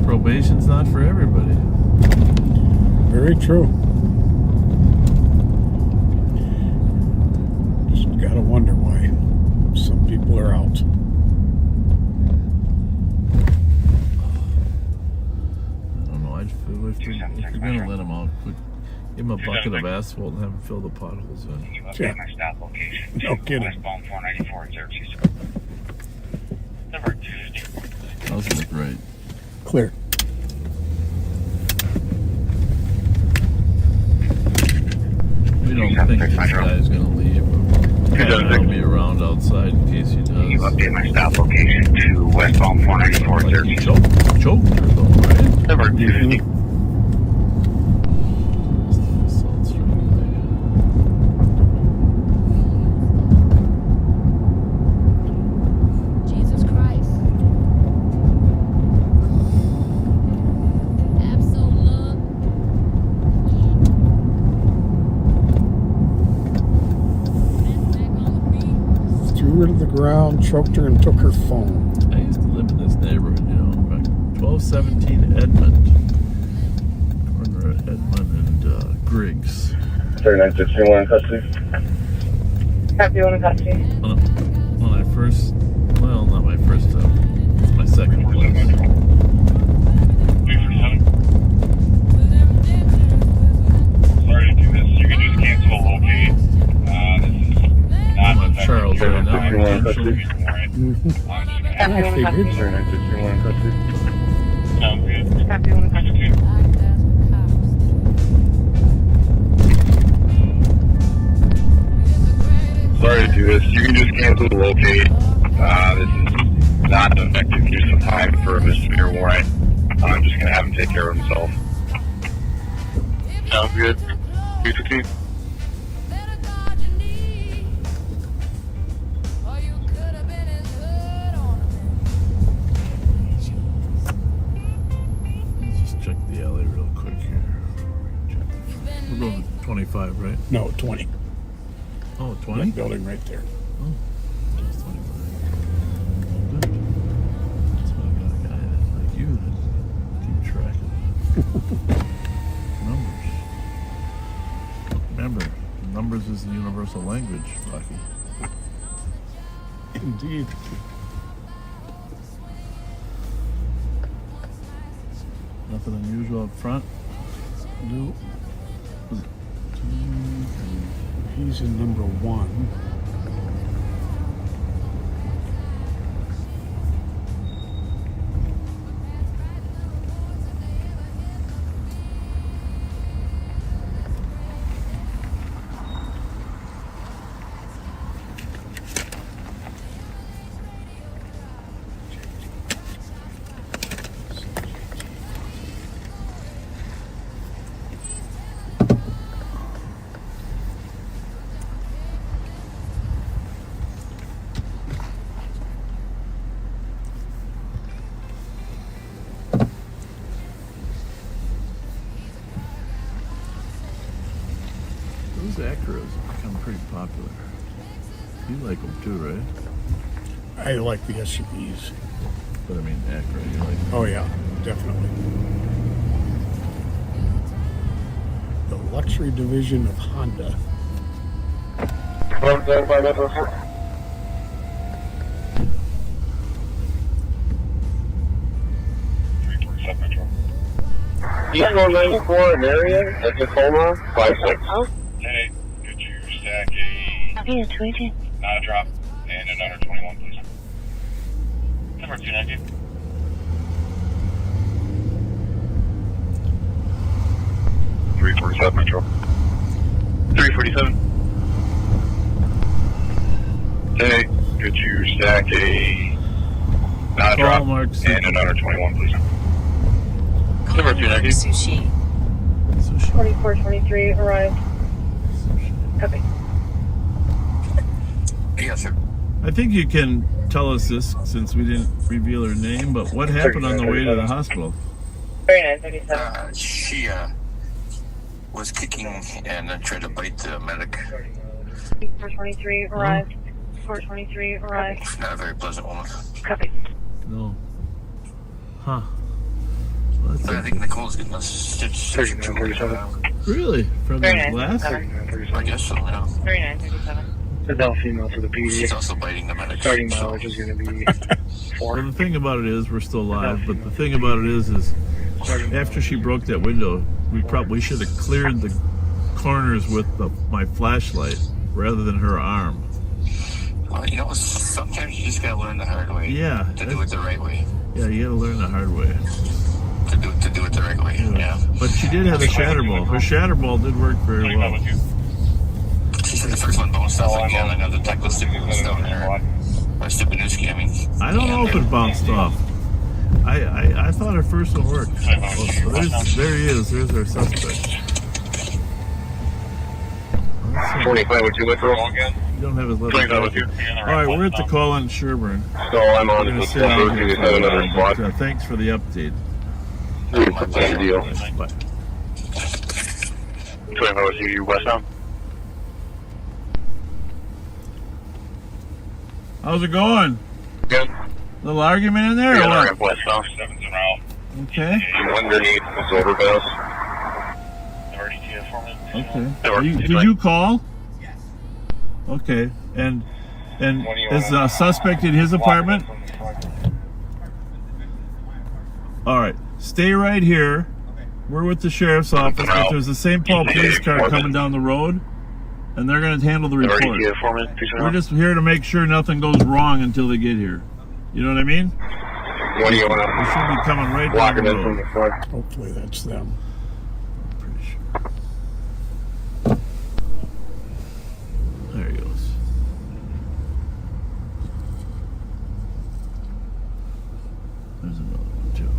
Probation's not for everybody. Very true. Just gotta wonder why some people are out. I don't know. If you're gonna let them out, give them a bucket of asphalt and have them fill the potholes in. Yeah. No kidding. How's it look right? Clear. We don't think this guy's gonna leave, but he'll be around outside in case he does. You update my stop location to westbound 494 Like choked her though, right? Number 250. Jesus Christ. Absolute. Threw her to the ground, choked her, and took her phone. I used to live in this neighborhood, you know, back 1217 Edmond. Corner of Edmond and Griggs. 3961 in custody. Copy, one in custody. When I first, well, not my first time, it's my second place. Sorry to do this. You can just cancel a locate. This is not I'm on Charles right now. potentially. I figured. 3961 in custody. Sounds good. Copy, one in custody. Sorry to do this. You can just cancel the locate. This is not an effective use of time for a misdemeanor warrant. I'm just going to have him take care of himself. Sounds good. 215. Let's just check the alley real quick here. We're going to 25, right? No, 20. Oh, 20? That building right there. Oh, just 25. Good. That's why I got a guy like you to keep track of numbers. Remember, numbers is the universal language, Lucky. Indeed. Nothing unusual up front? No. He's in number 1. Those Acuras have become pretty popular. You like them too, right? I like the SUVs. But I mean, Acura, you like them? Oh yeah, definitely. The luxury division of Honda. East 194 in area at Tacoma, 56. Hey, could you stack a not a drop and an under 21, please? Number 290. .347 Metro. 347. Hey, could you stack a not a drop and an under 21, please? Number 290. Sushi. 2423 arrived. Copy. Yes, sir. I think you can tell us this since we didn't reveal her name, but what happened on the way to the hospital? 3937. She was kicking and tried to bite the medic. 423 arrived. 423 arrived. Not a very pleasant woman. Copy. No. Huh. But I think Nicole's getting a stitch. Really? From the glass? I guess so, yeah. 3937. Adult female for the PD. She's also biting the medic. Starting mileage is going to be 4. Well, the thing about it is we're still live, but the thing about it is after she broke that window, we probably should have cleared the corners with my flashlight rather than her arm. Well, you know, sometimes you just gotta learn the hard way. Yeah. To do it the right way. Yeah, you gotta learn the hard way. To do it the right way, yeah. But she did have a shatterball. Her shatterball did work very well. She said the first one bounced off again. I know the technical signals down there. Or Stupinuski, I mean. I don't know if it bounced off. I thought her first one worked. Oh, there he is. There's our suspect. 25 with you, Metro. You don't have his letter. 25 with you. All right, we're at the call in Sherburne. So I'm on We're gonna the sit down here for a another while, spot. but, thanks for the update. Good deal. Bye. 25 with you, westbound. How's it going? Good. Little argument in there or what? Westbound. Okay. Underneath the overpass. Okay. Did you call? Yes. Okay. And is the suspect in his apartment? All right. Stay right here. We're with the sheriff's office, but there's a St. Paul police car coming down the road, and they're going to handle the report. We're just here to make sure nothing goes wrong until they get here. You know what I mean? What do you want to? They should be coming right down the road. Hopefully that's them. Pretty sure. There he goes. There's another one too.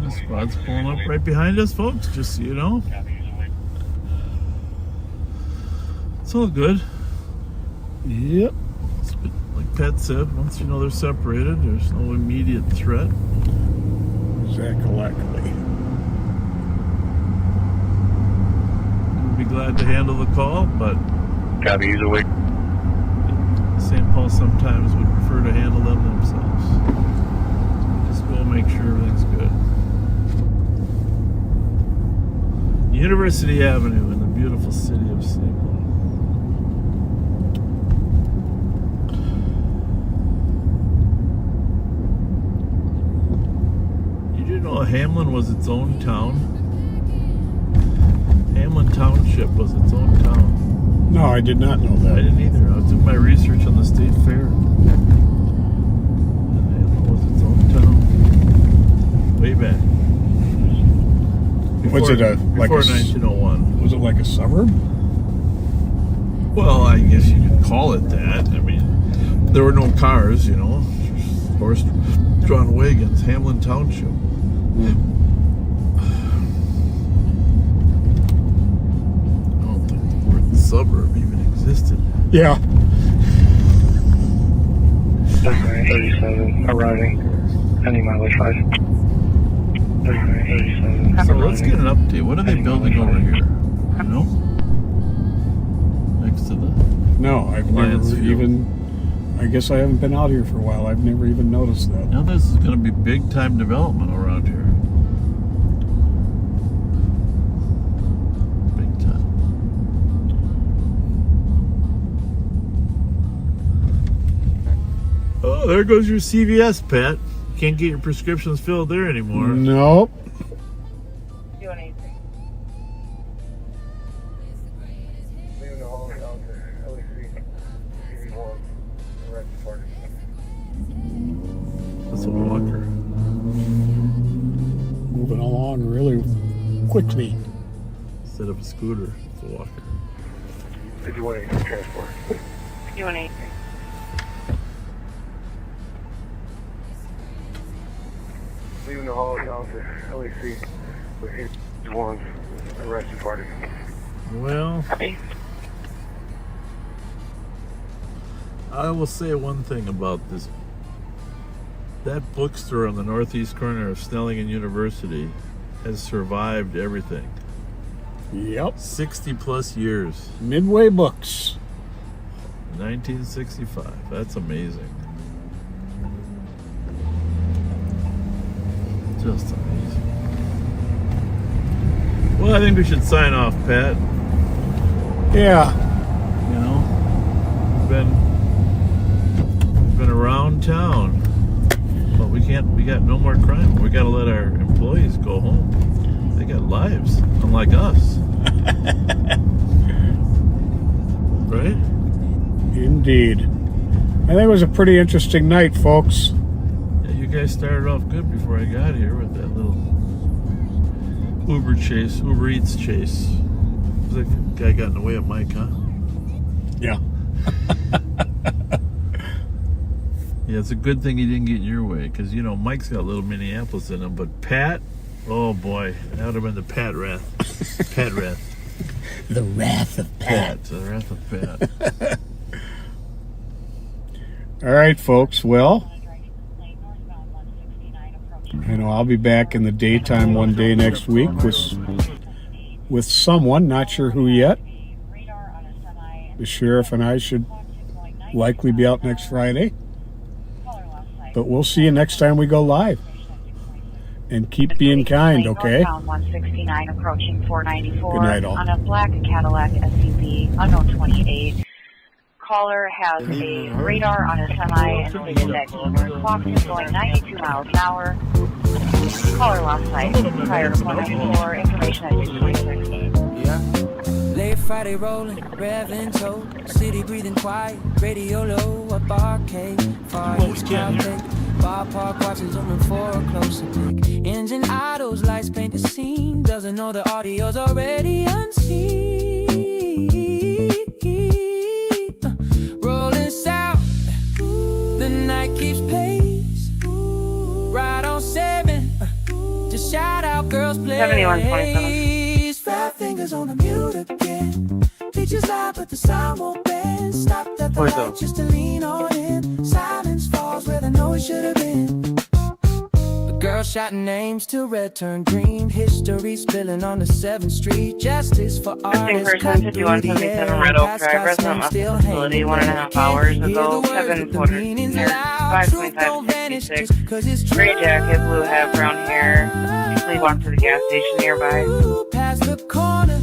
The squad's pulling up right behind us, folks, just so you know. It's all good. Yep. Like Pat said, once you know they're separated, there's no immediate threat. Exactly. We'll be glad to handle the call, but Copy, he's awake. St. Paul sometimes would prefer to handle them themselves. Just go make sure everything's good. University Avenue in the beautiful city of St. Paul. know Hamlin was its own town? Hamlin Township was its own town. No, I did not know that. I didn't either. I was doing my research on the state fair. And Hamlin was its own town. Way back. Was it before 1901? Was it like a suburb? Well, I guess you could call it that. I mean, there were no cars, you know, horse-drawn wagons. Hamlin Township. I don't think the word suburb even existed. Yeah. 37 arriving. Pending mileage 5. 37. So let's get an update. What are they building over here? No? Next to the No, I've Lions never Field. even. I guess I haven't been out here for a while. I've never even noticed that. Now this is going to be big time development around here. Big time. Oh, there goes your CVS, Pat. Can't get your prescriptions filled there anymore. Nope. That's a walker. Moving along really quickly. Instead of a scooter, it's a walker. 5183 transport. 5183. Leaving the hall down to LAC with 81 arrested party. Well, I will say one thing about this. That bookstore on the northeast corner of Snelling and University has survived everything. Yep. 60 plus years. Midway Books. 1965. That's amazing. Just amazing. Well, I think we should sign off, Pat. Yeah. You know, we've been around town. But we got no more crime. We got to let our employees go home. They got lives, unlike us. Right? Indeed. I think it was a pretty interesting night, folks. Yeah, you guys started off good before I got here with that little Uber Eats chase. Looks like the guy got in the way of Mike, huh? Yeah. Yeah, it's a good thing he didn't get in your way, because, you know, Mike's got a little Minneapolis in him, but Pat, oh boy, that would have been the Pat wrath. Pat wrath. The wrath of Pat. The wrath of Pat. All right, folks. Well, you know, I'll be back in the daytime one day next week with someone, not sure who yet. The sheriff and I should likely be out next Friday. But we'll see you next time we go live. And keep being kind, okay? Northbound 169 approaching 494 Good night, all. on a black Cadillac SUV, unknown 28. Caller has a radar on a semi and stated that he clocked him going 92 miles an hour. Caller lost sight prior to 494. Information at 226. Yeah. Late Friday rolling, revving tow, city breathing quiet, radio low, up arcade, far east crowd thick, ballpark watching zooming for a closer pick. Engine idles, lights paint the scene, doesn't know the audio's already unseen. Rolling south, the night keeps pace, right on 7, just shout out girls play. 7127. Fat fingers on the mute again. Pictures loud, but the sound won't bend. Stopped at the light just to lean on in. Silence falls where the noise should have been. The girl shouting names till red turned green. History spilling on the 7th Street. Justice for artists. Person 5177 Red Oak Drive, resident left the facility 1.5 hours ago. Kevin Porter Jr. 525-66. Gray jacket, blue hat, brown hair. Usually walked to the gas station nearby. Past the corner.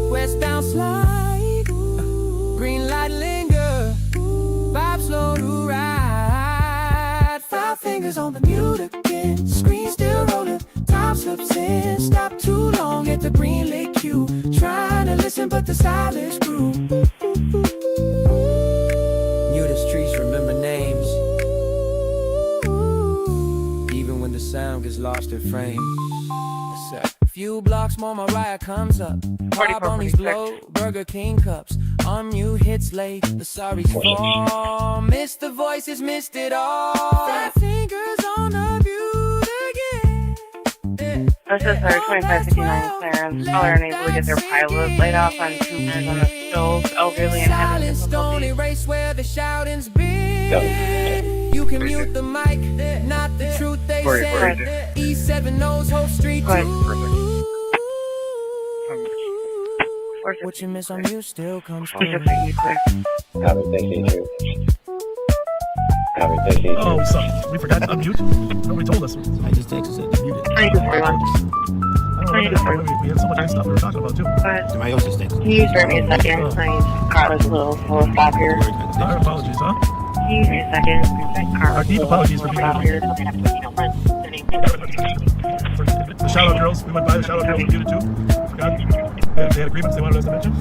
Westbound slide. Green light linger. Vibe slow to ride. 5 fingers on the mute again. in, screen still rolling, time slips in, stop too long at the green light queue, trying to listen but the silence grew. Knew the streets remember names, even when the sound gets lost in frames. Few blocks more, Mariah comes up. Pop on these blow, Burger King cups. Unmute hits late, the sorry's fall. Missed the voices, missed it all. Fat fingers on the butte again. This is our 2559 clearance. Caller unable to get their pilot laid off on 2 cars on the stove. Elderly and having difficulty. Race where the shouting's big. You can mute the mic, not the truth they said. E7 knows whole street too. What you miss on you still comes through. Oh, we forgot to unmute. Nobody told us. I just texted it. Mute it. I don't know. We had so much good stuff we were talking about too. Can you spare me a second? My car was a little full of stop here. Our apologies, huh? Can you give me a second? Our deep apologies for being here. The shout out girls. We went by the shout out girls. We muted too. Forgot. They had agreements they wanted us to mention.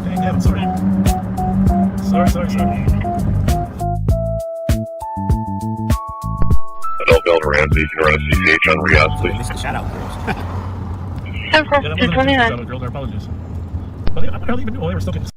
Dang, damn, sorry. Sorry. Adult Builder Ramsey, you can run a CCH on Riaz, please. Missed the shout out girls. Of course, 229. Shout out girls, our apologies. But I don't even know they were still getting.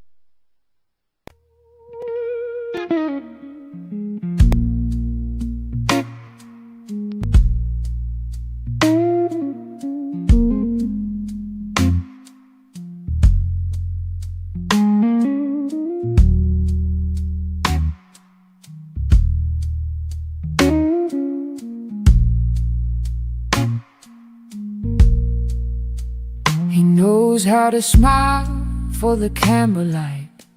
How to smile for the camera light,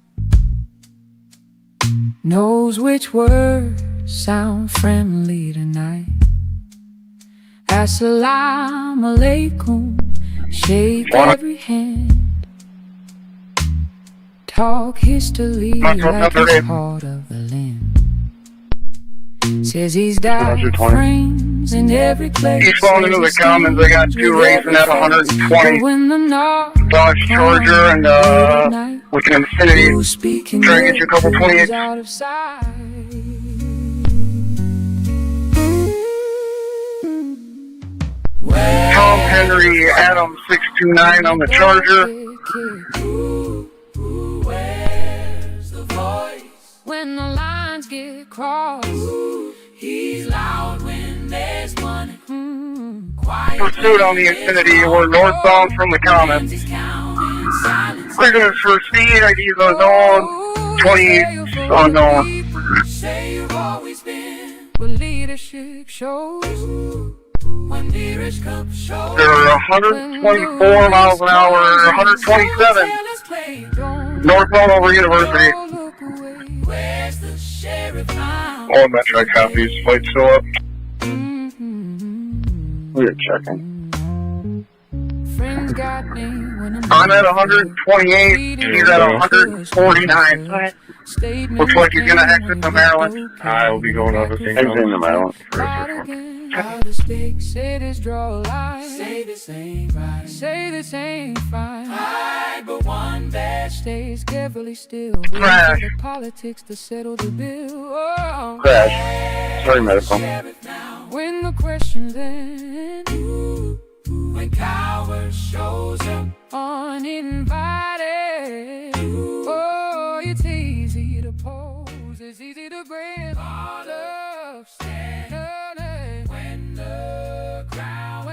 knows which words sound friendly tonight. Assalamu alaikum, shake every hand, talk history like it's part of the land. Says he's got frames in every place. He's falling into the Commons. I got 2 racing at 120. Dodge Charger and with an Infinity. Trying to get you a couple 28s. Tom Henry, Adam 629 on the Charger. Where's the voice when the lines get crossed? He's loud when there's money. Pursuit on the Infinity. We're northbound from the Commons. Clear for speed. IDs unknown. 28 unknown. Say you've always been where leadership shows. When Nearest Cup shows. They're 124 miles an hour. 127. Northbound over University. Where's the sheriff now? All Metro copies. Flight still up. We're checking. Friends got me when I'm at 128. He's at 149. Looks like he's gonna exit the Maryland. I'll be going over things. Exiting the Maryland. How the big cities draw a line. Say this ain't right. Say this ain't fine. Right, but one that stays carefully still. Crash. The politics to settle the bill. Oh. Crash. Sorry, medical. When the questions end, when coward shows up uninvited. Oh, it's easy to pose, it's easy to grin. All of standing when the crowd's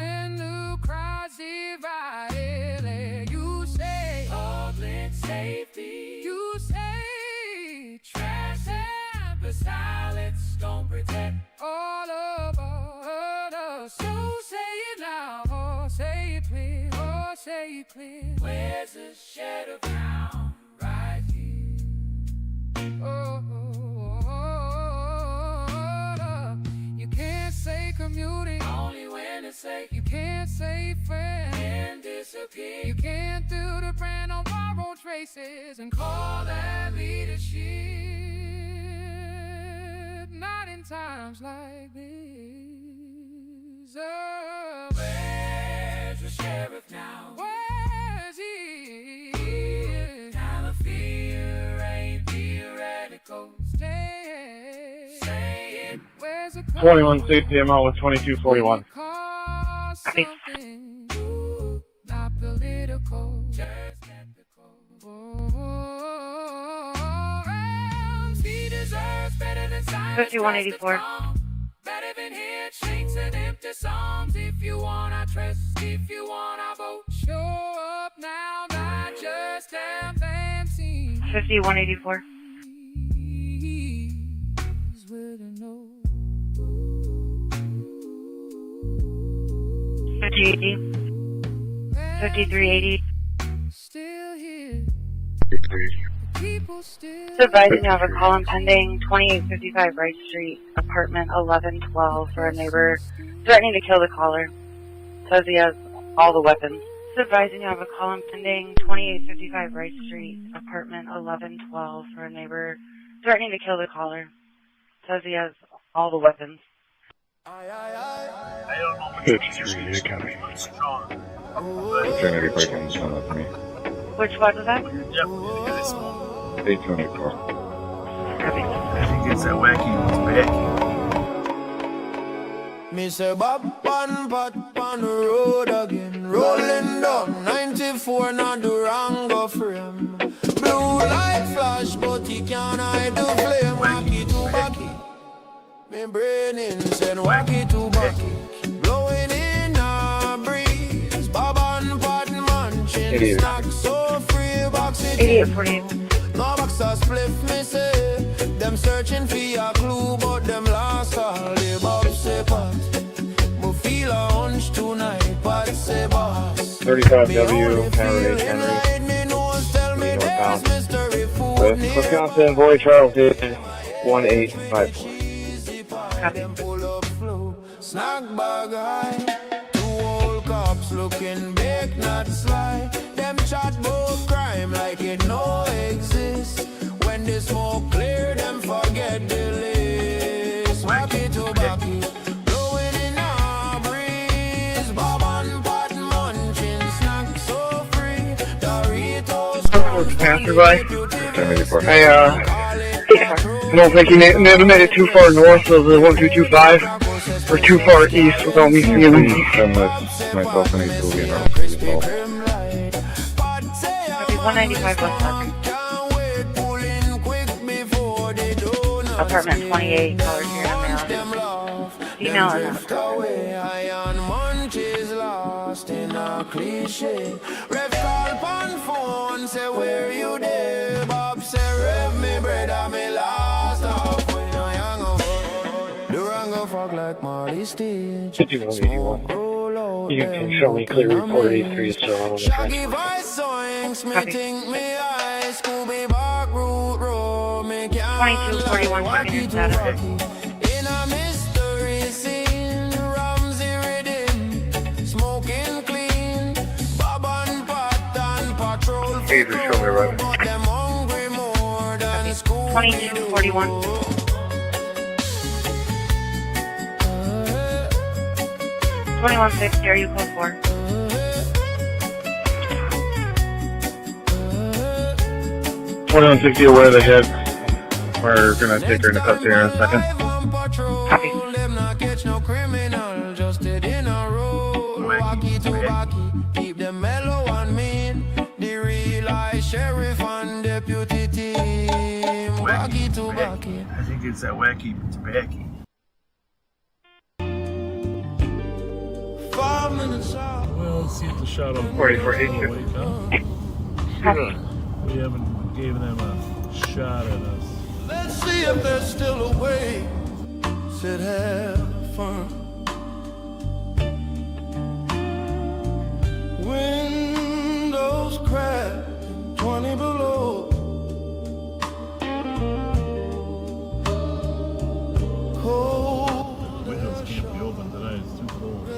divided. You say public safety. You say trash and silence don't protect all of us. So say it now, or say it clear, or say it clear. Where's the shed of ground right here? You can't say commuting only when it's safe. You can't say friend and disappear. You can't do the brand on borrowed traces and call that leadership. Not in times like this. Where's the sheriff now? Where's he? Time of fear ain't theoretical. Say it. Where's the 21 safety amount with 2241. Not political. 5184. Better than handshakes and empty songs. If you wanna trust, if you wanna vote, show up now, not just have them seen. 5184. 5080. 5380. Still here. Advising you have a call pending 2855 Wright Street, apartment 1112 for a neighbor threatening to kill the caller. Says he has all the weapons. Advising you have a call pending 2855 Wright Street, apartment 1112 for a neighbor threatening to kill the caller. Says he has all the weapons. It's coming. Trinity breaking some of me. Which one was that? 824. I think it's that wacky back. Me say Bob on the road again, rolling down 94 not the wrong go frame. Blue light flash, but he can't hide the flame. Wacky to backy, me brain insane. Wacky to backy, blowing in a breeze. Bob on pot munching, snack so free, box it. 8848. No box a spliff, me say. Them searching for a clue, but them lost all the Bob say pot. But feel a hunch tonight, but say boss. 35W, Henry, northbound. With Wisconsin, Boy Charles did 1854. Snack bag high, 2 old cops looking big, not sly. Them chat both crime like it no exist. When the smoke clear, them forget the list. Wacky to backy, blowing in a breeze. Bob and pot munching, snack so free. Doritos. Passerby. Hey, I don't think he never made it too far north of the 1225 or too far east without me seeing him. Unless myself and he's moving around as well. 195 West Park. Apartment 28, color here in mail. Female or not? Lost in a cliche. Rev call on phone, say where you there? Bob say rev me brother, me lost off when I hang up. The wrong go fuck like Marley Stage. 5181. You can show me clear report 83 so I'm on the Shaggy voice songs, me think me I Scooby back root row, me can't 2241 Pennington Saturday. in a mystery scene, RAMSEY rhythm, smoking clean, Bob and pot and patrol for Show me right. but them hungry more than Scooby. 2241. 2160, are you code 4? $21.60 aware of the hit. We're gonna take her into custody in a second. Copy. Them not catch no criminal, just dead in a row. Wacky to wacky, keep them mellow and mean. The real eye sheriff and deputy team. Wacky to wacky. I think it's that wacky backy. 5 minutes out. Well, let's see if the shot on 4482. We haven't given them a shot at us. Let's see if there's still a way. Said have fun. Windows crack, 20 below. Cold. Windows can't be open tonight, it's too cold.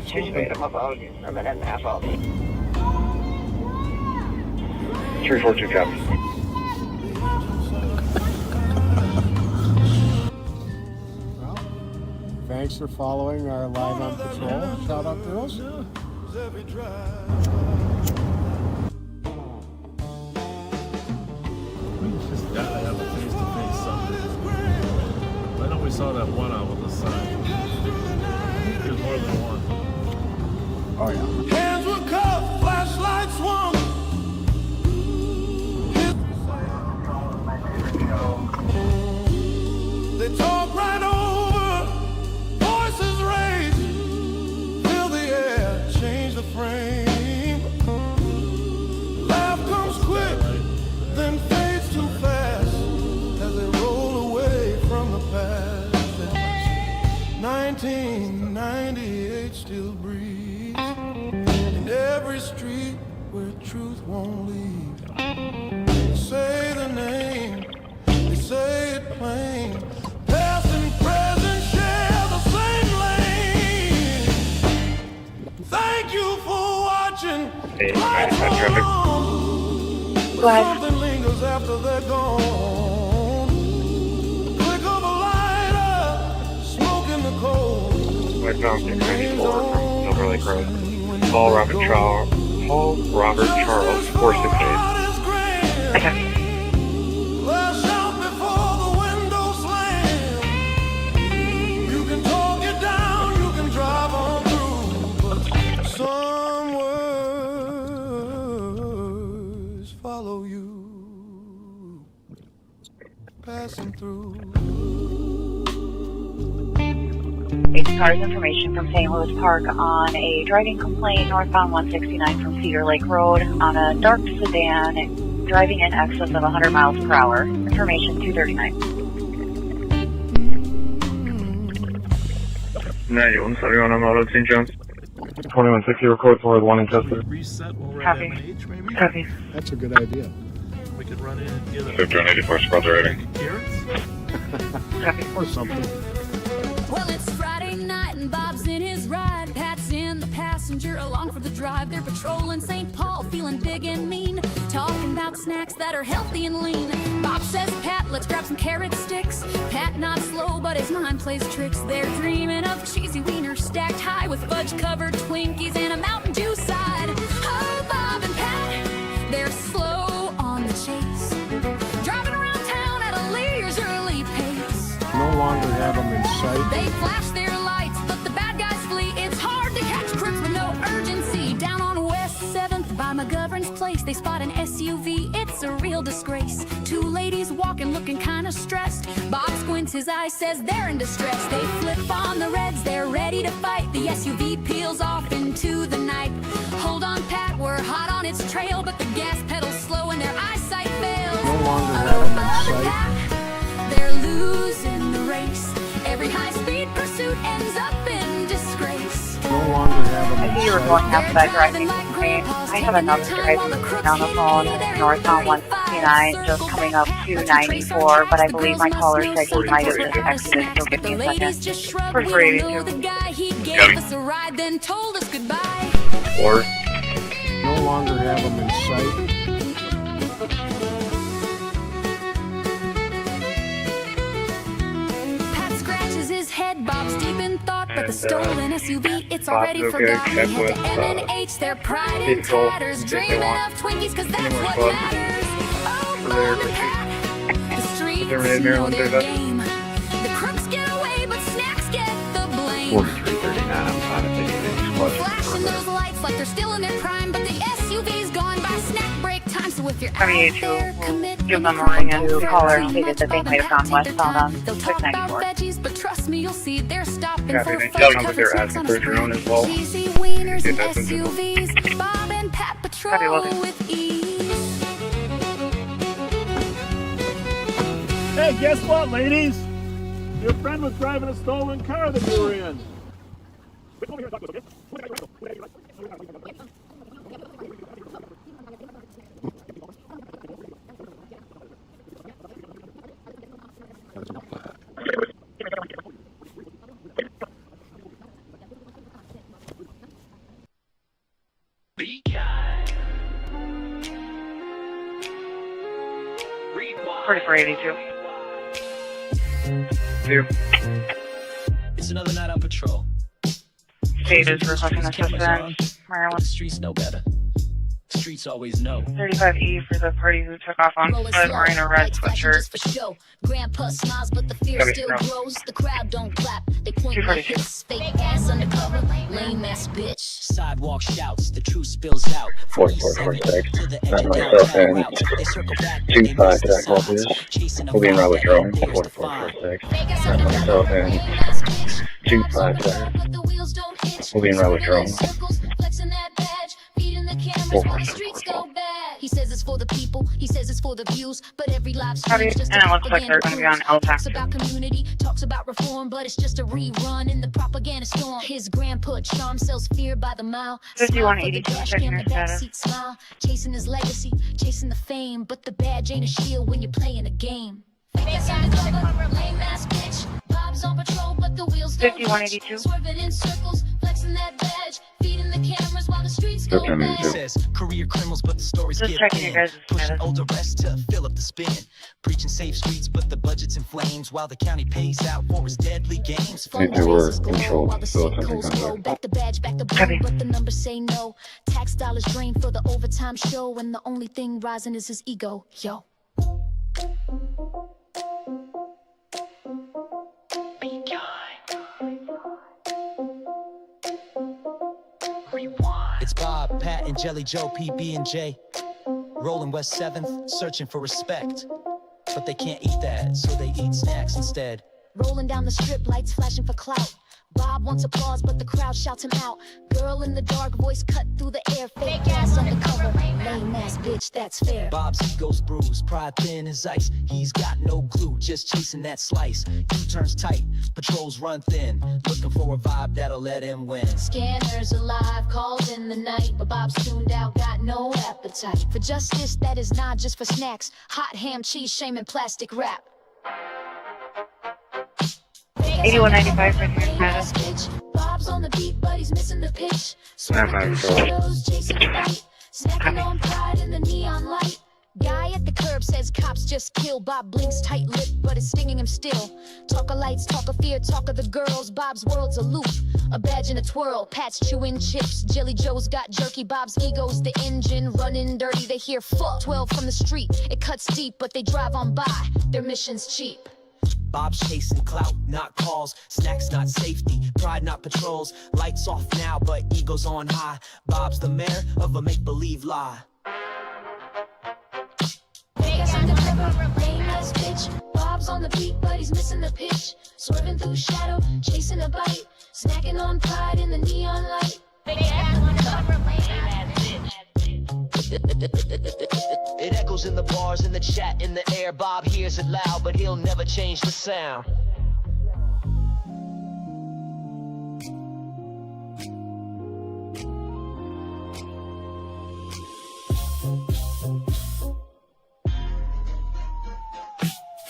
Situate him about a minute and a half out. 342 copy. Thanks for following our Live on Patrol. Shout out girls. We just gotta have a face-to-face something. I know we saw that one out with the sign. There's more than one. Oh yeah. Hands were cuffed, flashlights swung. They talk right over, voices raised, fill the air, change the frame. Laugh comes quick, then fades too fast as they roll away from the past. 1998 still breathes in every street where truth won't leave. Say the name, they say it plain. Past and present share the same lane. Thank you for watching. Lights on. Something lingers after they're gone. Click of a lighter, smoke in the cold. Westbound 694 from Silver Lake Road. Paul Robert Charles, 468. Lash out before the window slam. You can talk it down, you can drive on through, but some words follow you, passing through. 8 cars information from St. Louis Park on a driving complaint northbound 169 from Cedar Lake Road on a dark sedan driving in excess of 100 miles per hour. Information 239. 91, sorry, on Moto St. John's. 2160, record for the one in Chester. Reset while we're Copy. at MH, maybe? Copy. That's a good idea. We could run in and get a 5184, squad driving. Copy. Or something. Well, it's Friday night and Bob's in his ride. Pat's in the passenger along for the drive. They're patrolling St. Paul, feeling big and mean. Talking about snacks that are healthy and lean. Bob says, Pat, let's grab some carrot sticks. Pat not slow, but his mind plays tricks. They're dreaming of cheesy wieners stacked high with fudge-covered Twinkies and a Mountain Dew side. Oh, Bob and Pat, they're slow on the chase. Driving around town at a leisurely pace. No longer have them in sight. They flash their lights, but the bad guys flee. It's hard to catch crooks with no urgency. Down on West 7th by McGovern's place, they spot an SUV. It's a real disgrace. 2 ladies walking, looking kind of stressed. Bob squints his eyes, says they're in distress. They flip on the reds, they're ready to fight. The SUV peels off into the night. Hold on, Pat, we're hot on its trail, but the gas pedal's slow and their eyesight fails. No longer have them in sight. They're losing the race. Every high-speed pursuit ends up in disgrace. No longer have them I in see you were sight. going after that driving complaint. I have another driving on the phone northbound 169 just coming up to 94, but I believe my caller said he might have just exited, so give me a second. For free, too. Or No longer have them in sight. Pat scratches his head, Bob's deep in thought, but the stolen SUV, it's already forgotten. Head to MNH, their pride in tatters, dreaming of Twinkies, cause that's what matters. Oh, Bob and Pat, the streets know their game. The crooks get away, but snacks get the blame. 4339, I'm fine if they need any squad. Flashing those lights like they're still in their prime, but the SUV's gone by snack break time, so if you're out there, commit. Give them a ring, and the caller stated that they might have gone westbound on They'll talk about 694. veggies, but trust me, you'll see they're stopping Yeah, for they fudge tell them that covered they're snacks asking on for a their own screen. as well. Cheesy wieners and That's into them. SUVs, Bob and Pat patrol with ease. Hey, guess what, ladies? Your friend was driving a stolen car that you were in. Come over here and talk to us, okay? For 82. Here. It's another night on patrol. State is requesting assistance. Maryland. Streets know better. Streets always know. 35E for the party who took off on foot wearing a red sweatshirt. Grandpa smiles, but the fear still grows. The crowd don't clap. They point their hips. Fake ass undercover. Lame ass bitch. Sidewalk shouts. The truth spills out. 4446. Not myself and 25 to that call, please. We'll be in route with drone. 4446. Not myself and 25 to that. We'll be in route with drone. He says it's for the people, he says it's for the views, but every live And stream just it looks like they're going to be on LTAC. talks about community, talks about reform, but it's just a rerun in the propaganda storm. His grandpa charm sells fear by the mile. 5182 checking your status. Smile, chasing his legacy, chasing the fame, but the badge ain't a shield when you're playing a game. Lame ass bitch, Bob's on patrol, but the wheels don't 5182. swerving in circles, flexing that badge, feeding the cameras while the streets go bad. Says career criminals, but the stories Just get checking your thin. guys' Pushing status. old arrests to fill up the spin. Preaching safe streets, but the budget's in flames while the county pays out for its deadly games. Need to work control. So Back the badge, back the blue, but the numbers say no. Tax dollars drained for the overtime show, and the only thing rising is his ego. Yo. It's Bob, Pat, and Jelly Joe, PB and J. Rolling West 7th, searching for respect. But they can't eat that, so they eat snacks instead. Rolling down the strip, lights flashing for clout. Bob wants applause, but the crowd shouts him out. Girl in the dark, voice cut through the air. Fake ass undercover, lame ass bitch, that's fair. Bob's ego's bruised, pride thin as ice. He's got no clue, just chasing that slice. U-turns tight, patrols run thin. Looking for a vibe that'll let him win. Scanners alive, calls in the night, but Bob's tuned out, got no appetite for justice that is not just for snacks. Hot ham, cheese, shame, and plastic wrap. 8195 for your status. Bob's on the beat, but he's missing the pitch. Swerving through shadows, chasing the light. Snacking on pride in the neon light. Guy at the curb says cops just killed. Bob blinks tight lip, but it's stinging him still. Talk of lights, talk of fear, talk of the girls. Bob's world's aloof, a badge and a twirl. Pat's chewing chips, Jelly Joe's got jerky. Bob's ego's the engine, running dirty. They hear fuck 12 from the street. It cuts deep, but they drive on by. Their mission's cheap. Bob's chasing clout, not calls. Snacks, not safety. Pride, not patrols. Lights off now, but ego's on high. Bob's the mayor of a make-believe lie. Bob's on the beat, but he's missing the pitch. Swerving through shadow, chasing a bite. Snacking on pride in the neon light. It echoes in the bars, in the chat, in the air. Bob hears it loud, but he'll never change the sound.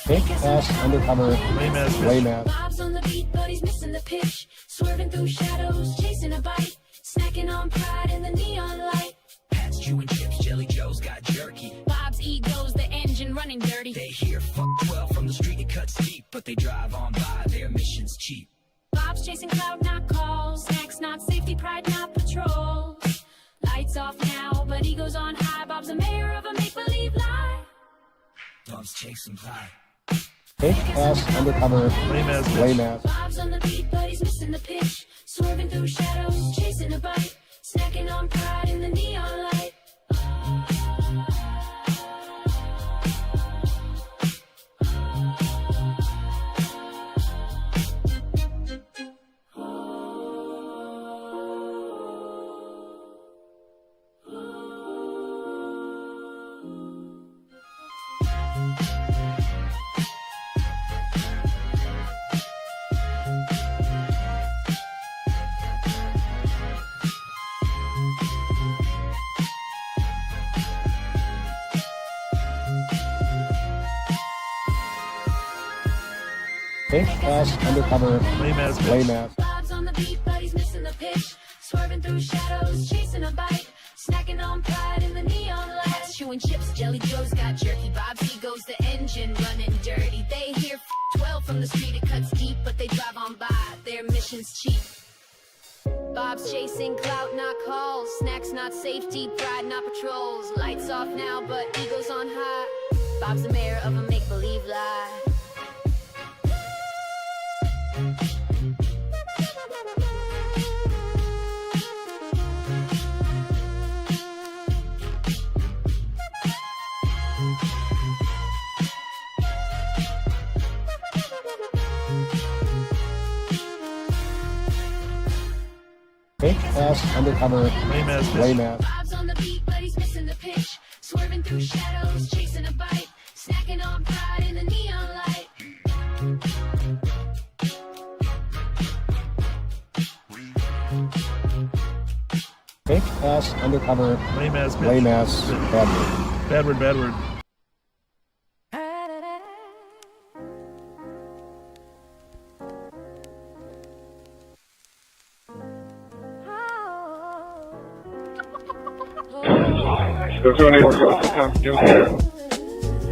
Fake ass undercover, lame ass. Bob's on the beat, but he's missing the pitch. Swerving through shadows, chasing a bite. Snacking on pride in the neon light. Pat's chewing chips, Jelly Joe's got jerky. Bob's ego's the engine running dirty. They hear fuck 12 from the street, it cuts deep, but they drive on by, their mission's cheap. Bob's chasing cloud, not calls. Snacks, not safety, pride, not patrol. Lights off now, but ego's on high. Bob's the mayor of a make-believe lie. Bob's chasing pride. Fake ass undercover, lame ass. Bob's on the beat, but he's missing the pitch. Swerving through shadows, chasing a bite. Snacking on pride in the neon light. Fake ass undercover, lame ass. Bob's on the beat, but he's missing the pitch. Swerving through shadows, chasing a bite. Snacking on pride in the neon lights. Chewing chips, Jelly Joe's got jerky. Bob's ego's the engine running dirty. They hear 12 from the street, it cuts deep, but they drive on by. Their mission Attention's cheap. Bob's chasing clout, not calls. Snacks, not safety. Pride, not patrols. Lights off now, but ego's on high. Bob's the mayor of a make-believe lie. Fake ass undercover. Lame ass. Bob's on the beat, but he's missing the pitch. Swerving through shadows, chasing a bite. Snacking on pride in the neon light. Fake ass undercover. Lame ass. Bad word. Bad word.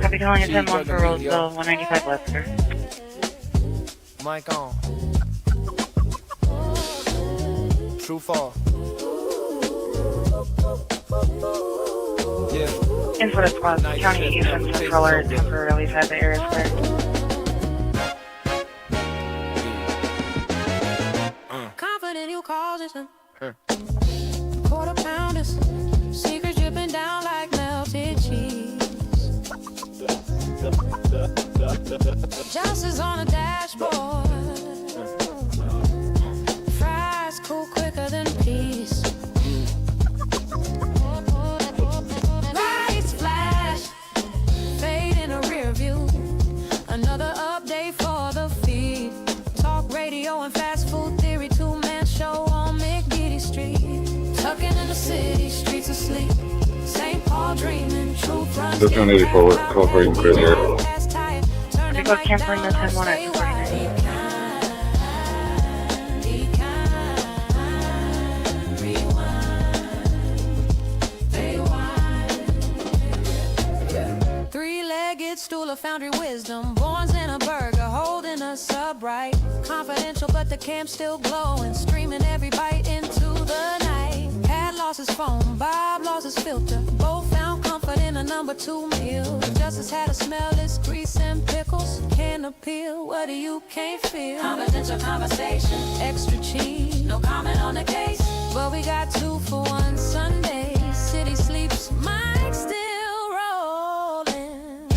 Copy calling at 10-1 for Roseville, 195 Lester. Mic on. True fall. Yeah. Info to squad, County Eastern Central are temporarily inside the area square. Confident you cause it. Quarter pounders. Secrets dripping down like melted cheese. Justice on a dashboard. Fries cool quicker than peace. Lights flash, fade in a rear view. Another update for the feed. Talk radio and fast food theory. Two-man show on McGiddy Street. Tucking in the city, streets asleep. St. Paul dreaming, truth runs. This one is for cooperating Chris here. People camper in the 10-1 at 49. Three-legged stool of foundry wisdom. Borns in a burger, holding us upright. Confidential, but the camp's still glowing. Streaming every bite into the night. Pat lost his phone, Bob lost his filter. Both found comfort in a number 2 meal. Justice had to smell his grease and pickles. Can't appeal, what do you can't feel? Confidential conversation, extra cheese. No comment on the case, but we got 2 for 1 Sunday. City sleeps, mic still rolling.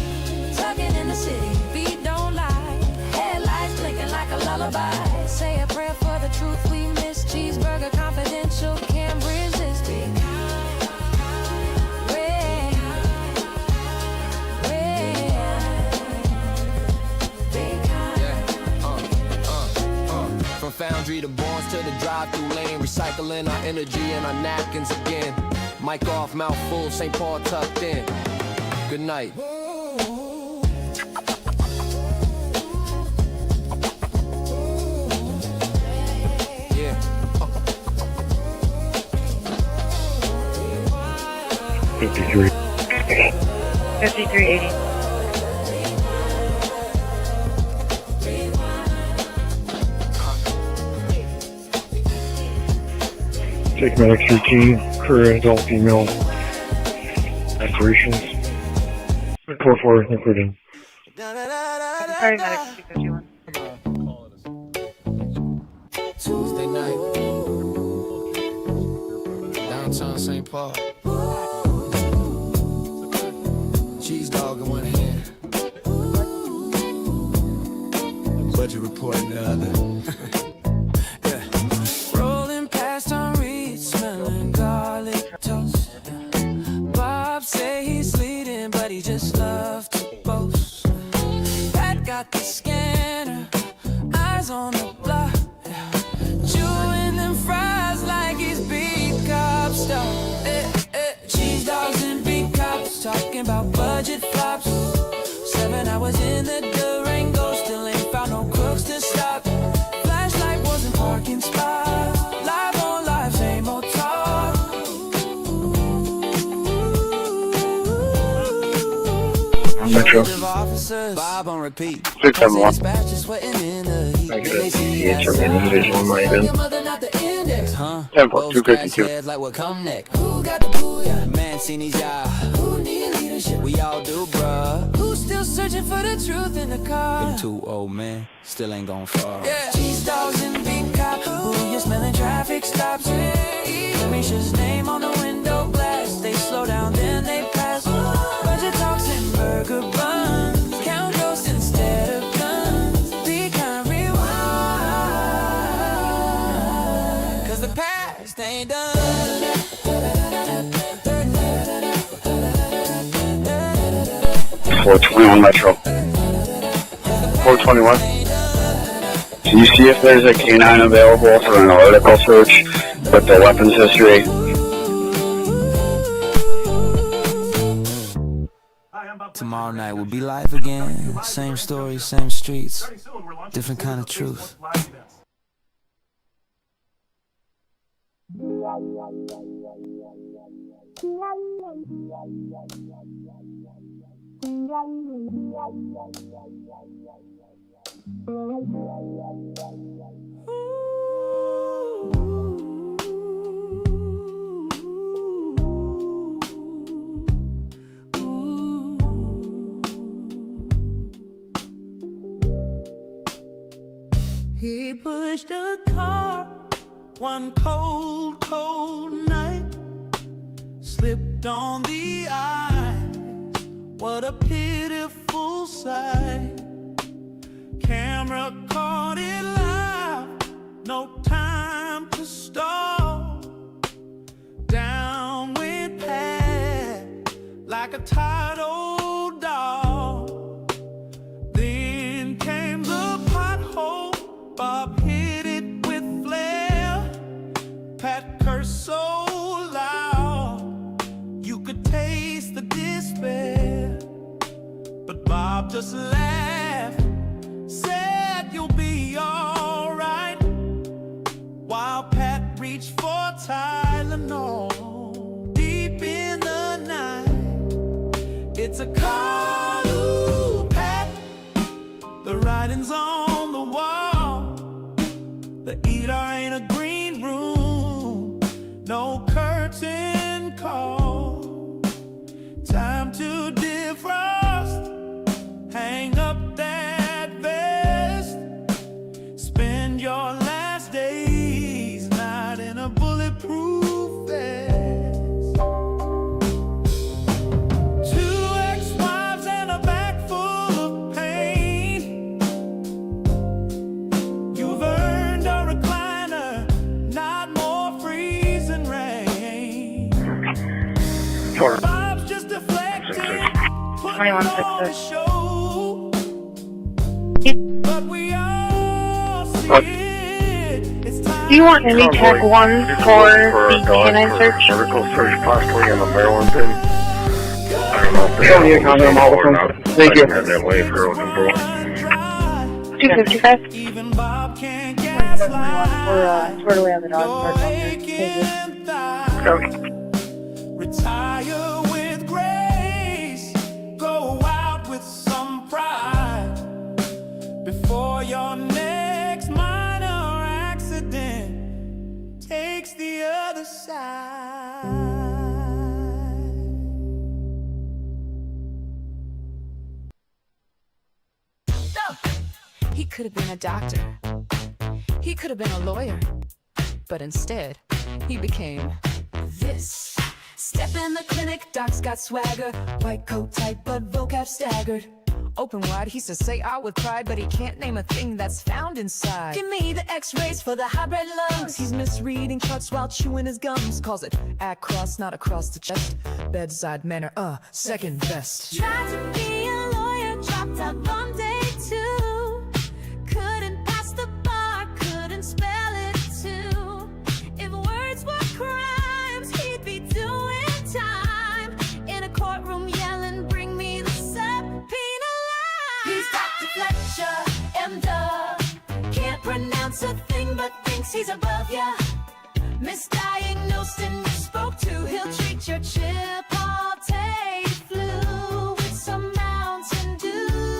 Tucking in the city, beat don't lie. Headlights blinking like a lullaby. Say a prayer for the truth we miss. Cheeseburger confidential, can't resist it. From foundry to Barnes to the drive-through lane, recycling our energy and our napkins again. Mic off, mouth full, St. Paul tucked in. Good night. Yeah. 53. 5380. Take medics routine, career adult female aspirations. 4-4 including. Sorry, medics, 251. Tuesday night. Downtown St. Paul. Cheese dog in one hand. Budget report in the other. Rolling past on Reed, smelling garlic toast. Bob say he's leading, but he just loved to boast. Pat got the scanner, eyes on the block. Chewing them fries like he's beat cop stuff. Cheese dogs and beat cops talking about budget flops. 7 hours in the Durango, still ain't found no crooks to stop. Flashlight wasn't parking spot. Live on live, same old talk. Metro. officers. Bob on repeat. 671. Dispatchers waiting in the heat. I get a PH or any visual might have been. Huh? 10.252. Like what come next? Who got the booyah? Man, seen these y'all. Who need leadership? We all do, bruh. Who's still searching for the truth in the car? Them two old men still ain't gon' fall. Yeah. Cheese dogs and big cops. Ooh, you're smelling traffic stops. Misha's name on the window glass. They slow down, then they pass. Budget talks and burger buns. Count ghosts instead of guns. Be kind, rewind. Cause the past ain't done. 421 Metro. 421. Can you see if there's a canine available for an article search with the weapons history? Tomorrow night will be live again. Same story, same streets. Different kind of truth. He pushed a car one cold, cold night, slipped on the ice. What a pitiful sight. Camera caught it live, no time to stall. Down went Pat like a tired old dog. Then came the pothole. Bob hit it with flair. Pat cursed so loud you could taste the despair. But Bob just laughed, said you'll be alright, while Pat reached for Tylenol. Deep in the night, it's a call, ooh, Pat. The writing's on the wall. The ER ain't a green room, no curtain call. Time to defrost, hang up that vest. Spend your last days not in a bulletproof vest. 2 ex-wives and a bag full of pain. You've earned a recliner, not more freezing rain. Bob's just deflecting, putting on the show. But we all see it. It's time. Do you want any tag 1 for the canine search? Article search possibly in the Maryland pin. I don't know if they Show me a comment, I'm all or not. Thank you. That way for looking for 255. Even Bob can't gaslight. We're squared away on the dog park. Okay. Retire with grace. Go out with some pride. Before your next minor accident takes the other side. He could have been a doctor. He could have been a lawyer. But instead, he became this. Step in the clinic, doc's got swagger. White coat tight, but vocab staggered. Open wide, he says say out with pride, but he can't name a thing that's found inside. Give me the x-rays for the hybrid lungs. He's misreading charts while chewing his gums. Calls it across, not across the chest. Bedside manner, second best. Tried to be a lawyer, dropped out on day 2. Couldn't pass the bar, couldn't spell it too. If words were crimes, he'd be doing time. In a courtroom yelling, bring me the subpoena line. He's Dr. Fletcher, M-Dub. Can't pronounce a thing but thinks he's above ya. Misdiagnosed and you spoke to, he'll treat your Chipotle flu with some Mountain Dew.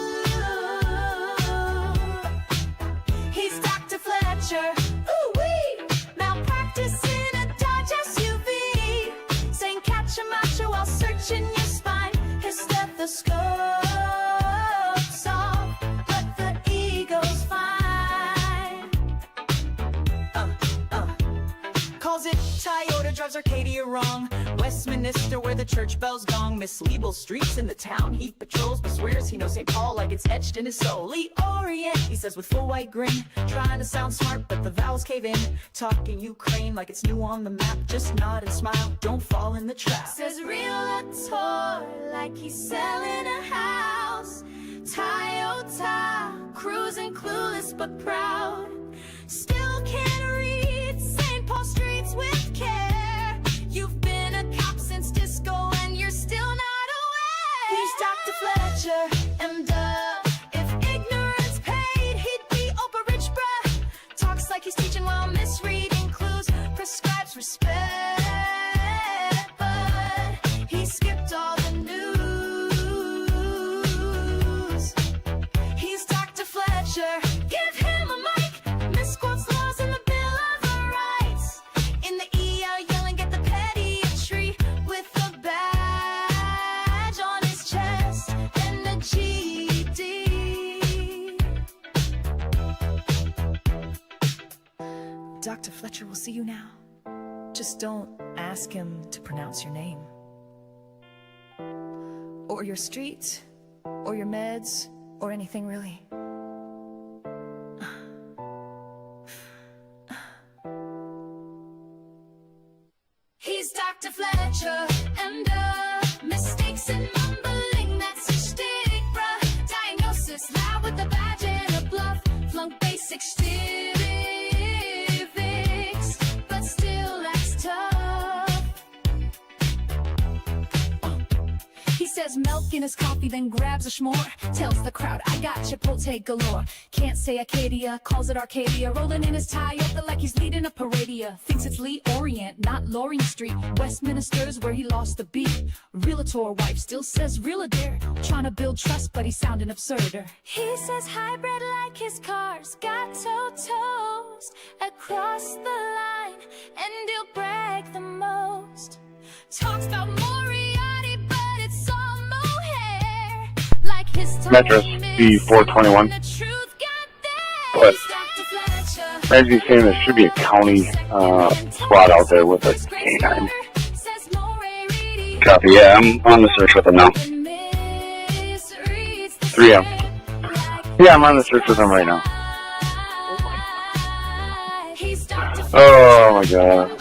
Toyota drives Arcadia wrong. Westminster where the church bells gong. Misleadable streets in the town he patrols, but swears he knows St. Paul like it's etched in his soul. Lee Orient, he says with full white grin, trying to sound smart but the vowels cave in. Talking Ukraine like it's new on the map, just nod and smile, don't fall in the trap. Says realtor like he's selling a house. Toyota, cruising clueless but proud. Still can't read St. Paul streets with care. You've been a cop since disco and you're still not aware. He's Dr. Fletcher, and if ignorance paid, he'd be Oprah rich, bruh. talks like he's teaching while misreading clues. Prescribes respect, but he skipped all the news. He's Dr. Fletcher, give him a mic. Misquotes laws in the Bill of Rights. In the ER yelling at the pediatry with a badge on his chest and a GED. Dr. Fletcher will see you now. Just don't ask him to pronounce your name, or your street, or your meds, or anything really. He's Dr. Fletcher, and mistakes and mumbling, that's a shtick, bruh. Diagnosis loud with a badge and a bluff. Flunk basic civics, but still acts tough. He says milk in his coffee, then grabs a s'more. Tells the crowd, I got Chipotle galore. Can't say Acadia, calls it Arcadia. Rolling in his Toyota like he's leading a paradia. Thinks it's Lee Orient, not Loring Street. Westminster's where he lost the beat. Realtor wife still says realtor. Trying to build trust, but he's sounding absurder. He says hybrid like his car's got toast across the line, and he'll brag the most. Talks about Moriarty, but it's all mohair. Like his Metros B421. But as you're saying, there should be a county squad out there with a K9. Copy, yeah, I'm on the search with them now. 3M. Yeah, I'm on the search with them right now. Oh my god.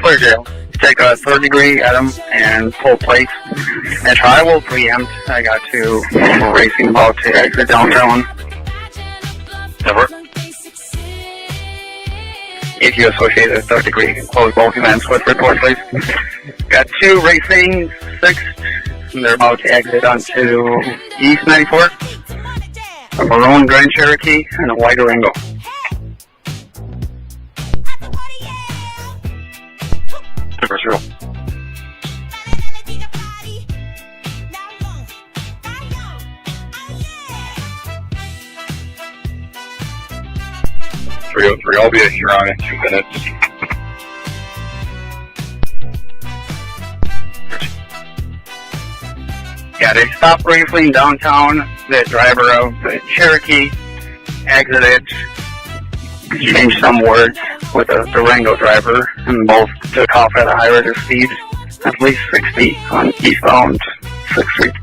Clear jail. Take a 3rd degree at him and full plate. And I will preempt. I got to racing about to exit downtown. Never. If you associate a 3rd degree, close both events with report, please. Got 2 racing 6th, and they're about to exit onto East 94. A maroon Grand Cherokee and a white Durango. Super zero. I'll be at Huron in 2 minutes. Yeah, they stopped briefly in downtown. The driver of the Cherokee exited, changed some words with the Durango driver, and both took off at a high rate of speed, at least 60 on eastbound 6th Street.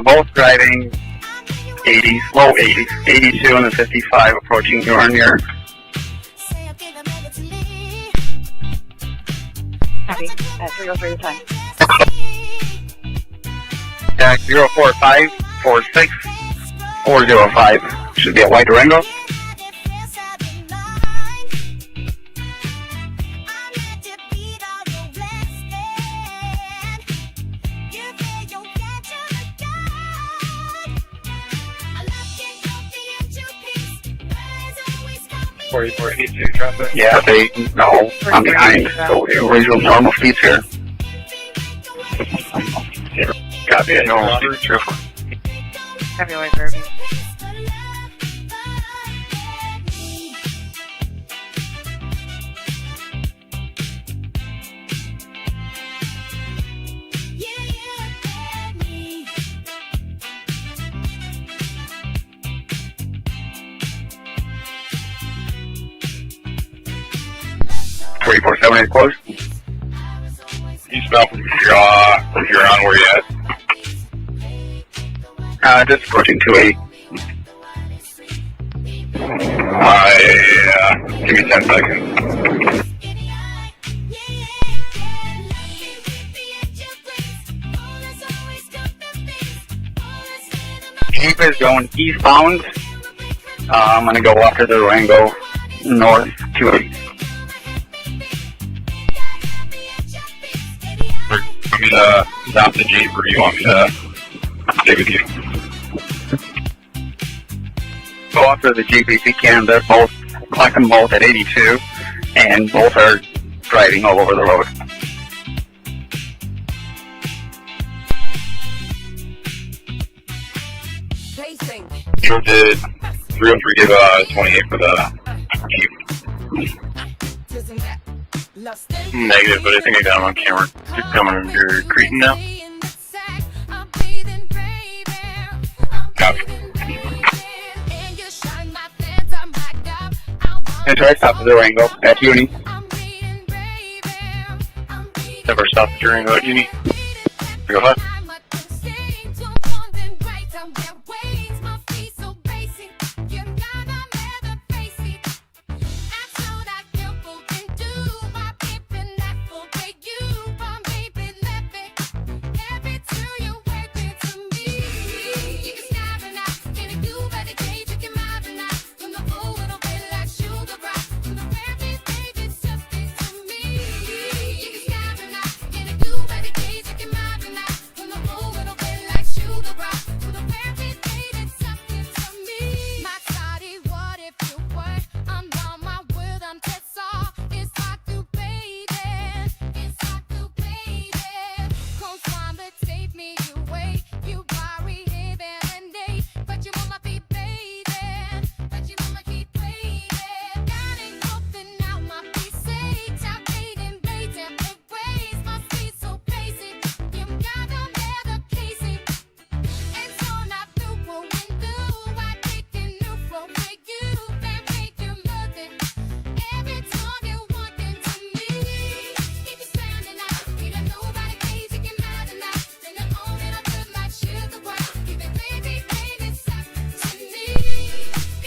Both driving 80s, low 80s, 82 and the 55 approaching your near. Copy. 303 time. Jack 04546 405. Should be a white Durango. Traffic? Yeah, no, I'm behind. So original normal speeds here. Copy it. Normal speeds, true. Copy, white Burrill. Three, 4, 7, 8, close. Eastbound from Huron, where you at? Just approaching 28. Give me 10 seconds. Jeep is going eastbound. I'm going to go after the Durango north 28. Want me to stop the Jeep, or you want me to stay with you? Go after the Jeep if you can. They're both, collect them both at 82, and both are driving all over the road. You did 303 give 28 for the Jeep. Negative, but I think I got him on camera. You're coming under Cretan now? Copy. And try to stop the Durango at Uni. Never stopped the Durango at Uni. Go ahead.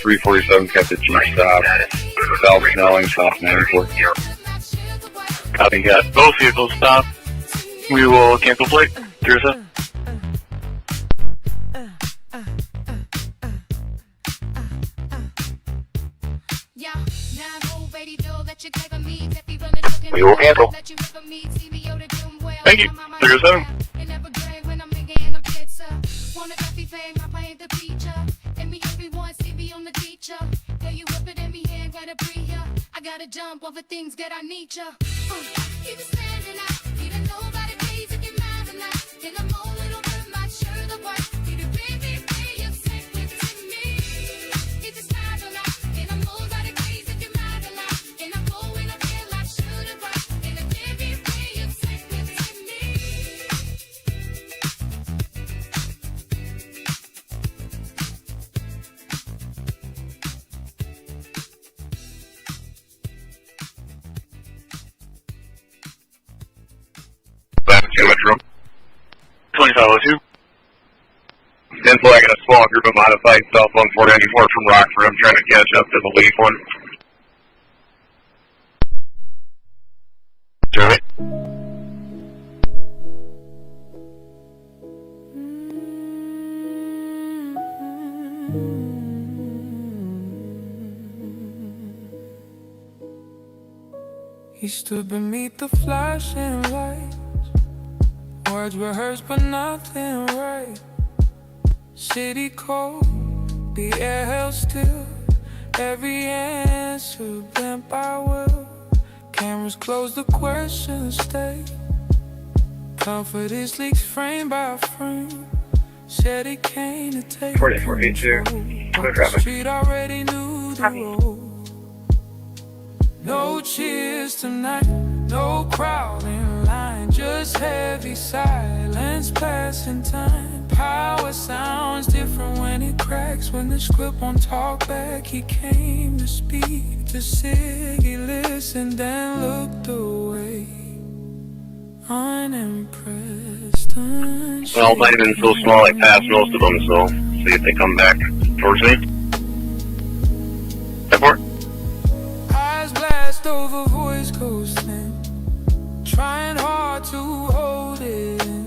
.347 kept the Jeep stop. South Snelling, South 94. Copy, got both vehicles stopped. We will cancel plate. 307. We will cancel. Thank you. 307. Jump over things that I need ya. Keep it standing out. Even nobody pays if you're mad enough. Then I'm all little bit my shirt the white. Keep it baby, you're sick with me. Keep it standing out. And I'm nobody pays if you're mad enough. And I'm going up here like should have right. And I'm baby, you're sick with me. Metro. 2502. Group of modified southbound 494 from Rockford. I'm trying to catch up to the lead one. Jerry? He stood beneath the flashing lights, words rehearsed but nothing right. City cold, the air held still, every answer bent by will. Cameras close, the questions stay. Comfort is leaks frame by frame. Said he came to take 4482. Clear traffic. Street already knew the road. No cheers tonight, no crowd in line, just heavy silence passing time. Power sounds different when it cracks, when the script won't talk back. He came to speak to Sig, he listened and looked away, unimpressed, unsure. Well, might have been so small I passed most of them, so see if they come back towards me. Airport. Eyes blast over, voice goes thin, trying hard to hold it in.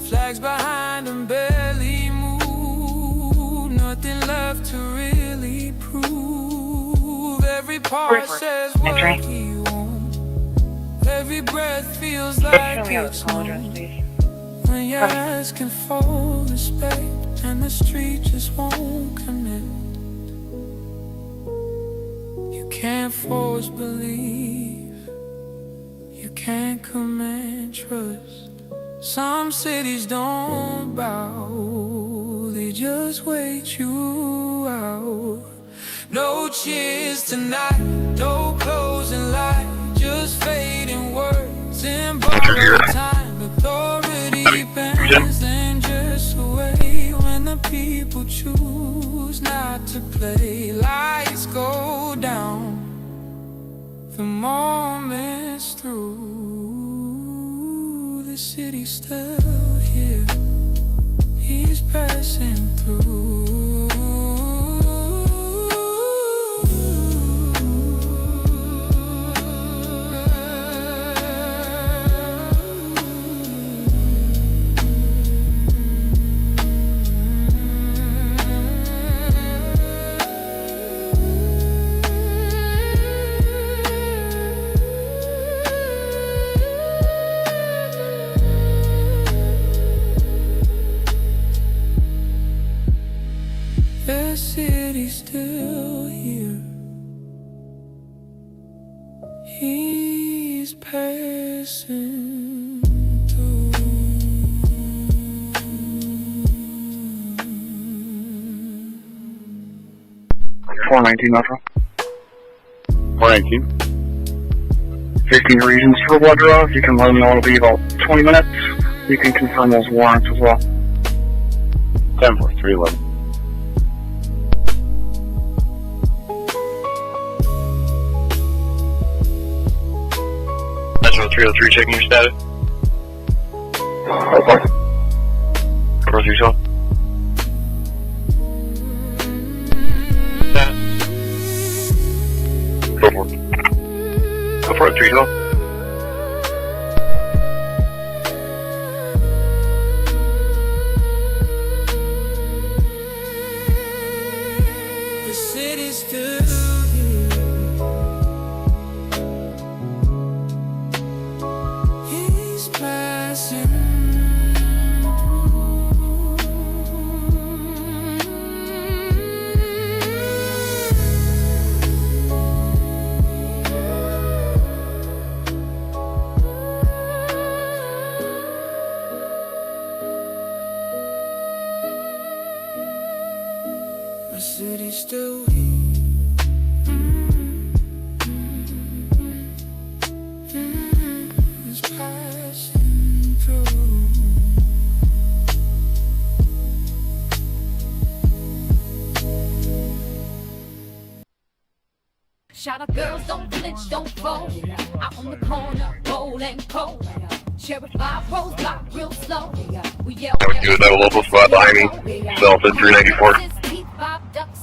Flags behind him barely move, nothing left to really prove. Every part says what he wants, every breath feels like it's home. When you're asking for respect and the street just won't connect, you can't force belief, you can't command trust. Some cities don't bow, they just wait you out. No cheers tonight, no closing line, just fading words in borrowed time. Authority bends and just away when the people choose not to play. Lights go down, the moment's through, the city's still here, he's passing through. The city's still here, he's passing through. 419 Metro. 419. 15 reasons for blood draw. You can let me know it'll be about 20 minutes. You can confirm those warrants as well. 10-4-3-11. Metro 303, checking your status. Okay. Cover 3 cell. Go for it. Go for it, 3 cell. The city's still here, he's passing through. The city's still here. It's passing through. Shout out girls, don't flinch, don't fold. Out on the corner, bold and cold. I would do another local spot behind me. Self at 394.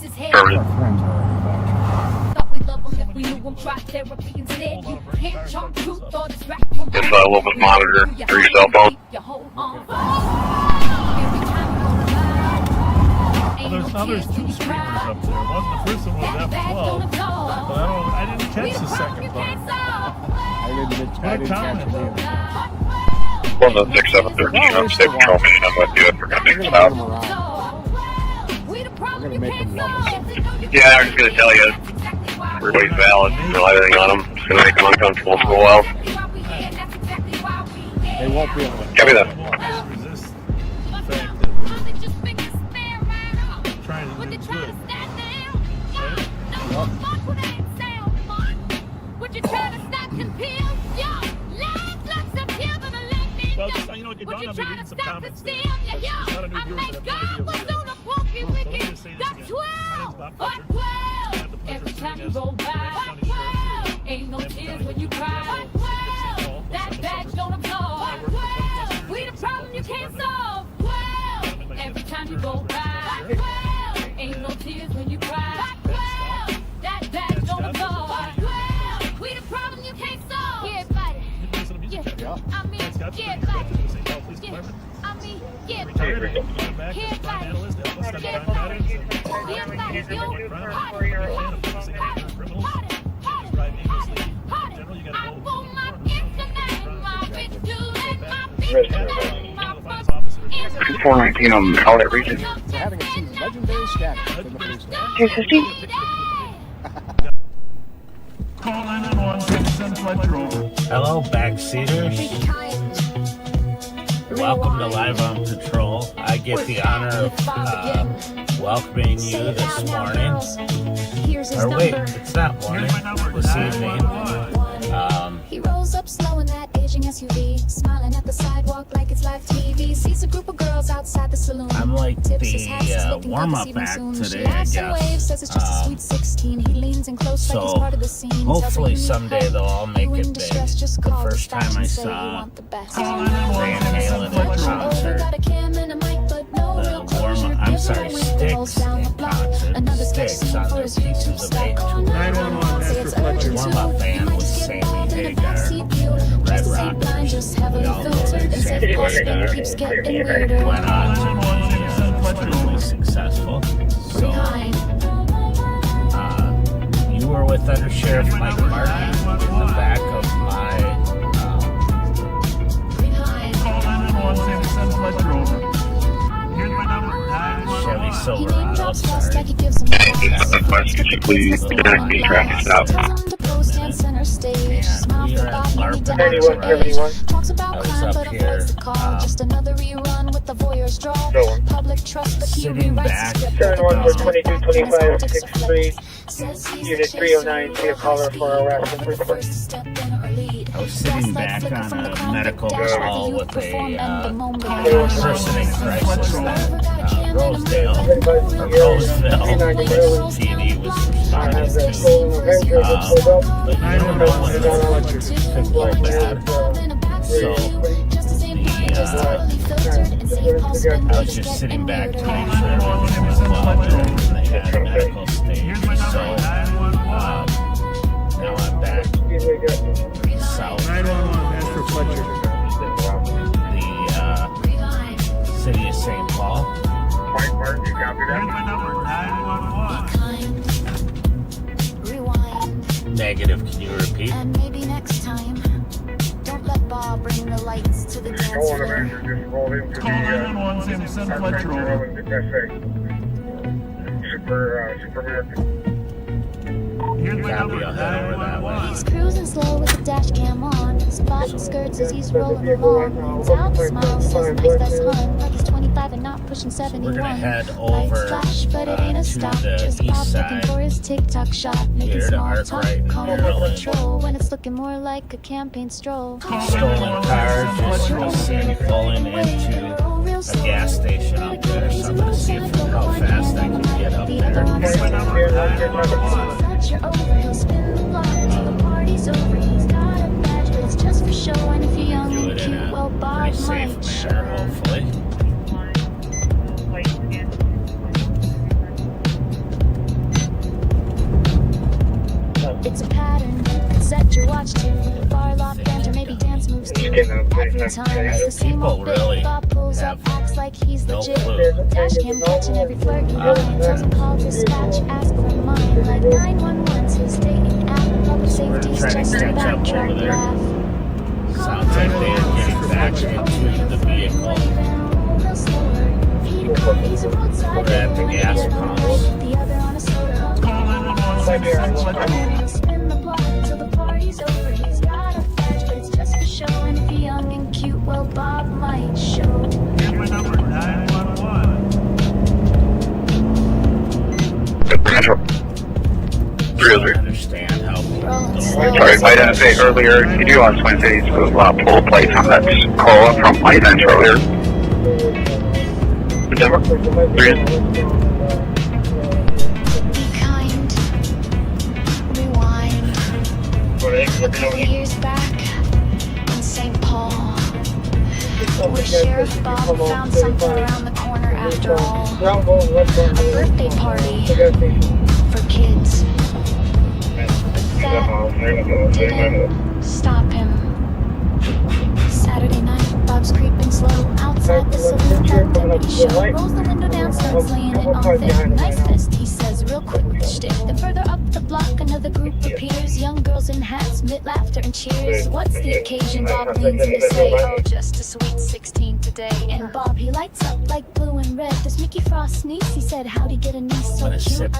Affirmative. It's a local monitor for your cell phone. Well, there's two screamers up there. The first one was F12, but I didn't catch the second part. I didn't catch it either. 16713, I'm state patrol mission. I'm with you. We're going to make it out. We're going to make them love us. Yeah, I'm just going to tell you. Everybody's valid. Don't have anything on them. It's going to make them uncomfortable for a while. They won't be able to. Copy that. Resist the fact that we're trying to do good. Well, you know, it dawned on me reading some comments there. There's not a new viewer that I've no idea who it is. So let me just say this again. My name's Bob Fletcher. I have the pleasure of serving as the County Sheriff. Ain't no tears when you cry. That badge don't applaud. We the problem you can't solve. Every time you go by. Ain't no tears when you cry. That badge don't applaud. We the problem you can't solve. Yeah, buddy. Yeah, I mean, yeah, buddy. Yeah, I mean, yeah, buddy. Yeah, buddy. 419 on the outlet region. So having achieved legendary status in the police force. 250. Hello, backseaters. Welcome to Live on Patrol. I get the honor of welcoming you this morning. Or wait, it's not morning, this evening. He rolls up slow in that aging SUV, smiling at the sidewalk like it's live TV. Sees a group of girls outside the saloon. I'm like the warm-up act today, I guess. So hopefully someday they'll all make it big. The first time I saw Van Halen in concert, I'm sorry, Styx in concert. Styx on their Pieces of 8 tour. Warm-up band with Sammy Hagar, Red Rockers. We all know that Sammy Hagar went on to be extremely successful. So, you were with Under Sheriff Mike Martin in the back of my Chevy Silverado. Sorry. Could you please connect me traffic stop? We are at LARP and Vries. I was up here sitting back. 714-2225-63, Unit 309, see a caller for arrest and report. I was sitting back on a medical call with a person in crisis that Roseville PD was responding to. But you don't know when it could go bad. So I was just sitting back to make sure everything was well, and they had a medical stage. So now I'm back south. The city of St. Paul. Negative, can you repeat? And maybe next time, don't let Bob bring the lights to the dance floor. He's cruising slow with the dash cam on, spotting skirts as he's rolling along. Down the smile, says nice best hun, like he's 25 and not pushing 71. We're gonna head over flash, but it ain't a stop. to the Just east Bob side. looking for his TikTok shot, making Here to small Arc talk, right calling in it Maryland. patrol when it's looking more like a campaign stroll. Stolen car just was seen pulling into a gas station up there, so I'm gonna see how fast I can get up there. Fletcher over, he'll spin the block till the party's over. He's got a badge, but it's just for show. And if you're young Do and it cute, in every time. It's the same old bit. really Bob pulls up, have acts like he's no legit. clue. Dash cam catching every flirty line. Tells him call dispatch, ask for mine. Like 911's his dating app. Public safety's just a backtrack laugh. Sounds like they are getting back into the vehicle. We're at the gas pumps. The other on a soda. Spin the block till the party's over. He's got a badge, but it's just for show. And if you're young and cute, well, Bob might show. Camera number 911. Control. 303. Understand how. Sorry, might have said earlier, you do on Twin Cities pull plates on that call from my event earlier. September. 3. A couple years back in St. Paul, where Sheriff Bob found something around the corner after all. A birthday party for kids. But that didn't stop him. Saturday night, Bob's creeping slow outside the saloon that deputy show. Rolls the window down, starts laying it on thick. Nice fist, he says, real quick with the shtick. Then further up the block, another group appears. Young girls in hats, mid laughter and cheers. What's the occasion? Bob leans in to say, oh, just a sweet 16 today. And Bob, he lights up like blue and red. Does Mickey Frost niece? He said, how'd he get a niece so cute?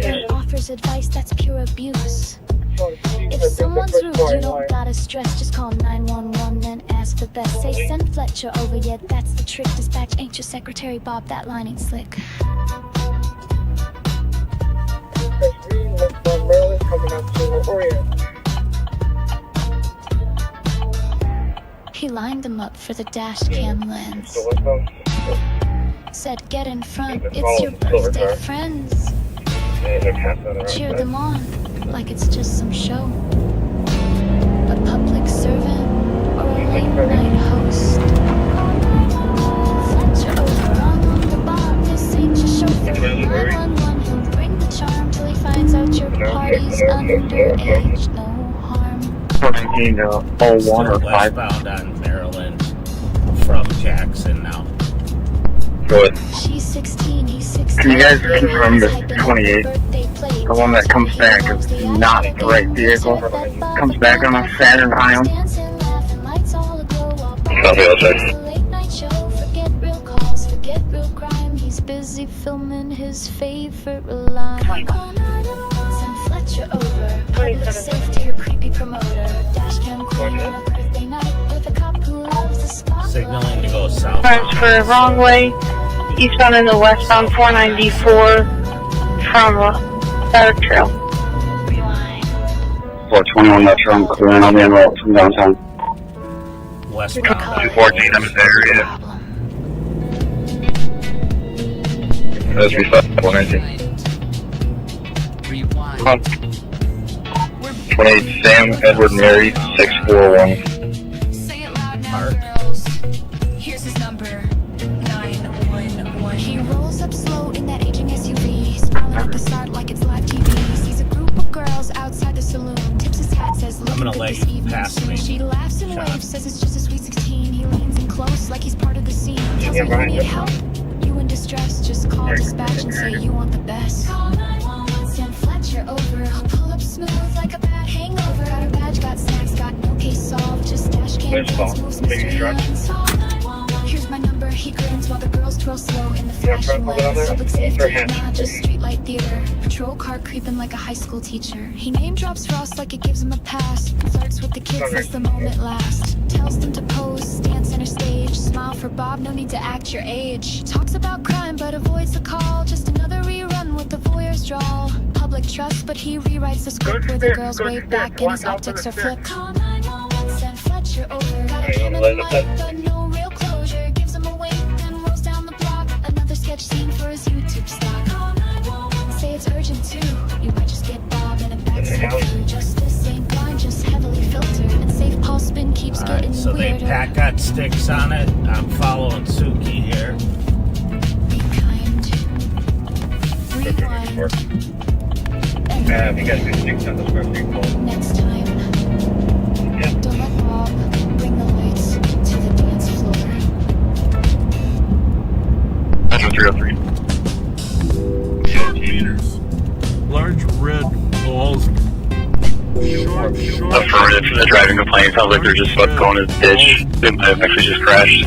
And offers advice that's pure abuse. If someone's rude, you don't gotta stress. Just call 911 and ask for best. Say send Fletcher over, yeah, that's the trick. Dispatch ain't your secretary, Bob, that line ain't slick. He lined him up for the dash cam lens. Said get in front, it's your birthday friends. Cheer them on like it's just some show. A public servant or a late night host. Fletcher over on the Bob, this ain't your chauffeur. 911, he'll bring the charm till he finds out your party's underage. No harm. 419 to 01 or 5. Westbound on Maryland from Jackson now. Go ahead. She's 16, he's 16. Can you guys confirm the 28? The one that comes back is not the right vehicle. Comes back on a Saturn Ion. Copy, I'll check. Late night show, forget real calls, forget real crime. He's busy filming his favorite line. Send Fletcher over, public safety or creepy promoter. Dash cam queen on a birthday night with a cop who loves the spot. Signaling to go south. Transfer wrong way, eastbound and the westbound 494 from South Trail. 421 Metro, I'm clearing on the enroll from downtown. Westbound. 214, I'm in the area. That's 119. 28 Sam Edward Mary 641. Mark. Here's his number, 911. He rolls up slow in that aging SUV, smiling at the start like it's live TV. Sees a group of girls outside the saloon, tips his hat, says, look at this evening soon. She laughs and waves, says it's just a sweet 16. He leans in close like he's part of the scene. Tells her you need help, you in distress, just call dispatch and say you want the best. Call 911, send Fletcher over. He'll pull up smooth like a bad hangover. Got a badge, got snacks, got no case solved. Just dash cam dance, moves mystery lanes. Here's my number, he grins while the girls twirl slow in the flashing lights. Public safety, not just streetlight theater. Patrol car creeping like a high school teacher. He name drops Frost like it gives him a pass. Flirts with the kids, lets the moment last. Tells them to pose, stand center stage. Smile for Bob, no need to act your age. Talks about crime but avoids the call. Just another rerun with the voyeur's drawl. Public trust but he rewrites the script where the girls wave back and his optics are flipped. Call 911, send Fletcher over. Got a pin in the mic but no real closure. Gives him a wink then rolls down the block. Another sketch scene for his YouTube stock. Call 911, say it's urgent too. You might just get Bob in a backseat. Justice ain't blind, just heavily filtered. And safe pulse spin keeps getting So weirder. they got sticks on it. I'm following Suki here. Be kind. Rewind. You guys can sticks on the square feet. Next time. Don't let Bob bring the lights to 303. Large red balls. Affirmative from the driving complaint. Sounds like they're just going to the ditch. They might have actually just crashed.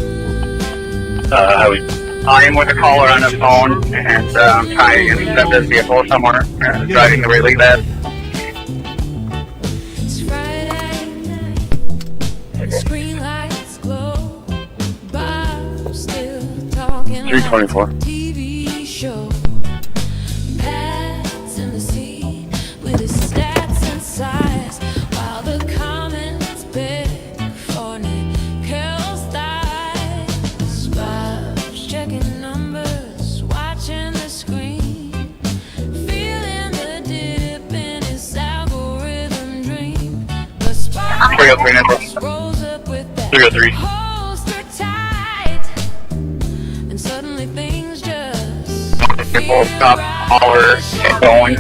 I am with a caller on the phone and trying to intercept this vehicle somewhere. Driving the really bad. It's Friday night, screen lights glow. Bob's still talking 324. TV show. Pat's in the seat with his stats and size, while the comments beg for Nickel's thighs. Bob's checking numbers, watching the screen, feeling the dip in his algorithm dream. But Sparkses rolls up with that 303. holster tight, and suddenly things just People stop, caller, get going.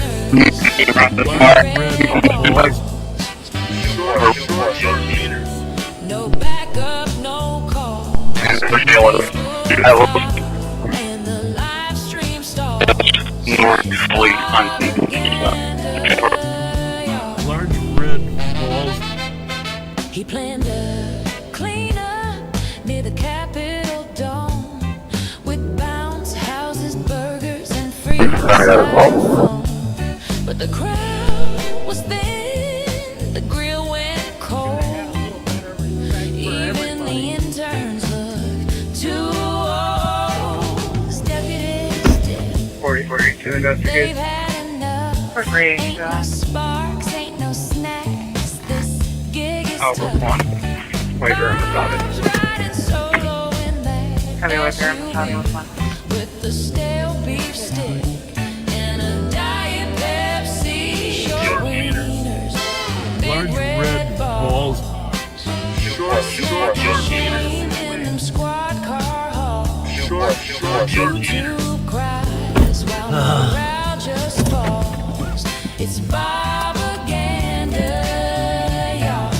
no backup, no call, and the live stream stalls. Large red balls. He planned a cleanup near the Capitol Dome with bounce houses, burgers, and free phone. But the crowd was thin, the grill went cold. Even the interns looked too old. His deputies did. 4042 investigate. They've had enough. Ain't no sparks, ain't no snacks. This gig is Alpha tough. 1. Wait, about it. Riding solo in that Heavy with her, heavy with one. with the stale beef stick and a diet Pepsi. Short wieners, Large big red balls. machine in them squad car halls. YouTube cries while the crowd just falls. It's Bobaganda, y'all.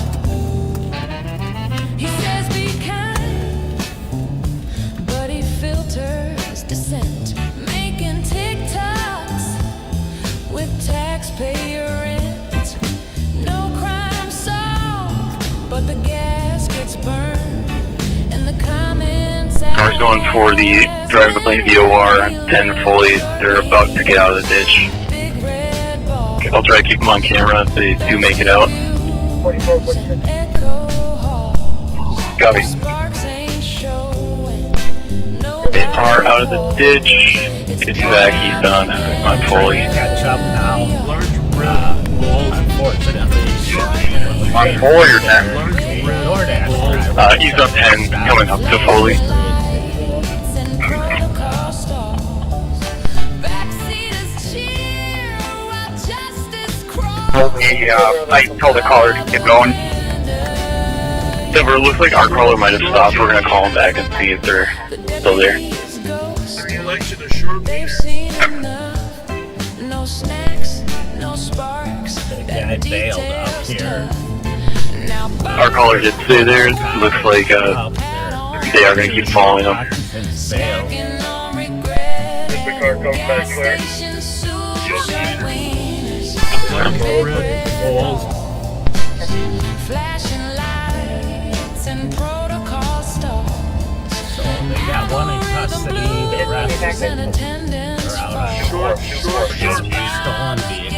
He says be kind, but he filters dissent, making TikToks with taxpayer rent. No crime solved, but the gas gets burned, and the comments Car's going for the driving complaint VOR 10 fully. They're about to get out of the ditch. I'll try to keep them on camera if they do make it out. Copy. They are out of the ditch. It's back, he's done. I'm fully. Catch up now. Large red balls. Unfortunately, On 4 or 10? DoorDash He's up 10, coming up to fully. I told the caller to get going. Denver, looks like our caller might have stopped. We're going to call him back and see if they're still there. Election is short. They've seen enough. No snacks, no sparks. the guy bailed up here. Our caller did stay there. Looks like they are going to keep following him. Bailed. The car comes back clear. Large red balls. Flashing lights and protocol stalls. So they got one in custody. The rest are out on short stolen vehicle.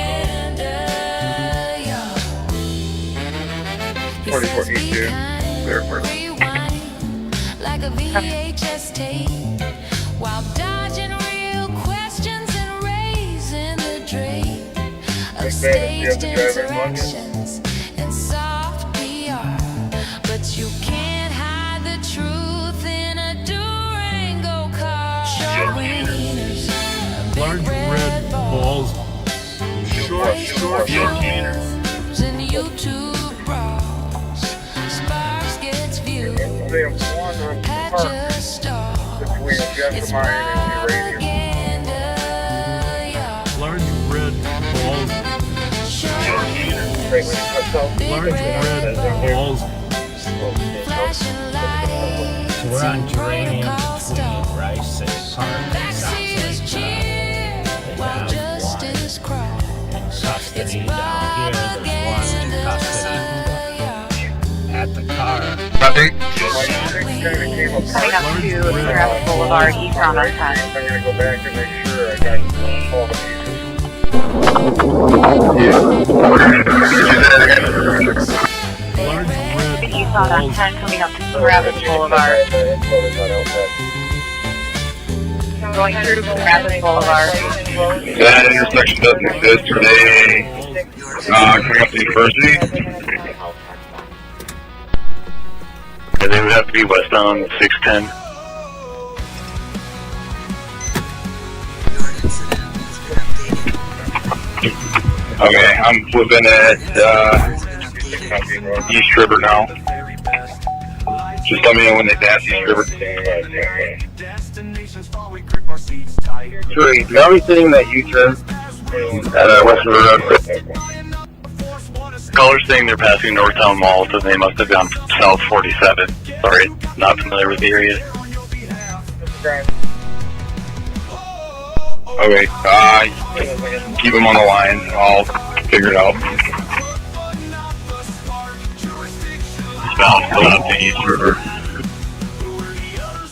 4482. Clear for Like a VHS tape, while dodging real questions and raising the drape of staged insurrections and soft PR. But you can't hide the truth in a Durango car. Short wieners, Large red balls. short wieners. and YouTube brawls. Sparks gets viewed at your stall. Between Jessamine and Uranium. Large red balls. Large red balls. So we're on Geranium between Rice and Park and Coming up to Travis Boulevard, east on our time. I'm going to go back and make sure I got all the pieces. East on our 10 coming up to Travis Boulevard. Going through Travis Boulevard. That intersection doesn't exist today. Coming up to University. Yeah, they would have to be westbound 610. Okay, I'm flipping at East River now. Just let me know when they pass East River. Sure, you already sitting in that U-turn at West River Road. Callers saying they're passing Northtown Mall, so they must have gone south 47. Sorry, not familiar with the area. Okay, keep them on the line. I'll figure it out. Bound up to East River.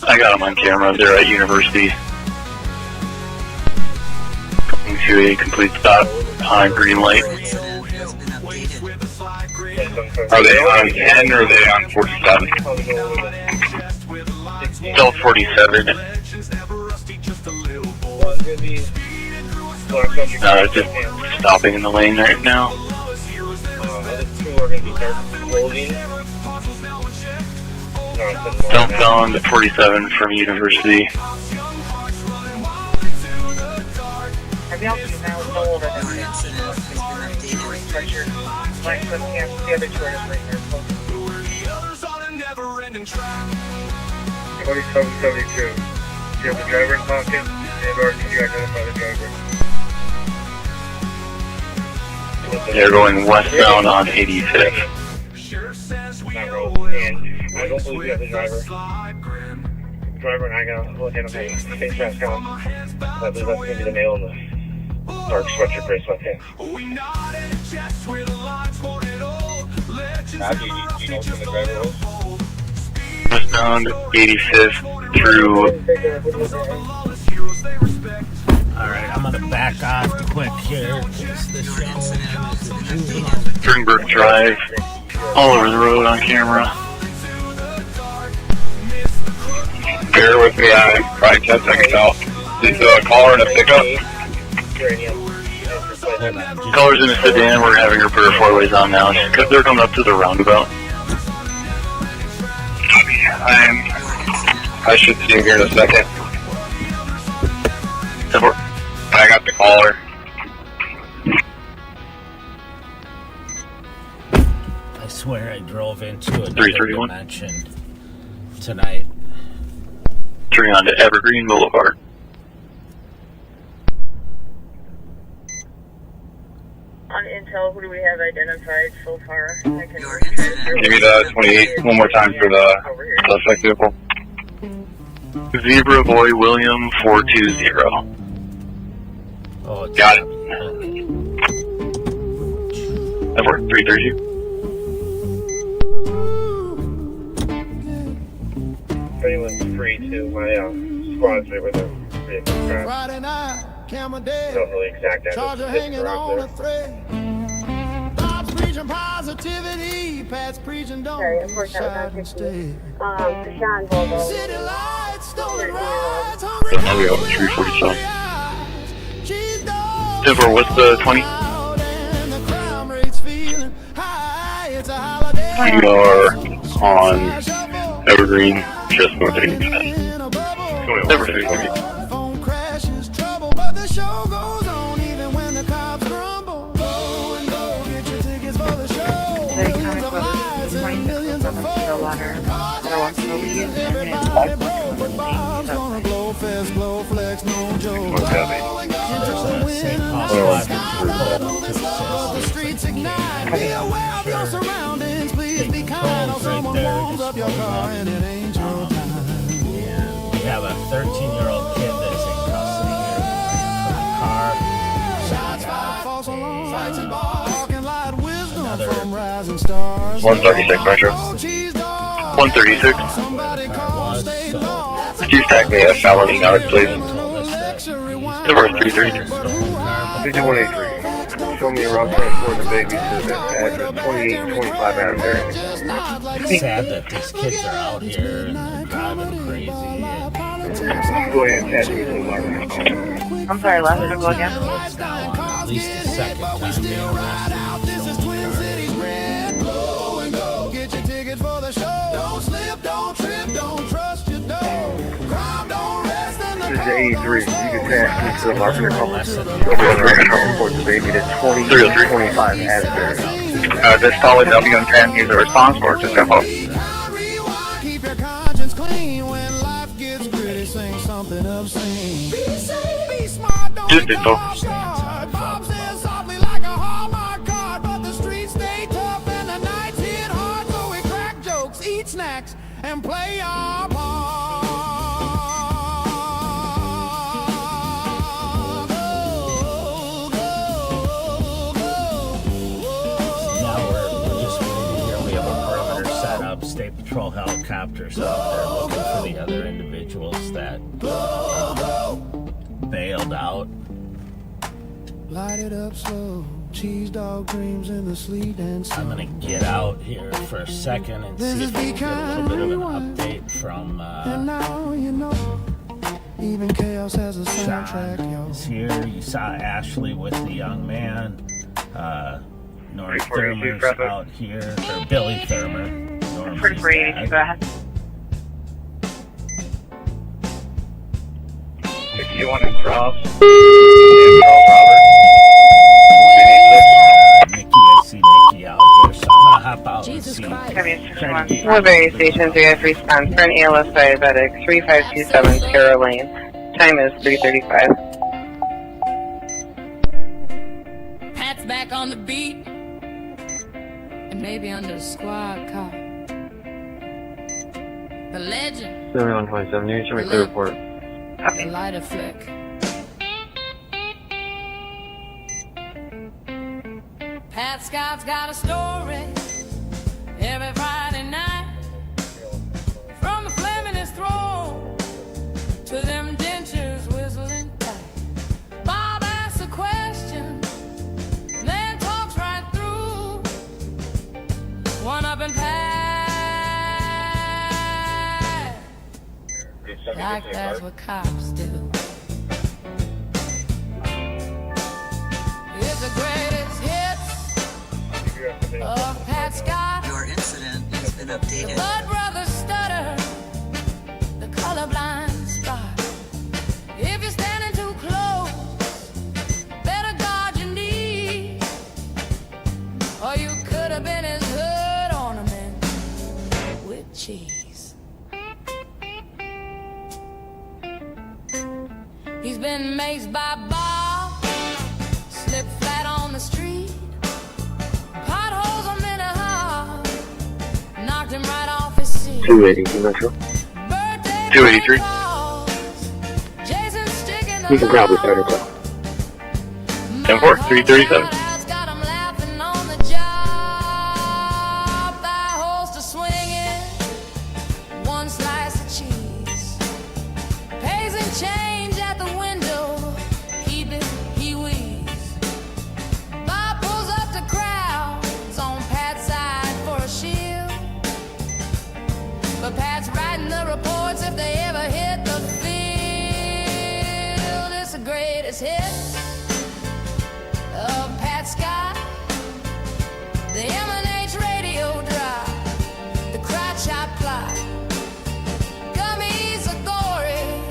I got them on camera. They're at University. Coming to a complete stop on green light. Are they on 10 or are they on 47? Still 47. Just stopping in the lane right now. Southbound 47 from University. The other two are just right here. 2772. Do you have the driver in pocket? And or can you identify the driver? They're going westbound on 85th. Not road. And I don't believe we have the driver. Driver and I gotta look at him, face mask on. I believe that's gonna be the male in the dark sweatshirt, gray sweatpants. Now, do you know which one the driver was? Westbound 85th through. Alright, I'm gonna back off quick here. Springbrook Drive. All over the road on camera. Bear with me, I'm probably 10 seconds out. Is the caller in a pickup? Colors in a sedan, we're having her put her four-ways on now, because they're coming up to the roundabout. I should see him here in a second. I got the caller. I swear I drove into another 331 dimension tonight. Turning on to Evergreen Boulevard. On Intel, who do we have identified so far? I can Give me the 28 one more time for the suspect vehicle. Zebra Boy William 420. Oh, got it. That worked. 330. If anyone's free to my squad's there with a vehicle crash. Friday night, camera dead. Don't know the exact address. Charger hanging on a thread. Bob's preaching positivity. Pat's preaching don't decide instead. Sean Volvo. City lights, stolen rides, So now we have 347. Denver, what's the 20? We are on Evergreen, just north of 85. Never 330. Phone crashes, trouble, but the show goes on even when the cops grumble. Go and go, get your tickets for the show. Millions of lives and millions of folks. Everybody blow, but Bob's gonna blow fast, blow flex, no joke. Rolling up to the wind, the streets ignite. Be aware of your surroundings, please be kind, or someone warms up your car and it ain't your time. We have a 13-year-old kid that's in custody here from the car. Shots fired, false alarm, lights and bar, parking lot wisdom from rising stars. 136 Metro. Cheese dog. 136. Could you stack me a felony guard, please? Number 333. 5183. Show me around transport the baby to the address 2825 out there. It's sad that these kids are out here and driving crazy. Go ahead and catch me to the level. I'm sorry, last one, go again. At least the second time they Get your ticket for the show. Don't slip, don't trip, don't trust your dough. Crime don't rest in the This is 83. You can pass me to the market complex. Transport the baby to 2325 Asbury. This solid W10 needs a response or just step up. Keep your conscience clean when life gets gritty. Sing something obscene. Be safe, be smart, don't Just did so. Bob says softly like a Hallmark card, but the streets stay tough and the nights hit hard. So we crack jokes, eat snacks, and play our part. State Patrol helicopters out there looking for the other individuals that bailed out. Light it up slow, cheese dog dreams in the sleet and snow. I'm gonna get out here for a second and see if we can get a little bit of an update from and now you know, even chaos has a soundtrack, yo. is here. You saw Ashley with the young man. North Thurmer's out here, or Billy Thurmer. Pretty free, go ahead. 61 and Cross. Nikki, I see Nikki out here, so I'm gonna hop out and see. Woodbury Station 3 have response for an ALS diabetic, 3527 Tara Lane. Time is 3:35. Pat's back on the beat, and maybe under the squad car. The legend. 7127, you show me clear report. The lighter flick. Pat Scott's got a story every Friday night. From the flame in his throat to them dentures whistling tight. Bob asks a question, then talks right through. One up in Pat. Like that's what cops do. It's the greatest hits of Pat Scott. Your incident has been updated. The Blood Brothers stutter, the colorblind spot. If you're standing too close, better guard your knee. Or you could have been his hood ornament with cheese. He's been maced by Bob, slipped flat on the street. Potholes a minute hard, knocked him right off his seat. 280, Metro. 283. You can probably start it up. 10-4, 337. Hit of Pat Scott, the M&H radio drop, the crotch shot plot. Gummy's a gory,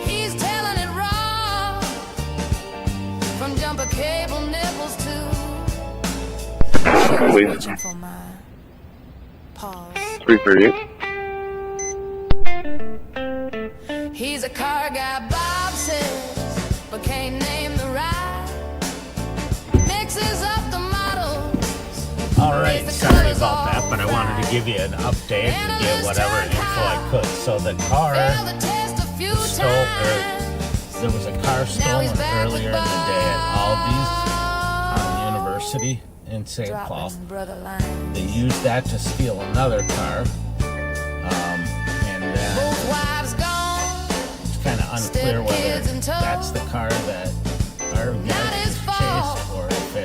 he's telling it raw. From jumper cable nipples to Please. for my pause. 338. He's a car guy, Bob says, but can't name the ride. Mixes up the models. Alright, sorry about that, but I wanted to give you an update and get whatever info I could. So the car was there was a car stolen earlier in the day at Aldi's on University in St. Paul. They used that to steal another car. It's kind of unclear whether that's the car that our guys chased or if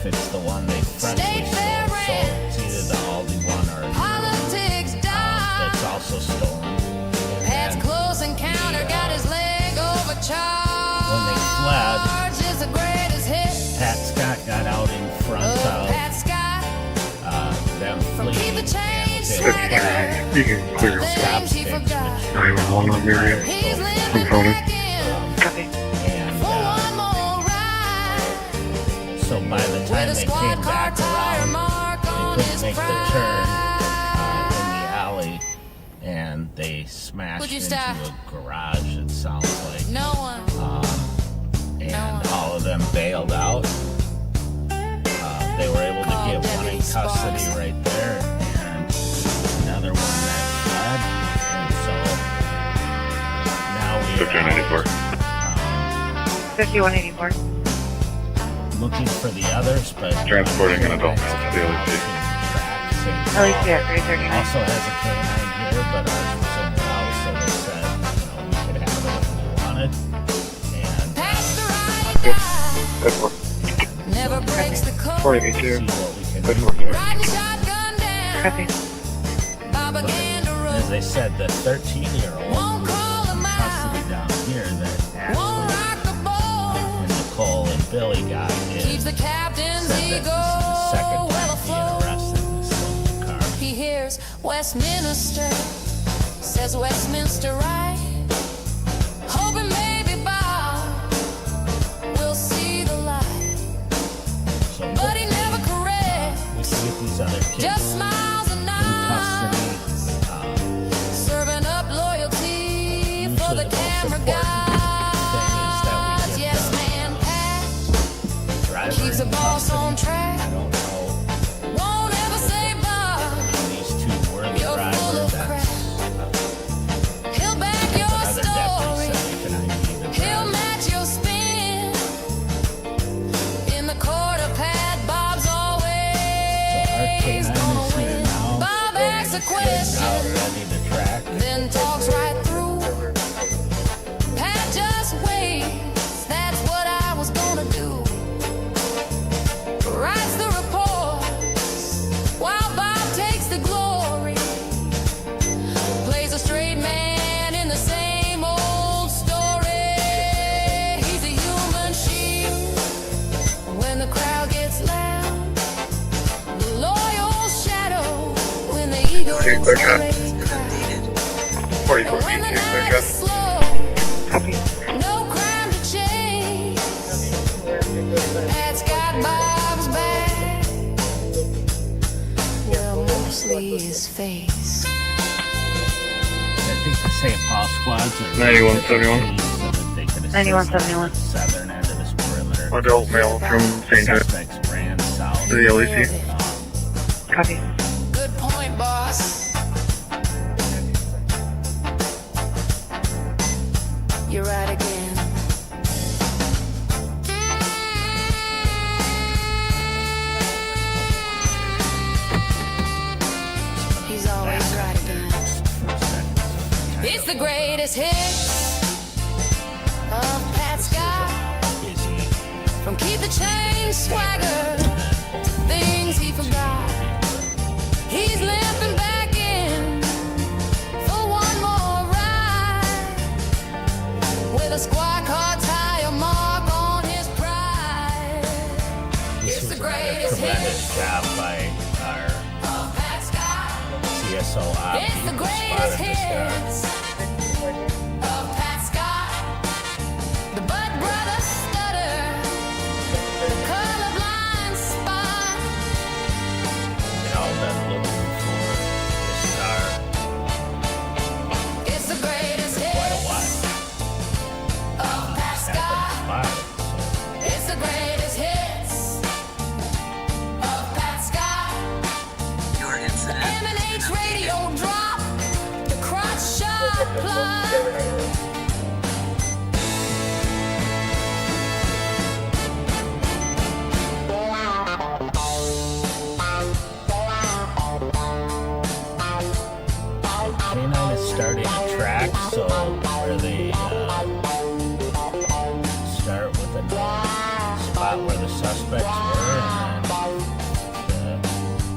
it's the one they freshly stole. So it's either the Aldi one or that's also stolen. And when they fled, Pat Scott got out in front of them fleeing and you can clear up. 911 on the area. Component. So by the time they came back around, they couldn't make the turn in the alley, and they smashed into a garage, it sounds like. And all of them bailed out. They were able to get one in custody right there, and another one that fled. And so now we are 5184. Looking for the others, but transporting an adult male to the LEC. LEC at 339. Also has a canine here, but ours was in the house, so they said, we could have it if we wanted. And Never breaks the code. 482. As they said, the 13-year-old who's in custody down here that Ashley and Nicole and Billy got is said that this is the second time being arrested in this same car. He hears Westminster, says Westminster right, hoping maybe Bob will see the light. But he never corrects. We see if these other kids just smiles and nods, serving up loyalty for the camera guys. Yes, man, Pat keeps the boss on track. I don't know. Won't ever say Bob. These two were the You're drivers. full of crap. He'll back your story. He'll match your spin. In the court of Pat, Bob's always gonna win. Bob asks a question, then talks right through. Pat just waits, that's what I was gonna do. Writes the reports while Bob takes the glory. Plays a straight man in the same old story. He's a human shield when the crowd gets loud. The loyal shadow when the ego Okay, clear shot. 44 feet, clear shot. no crime to chase. Pat's got Bob's back. Well, mostly his face. I think the St. Paul squads are 9171. 9171. Southern end of this perimeter. Adult male from St. John Suspects ran south to the LEC. Copy. Good point, boss. You're right again. He's always right again. It's the greatest hit of Pat Scott. From Keep the Change swagger to things he forgot. He's limping back in for one more ride with a squad car tire mark on his pride. This was a tremendous job by our CSO op. It's the He greatest spotted this guy. hits of Pat Scott. The Bud Brothers stutter, the colorblind spot. They all been looking for this star It's the greatest for quite a hits while. of Pat Scott. Spotted, It's the greatest hits of Pat Scott. Your incident. M&H radio drop, the crotch shot. the spot where the suspects were, and then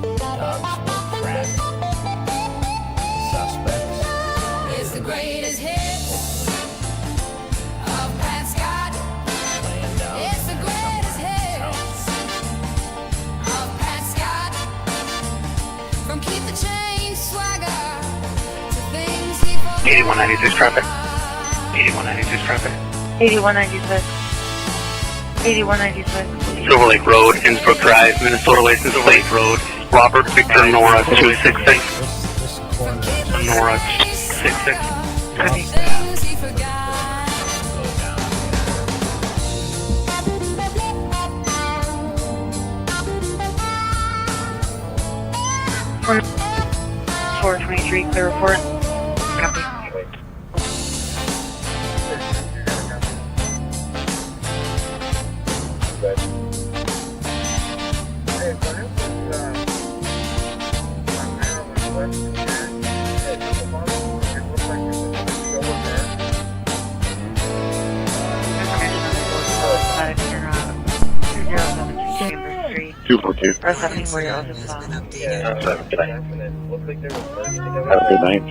the dogs will track the suspects. It's the greatest hits of Pat Scott. Laying down. It's the greatest hits of Pat Scott. From Keep the Change swagger to things he 8196 traffic. 8196 traffic. 8196. 8196. Silver Lake Road, Innsbrook Drive, Minnesota license plate road, Robert Victor Nora 266. Nora 66. things he forgot. 423, clear report. Copy. Have a good night.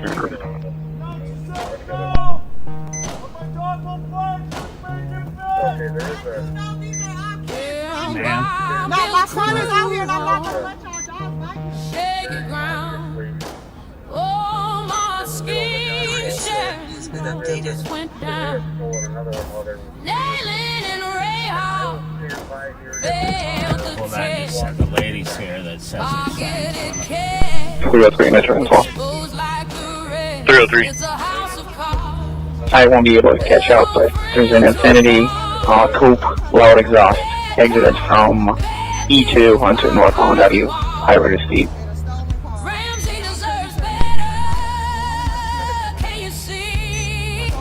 No, my son is out here and I'm not gonna let y'all dog shake the ground. Oh, my skin just went down. Nailing and Ray Hall failed the Hold on, you test. sent the ladies here that says I'll it's get it cash. 303 Metro and 12. Exposed like the red. 303. It's a house of cards. I won't be able to catch up, but there's an Infinity coupe, loud exhaust, exited from E2 onto Northbound W, high rate of speed. RAMSEY deserves better. Can you see?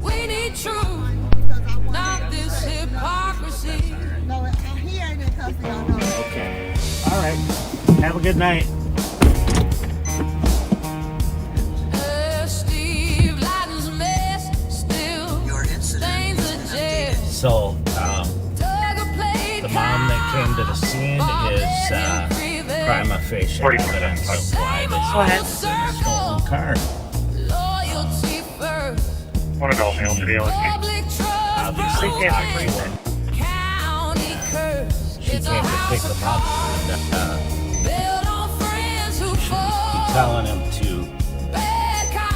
We need truth, not this hypocrisy. No, he ain't in custody. okay. All right. Have a good night. Steve Lyden's mess still stains the jail. So, the mom that came to the scene is prima facie evidence of why this is a stolen car. Loyalty first. One adult male to the Public trust. Obviously, County curse. she came to pick him up and Build on friends who fall. telling him to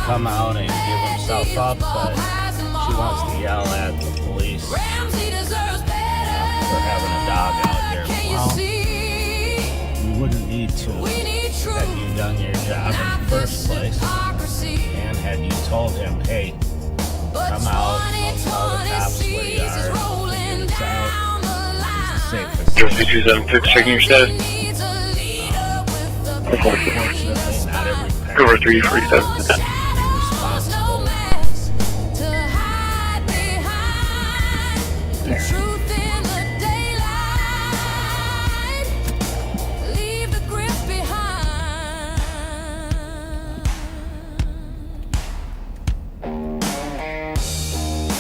come out and give himself up, but she wants to yell at the police for RAMSEY deserves better. having a dog out here. Can you Well, see? you wouldn't need to We need truth, had you done your job in the first place, hypocrisy. and had you told him, hey, come out, don't tell the cops where you are, get us out, it's the safest. 276, checking your status. Unfortunately, not every parent Cover 347 to 10. is responsible. Truth in the daylight. Leave the grip behind.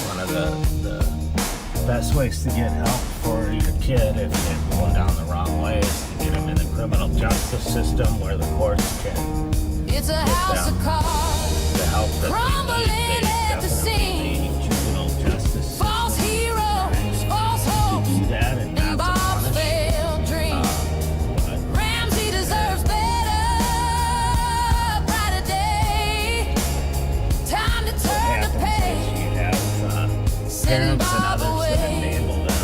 One of the best ways to get help for your kid if they're going down the wrong way is to get them in the criminal justice system where the courts can It's a house of cards. the help that Crumbling they need. at the They definitely need juvenile justice system False heroes, false hope, to do that and and not to Bob's punish. failed dreams. But RAMSEY deserves better. Brighter day. Time to what turn the happens page. is you have Send parents and Bob others that away. enable them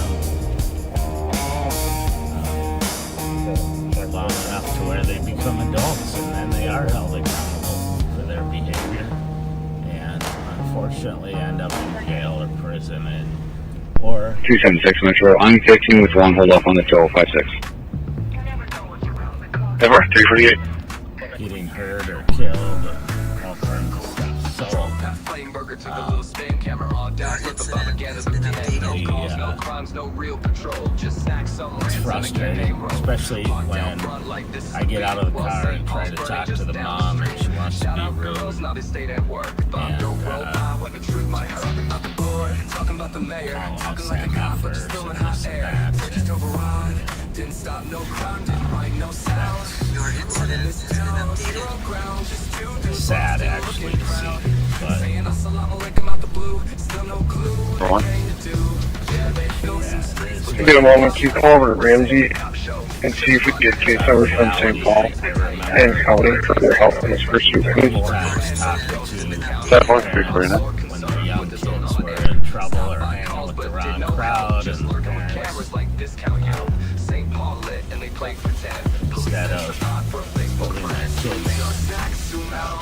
long enough to where they become adults, and then they are held accountable for their behavior, and unfortunately end up in jail or prison, or 276 Metro, I'm 15 with one hold off on the 2056. Ever 348. getting hurt or killed, or all kinds of stuff. So it's frustrating, especially when I get out of the car and try to talk to the mom and she wants to be rude. And Talking about the mayor, talking like a cop, but just throwing hot air. Just override, didn't stop no crime, didn't write no sound. Your incident has been updated. Sad actually to see, but Saying assalamu alaikum out the blue, still no clue. For one. Get a moment to call over to Ramsey and see if we can get case over from St. Paul and County for their help in this pursuit. times talking to 74349. when the young kids were in trouble or hanging with the wrong crowd, and the parents, instead of holding their kids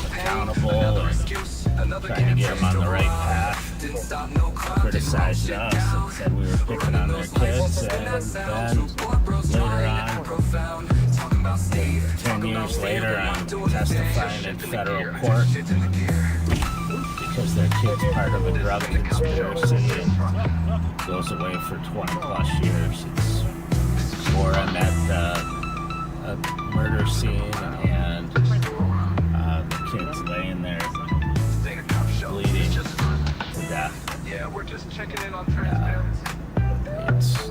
accountable and trying to get them on the right path, criticized us and said we were picking on their kids, and then later on, 10 years later, I'm testifying in federal court because their kid's part of a drug conspiracy and goes away for 20 plus years. Or I'm at a murder scene and the kid's laying there bleeding to death. It's,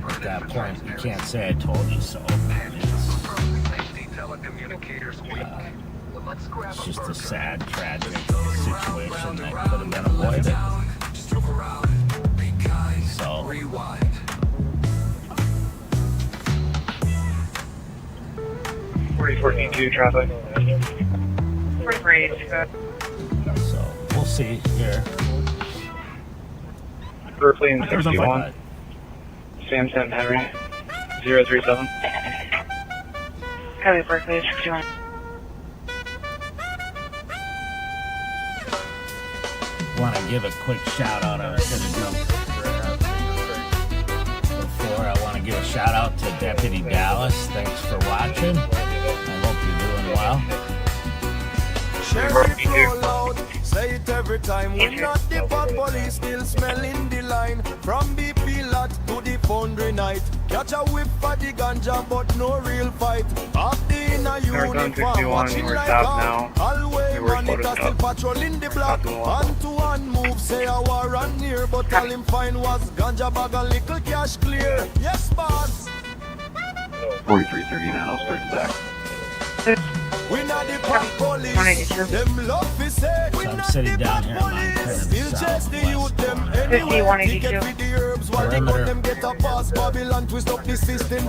at that point, you can't say I told you so. It's just a sad, tragic situation that could have been avoided. So, 4042 traffic. so we'll see here. Berkeley and There's a 61. Sam 10 Henry 037. Copy, Berkeley 61. Want to give a quick shout out. I was going to jump before. I want to give a shout out to Deputy Dallas. Thanks for watching. I hope you're doing well. Sheriff roll out, say it every time. We're not the bad police, still smelling the line. From BP lot to the foundry night. Catch a whip for the ganja, but no real fight. Up the inner uniform, watching like now. Always monitor, still patrolling the block. One-to-one move, say a war on near. But all him find was ganja bag and little cash clear. Yes, boss. 4339, I'll start the back. We not the police. Them love is say we not sitting down here in my still chase the youth them anyway. Ticket with the herbs while they got them get a pass. Babylon twist up the system.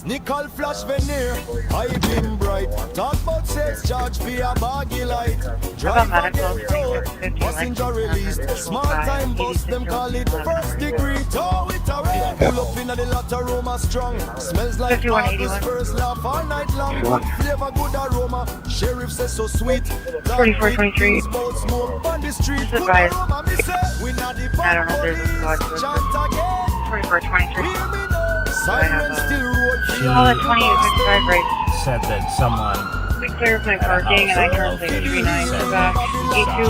Nickel flash veneer. I beam bright. Talk about sex charge via baggy light. Drive on the road. Passenger released. Smart time bus them call it first degree. Tow it away. Pull up in the latter Roma strong. Smells like August first laugh all night long. Flavor good aroma. Sheriff says so sweet. 4423. Smoke on the street. This is Vries. I don't know if there's a squad. 4423. Oh, that's 2855 right. Said that someone We clarified parking and I currently 39 for back. A2.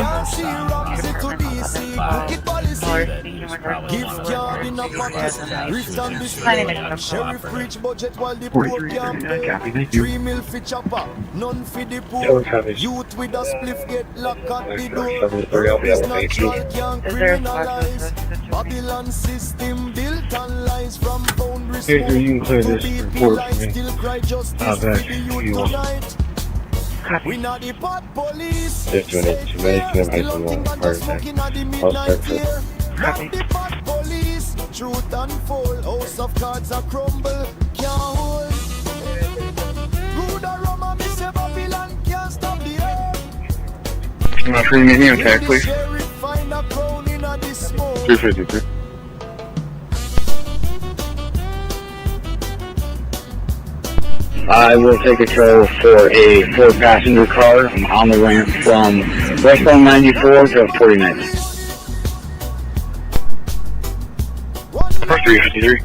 Gift card in a pocket. Rift and display. Sheriff reach budget while the poor can't pay. 3 mil for chopper, none for the poor. Youth with a spliff get locked at the door. Herb is natural, can't criminalize. Babylon system built on lies from boundaries. Here, you can clear this report for me. Still cry justice for the youth tonight. We not the pot police. Just doing it too many, can I do one part of that? I'll start first. Not the pot police. Truth unfold. House of cards are crumble. Can't hold. Good aroma, me say Babylon can't stop the earth. Can I free medium attack, please? 353. I will take a tow for a 4-passenger car. I'm on the ramp from westbound 94 to 49. 353.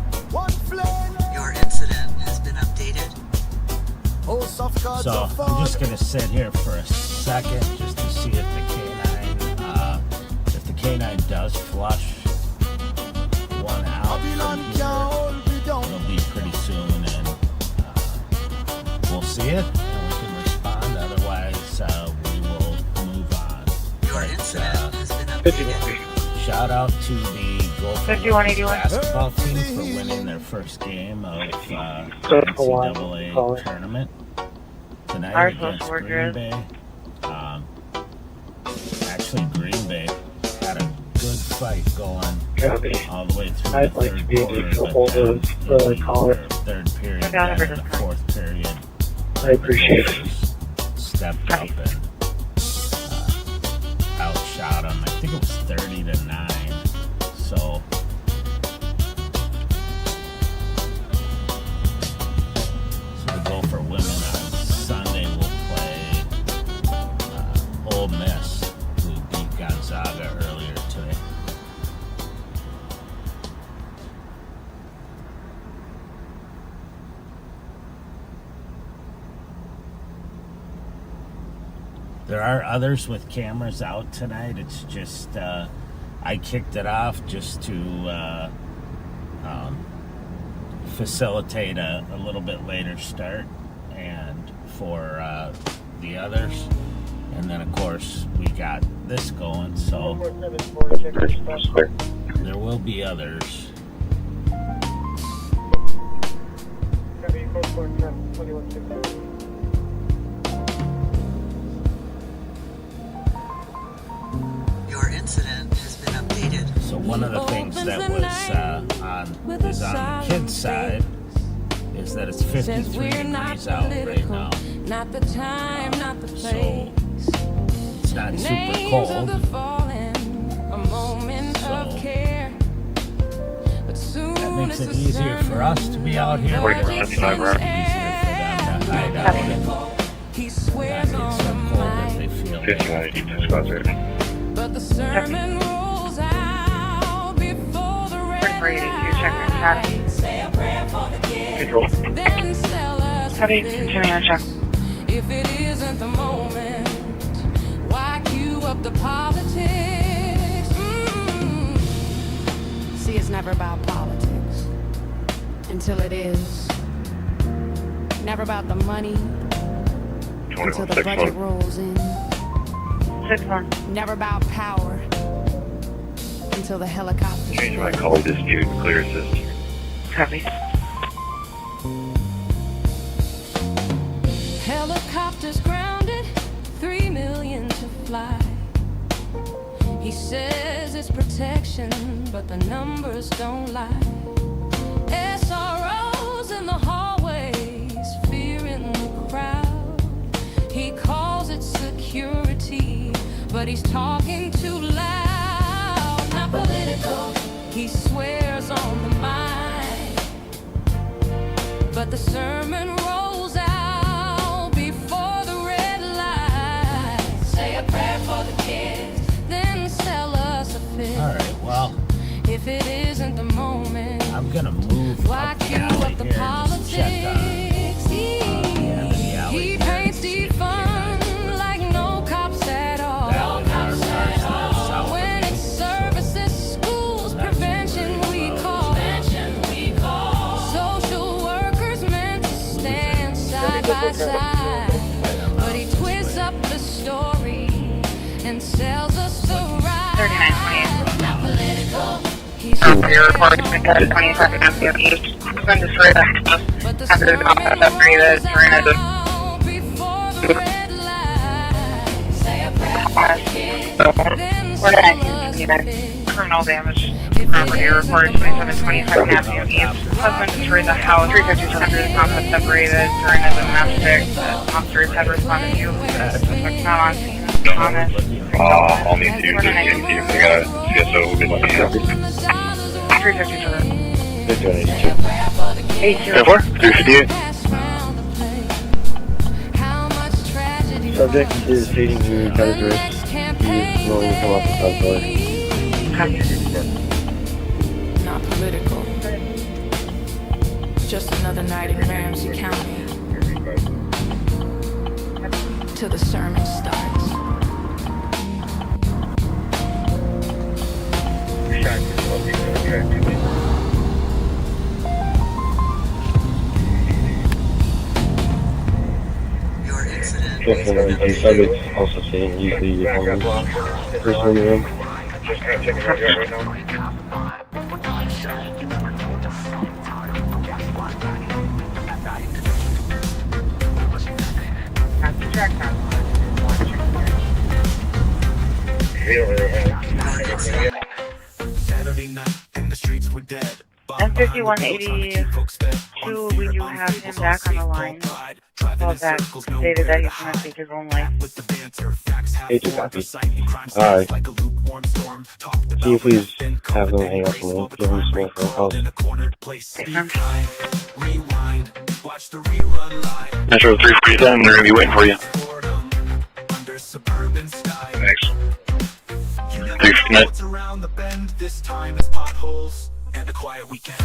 Your incident has been updated. So I'm just gonna sit here for a second just to see if the canine does flush one out from here. It'll be pretty soon, and we'll see it and we can respond. Otherwise, we will move on. But, shout shout out to the Gopher 5181 basketball team for winning their first game of NCAA tournament tonight against Green Bay. Actually, Green Bay had a good fight going all the way through the third quarter, but third period, then in the fourth period, I appreciate it. Stepped up and outshot them. I think it was 30-9. So the Gopher women on Sunday will play Ole Miss, who beat Gonzaga earlier today. There are others with cameras out tonight. It's just I kicked it off just to facilitate a little bit later start and for the others. And then, of course, we got this going, so there will be others. Your incident has been updated. So one of the things that was on the kids' side is that it's 53 degrees out right now. Not the time, not the place. So it's not super cold. A moment of care. But soon that makes it easier for us to be out here. It makes it easier for them to hide out. He swears on the mind. They feel But the sermon rolls out before the red light. Say a prayer for the kids. Then sell us a fish. If it isn't the moment, why cue up the politics? See, it's never about politics until it is. Never about the money until the budget rolls in. 6-1. Never about power until the helicopter. Change my call dispute, clear assist. Copy. Helicopters grounded, 3 million to fly. He says it's protection, but the numbers don't lie. SROs in the hallways, fear in the crowd. He calls it security, but he's talking too loud. Not political, he swears on the mind, but the sermon rolls out before the red light. Say a prayer for the kids, then sell us a fish. All right, well, if it isn't the moment, I'm gonna move up the alley here and just check on he paints defund like no cops at all. When it's services, schools, prevention we call. Social workers meant to stand side by side, but he twists up the story and sells us the ride. 3928. Not political. Your report is 27 Avenue East. Send us right back. After the upgraded Verna We're going to criminal damage. Property report 2725 Avenue East. Husband destroyed the house. 35700 complex separated. Verna domestic. Officers have responded to suspect not on scene. Thomas. I'll need to use this. We got CSO good luck. 357. 358. Subject is stating he cut his wrist. He is willing to come off the front door. Not political. Just another night in Ramsey County. Till the sermon starts. Subject also saying usually homeless person in the room. Just kind of checking your job right now. Saturday night and the streets were dead. M5182, we do have him back on the line. Called back, stated that he's going to take his own life. Agent copy. Alright. Can you please have them hang up and we'll give them some more phone calls? Metro 347, they're going to be waiting for you. Thanks. 359. Around the bend, this time is potholes and a quiet weekend.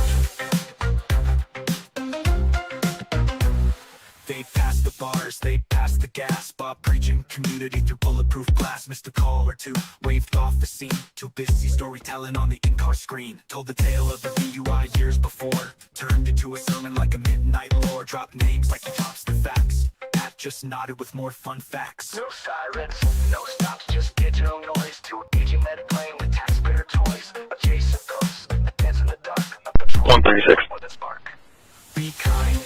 They passed the bars, they passed the gas. Bob preaching community through bulletproof glass. Missed a call or two, waved off the scene. Too busy storytelling on the in-car screen. Told the tale of the DUI years before. Turned into a sermon like a midnight lore. Dropped names like he drops the facts. Pat just nodded with more fun facts. No sirens, no stops, just digital noise. Two aging men playing with taxpayer toys. A chase of ghosts, a dance in the dark. A patrol 136. with a spark. Be kind,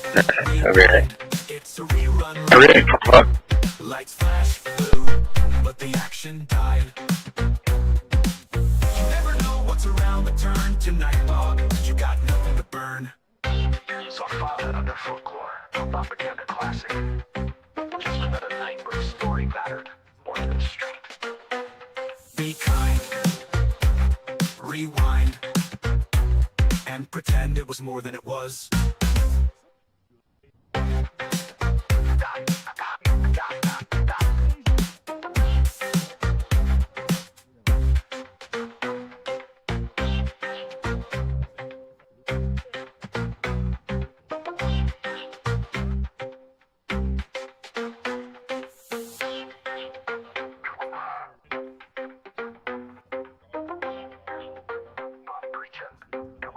Okay. it's a rerun. Okay, fuck. Lights flash blue, but the action died. You never know what's around the turn tonight, Bob. You got nothing to burn. So I filed it under folklore, Bobaganda classic. Just another night where the story mattered more than the street. Be kind, rewind, and pretend it was more than it was.